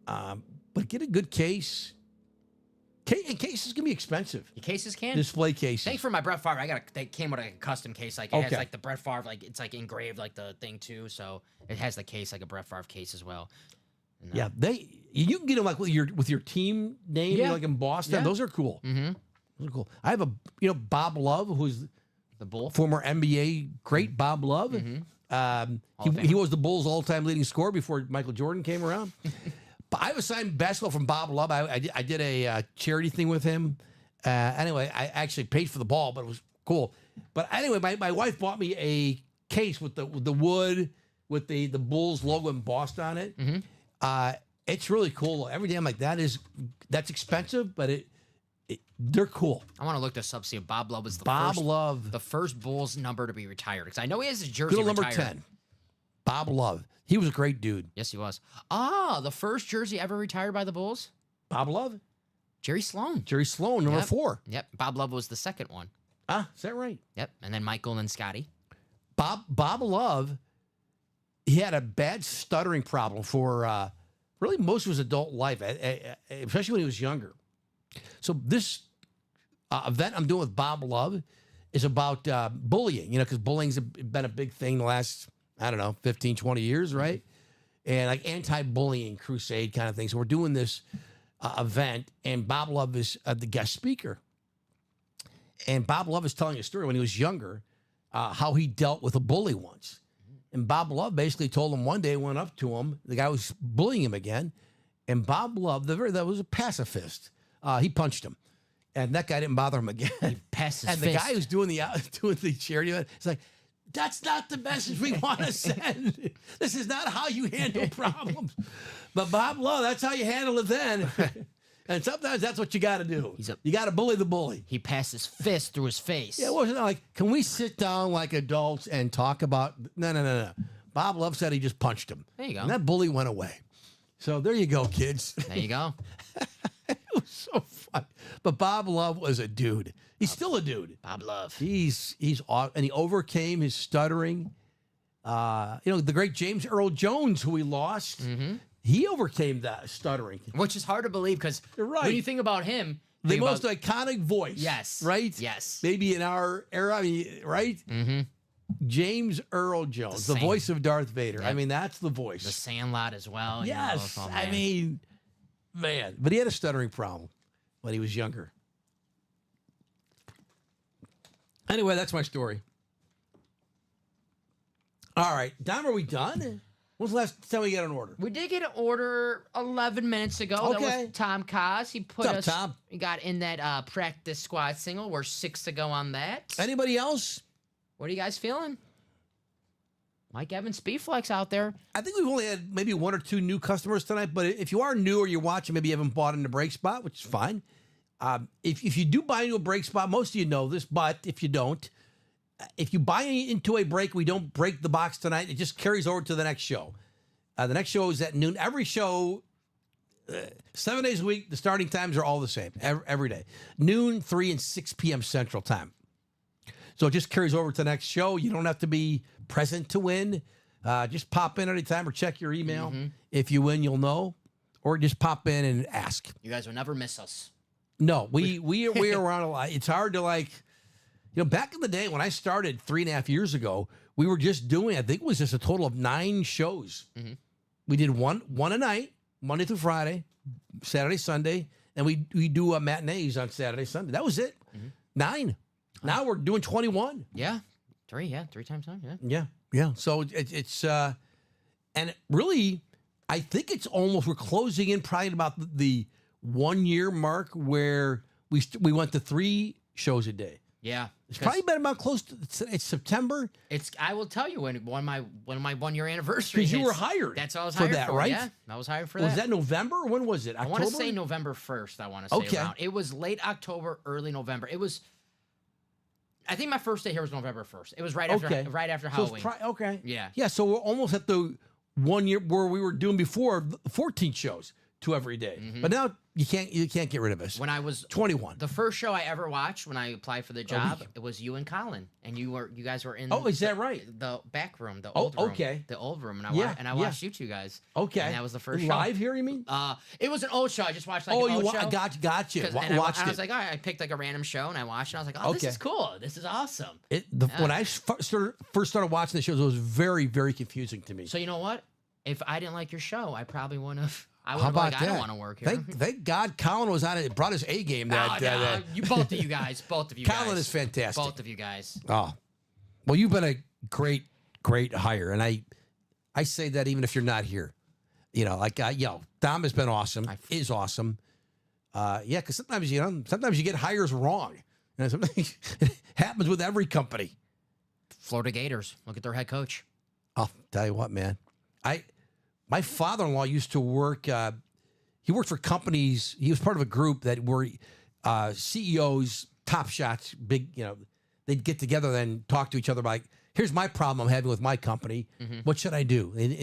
But get a good case. And cases can be expensive.
The cases can?
Display cases.
Thanks for my Brett Favre. They came with a custom case. Like, it has
Okay.
like the Brett Favre, like it's like engraved like the thing too. So it has the case like a Brett Favre case as well. And,
Yeah, you can get them like with your team name,
Yeah.
like in Boston.
Yeah.
Those are cool.
Mm-hmm.
Those are cool. I have Bob Love, who's
The Bull.
former NBA great Bob Love. He was the Bulls' all-time leading scorer before Michael Jordan came around. But I have a signed basketball from Bob Love. I did a charity thing with him. Anyway, I actually paid for the ball, but it was cool. But anyway, my wife bought me a case with the wood with the Bulls logo embossed on it. It's really cool. Every day I'm like, that's expensive, but they're cool.
I want to look this up. See if Bob Love was
Love.
the first Bulls number to be retired. Because I know he has his jersey
Good old number
retired.
10. Bob Love. He was a great dude.
Yes, he was. Ah, the first jersey ever retired by the Bulls?
Bob Love,
Jerry Sloan.
Jerry Sloan, number
Yep.
4.
Yep. Bob Love was the second one.
Ah, is that right?
Yep. And then Michael and Scotty.
Bob Love, he had a bad stuttering problem for really most of his adult life, especially when he was younger. So this event I'm doing with Bob Love is about bullying, because bullying's been a big thing the last, 15, 20 years, right? And like anti-bullying crusade kind of thing. So we're doing this event, and Bob Love is the guest speaker. And Bob Love is telling a story when he was younger, how he dealt with a bully once. And Bob Love basically told him one day, went up to him, the guy was bullying him again, and Bob Love, that was a pacifist, he punched him. And that guy didn't bother him again.
He passed his
And
fist.
the guy who's doing the charity event, it's like, that's not the message we want to send. This is not how you handle problems. But Bob Love, that's how you handle it then. And sometimes that's what you got to do. You got to bully the bully.
He passed his fist through his face.
Yeah, it wasn't like, can we sit down like adults and talk about? No. Bob Love said he just punched him.
There you go.
And that bully went away. So there you go, kids.
There you go.
It was so fun. But Bob Love was a dude. He's still a dude.
Bob Love.
He's and he overcame his stuttering. The great James Earl Jones, who we lost, he overcame that stuttering.
Which is hard to believe because
You're right.
when you think about him,
The
think
most
about,
iconic voice.
Yes.
Right?
Yes.
Maybe in our era, right?
Mm-hmm.
James Earl Jones, the
Same.
voice of Darth Vader.
Yep.
I mean, that's the
The
voice.
Sandlot as well.
Yes.
Oh,
I
man.
mean, man. But he had a stuttering problem when he was younger. Anyway, that's my story. All right. Don, are we done? When was the last time we got an order?
We did get an order 11 minutes ago. That
Okay.
was Tom Kaz. He put
What's up,
us.
Tom?
We got in that practice squad single. We're 6 to go on that.
Anybody else?
What are you guys feeling? Mike Evans Speedflex out there.
I think we've only had maybe 1 or 2 new customers tonight, but if you are new or you're watching, maybe you haven't bought in the brake spot, which is fine. If you do buy into a brake spot, most of you know this, but if you don't, if you buy into a brake, we don't break the box tonight. It just carries over to the next show. The next show is at noon. Every show, 7 days a week, the starting times are all the same every day. Noon, 3, and 6 p.m. Central Time. So it just carries over to the next show. You don't have to be present to win. Just pop in anytime or check your email. If you win, you'll know. Or just pop in and ask.
You guys will never miss us.
No, we are around a lot. It's hard to back in the day when I started 3.5 years ago, we were just doing, I think it was just a total of 9 shows. We did one a night, Monday through Friday, Saturday, Sunday, and we do matinees on Saturday, Sunday. That was it. 9. Now we're doing 21.
Yeah. 3 times 9. Yeah.
Yeah. So it's and really, I think it's almost, we're closing in probably about the 1 year mark where we went to 3 shows a day.
Yeah.
It's probably been about close to, it's September.
I will tell you when my 1 year anniversary.
Because you
hits,
were hired.
That's what I was
for
hired
that,
for.
right?
Yeah, I was hired for
Was
that.
that November? Or when was it? October?
I want to say November 1st. I want to say
Okay.
around. It was late October, early November. It was. I think my first day here was November 1st. It was right after
So
Halloween.
it's okay.
Yeah.
Yeah. So we're almost at the 1 year where we were doing before 14 shows, 2 every day. But now you can't get rid of us.
When I was
21.
the first show I ever watched when I applied for the job, it was you and Colin, and you guys were in.
Oh, is that right?
The back room, the old room.
Okay.
The old room, and
Yeah,
I watched you two guys.
Okay.
And that was the first show.
Live here, you mean?
It was an old show. I just watched like
Oh,
an old show.
Gotcha.
'Cause-
Watched
and I
it.
was like, all right, I picked like a random show and I watched it. And I was like, oh, this
Okay.
is cool. This is awesome.
When I first started watching the shows, it was very, very confusing to me.
So you know what? If I didn't like your show, I probably wouldn't have. I would
How
have
about
like,
that?
I don't want to work here.
Thank God Colin was on it. Brought his A game. That
you both of you guys, both of you
Colin
guys.
is fantastic.
Both of you guys.
Oh, well, you've been a great hire, and I say that even if you're not here. Dom has been awesome. Is awesome. Because sometimes you get hires wrong, and sometimes it happens with every company.
Florida Gators. Look at their head coach.
I'll tell you what, man. My father-in-law used to work. He worked for companies. He was part of a group that were CEOs, top shots, big. They'd get together and talk to each other about here's my problem I'm having with my company. What should I do? And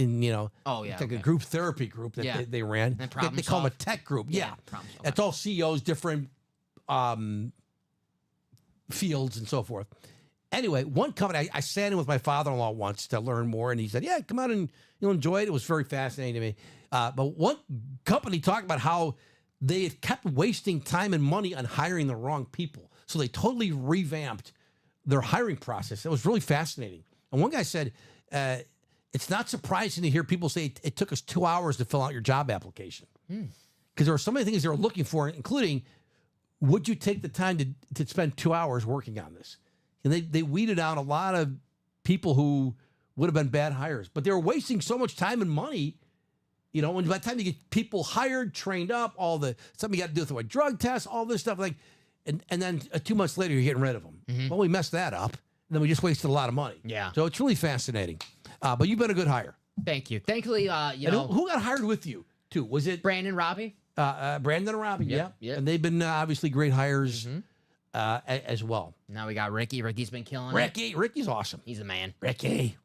Oh, yeah,
it's like a
okay.
group therapy group that
Yeah.
they ran.
And
They
problem
call them a
solve.
tech group.
Yeah,
Yeah.
problem solve.
It's all CEOs, different fields and so forth. Anyway, one company, I sat in with my father-in-law once to learn more, and he said, yeah, come out and you'll enjoy it. It was very fascinating to me. But one company talked about how they had kept wasting time and money on hiring the wrong people. So they totally revamped their hiring process. It was really fascinating. And one guy said, it's not surprising to hear people say it took us 2 hours to fill out your job application. Because there were so many things they were looking for, including, would you take the time to spend 2 hours working on this? And they weeded out a lot of people who would have been bad hires, but they were wasting so much time and money. And by the time you get people hired, trained up, all the something you got to do through a drug test, all this stuff, and then 2 months later you're getting rid of them. Well, we messed that up, and then we just wasted a lot of money.
Yeah.
So it's really fascinating. But you've been a good hire.
Thank you. Thankfully,
And who got hired with you too? Was it
Brandon, Robbie.
Brandon and Robbie?
Yep,
Yeah.
yep.
And they've been obviously great hires as well.
Now we got Ricky. Ricky's been killing it.
Ricky's awesome.
He's a man.
Ricky.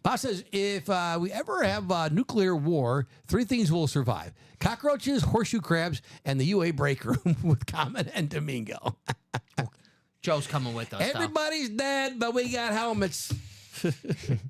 Bob says, if we ever have nuclear war, 3 things will survive: cockroaches, horseshoe crabs, and the UA break room with Common and Domingo.
Joe's coming with us. though.
Everybody's dead, but we got helmets.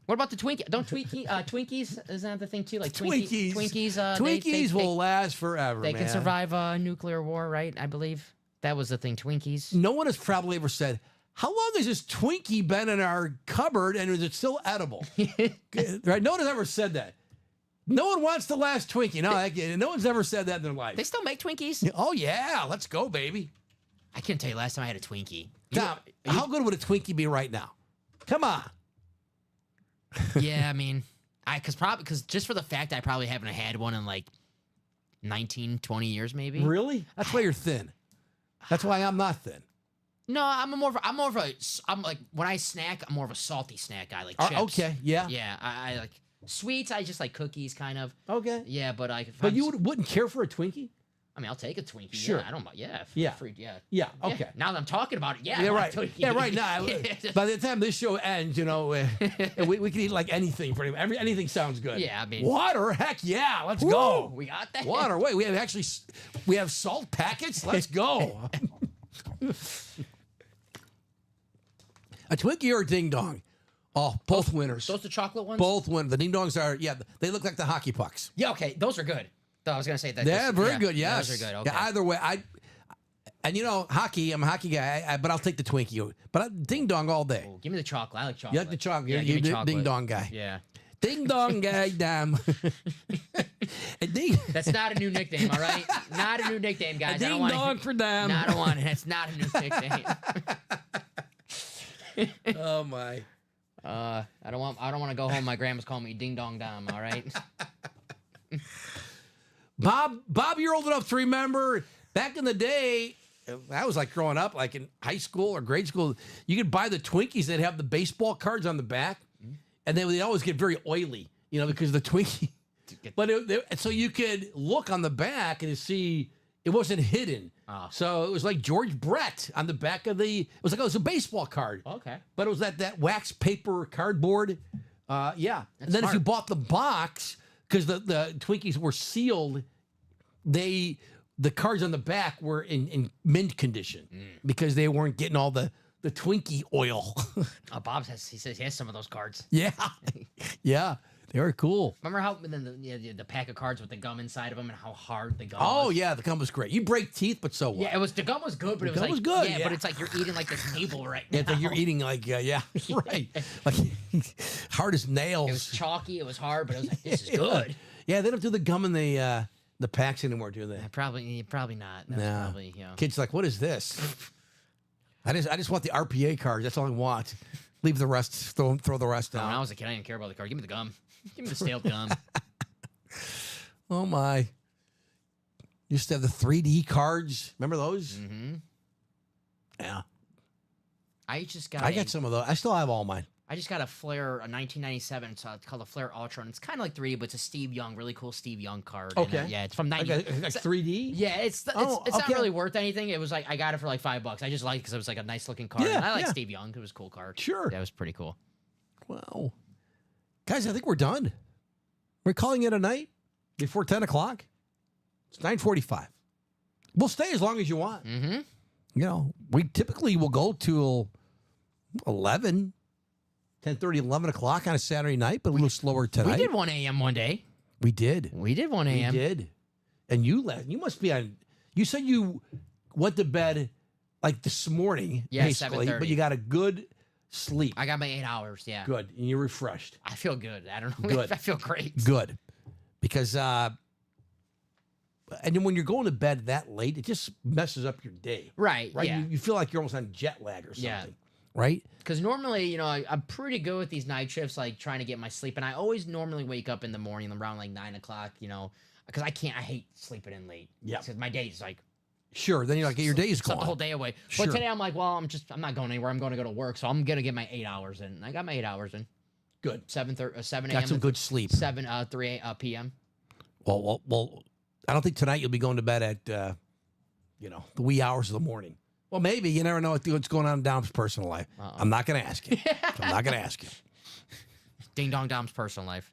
What about the Twinkie? Don't Twinkies? Isn't that the thing too? Like
Twinkies.
Twinkies.
Twinkies will last forever,
They
man.
can survive a nuclear war, right? I believe that was the thing. Twinkies.
No one has probably ever said, how long has this Twinkie been in our cupboard and is it still edible? Right? No one has ever said that. No one wants the last Twinkie. No one's ever said that in their life.
They still make Twinkies?
Oh, yeah. Let's go, baby.
I can't tell you last time I had a Twinkie.
Tom, how good would a Twinkie be right now? Come on.
Yeah, I mean, because just for the fact I probably haven't had one in like 19, 20 years, maybe.
Really? That's why you're thin. That's why I'm not thin.
No, I'm like, when I snack, I'm more of a salty snack guy, like chips.
Okay, yeah.
Yeah, I like sweets. I just like cookies, kind of.
Okay.
Yeah, but
But you wouldn't care for a Twinkie?
I mean, I'll take a Twinkie.
Sure.
Yeah, I don't. Yeah.
Yeah.
Free, yeah.
Yeah, okay.
Now that I'm talking about it, yeah. I
Yeah,
want
right.
a Twinkie.
Yeah, right now. By the time this show ends, we can eat like anything. Pretty much. Anything sounds good.
Yeah, I mean-
water. Heck yeah, let's
Woo,
go.
we got that.
Water. Wait, we have salt packets. Let's go. A Twinkie or a Ding Dong? Oh, both winners.
Those the chocolate ones.
Both win. The Ding Dongs are they look like the hockey pucks.
Yeah. Okay. Those are good. I was gonna say that.
They're very good. Yes,
Those are good. Okay.
Yeah, either way, hockey. I'm a hockey guy, but I'll take the Twinkie. But Ding Dong all day.
Oh, give me the chocolate. I like chocolate.
You like the chocolate?
Yeah, give me
You're
chocolate.
Ding Dong guy.
Yeah.
Ding Dong guy, damn. A ding,
That's not a new nickname, all right? Not a new nickname, guys.
a
I don't
ding
want
dong for damn.
No, I don't want it. That's not a new nickname.
Oh my.
I don't want to go home. My grandma's calling me Ding Dong Dom. All right.
Bob, you're old enough to remember back in the day. I was like growing up, like in high school or grade school. You could buy the Twinkies that have the baseball cards on the back, and they always get very oily, because the Twinkie. But so you could look on the back and see it wasn't hidden.
Oh.
So it was like George Brett on the back of it was a baseball card.
Okay.
But it was that wax paper cardboard. Yeah. And then if
smart.
you bought the box, because the Twinkies were sealed, the cards on the back were in mint condition because they weren't getting all the Twinkie oil.
Bob says he has some of those cards.
Yeah. Yeah. They were cool.
Remember how the pack of cards with the gum inside of them and how hard the gum
Oh,
was?
yeah. The gum was great. You break teeth, but so what?
Yeah, the gum was good, but it was
gum
like
was good,
Yeah,
yeah.
but it's like you're eating like this table right
Yeah,
now.
it's like you're eating like, yeah, right. Like hard as nails.
It was chalky. It was hard, but it was like this is good.
Yeah, they don't do the gum in the packs anymore, do they?
Probably not. That's
No.
probably
Kids like, what is this? I just want the RPA cards. That's all I want. Leave the rest. Throw the rest
When I
out.
was a kid, I didn't care about the card. Give me the gum. Give me the stale gum.
Oh my! Used to have the 3D cards. Remember those?
Mm-hmm.
Yeah,
I just got.
I got some of those. I still have all mine.
I just got a Flair, a 1997. It's called a Flair Ultra, and it's kind of like 3D, but it's a Steve Young, really cool Steve Young card. And,
Okay.
yeah, it's from
Like,
90.
like 3D?
Yeah, it's
Oh,
not
okay.
really worth anything. It was like I got it for like $5. I just liked it because it was like a nice looking card.
Yeah,
and I like
yeah.
Steve Young. It was a cool card.
Sure.
That was pretty cool.
Wow. Guys, I think we're done. We're calling it a night before 10 o'clock. It's 9:45. We'll stay as long as you want.
Mm-hmm.
You know, we typically will go till 11, 10:30, 11 o'clock on a Saturday night, but a little slower tonight.
We did 1 a.m. one day.
We did.
We did 1
We
a.m.
did. And you must be on, you said you went to bed like this morning,
Yeah,
basically,
7:30.
but you got a good sleep.
I got my 8 hours. Yeah.
Good. And you're refreshed.
I feel good. I don't know.
Good.
I feel great.
Good. Because, and then when you're going to bed that late, it just messes up your day.
Right.
Right?
Yeah.
You feel like you're almost on jet lag or something.
Yeah.
Right?
Because normally, you know, I'm pretty good with these night shifts, like trying to get my sleep. And I always normally wake up in the morning around like 9 o'clock, you know, because I hate sleeping in late.
Yeah.
Because my day's like,
Sure. Then you're like, your day's
slept
gone.
the whole day away.
Sure.
But today I'm like, well, I'm not going anywhere. I'm going to go to work. So I'm going to get my 8 hours in. And I got my 8 hours in.
Good.
7 a.m.
Got some good sleep.
3 p.m.
Well, I don't think tonight you'll be going to bed at, the wee hours of the morning. Well, maybe. You never know what's going on in Dom's personal life. I'm not going to ask you. I'm not going to ask you.
Ding Dong Dom's personal life.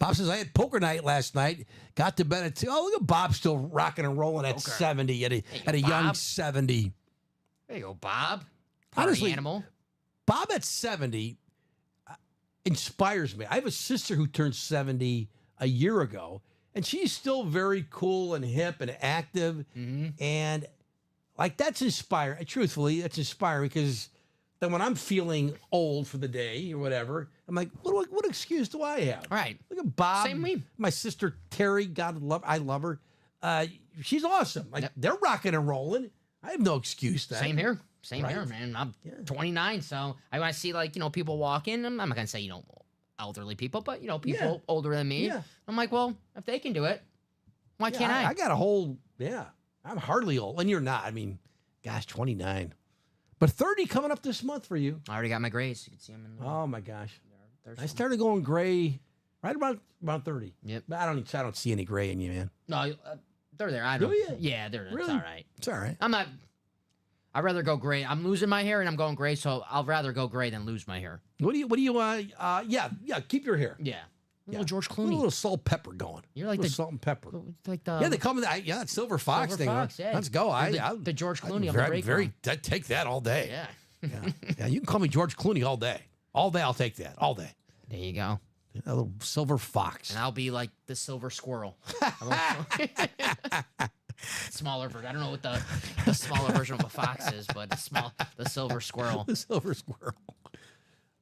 Bob says, I had poker night last night. Got to bed at 2. Oh, look at Bob still rocking and rolling at
Poker.
70, at a young
Bob.
70.
There you go, Bob. Party
Honestly,
animal.
Bob at 70 inspires me. I have a sister who turned 70 a year ago, and she's still very cool and hip and active.
Mm-hmm.
And like that's inspiring. Truthfully, that's inspiring because then when I'm feeling old for the day or whatever, I'm like, what excuse do I have?
Right.
Look at Bob.
Same me.
My sister Terry, I love her. She's awesome. Like
Yep.
they're rocking and rolling. I have no excuse then.
Same here. Same
Right.
here, man. I'm 29, so I want to see like people walk in. I'm not gonna say elderly people, but people
Yeah.
older than me.
Yeah.
I'm like, well, if they can do it, why
Yeah,
can't I?
I got a whole, I'm hardly old. And you're not. I mean, gosh, 29. But 30 coming up this month for you.
I already got my grades. You can see them in
Oh, my gosh.
there's
I
some.
started going gray right about 30.
Yep.
But I don't see any gray in you, man.
No, they're there. I don't.
Do you?
Yeah, they're. It's
Really?
all right.
It's all right.
I'm not. I'd rather go gray. I'm losing my hair and I'm going gray, so I'll rather go gray than lose my hair.
What do you, keep your hair.
Yeah. Little
Yeah.
George
A
Clooney.
little salt pepper going.
You're like
a little
the-
salt and pepper.
Like the
Yeah, they call me that. Yeah, that Silver Fox
Silver
thing.
Fox, yeah.
Let's go.
the George Clooney of the break room.
I'd take that all day.
Yeah.
Yeah, you can call me George Clooney all day. All day, I'll take that. All day.
There you go.
A little Silver Fox.
And I'll be like the silver squirrel. Smaller version. I don't know what the smaller version of a fox is, but the silver squirrel.
The Silver Squirrel.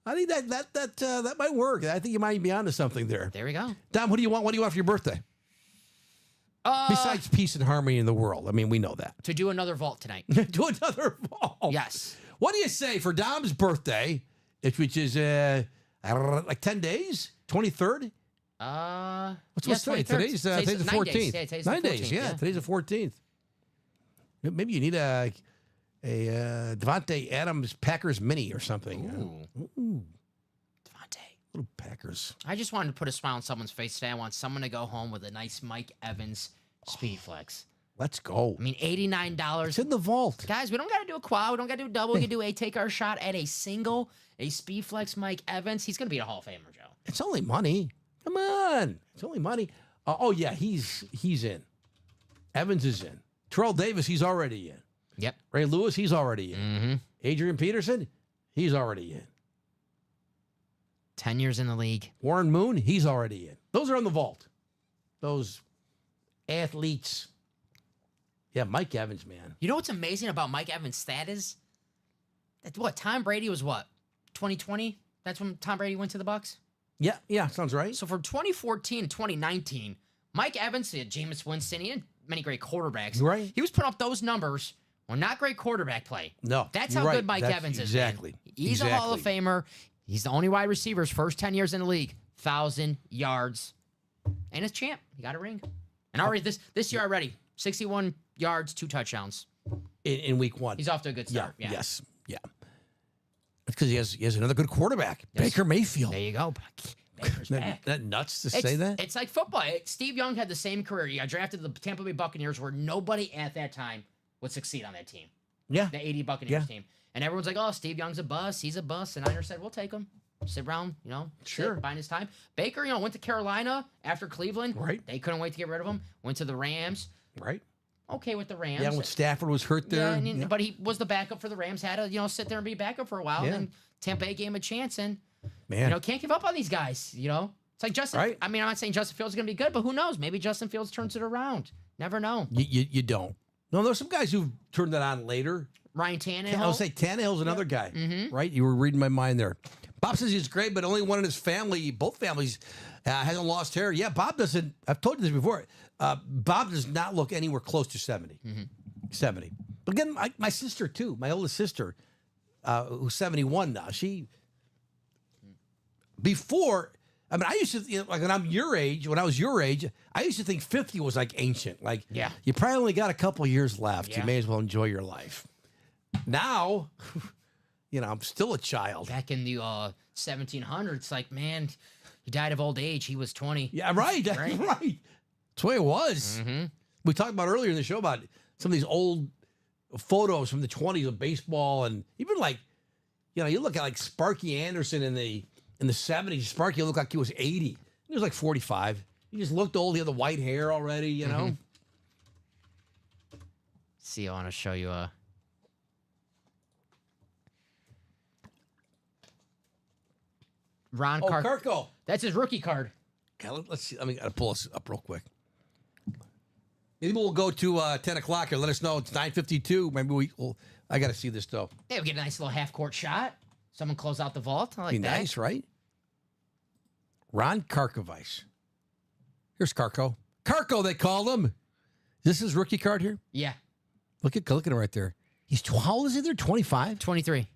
I think that might work. I think you might be onto something there.
There we go.
Dom, what do you want? What do you want for your birthday? Besides peace and harmony in the world. I mean, we know that.
To do another vault tonight.
Do another ball.
Yes.
What do you say for Dom's birthday, which is like 10 days? 23rd? What's today?
23rd.
Today's the 14th.
9 days. Yeah, today's the
9 days,
14th,
yeah. Today's the 14th. Maybe you need a Devontae Adams Packers mini or something.
Ooh. Devontae.
Little Packers.
I just wanted to put a smile on someone's face today. I want someone to go home with a nice Mike Evans Speed Flex.
Let's go.
I mean, $89.
It's in the vault.
Guys, we don't got to do a quad. We don't got to do a double. We can do take our shot at a single, a Speed Flex Mike Evans. He's going to be a Hall of Famer, Joe.
It's only money. Come on. It's only money. Yeah, he's in. Evans is in. Terrell Davis, he's already in.
Yep.
Ray Lewis, he's already in.
Mm-hmm.
Adrian Peterson, he's already in.
10 years in the league.
Warren Moon, he's already in. Those are in the vault. Those athletes. Yeah, Mike Evans, man.
You know what's amazing about Mike Evans' stat is? That what, Tom Brady was what? 2020? That's when Tom Brady went to the Bucks?
Yeah, sounds right.
So from 2014 to 2019, Mike Evans, Jameis Winston, he had many great quarterbacks.
Right.
He was putting up those numbers. Well, not great quarterback play.
No,
That's
you're
how
right.
good Mike
That's
Evans is.
exactly.
Man. He's a Hall of Famer. He's the only wide receiver his first 10 years in the league. 1,000 yards. And it's champ. He got a ring. And already this year already, 61 yards, 2 touchdowns.
In week one.
He's off to a good start. Yeah.
Yes. Yeah. because he has another good quarterback, Baker Mayfield.
There you go. Baker's back.
That nuts to say that?
It's like football. Steve Young had the same career. He got drafted to the Tampa Bay Buccaneers, where nobody at that time would succeed on that team.
Yeah.
The 80 Buccaneers team. And everyone's like, oh, Steve Young's a bust. He's a bust. And Niners said, we'll take him. Sit around,
Sure.
buying his time. Baker, went to Carolina after Cleveland.
Right.
They couldn't wait to get rid of him. Went to the Rams.
Right.
Okay with the Rams.
Yeah, when Stafford was hurt there.
Yeah, but he was the backup for the Rams. Had to, sit there and be backup for a while.
Yeah.
And then Tampa Bay gave him a chance. And,
Man.
can't give up on these guys, It's like Justin.
Right.
I mean, I'm not saying Justin Fields is going to be good, but who knows? Maybe Justin Fields turns it around. Never know.
You don't. No, there's some guys who've turned that on later.
Ryan Tannehill.
I'll say Tannehill's another guy, right? You were reading my mind there. Bob says he's great, but only one in his family, both families, hasn't lost hair. Yeah, Bob doesn't. I've told you this before. Bob does not look anywhere close to 70. 70. But again, my sister, too, my oldest sister, who's 71 now, I used to, like when I'm your age, when I was your age, I used to think 50 was like ancient. Like, you probably only got a couple years left.
Yeah.
You may as well enjoy your life. Now, I'm still a child.
Back in the 1700s, like, man, he died of old age. He was 20.
Yeah, right.
Right.
Right. That's the way it was. We talked about earlier in the show about some of these old photos from the 20s of baseball, and even like, you look at like Sparky Anderson in the 70s. Sparky looked like he was 80. He was like 45. He just looked old. He had the white hair already,
See, I want to show you a. Ron
Kirko.
That's his rookie card.
Okay, let's see. I gotta pull this up real quick. Maybe we'll go to 10 o'clock and let us know it's 9:52. Maybe I gotta see this though.
Yeah, we get a nice little half-court shot. Someone close out the vault. I like
Be
that.
nice, right? Ron Karkovice. Here's Karko. Karko, they called him. Is this his rookie card here?
Yeah.
Look at him right there. How old is he there? 25?
23.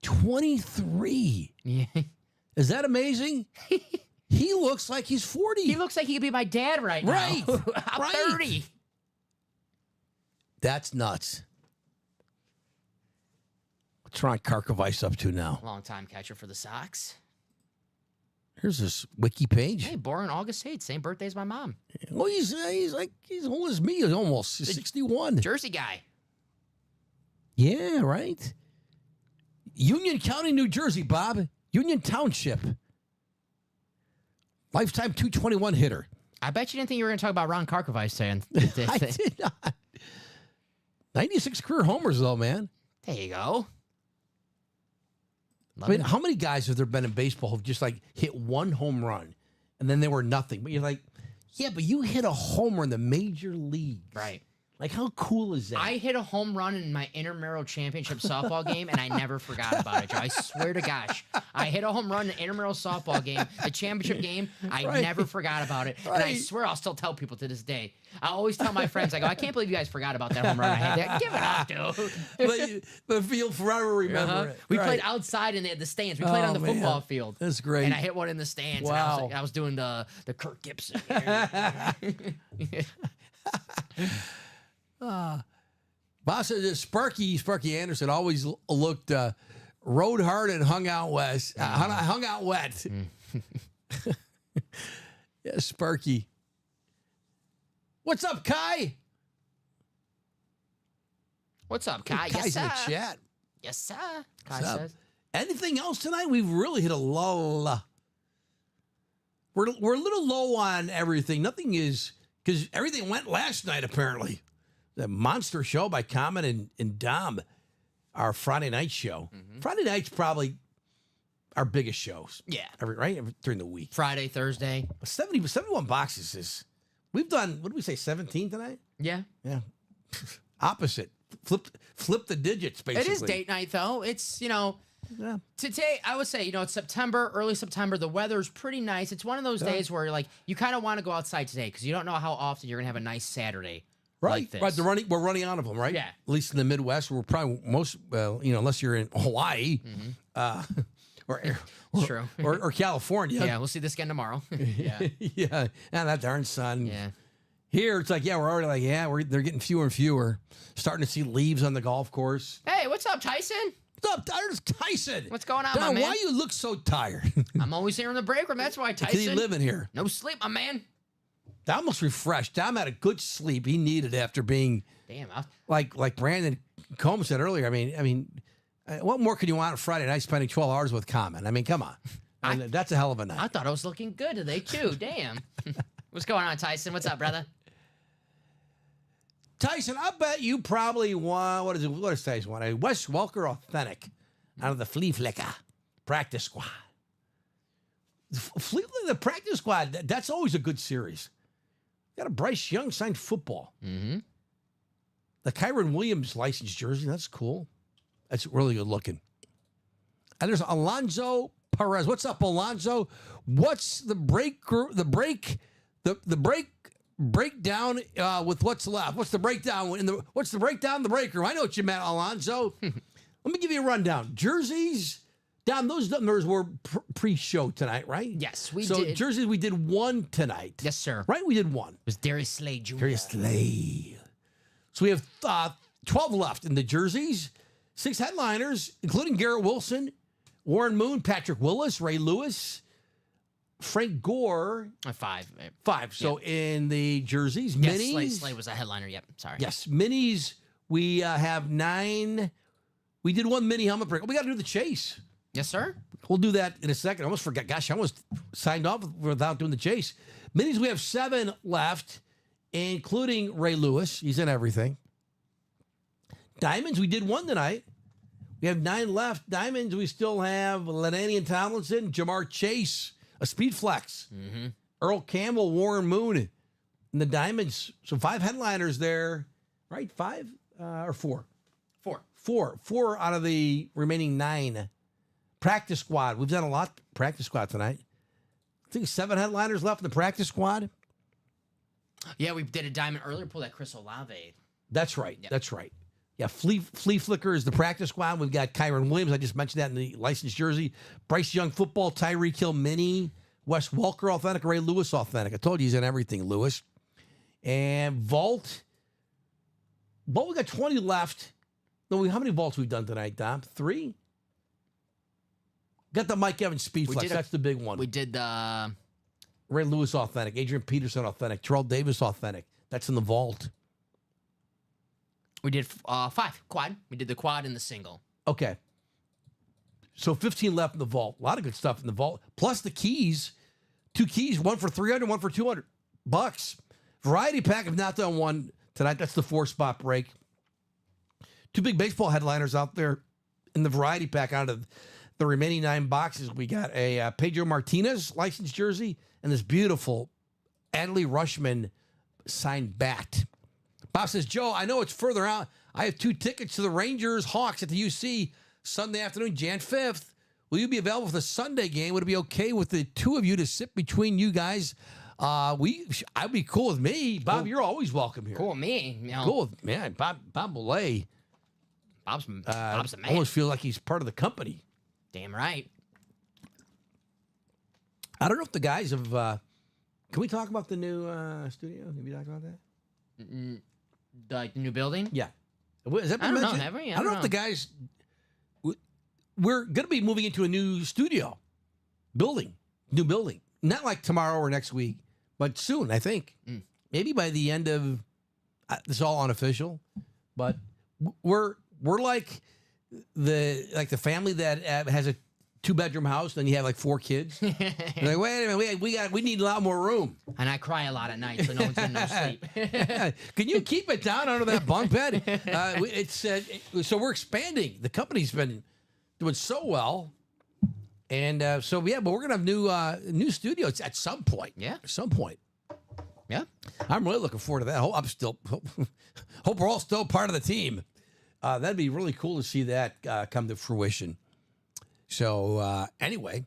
23.
Yeah.
Is that amazing? He looks like he's 40.
He looks like he could be my dad right now.
Right.
I'm
Right.
30.
That's nuts. What's Ron Karkovice up to now?
Long-time catcher for the Sox.
Here's this wiki page.
Hey, born August 8th. Same birthday as my mom.
Well, he's old as me. He's almost. He's 61.
Jersey guy.
Yeah, right. Union County, New Jersey, Bob. Union Township. Lifetime 221 hitter.
I bet you didn't think you were going to talk about Ron Karkovice saying.
I did not. 96 career homers, though, man.
There you go.
I mean, how many guys have there been in baseball who've just like hit one home run and then they were nothing? But you're like, yeah, but you hit a homer in the major league.
Right.
Like, how cool is that?
I hit a home run in my intramural championship softball game, and I never forgot about it, Joe. I swear to gosh. I hit a home run in the intramural softball game, the championship game. I
Right.
never forgot about it. And I swear I'll still tell people to this day. I always tell my friends, I go, I can't believe you guys forgot about that home run I had there. Give it up, dude.
but you'll forever remember it.
We
Right.
played outside in the stands. We played on the
man.
football field.
That's great.
And I hit one in the stands.
Wow.
And I was doing the Kirk Gibson.
Boss says Sparky Anderson always looked rode hard and hung out west. Hung out wet. Yeah, Sparky. What's up, Kai?
What's up, Kai?
Kai's
Yes,
in
sir.
the chat.
Yes, sir. Kai
What's up?
says.
Anything else tonight? We've really hit a lull. We're a little low on everything. Nothing is, because everything went last night, apparently. The monster show by Common and Dom, our Friday night show. Friday night's probably our biggest shows.
Yeah.
Right? During the week.
Friday, Thursday.
71 boxes is, we've done, what did we say, 17 tonight?
Yeah.
Yeah. Opposite. Flip the digits, basically.
It is date night, though. It's,
Yeah.
today, I would say, it's September, early September. The weather's pretty nice. It's one of those days where, like, you kind of want to go outside today because you don't know how often you're going to have a nice Saturday.
Right,
like this.
right. We're running out of them, right?
Yeah.
At least in the Midwest, we're probably unless you're in Hawaii,
True.
or California.
Yeah, we'll see this again tomorrow. Yeah.
Yeah. And that darn sun.
Yeah.
Here, it's like, we're already like, they're getting fewer and fewer. Starting to see leaves on the golf course.
Hey, what's up, Tyson?
What's up, There's Tyson?
What's going on,
Don,
my man?
why you look so tired?
I'm always here in the break room. That's why,
Because
Tyson.
you live in here.
No sleep, my man.
Dom looks refreshed. Dom had a good sleep he needed after being
Damn.
like Brandon Combs said earlier. I mean, what more can you want on Friday night spending 12 hours with Common? I mean, come on. And that's a hell of a night.
I thought I was looking good today, too. Damn. What's going on, Tyson? What's up, brother?
Tyson, I bet you probably won, what is Tyson won? A Wes Welker Authentic out of the Flea Flicker practice squad. The practice squad, that's always a good series. Got a Bryce Young signed football.
Mm-hmm.
The Kyron Williams licensed jersey, that's cool. That's really good looking. And there's Alonzo Perez. What's up, Alonzo? What's the breakdown with what's left? What's the breakdown what's the breakdown in the break room? I know what you meant, Alonzo. Let me give you a rundown. Jerseys, Don, those numbers were pre-show tonight, right?
Yes, we
did. So jerseys, we did one tonight.
Yes, sir.
Right? We did one.
It was Darius Slay Jr.
Darius Slay. So we have 12 left in the jerseys. 6 headliners, including Garrett Wilson, Warren Moon, Patrick Willis, Ray Lewis, Frank Gore.
5.
5. So in the jerseys,
Yes,
minis.
Slay was a headliner. Yep. Sorry.
Yes, minis. We have 9. We did one mini helmet break. We got to do the chase.
Yes, sir.
We'll do that in a second. I almost forgot. Gosh, I almost signed off without doing the chase. Minis, we have 7 left, including Ray Lewis. He's in everything. Diamonds, we did one tonight. We have 9 left. Diamonds, we still have Lenanian Tomlinson, Jamar Chase, a speed flex, Earl Campbell, Warren Moon, and the Diamonds. So 5 headliners there, right? 5 or 4?
4.
4 out of the remaining 9. Practice squad. We've done a lot practice squad tonight. I think 7 headliners left in the practice squad.
Yeah, we did a diamond earlier. Pull that Chris Olave.
That's right.
Yep.
That's right. Yeah, Flea Flicker is the practice squad. We've got Kyron Williams. I just mentioned that in the licensed jersey. Bryce Young football, Tyreek Hill mini, Wes Welker authentic, Ray Lewis authentic. I told you he's in everything, Lewis. And Vault. We got 20 left. No, how many vaults we've done tonight, Dom? 3? Got the Mike Evans speed flex. That's the big one.
We did the
Ray Lewis authentic, Adrian Peterson authentic, Terrell Davis authentic. That's in the vault.
We did 5 quad. We did the quad and the single.
Okay. So 15 left in the vault. A lot of good stuff in the vault. Plus the keys. 2 keys, one for $300, one for $200. Variety pack, if not done one tonight. That's the 4-spot break. 2 big baseball headliners out there in the variety pack out of the remaining 9 boxes. We got a Pedro Martinez licensed jersey and this beautiful Adley Rushman signed bat. Bob says, Joe, I know it's further out. I have 2 tickets to the Rangers Hawks at the UC Sunday afternoon, Jan 5th. Will you be available for the Sunday game? Would it be okay with the 2 of you to sit between you guys? I'd be cool with me. Bob, you're always welcome here.
Cool with me. You know,
Cool with man. Bob Boulay.
Bob's a man.
Almost feel like he's part of the company.
Damn right.
I don't know if the guys have. Can we talk about the new studio? Have you talked about that?
The new building?
Yeah. Has that been
I don't know,
mentioned?
have we?
I don't know if the guys. We're going to be moving into a new studio building, new building. Not like tomorrow or next week, but soon, I think. Maybe by the end of. This is all unofficial, but we're like the family that has a 2-bedroom house, then you have like 4 kids. You're like, wait a minute, we need a lot more room.
And I cry a lot at night, so no one's getting no sleep.
Can you keep it down under that bunk bed? So we're expanding. The company's been doing so well, and but we're gonna have new studios at some point.
Yeah,
at some point.
Yeah,
I'm really looking forward to that. Hope we're all still part of the team. That'd be really cool to see that come to fruition. So anyway,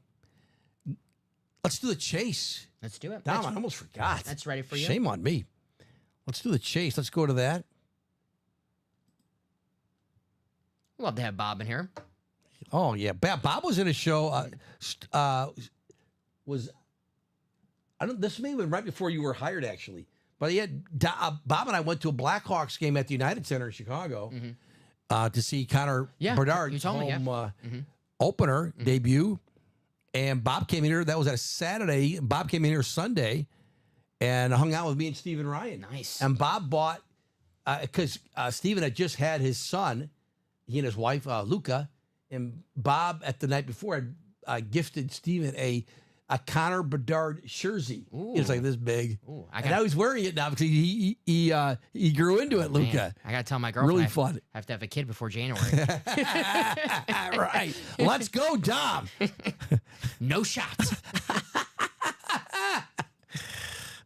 let's do the chase.
let's do it.
Dom, I almost forgot.
That's ready for you.
Shame on me. Let's do the chase. Let's go to that.
Love to have Bob in here.
Oh yeah, Bob was in a show. This may have been right before you were hired, actually. But Bob and I went to a Blackhawks game at the United Center in Chicago, to see Connor
Yeah,
Bedard's
you told me, yeah.
home opener debut. And Bob came in here. That was at a Saturday. Bob came in here Sunday and hung out with me and Stephen Ryan.
Nice.
And Bob bought, because Stephen had just had his son, he and his wife, Luca, and Bob at the night before had gifted Stephen a Connor Bedard jersey.
Ooh.
It's like this big.
Ooh,
And now he's wearing it now because he grew into it, Luca.
Man, I gotta tell my girlfriend.
Really
I
fun.
have to have a kid before January.
Right. Let's go, Dom.
No shots.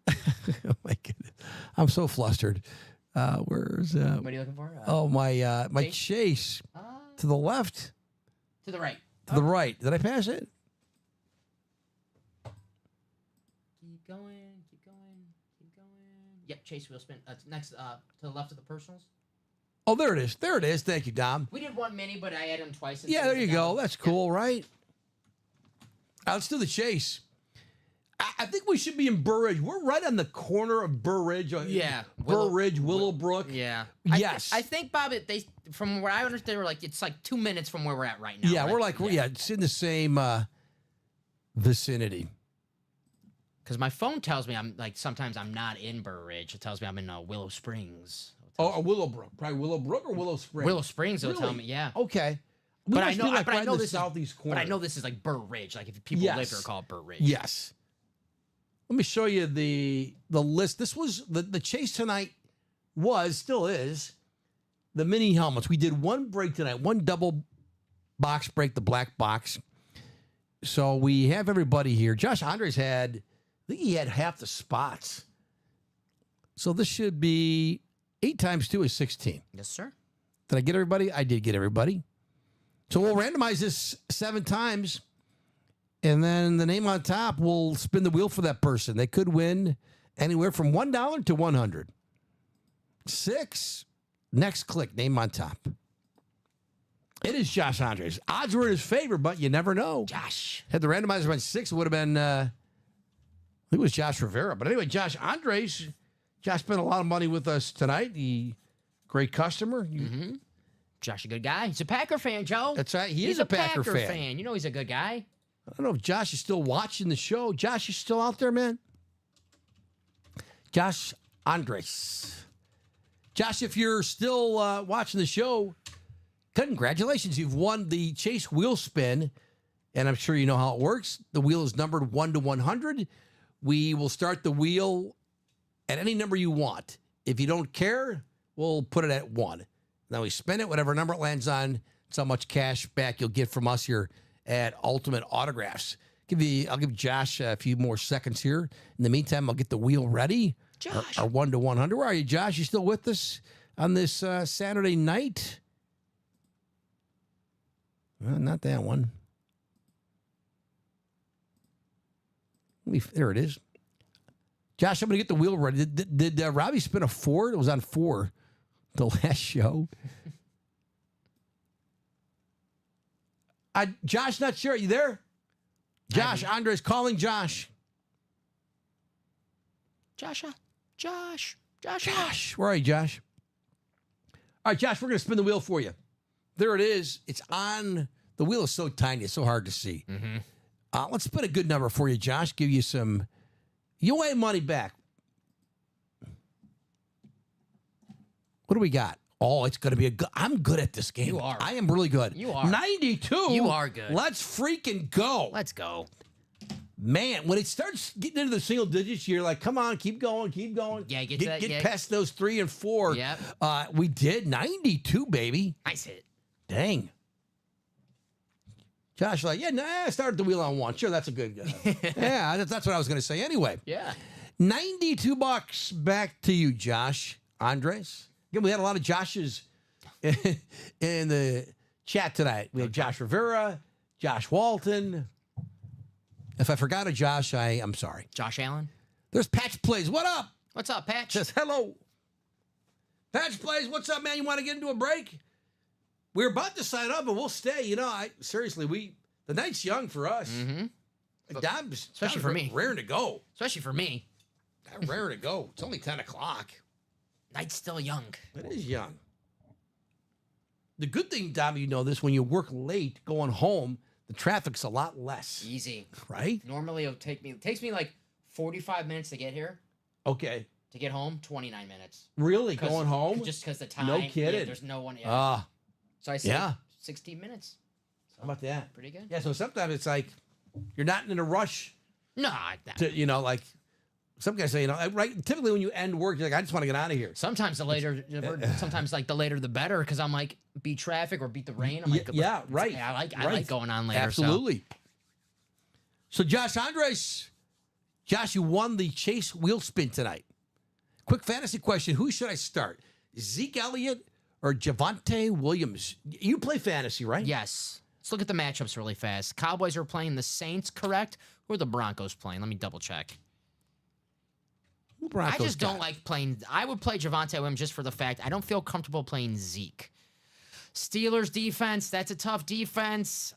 Oh my goodness. I'm so flustered. Where's
What are you looking for?
oh my
Chase?
chase to the left,
To the right.
to the right. Did I pass it?
Keep going. Keep going. Keep going. Yep. Chase wheel spin. Next. To the left of the personals.
Oh, there it is. There it is. Thank you, Dom.
We did one mini, but I had them twice.
Yeah, there you go. That's cool, right? Let's do the chase. I think we should be in Burr Ridge. We're right on the corner of Burr Ridge.
Yeah.
Burr Ridge, Willowbrook.
Yeah.
Yes.
I think Bob. From where I understand, they were like it's like 2 minutes from where we're at right now.
Yeah, we're like, yeah, it's in the same vicinity.
Because my phone tells me I'm like sometimes I'm not in Burr Ridge. It tells me I'm in Willow Springs.
Oh, Willowbrook. Probably Willowbrook or Willow Springs?
Willow Springs. It'll tell
Really?
me. Yeah.
Okay. We
But I
must
know.
be, like,
But I
right in
know
the
this
southeast
is.
corner.
But I know this is like Burr Ridge. Like if people live here, call it Burr Ridge.
Yes. Let me show you the list. This was the chase tonight still is the mini helmets. We did one break tonight, one double box break, the black box. So we have everybody here. Josh Andres I think he had half the spots. So this should be 8 times 2 is 16.
Yes, sir.
Did I get everybody? I did get everybody. So we'll randomize this 7 times. And then the name on top will spin the wheel for that person. They could win anywhere from $1 to $100. 6. Next click, name on top. It is Josh Andres. Odds were in his favor, but you never know.
Josh.
Had the randomizer been 6, it would have been, I think it was Josh Rivera. But anyway, Josh Andres. Josh spent a lot of money with us tonight. Great customer.
Josh, a good guy. He's a Packer fan, Joe.
That's right. He
He's
is a Packer fan.
You know he's a good guy.
I don't know if Josh is still watching the show. Josh, you still out there, man? Josh Andres. Josh, if you're still watching the show, congratulations. You've won the Chase wheel spin, and I'm sure you know how it works. The wheel is numbered 1 to 100. We will start the wheel at any number you want. If you don't care, we'll put it at 1. Then we spin it, whatever number it lands on. It's how much cash back you'll get from us here at Ultimate Autographs. I'll give Josh a few more seconds here. In the meantime, I'll get the wheel ready.
Josh.
Our 1 to 100. Where are you, Josh? You still with us on this Saturday night? Not that one. There it is. Josh, I'm going to get the wheel ready. Did Robbie spin a 4? It was on 4 the last show. Josh, not sure. Are you there? Josh, Andres calling Josh.
Josh.
Where are you, Josh? All right, Josh, we're going to spin the wheel for you. There it is. It's on. The wheel is so tiny. It's so hard to see. Let's spin a good number for you, Josh. Give you some. You owe money back. What do we got? Oh, it's going to be a good. I'm good at this game.
You are.
I am really good.
You are.
92.
You are good.
Let's freaking go.
Let's go.
Man, when it starts getting into the single digits, you're like, come on, keep going.
Yeah,
get past those 3 and 4.
Yep.
We did 92, baby.
Nice hit.
Dang. Josh, like, I started the wheel on 1. Sure, that's a good. Yeah, that's what I was going to say anyway.
Yeah.
$92 back to you, Josh Andres. Again, we had a lot of Joshes in the chat tonight. We had Josh Rivera, Josh Walton. If I forgot a Josh, I'm sorry.
Josh Allen.
There's Patch Plays. What up?
What's up, Patch?
Says hello. Patch Plays, what's up, man? You want to get into a break? We're about to sign up, but we'll stay. You know, seriously, the night's young for us.
Especially for me.
Raring to go.
Especially for me.
I'm raring to go. It's only 10 o'clock.
Night's still young.
It is young. The good thing, Dom, you know this, when you work late going home, the traffic's a lot less,
Easy.
right?
Normally, it takes me like 45 minutes to get here.
Okay.
To get home, 29 minutes.
Really? Going home?
Just because the time.
No kidding.
Yeah, there's no one. Yeah.
Ah,
So I saved
yeah.
16 minutes.
How about that?
Pretty good.
Yeah, so sometimes it's like you're not in a rush
No,
to, like some guys say, right? Typically when you end work, you're like, I just want to get out of here.
sometimes the later, sometimes like the later the better, because I'm like beat traffic or beat the rain. I'm like,
Yeah, right.
I like
Right.
going on later.
Absolutely. So Josh Andres, Josh, you won the Chase wheel spin tonight. Quick fantasy question. Who should I start? Zeke Elliott or Javonte Williams? You play fantasy, right?
Yes. Let's look at the matchups really fast. Cowboys are playing the Saints, correct? Who are the Broncos playing? Let me double check.
Who Broncos
I just don't
got?
like playing. I would play Javonte Williams just for the fact I don't feel comfortable playing Zeke. Steelers defense, that's a tough defense.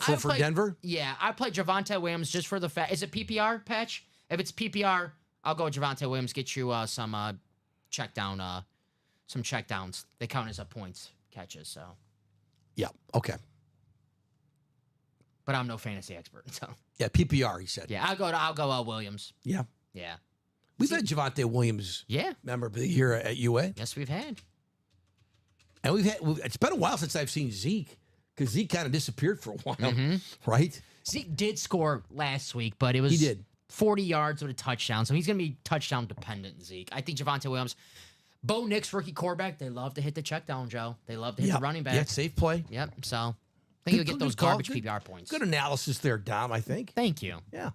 For Denver?
Yeah, I play Javonte Williams just for the fact. Is it PPR, Patch? If it's PPR, I'll go with Javonte Williams, get you some checkdowns. They count as points catches, so.
Yeah. Okay.
But I'm no fantasy expert, so.
Yeah, PPR, he said.
Yeah, I'll go Williams.
Yeah.
Yeah.
We've had Javonte Williams,
Yeah.
member of the year at UA.
Yes, we've had.
And it's been a while since I've seen Zeke, because Zeke kind of disappeared for a while, right?
Zeke did score last week, but it was
He did.
40 yards with a touchdown, so he's going to be touchdown dependent, Zeke. I think Javonte Williams, Bo Nix, rookie quarterback, they love to hit the check down, Joe. They love to hit the running back.
Yeah, safe play.
Yep, so I think you'll get those
call.
garbage
Good-
PPR points.
Good analysis there, Dom, I think.
Thank you.
Yeah.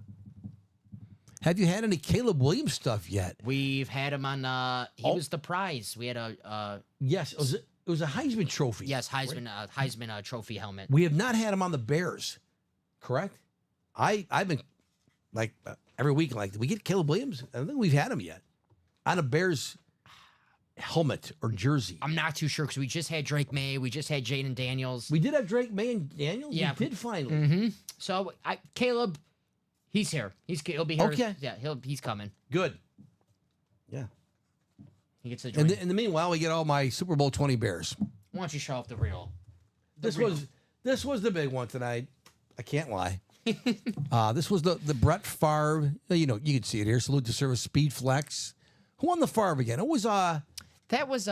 Have you had any Caleb Williams stuff yet?
We've had him on, he was the prize. We had
Yes. It was a Heisman Trophy.
yes, Heisman trophy helmet.
We have not had him on the Bears, correct? I've been like every week, like, did we get Caleb Williams? I don't think we've had him yet on a Bears helmet or jersey.
I'm not too sure because we just had Drake May. We just had Jaden Daniels.
We did have Drake May and Daniels.
Yeah.
We did finally.
So Caleb, he's here. He'll be here.
Okay.
Yeah, he's coming.
Good. Yeah.
He gets to join.
In the meanwhile, we get all my Super Bowl 20 Bears.
Why don't you show off the real?
This was the big one tonight. I can't lie. This was the Brett Favre. You can see it here. Salute to service, Speed Flex. Who won the Favre again? It was
That was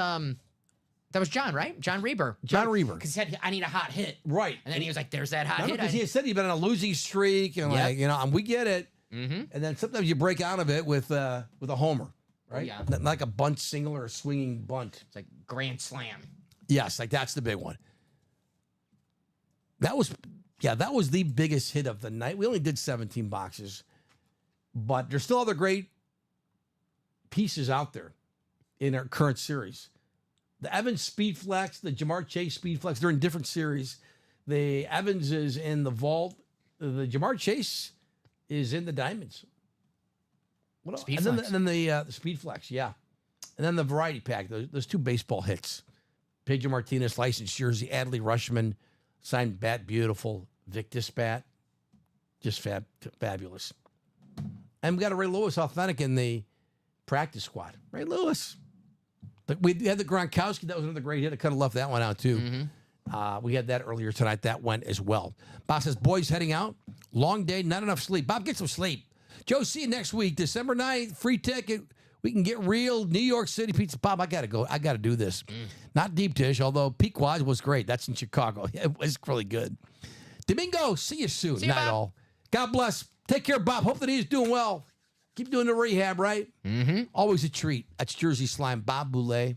John, right? John Reber.
John Reber.
Because he said, I need a hot hit.
Right.
And then he was like, there's that hot hit.
Because he had said he'd been on a losing streak, and
Yep.
and we get it. And then sometimes you break out of it with a homer, right?
Yeah.
Like a bunt single or a swinging bunt.
It's like grand slam.
Yes, like that's the big one. That was the biggest hit of the night. We only did 17 boxes, but there's still other great pieces out there in our current series. The Evans Speed Flex, the Jamar Chase Speed Flex, they're in different series. The Evans is in the vault. The Jamar Chase is in the diamonds. What else?
Speed
And then,
Flex.
the Speed Flex, yeah. And then the variety pack, those two baseball hits. Pedro Martinez, licensed jersey. Adley Rushman, signed Bat Beautiful. Victus Bat, just fabulous. And we got a Ray Lewis authentic in the practice squad. Ray Lewis. We had the Gronkowski. That was another great hit. I could have left that one out, too. We had that earlier tonight. That went as well. Bob says, boys heading out. Long day, not enough sleep. Bob, get some sleep. Joe, see you next week. December 9th, free ticket. We can get real New York City pizza. Bob, I got to go. I got to do this. Not deep dish, although Pequod's was great. That's in Chicago. It was really good. Domingo, see you soon.
See you,
Night
Bob.
all. God bless. Take care, Bob. Hope that he's doing well. Keep doing the rehab, right? Always a treat. That's Jersey Slime, Bob Boulay.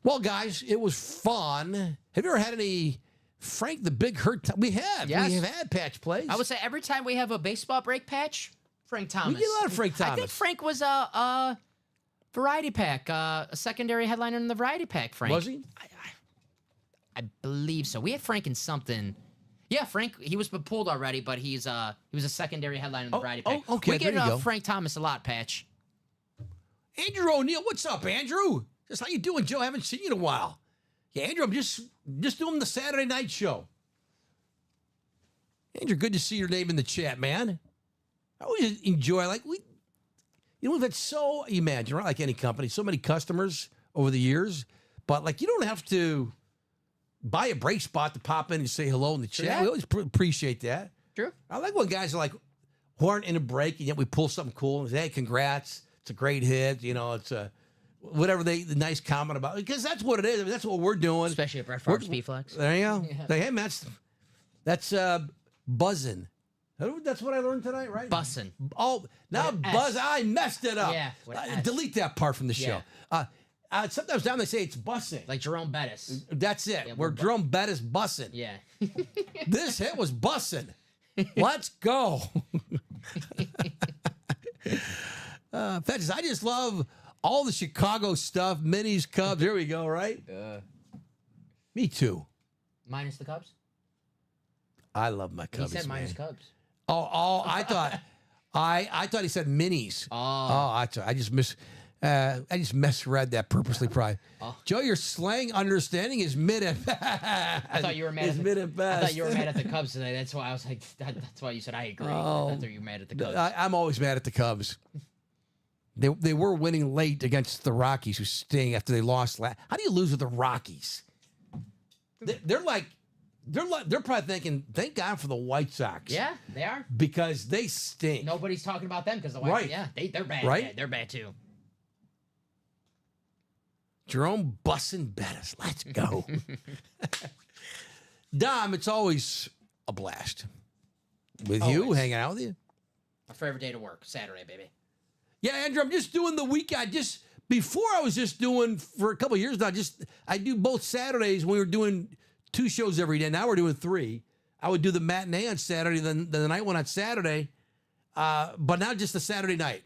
Well, guys, it was fun. Have you ever had any Frank the Big Hurt? We have.
Yes.
We have had patch plays.
I would say every time we have a baseball break patch, Frank Thomas.
We get a lot of Frank
I think
Thomas.
Frank was a variety pack, a secondary headliner in the variety pack, Frank.
Was he?
I believe so. We had Frank in something. Yeah, Frank, he was pulled already, but he was a secondary headliner in the variety pack.
okay,
We get
there you go.
Frank Thomas a lot, Patch.
Andrew O'Neill, what's up, Andrew? Just how you doing, Joe? I haven't seen you in a while. Yeah, Andrew, I'm just doing the Saturday night show. Andrew, good to see your name in the chat, man. I always enjoy, we've had imagine, right, like any company, so many customers over the years, But like, you don't have to buy a break spot to pop in and say hello in the chat.
Yeah.
We always appreciate that.
True.
I like when guys are like, who aren't in a break, and yet we pull something cool and say, hey, congrats. It's a great hit. You know, it's a whatever the nice comment about, because that's what it is. I mean, that's what we're doing.
Especially at Brett Favre's Speedflex.
There you go. Say, hey, man, that's buzzing. That's what I learned tonight, right?
Bussin'.
Oh, now
With an
buzz.
S.
I messed it up.
Yeah, with an S.
Delete that part from the show. Sometimes down they say it's bussing.
Like Jerome Bettis.
That's it.
Yeah,
We're
we're
Jerome Bettis bussing.
Yeah.
This hit was bussing. Let's go. Fetches, I just love all the Chicago stuff, minis, Cubs. Here we go, right? Me too.
Minus the Cubs?
I love my
He
Cubs.
said minus
man.
Cubs.
Oh, I thought I thought he said minis.
Oh.
I just misread that purposely, probably.
Oh.
Joe, your slang understanding is mid at
I thought you were mad.
Is mid at
I
best.
thought you were mad at the Cubs today. That's why I was like, that's why you said I agree.
Oh.
I thought you were mad at the Cubs.
I'm always mad at the Cubs. They were winning late against the Rockies, who sting after they lost. How do you lose with the Rockies? They're probably thinking, thank God for the White Sox.
Yeah, they are.
Because they stink.
Nobody's talking about them because the White.
Right.
Yeah, they're bad.
Right.
Yeah, they're bad too.
Jerome Bussin Bettis. Let's go. Dom, it's always a blast with you,
Always.
hanging out with you.
My favorite day to work, Saturday, baby.
Yeah, Andrew, I'm just doing the weekend. Before I was just doing for a couple of years now. I do both Saturdays when we were doing 2 shows every day. Now we're doing 3. I would do the matinee on Saturday, then the night one on Saturday, but now just the Saturday night.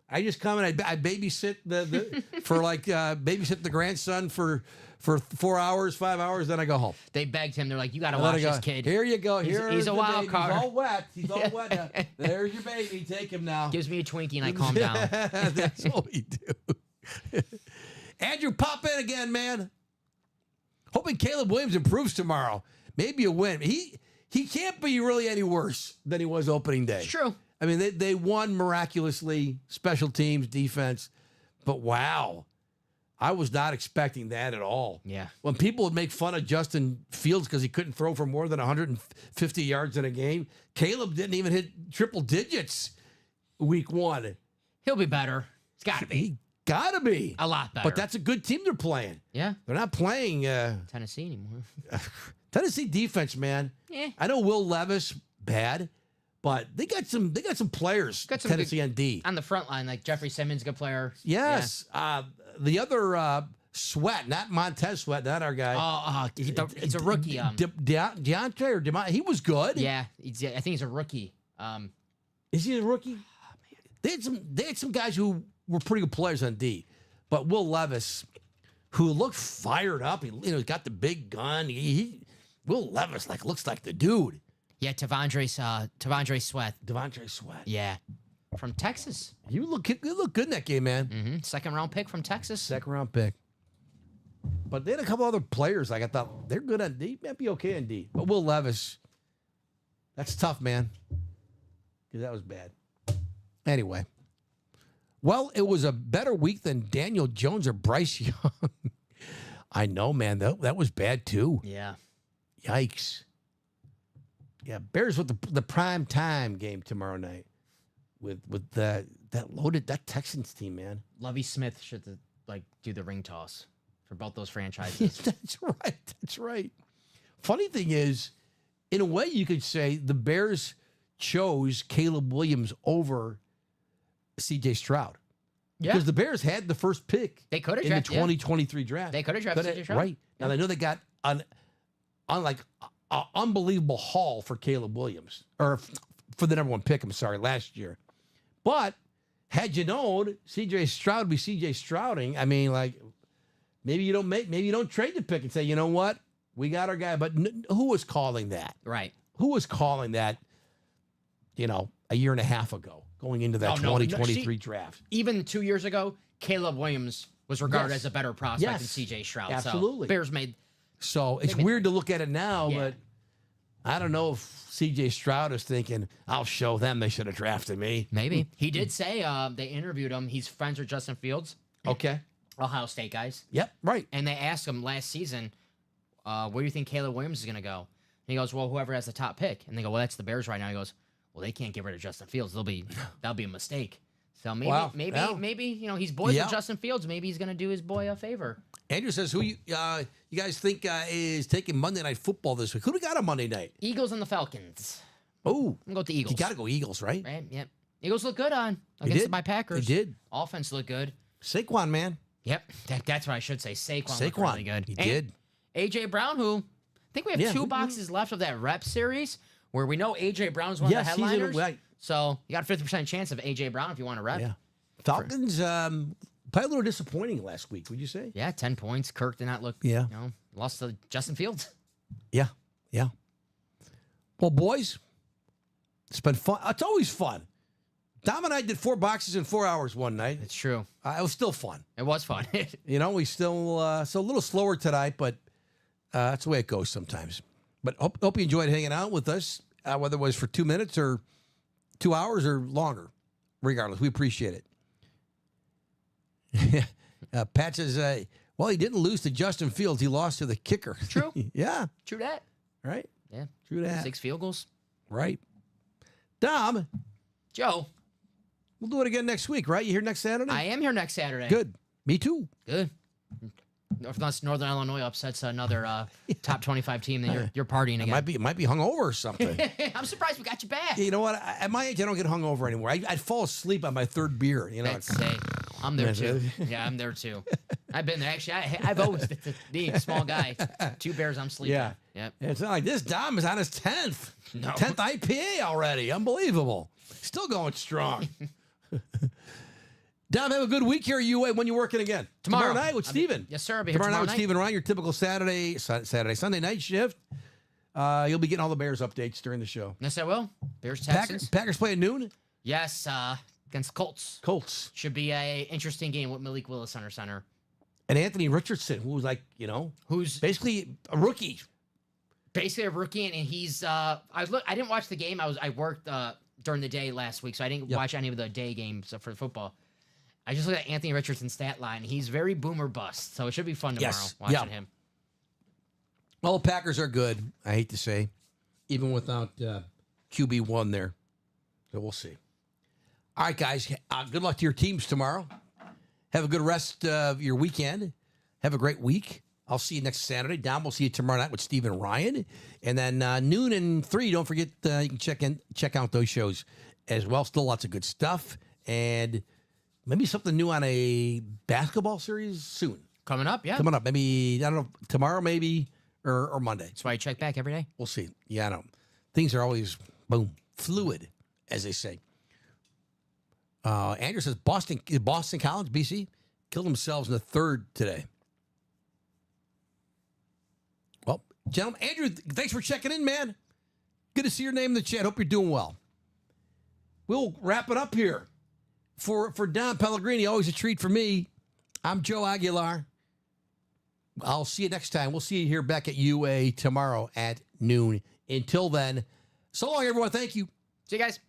I just come and I babysit babysit the grandson for 4 hours, 5 hours, then I go home.
They begged him. They're like, you got to
And then
watch
I go,
this kid.
Here you go.
He's a
the
wild
baby.
card.
He's all wet. He's all wet now. There's your baby. Take him now.
Gives me a Twinkie and I calm down.
That's what we do. Andrew, pop in again, man. Hoping Caleb Williams improves tomorrow. Maybe a win. He can't be really any worse than he was opening day.
It's true.
I mean, they won miraculously, special teams, defense. But wow, I was not expecting that at all.
Yeah.
When people would make fun of Justin Fields because he couldn't throw for more than 150 yards in a game, Caleb didn't even hit triple digits week 1.
He'll be better. It's got to be.
He gotta be.
A lot better.
But that's a good team they're playing.
Yeah.
They're not playing
Tennessee anymore.
Tennessee defense, man.
Yeah.
I know Will Levis bad, but they got some players.
Got some
Tennessee on D.
On the front line, like Jeffrey Simmons, good player.
Yes. The other Sweat, not Montez Sweat, not our guy.
Oh, he's a rookie.
DeAndre or DeMont, he was good.
Yeah, I think he's a rookie.
Is he a rookie? They had some guys who were pretty good players on D, but Will Levis, who looked fired up, he got the big gun. Will Levis looks like the dude.
Yeah, Tavondre Sweat.
Devontae Sweat.
Yeah, from Texas.
You look good in that game, man.
Mm-hmm. Second round pick from Texas.
Second round pick. But they had a couple other players. I thought they're good on D. Might be okay on D. But Will Levis, that's tough, man. Because that was bad. Anyway. Well, it was a better week than Daniel Jones or Bryce Young. I know, man. That was bad, too.
Yeah.
Yikes. Yeah, Bears with the prime time game tomorrow night. With that Texans team, man.
Lovie Smith should do the ring toss for both those franchises.
That's right. That's right. Funny thing is, in a way, you could say the Bears chose Caleb Williams over C.J. Stroud.
Yeah.
Because the Bears had the first pick
They could have
in the
drafted, yeah.
2023 draft.
They could have drafted C.J. Stroud.
Right. Now, I know they got an unbelievable haul for Caleb Williams. Or for the number 1 pick, last year. But had you known C.J. Stroud would be C.J. Strouding, I mean, maybe you don't trade the pick and say, you know what? We got our guy. But who was calling that?
Right.
Who was calling that, a year and a half ago, going into that 2023 draft?
Even 2 years ago, Caleb Williams was regarded
Yes.
as a better prospect
Yes.
than C.J. Stroud.
Absolutely.
So Bears made.
So it's weird to look at it now,
Yeah.
but I don't know if C.J. Stroud is thinking, I'll show them they should have drafted me.
Maybe. He did say they interviewed him. He's friends with Justin Fields.
Okay.
Ohio State guys.
Yep, right.
And they asked him last season, where do you think Caleb Williams is going to go? And he goes, well, whoever has the top pick. And they go, well, that's the Bears right now. He goes, well, they can't get rid of Justin Fields. That'll be a mistake. So maybe he's boys with Justin Fields. Maybe he's going to do his boy a favor.
Andrew says, who you guys think is taking Monday Night Football this week? Who do we got on Monday night?
Eagles and the Falcons.
Oh,
I'm going to go with the Eagles.
You got to go Eagles, right?
Right, yep. Eagles look good against my Packers.
They did.
Offense looked good.
Saquon, man.
Yep, that's what I should say. Saquon looked really good.
He did.
A.J. Brown, who I think we have 2 boxes left of that rep series where we know A.J. Brown's one of the headliners. So you got a 50% chance of A.J. Brown if you want to rep.
Yeah. Falcons, probably a little disappointing last week, would you say?
Yeah, 10 points. Kirk did not look, lost to Justin Fields.
Yeah, yeah. Well, boys, it's been fun. It's always fun. Dom and I did 4 boxes in 4 hours one night.
It's true.
It was still fun.
It was fun.
We still, so a little slower tonight, but that's the way it goes sometimes. But hope you enjoyed hanging out with us, whether it was for 2 minutes or 2 hours or longer. Regardless, we appreciate it. Pat says, well, he didn't lose to Justin Fields. He lost to the kicker.
True.
Yeah.
True that.
Right?
Yeah.
True that.
6 field goals.
Right. Dom.
Joe.
We'll do it again next week, right? You here next Saturday?
I am here next Saturday.
Good. Me too.
Good. Unless Northern Illinois upsets another top 25 team, then you're partying again.
It might be hungover or something.
I'm surprised we got you back.
You know what? At my age, I don't get hungover anymore. I'd fall asleep on my 3rd beer.
I'm there too. Yeah, I'm there too. I've been there. Actually, I've always being a small guy. 2 beers, I'm sleeping.
Yeah.
Yep.
It's not like this. Dom is on his 10th.
No.
10th IPA already. Unbelievable. Still going strong. Dom, have a good week here. When you're working again? Tomorrow night with Steven.
Yes, sir. I'll be here
tomorrow night with Steven Ryan, your typical Sunday night shift. You'll be getting all the Bears updates during the show.
Yes, I will. Bears, Texans.
Packers play at noon?
Yes, against Colts.
Colts.
Should be a interesting game with Malik Willis under center.
And Anthony Richardson, who's who's basically a rookie.
Basically a rookie, and he's I didn't watch the game. I worked during the day last week, so I didn't watch any of the day games for football. I just looked at Anthony Richardson's stat line. He's very boomer bust, so it should be fun tomorrow watching him.
Well, the Packers are good, I hate to say, even without QB1 there. So we'll see. All right, guys, good luck to your teams tomorrow. Have a good rest of your weekend. Have a great week. I'll see you next Saturday. Dom, we'll see you tomorrow night with Steven Ryan. And then noon and 3, don't forget, you can check out those shows as well. Still lots of good stuff. And maybe something new on a basketball series soon.
Coming up, yeah.
Coming up. Maybe, I don't know, tomorrow maybe or Monday.
That's why you check back every day.
We'll see. Yeah, I know. Things are always, fluid, as they say. Andrew says Boston College, BC, killed themselves in the 3rd today. Well, gentlemen, Andrew, thanks for checking in, man. Good to see your name in the chat. Hope you're doing well. We'll wrap it up here. For Don Pellegrini, always a treat for me. I'm Joe Aguilar. I'll see you next time. We'll see you here back at UA tomorrow at noon. Until then, so long, everyone. Thank you.
See you guys.